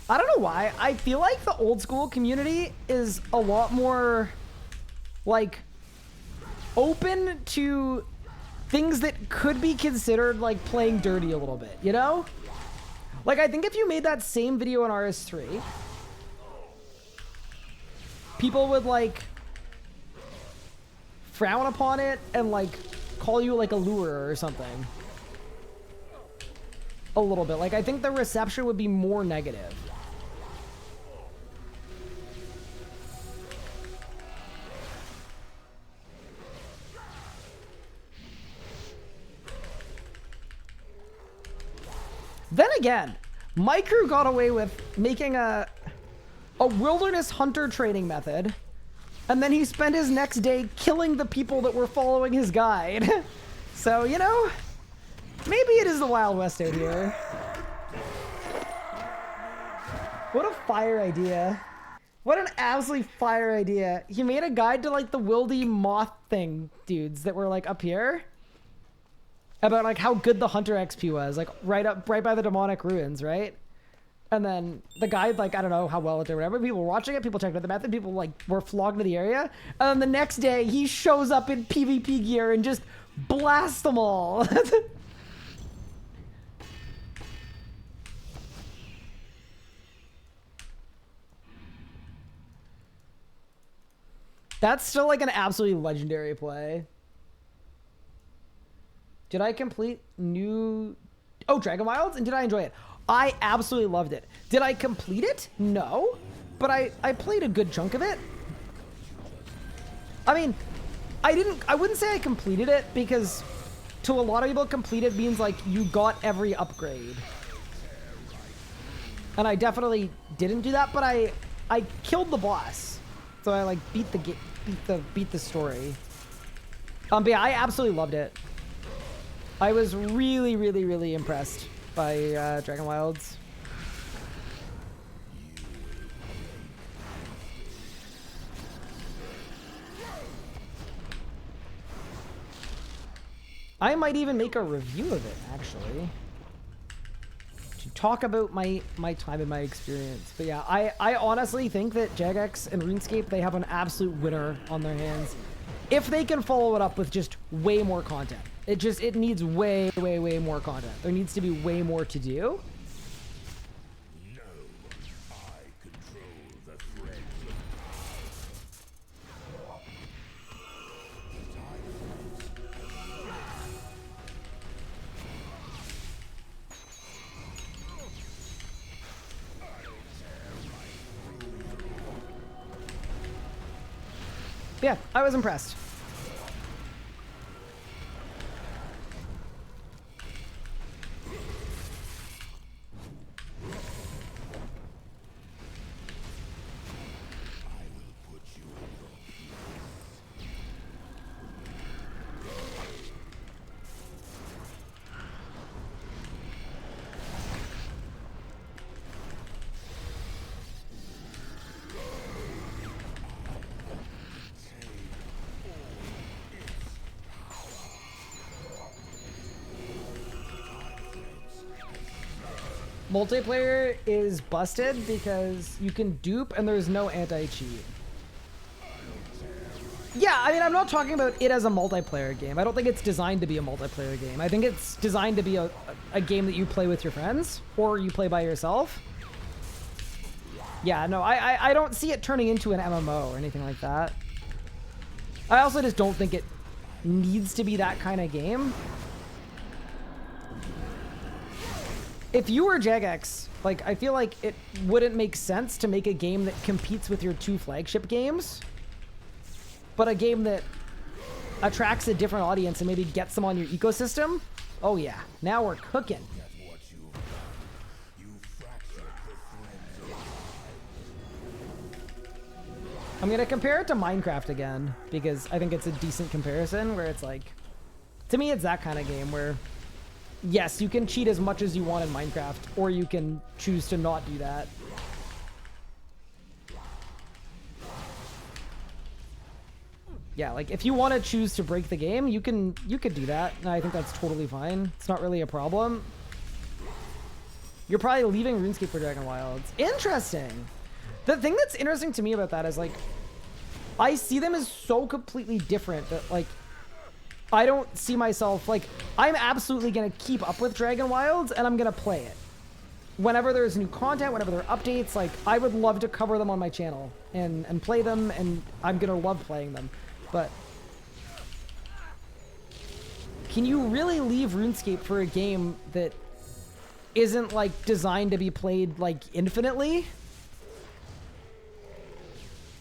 I don't know why. I feel like the old school community is a lot more like open to things that could be considered like playing dirty a little bit, you know? Like I think if you made that same video on RS3, people would like frown upon it and like call you like a lure or something. A little bit. Like I think the reception would be more negative. Then again, my crew got away with making a wilderness hunter training method, and then he spent his next day killing the people that were following his guide. So, you know, maybe it is the Wild West out here. What a fire idea. What an absolutely fire idea. He made a guide to like the wildy moth thing dudes that were like up here. About like how good the hunter XP was, like right by the demonic ruins, right? And then the guide, like, I don't know how well it did or whatever. People were watching it, people checked out the method, people like were flogged to the area. And then the next day he shows up in PvP gear and just blasts them all. That's still like an absolutely legendary play. Did I complete Dragon Wilds? And did I enjoy it? I absolutely loved it. Did I complete it? No. But I played a good chunk of it. I mean, I wouldn't say I completed it because to a lot of people completed means like you got every upgrade. And I definitely didn't do that, but I killed the boss. So I like beat the story. But yeah, I absolutely loved it. I was really, really, really impressed by Dragon Wilds. I might even make a review of it, actually. To talk about my time and my experience. But yeah, I honestly think that Jagex and RuneScape, they have an absolute winner on their hands. If they can follow it up with just way more content. It needs way, way, way more content. There needs to be way more to do. No, I control the thread. Yeah, I was impressed. Multiplayer is busted because you can dupe and there's no anti-cheat. Yeah, I mean, I'm not talking about it as a multiplayer game. I don't think it's designed to be a multiplayer game. I think it's designed to be a game that you play with your friends or you play by yourself. Yeah, no, I don't see it turning into an MMO or anything like that. I also just don't think it needs to be that kind of game. If you were Jagex, like, I feel like it wouldn't make sense to make a game that competes with your 2 flagship games, but a game that attracts a different audience and maybe gets them on your ecosystem. Oh yeah, now we're cooking. I'm gonna compare it to Minecraft again, because I think it's a decent comparison where it's like, to me it's that kind of game where, yes, you can cheat as much as you want in Minecraft, or you can choose to not do that. Yeah, like if you want to choose to break the game, you could do that, and I think that's totally fine. It's not really a problem. You're probably leaving RuneScape for Dragon Wilds. Interesting. The thing that's interesting to me about that is, like, I see them as so completely different that, like, I don't see myself, like, I'm absolutely going to keep up with Dragon Wilds and I'm going to play it. Whenever there's new content, whenever there are updates, like, I would love to cover them on my channel and play them, and I'm going to love playing them. But can you really leave RuneScape for a game that isn't, like, designed to be played, like, infinitely?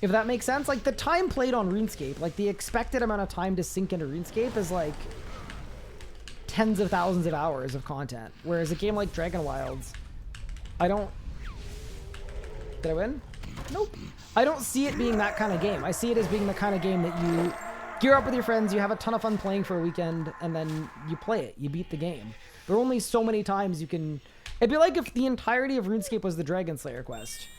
If that makes sense. Like, the time played on RuneScape, like, the expected amount of time to sink into RuneScape is, like, tens of thousands of hours of content. Whereas a game like Dragon Wilds, I don't... Did I win? Nope. I don't see it being that kind of game. I see it as being the kind of game that you gear up with your friends, you have a ton of fun playing for a weekend, and then you play it. You beat the game. There are only so many times you can... It'd be like if the entirety of RuneScape was the Dragon Slayer quest.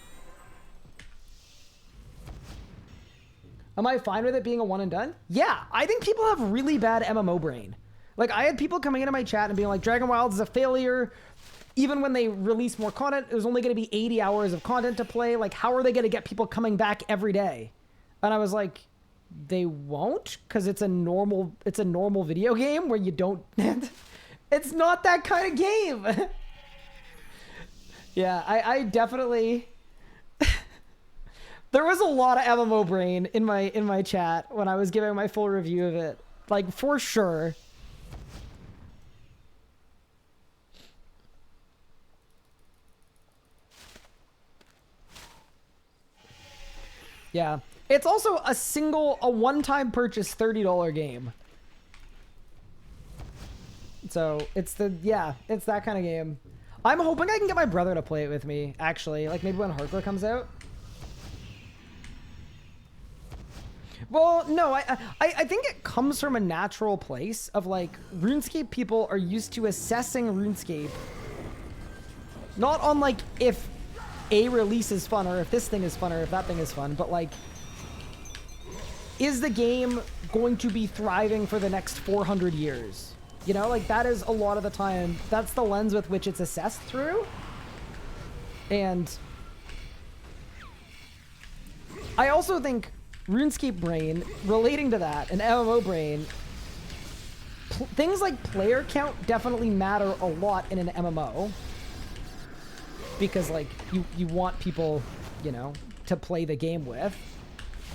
Am I fine with it being a one and done? Yeah, I think people have really bad MMO brain. Like, I had people coming into my chat and being like, Dragon Wilds is a failure. Even when they release more content, there's only going to be 80 hours of content to play. Like, how are they going to get people coming back every day? And I was like, they won't, because it's a normal video game where you don't... It's not that kind of game. Yeah, I definitely... There was a lot of MMO brain in my chat when I was giving my full review of it. Like, for sure. Yeah. It's also a one-time purchase $30 game. So, it's that kind of game. I'm hoping I can get my brother to play it with me, actually. Like, maybe when Hardcore comes out. Well, no, I think it comes from a natural place of, like, RuneScape people are used to assessing RuneScape not on, like, if a release is fun or if this thing is fun or if that thing is fun, but, like, is the game going to be thriving for the next 400 years? You know, like, that is a lot of the time, that's the lens with which it's assessed through. And I also think RuneScape brain, relating to that, and MMO brain, things like player count definitely matter a lot in an MMO. Because, like, you want people, you know, to play the game with.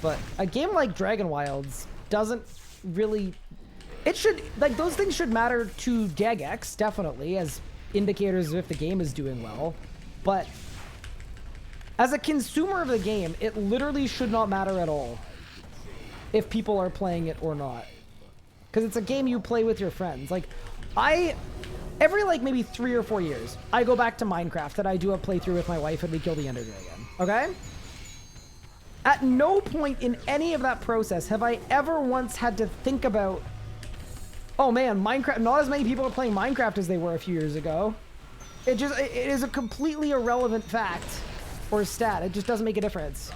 But a game like Dragon Wilds doesn't really... It should... Like, those things should matter to Jagex, definitely, as indicators of if the game is doing well. But as a consumer of the game, it literally should not matter at all if people are playing it or not. Because it's a game you play with your friends. Like, every, like, maybe 3 or 4 years, I go back to Minecraft that I do a playthrough with my wife and we kill the Ender Dragon. Okay? At no point in any of that process have I ever once had to think about, oh man, Minecraft, not as many people are playing Minecraft as they were a few years ago. It is a completely irrelevant fact or stat. It just doesn't make a difference.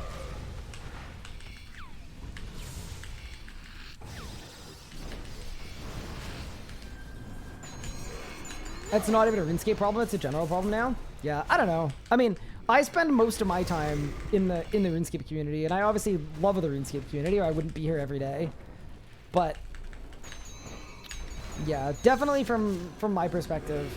It's not even a RuneScape problem, it's a general problem now. Yeah, I don't know. I mean, I spend most of my time in the RuneScape community, and I obviously love the RuneScape community, or I wouldn't be here every day. But yeah, definitely from my perspective,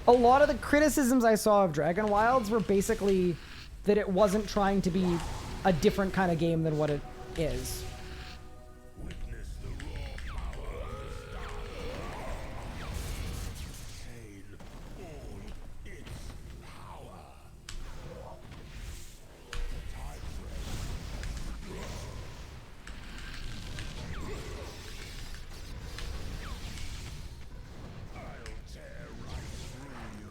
a lot of the criticisms I saw of Dragon Wilds were basically that it wasn't trying to be a different kind of game than what it is. Witness the raw power of the star. Obtain all its power. The time frame. I'll tear right through you.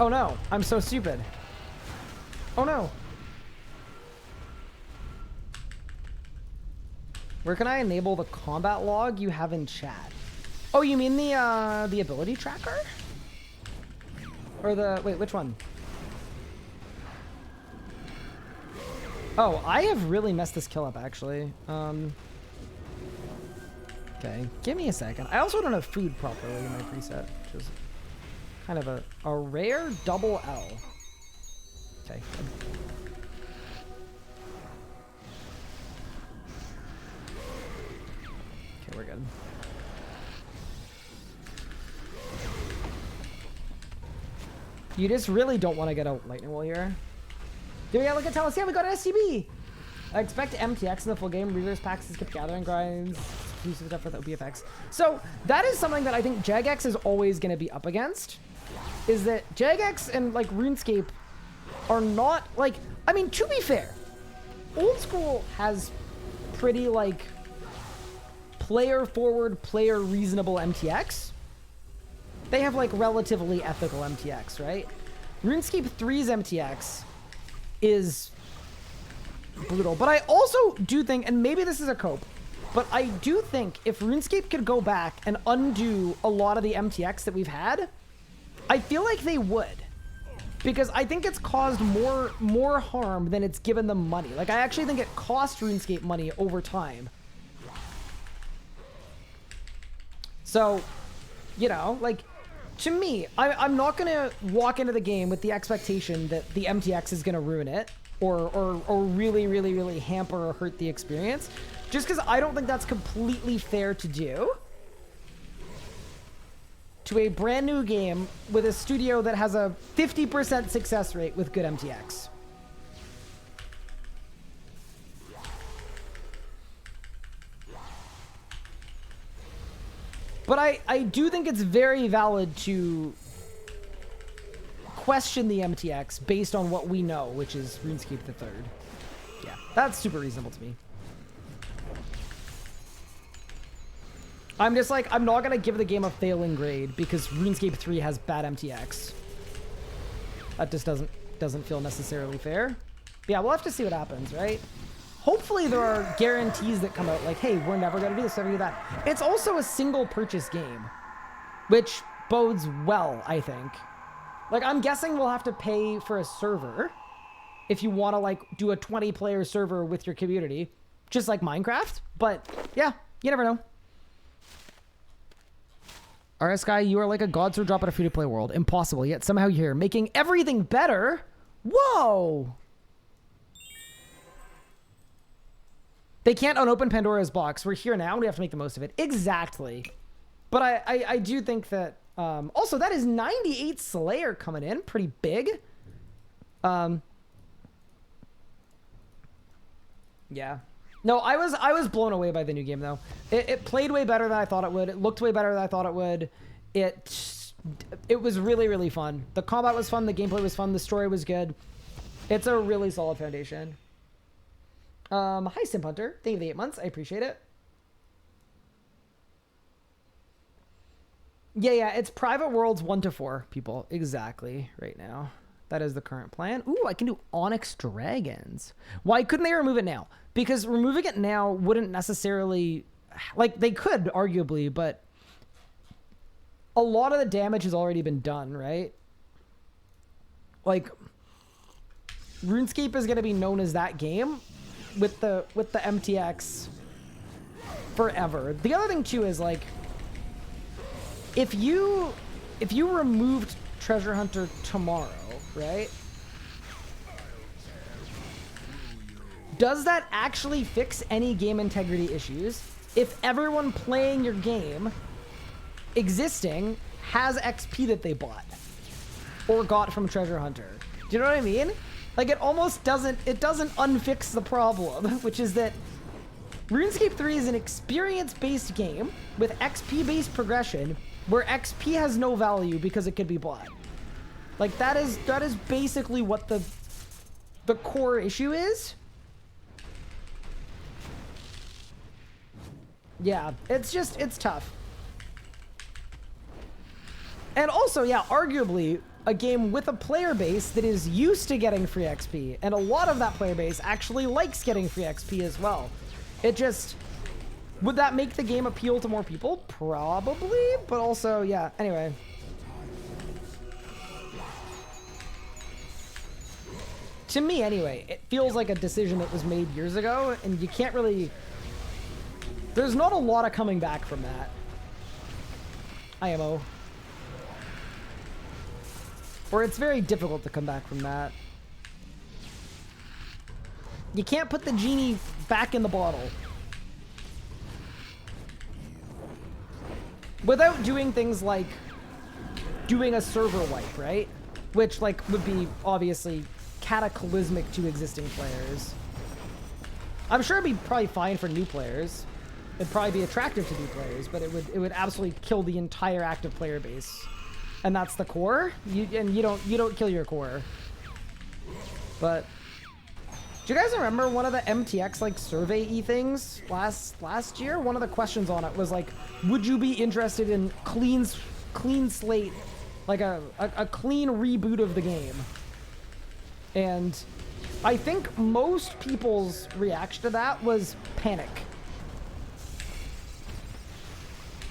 Oh no, I'm so stupid. Oh no. Where can I enable the combat log you have in chat? Oh, you mean the ability tracker? Or the, wait, which one? Oh, I have really messed this kill up actually. Okay, give me a second. I also don't have food properly in my preset, which is kind of a rare double L. Okay. Okay, we're good. You just really don't want to get a lightning wall here. Do we look at Telos? Yeah, we got an STB. I expect MTX in the full game. Reverse packs, skip gathering grinds, exclusive stuff for the OBFX. So that is something that I think Jagex is always going to be up against. Is that Jagex and like RuneScape are not like, I mean, to be fair, old school has pretty like player forward, player reasonable MTX. They have like relatively ethical MTX, right? RuneScape 3's MTX is brutal, but I also do think, and maybe this is a cope, but I do think if RuneScape could go back and undo a lot of the MTX that we've had, I feel like they would, because I think it's caused more harm than it's given them money. Like, I actually think it cost RuneScape money over time. So, you know, like, to me, I'm not going to walk into the game with the expectation that the MTX is going to ruin it or really, really, really hamper or hurt the experience, just because I don't think that's completely fair to do to a brand new game with a studio that has a 50% success rate with good MTX. But I do think it's very valid to question the MTX based on what we know, which is RuneScape the 3rd. Yeah, that's super reasonable to me. I'm just like, I'm not going to give the game a failing grade because RuneScape 3 has bad MTX. That just doesn't feel necessarily fair. But yeah, we'll have to see what happens, right? Hopefully there are guarantees that come out like, hey, we're never going to do this, never do that. It's also a single purchase game, which bodes well, I think. Like, I'm guessing we'll have to pay for a server if you want to, like, do a 20-player server with your community, just like Minecraft. But, yeah, you never know. RS Guy, you are like a god so drop in a free-to-play world. Impossible, yet somehow you're here, making everything better. Whoa! They can't unopen Pandora's box. We're here now, and we have to make the most of it. Exactly. But I do think that... also, that is 98 Slayer coming in. Pretty big. Yeah. No, I was blown away by the new game, though. It played way better than I thought it would. It looked way better than I thought it would. It was really, really fun. The combat was fun. The gameplay was fun. The story was good. It's a really solid foundation. Hi, Simp Hunter. Thank you for the 8 months. I appreciate it. Yeah, it's Private Worlds 1 to 4, people. Exactly, right now. That is the current plan. Ooh, I can do Onyx Dragons. Why couldn't they remove it now? Because removing it now wouldn't necessarily... Like, they could, arguably, but... a lot of the damage has already been done, right? Like... RuneScape is going to be known as that game with the MTX forever. The other thing too is like, if you removed Treasure Hunter tomorrow, right? Does that actually fix any game integrity issues if everyone playing your game existing has XP that they bought or got from Treasure Hunter? Do you know what I mean? Like, it almost doesn't, it doesn't unfix the problem, which is that RuneScape 3 is an experience-based game with XP-based progression where XP has no value because it could be bought. Like, that is basically what the core issue is. Yeah, it's tough. And also, yeah, arguably, a game with a player base that is used to getting free XP, and a lot of that player base actually likes getting free XP as well. It just... Would that make the game appeal to more people? Probably, but also, yeah, anyway. To me, anyway, it feels like a decision that was made years ago, and you can't really... There's not a lot of coming back from that. IMO. Or it's very difficult to come back from that. You can't put the genie back in the bottle without doing things like doing a server wipe, right? Which, like, would be obviously cataclysmic to existing players. I'm sure it'd be probably fine for new players. It'd probably be attractive to new players, but it would absolutely kill the entire active player base. And that's the core. You don't kill your core. But do you guys remember one of the MTX like survey-y things last year? One of the questions on it was like, would you be interested in clean slate, like a clean reboot of the game? And I think most people's reaction to that was panic.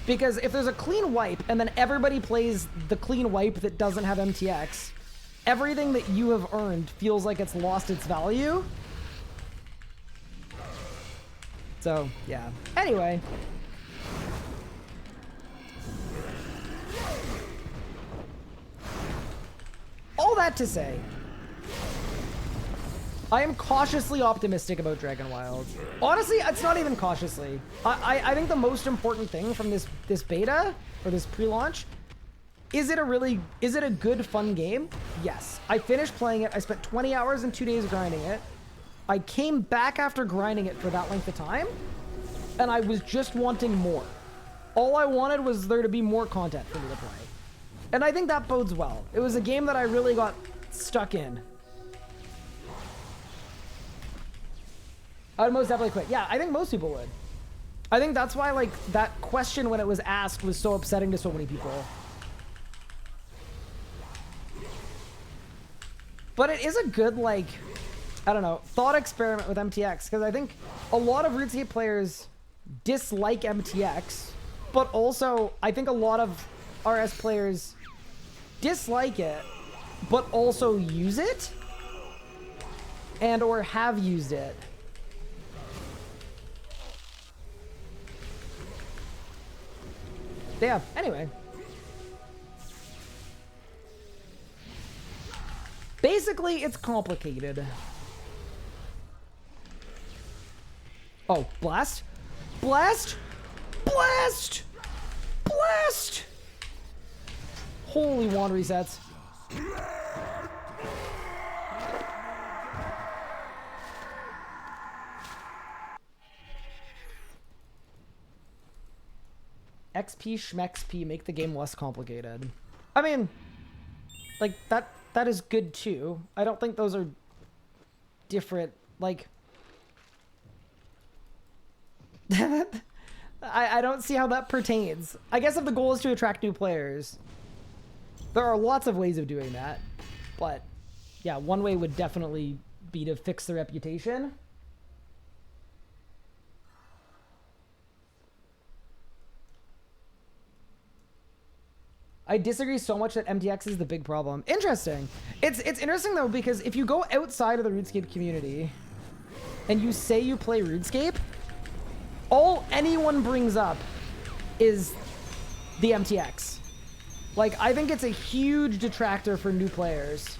Because if there's a clean wipe and then everybody plays the clean wipe that doesn't have MTX, everything that you have earned feels like it's lost its value. So, yeah. Anyway. All that to say, I am cautiously optimistic about Dragon Wild. Honestly, it's not even cautiously. I think the most important thing from this beta, or this pre-launch, is it a good, fun game? Yes. I finished playing it. I spent 20 hours and 2 days grinding it. I came back after grinding it for that length of time, and I was just wanting more. All I wanted was there to be more content for me to play. And I think that bodes well. It was a game that I really got stuck in. I would most definitely quit. Yeah, I think most people would. I think that's why, like, that question when it was asked was so upsetting to so many people. But it is a good, like, I don't know, thought experiment with MTX, because I think a lot of RuneScape players dislike MTX, but also I think a lot of RS players dislike it, but also use it, and or have used it. Yeah, anyway. Basically, it's complicated. Oh, blast? Blast? Blast! Blast! Holy wand resets. XP schmexp, make the game less complicated. I mean, like, that is good too. I don't think those are different, like... I don't see how that pertains. I guess if the goal is to attract new players, there are lots of ways of doing that. But, yeah, one way would definitely be to fix the reputation. I disagree so much that MTX is the big problem. Interesting. It's interesting though, because if you go outside of the RuneScape community and you say you play RuneScape, all anyone brings up is the MTX. Like, I think it's a huge detractor for new players.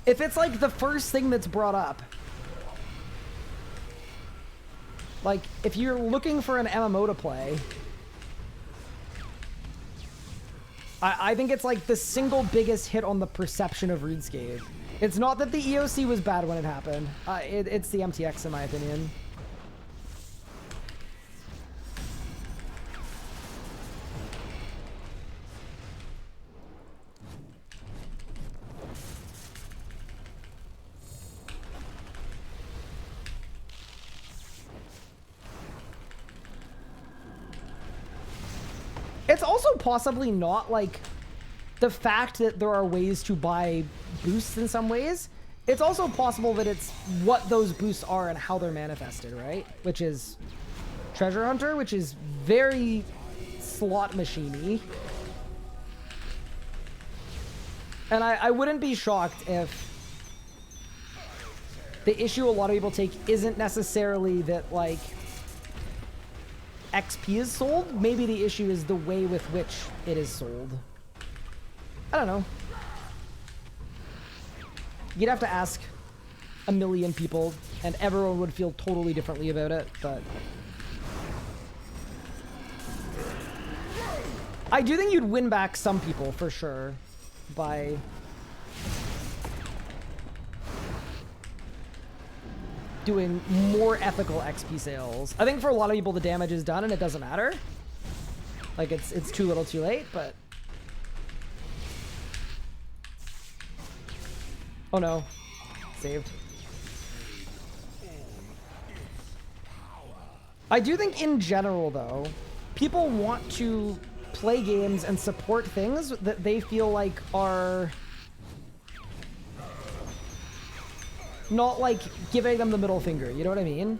If it's like the first thing that's brought up, like if you're looking for an MMO to play, I think it's like the single biggest hit on the perception of RuneScape. It's not that the EOC was bad when it happened. It's the MTX in my opinion. It's also possibly not like the fact that there are ways to buy boosts in some ways. It's also possible that it's what those boosts are and how they're manifested, right? Which is Treasure Hunter, which is very slot machine-y. And I wouldn't be shocked if the issue a lot of people take isn't necessarily that, like, XP is sold. Maybe the issue is the way with which it is sold. I don't know. You'd have to ask a million people, and everyone would feel totally differently about it, but... I do think you'd win back some people, for sure, by... doing more ethical XP sales. I think for a lot of people the damage is done and it doesn't matter. Like it's too little too late, but... Oh no. Saved. I do think in general though, people want to play games and support things that they feel like are... not like giving them the middle finger, you know what I mean?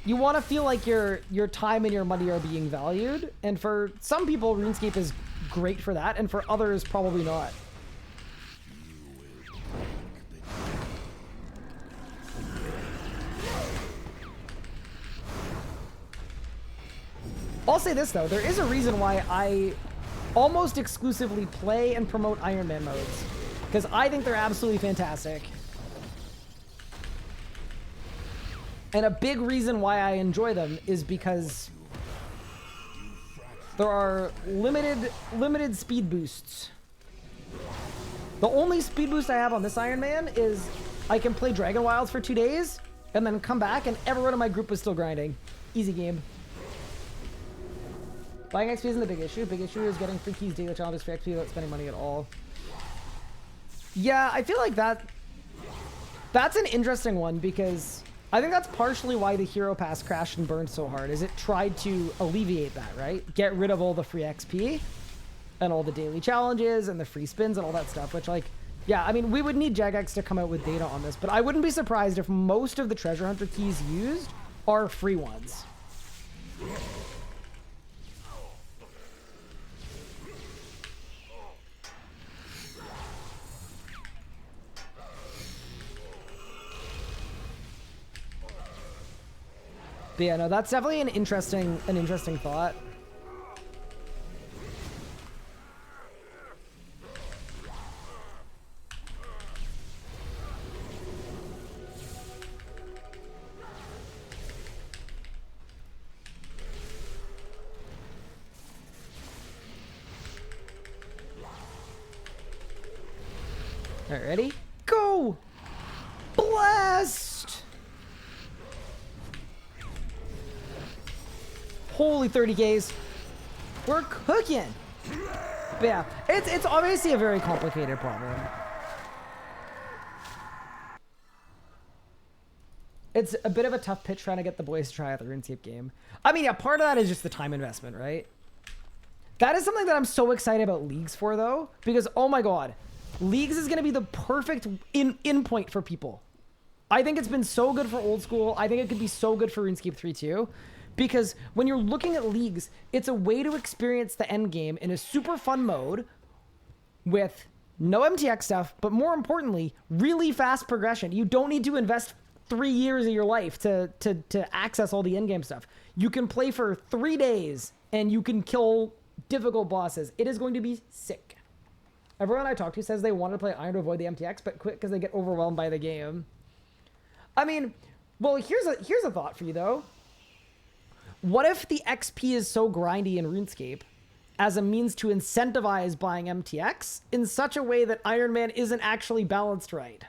You want to feel like your time and your money are being valued, and for some people RuneScape is great for that, and for others probably not. I'll say this though, there is a reason why I almost exclusively play and promote Iron Man modes, because I think they're absolutely fantastic. And a big reason why I enjoy them is because there are limited speed boosts. The only speed boost I have on this Iron Man is I can play Dragon Wilds for 2 days and then come back and everyone in my group is still grinding. Easy game. Buying XP isn't the big issue. Big issue is getting free keys, daily challenges for XP without spending money at all. Yeah, I feel like that's an interesting one, because I think that's partially why the Hero Pass crashed and burned so hard, is it tried to alleviate that, right? Get rid of all the free XP and all the daily challenges and the free spins and all that stuff, which, like, yeah, I mean, we would need Jagex to come out with data on this, but I wouldn't be surprised if most of the Treasure Hunter keys used are free ones. But yeah, no, that's definitely an interesting thought. All right, ready? Go! Blast! Holy 30Ks. We're cooking. But yeah, it's obviously a very complicated problem. It's a bit of a tough pitch trying to get the boys to try out the RuneScape game. I mean, yeah, part of that is just the time investment, right? That is something that I'm so excited about Leagues for, though, because, oh my god, Leagues is going to be the perfect in point for people. I think it's been so good for old school. I think it could be so good for RuneScape 3 too. Because when you're looking at Leagues, it's a way to experience the end game in a super fun mode with no MTX stuff, but more importantly, really fast progression. You don't need to invest 3 years of your life to access all the in-game stuff. You can play for 3 days and you can kill difficult bosses. It is going to be sick. Everyone I talk to says they want to play Iron to avoid the MTX, but quit because they get overwhelmed by the game. I mean, well, here's a thought for you though. What if the XP is so grindy in RuneScape as a means to incentivize buying MTX in such a way that Iron Man isn't actually balanced right?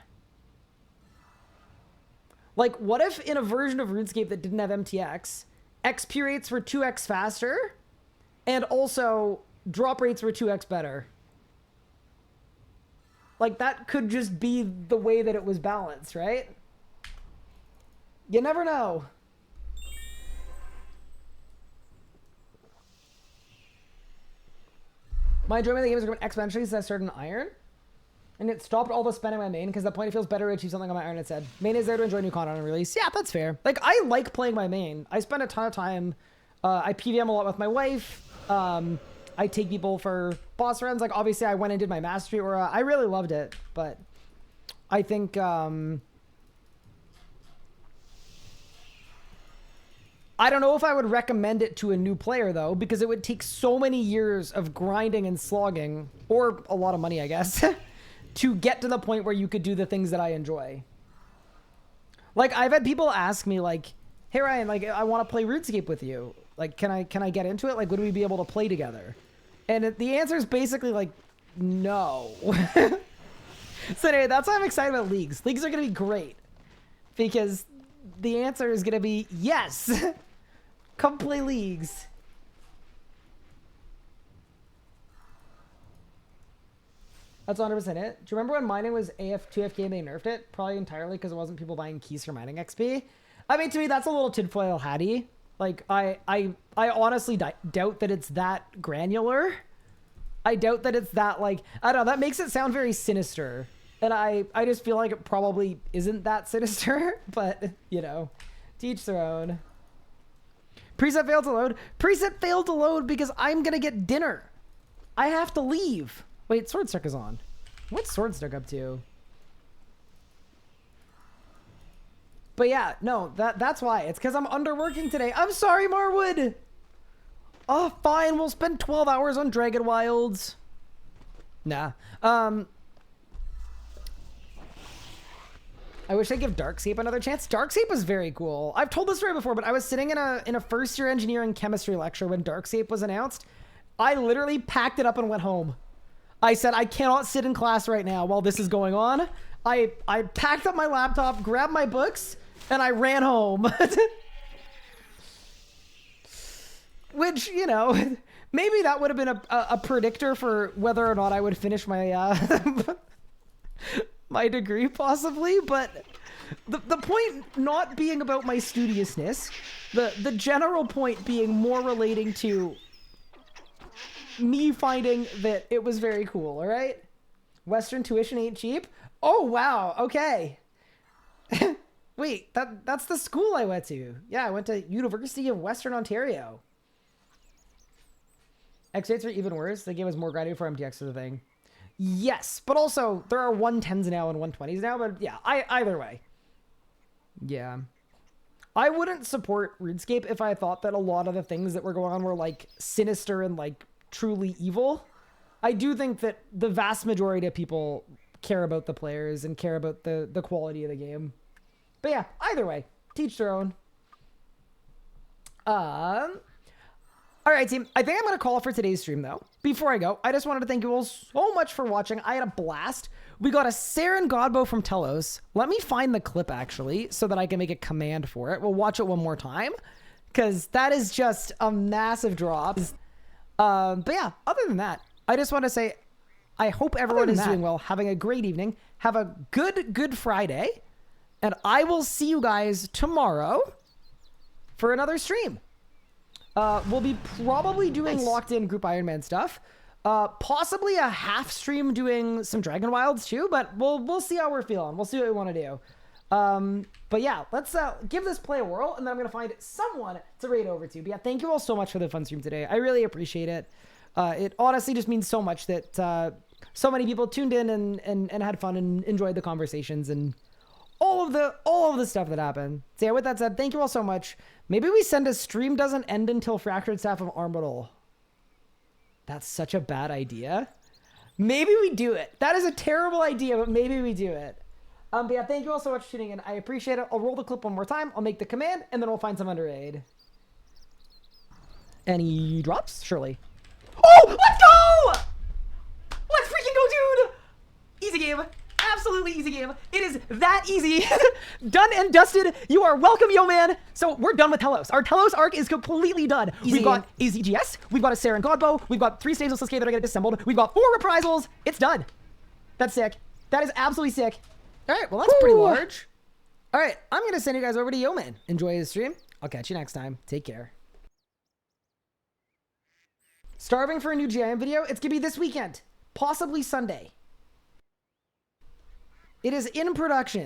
Like, what if in a version of RuneScape that didn't have MTX, XP rates were 2x faster, and also drop rates were 2x better? Like, that could just be the way that it was balanced, right? You never know. My enjoyment of the game has grown exponentially since I started in Iron. And it stopped all the spending on my main because at the point it feels better to achieve something on my Iron instead. Main is there to enjoy new content on release. Yeah, that's fair. Like, I like playing my main. I spend a ton of time. I PVM a lot with my wife. I take people for boss runs. Like, obviously, I went and did my mastery aura. I really loved it. But I think... I don't know if I would recommend it to a new player, though, because it would take so many years of grinding and slogging, or a lot of money, I guess, to get to the point where you could do the things that I enjoy. Like, I've had people ask me, like, hey, Ryan, like, I want to play RuneScape with you. Like, can I get into it? Like, would we be able to play together? And the answer is basically, like, no. So anyway, that's why I'm excited about leagues. Leagues are going to be great. Because the answer is going to be yes. Come play leagues. That's 100% it. Do you remember when mining was AF2FK and they nerfed it? Probably entirely because it wasn't people buying keys for mining XP. I mean, to me, that's a little tinfoil hatty. Like, I honestly doubt that it's that granular. I doubt that it's that, like, I don't know, that makes it sound very sinister. And I just feel like it probably isn't that sinister, but, you know, to each their own. Preset failed to load. Preset failed to load because I'm going to get dinner. I have to leave. Wait, Swordstick is on. What's Swordstick up to? But yeah, no, that's why. It's because I'm underworking today. I'm sorry, Marwood. Oh, fine. We'll spend 12 hours on Dragon Wilds. Nah. I wish I'd give Darkscape another chance. Darkscape was very cool. I've told this story before, but I was sitting in a first-year engineering chemistry lecture when Darkscape was announced. I literally packed it up and went home. I said, I cannot sit in class right now while this is going on. I packed up my laptop, grabbed my books, and I ran home. Which, you know, maybe that would have been a predictor for whether or not I would finish my my degree, possibly. But the point not being about my studiousness, the general point being more relating to me finding that it was very cool. All right, Western tuition ain't cheap. Oh wow, okay. Wait, that's the school I went to. Yeah, I went to University of Western Ontario. X8s are even worse. The game is more grinding for MTX sort of thing. Yes, but also there are 110s now and 120s now. But yeah, either way. Yeah. I wouldn't support RuneScape if I thought that a lot of the things that were going on were like sinister and like truly evil. I do think that the vast majority of people care about the players and care about the quality of the game. But yeah, either way, teach their own. All right, team. I think I'm going to call it for today's stream, though. Before I go, I just wanted to thank you all so much for watching. I had a blast. We got a Saren Godbow from Telos. Let me find the clip, actually, so that I can make a command for it. We'll watch it one more time, because that is just a massive drop. But yeah, other than that, I just want to say I hope everyone is doing well, having a great evening. Have a good Friday, and I will see you guys tomorrow for another stream. We'll be probably doing locked in group Iron Man stuff. Possibly a half stream doing some Dragon Wilds too, but we'll see how we're feeling. We'll see what we want to do. But yeah, let's give this play a whirl, and then I'm gonna find someone to raid over to. But yeah, thank you all so much for the fun stream today. I really appreciate it. It honestly just means so much that so many people tuned in and had fun and enjoyed the conversations and all of the stuff that happened. So yeah, with that said, thank you all so much. Maybe we send a stream doesn't end until Fractured Staff of Armadil. That's such a bad idea. Maybe we do it. That is a terrible idea, but maybe we do it. But yeah, thank you all so much for tuning in. I appreciate it. I'll roll the clip one more time. I'll make the command, and then we'll find some under aid. Any drops? Surely. Oh, let's go! Let's freaking go, dude! Easy game. Absolutely easy game. It is that easy. Done and dusted. You are welcome, yo man. So we're done with Telos. Our Telos arc is completely done. We've got a ZGS. We've got a Saren Godbow. We've got 3 stages of Sasuke that are going to get disassembled. We've got 4 reprisals. It's done. That's sick. That is absolutely sick. All right, well, that's pretty large. All right, I'm going to send you guys over to yo man. Enjoy the stream. I'll catch you next time. Take care. Starving for a new GIM video? It's going to be this weekend. Possibly Sunday. It is in production.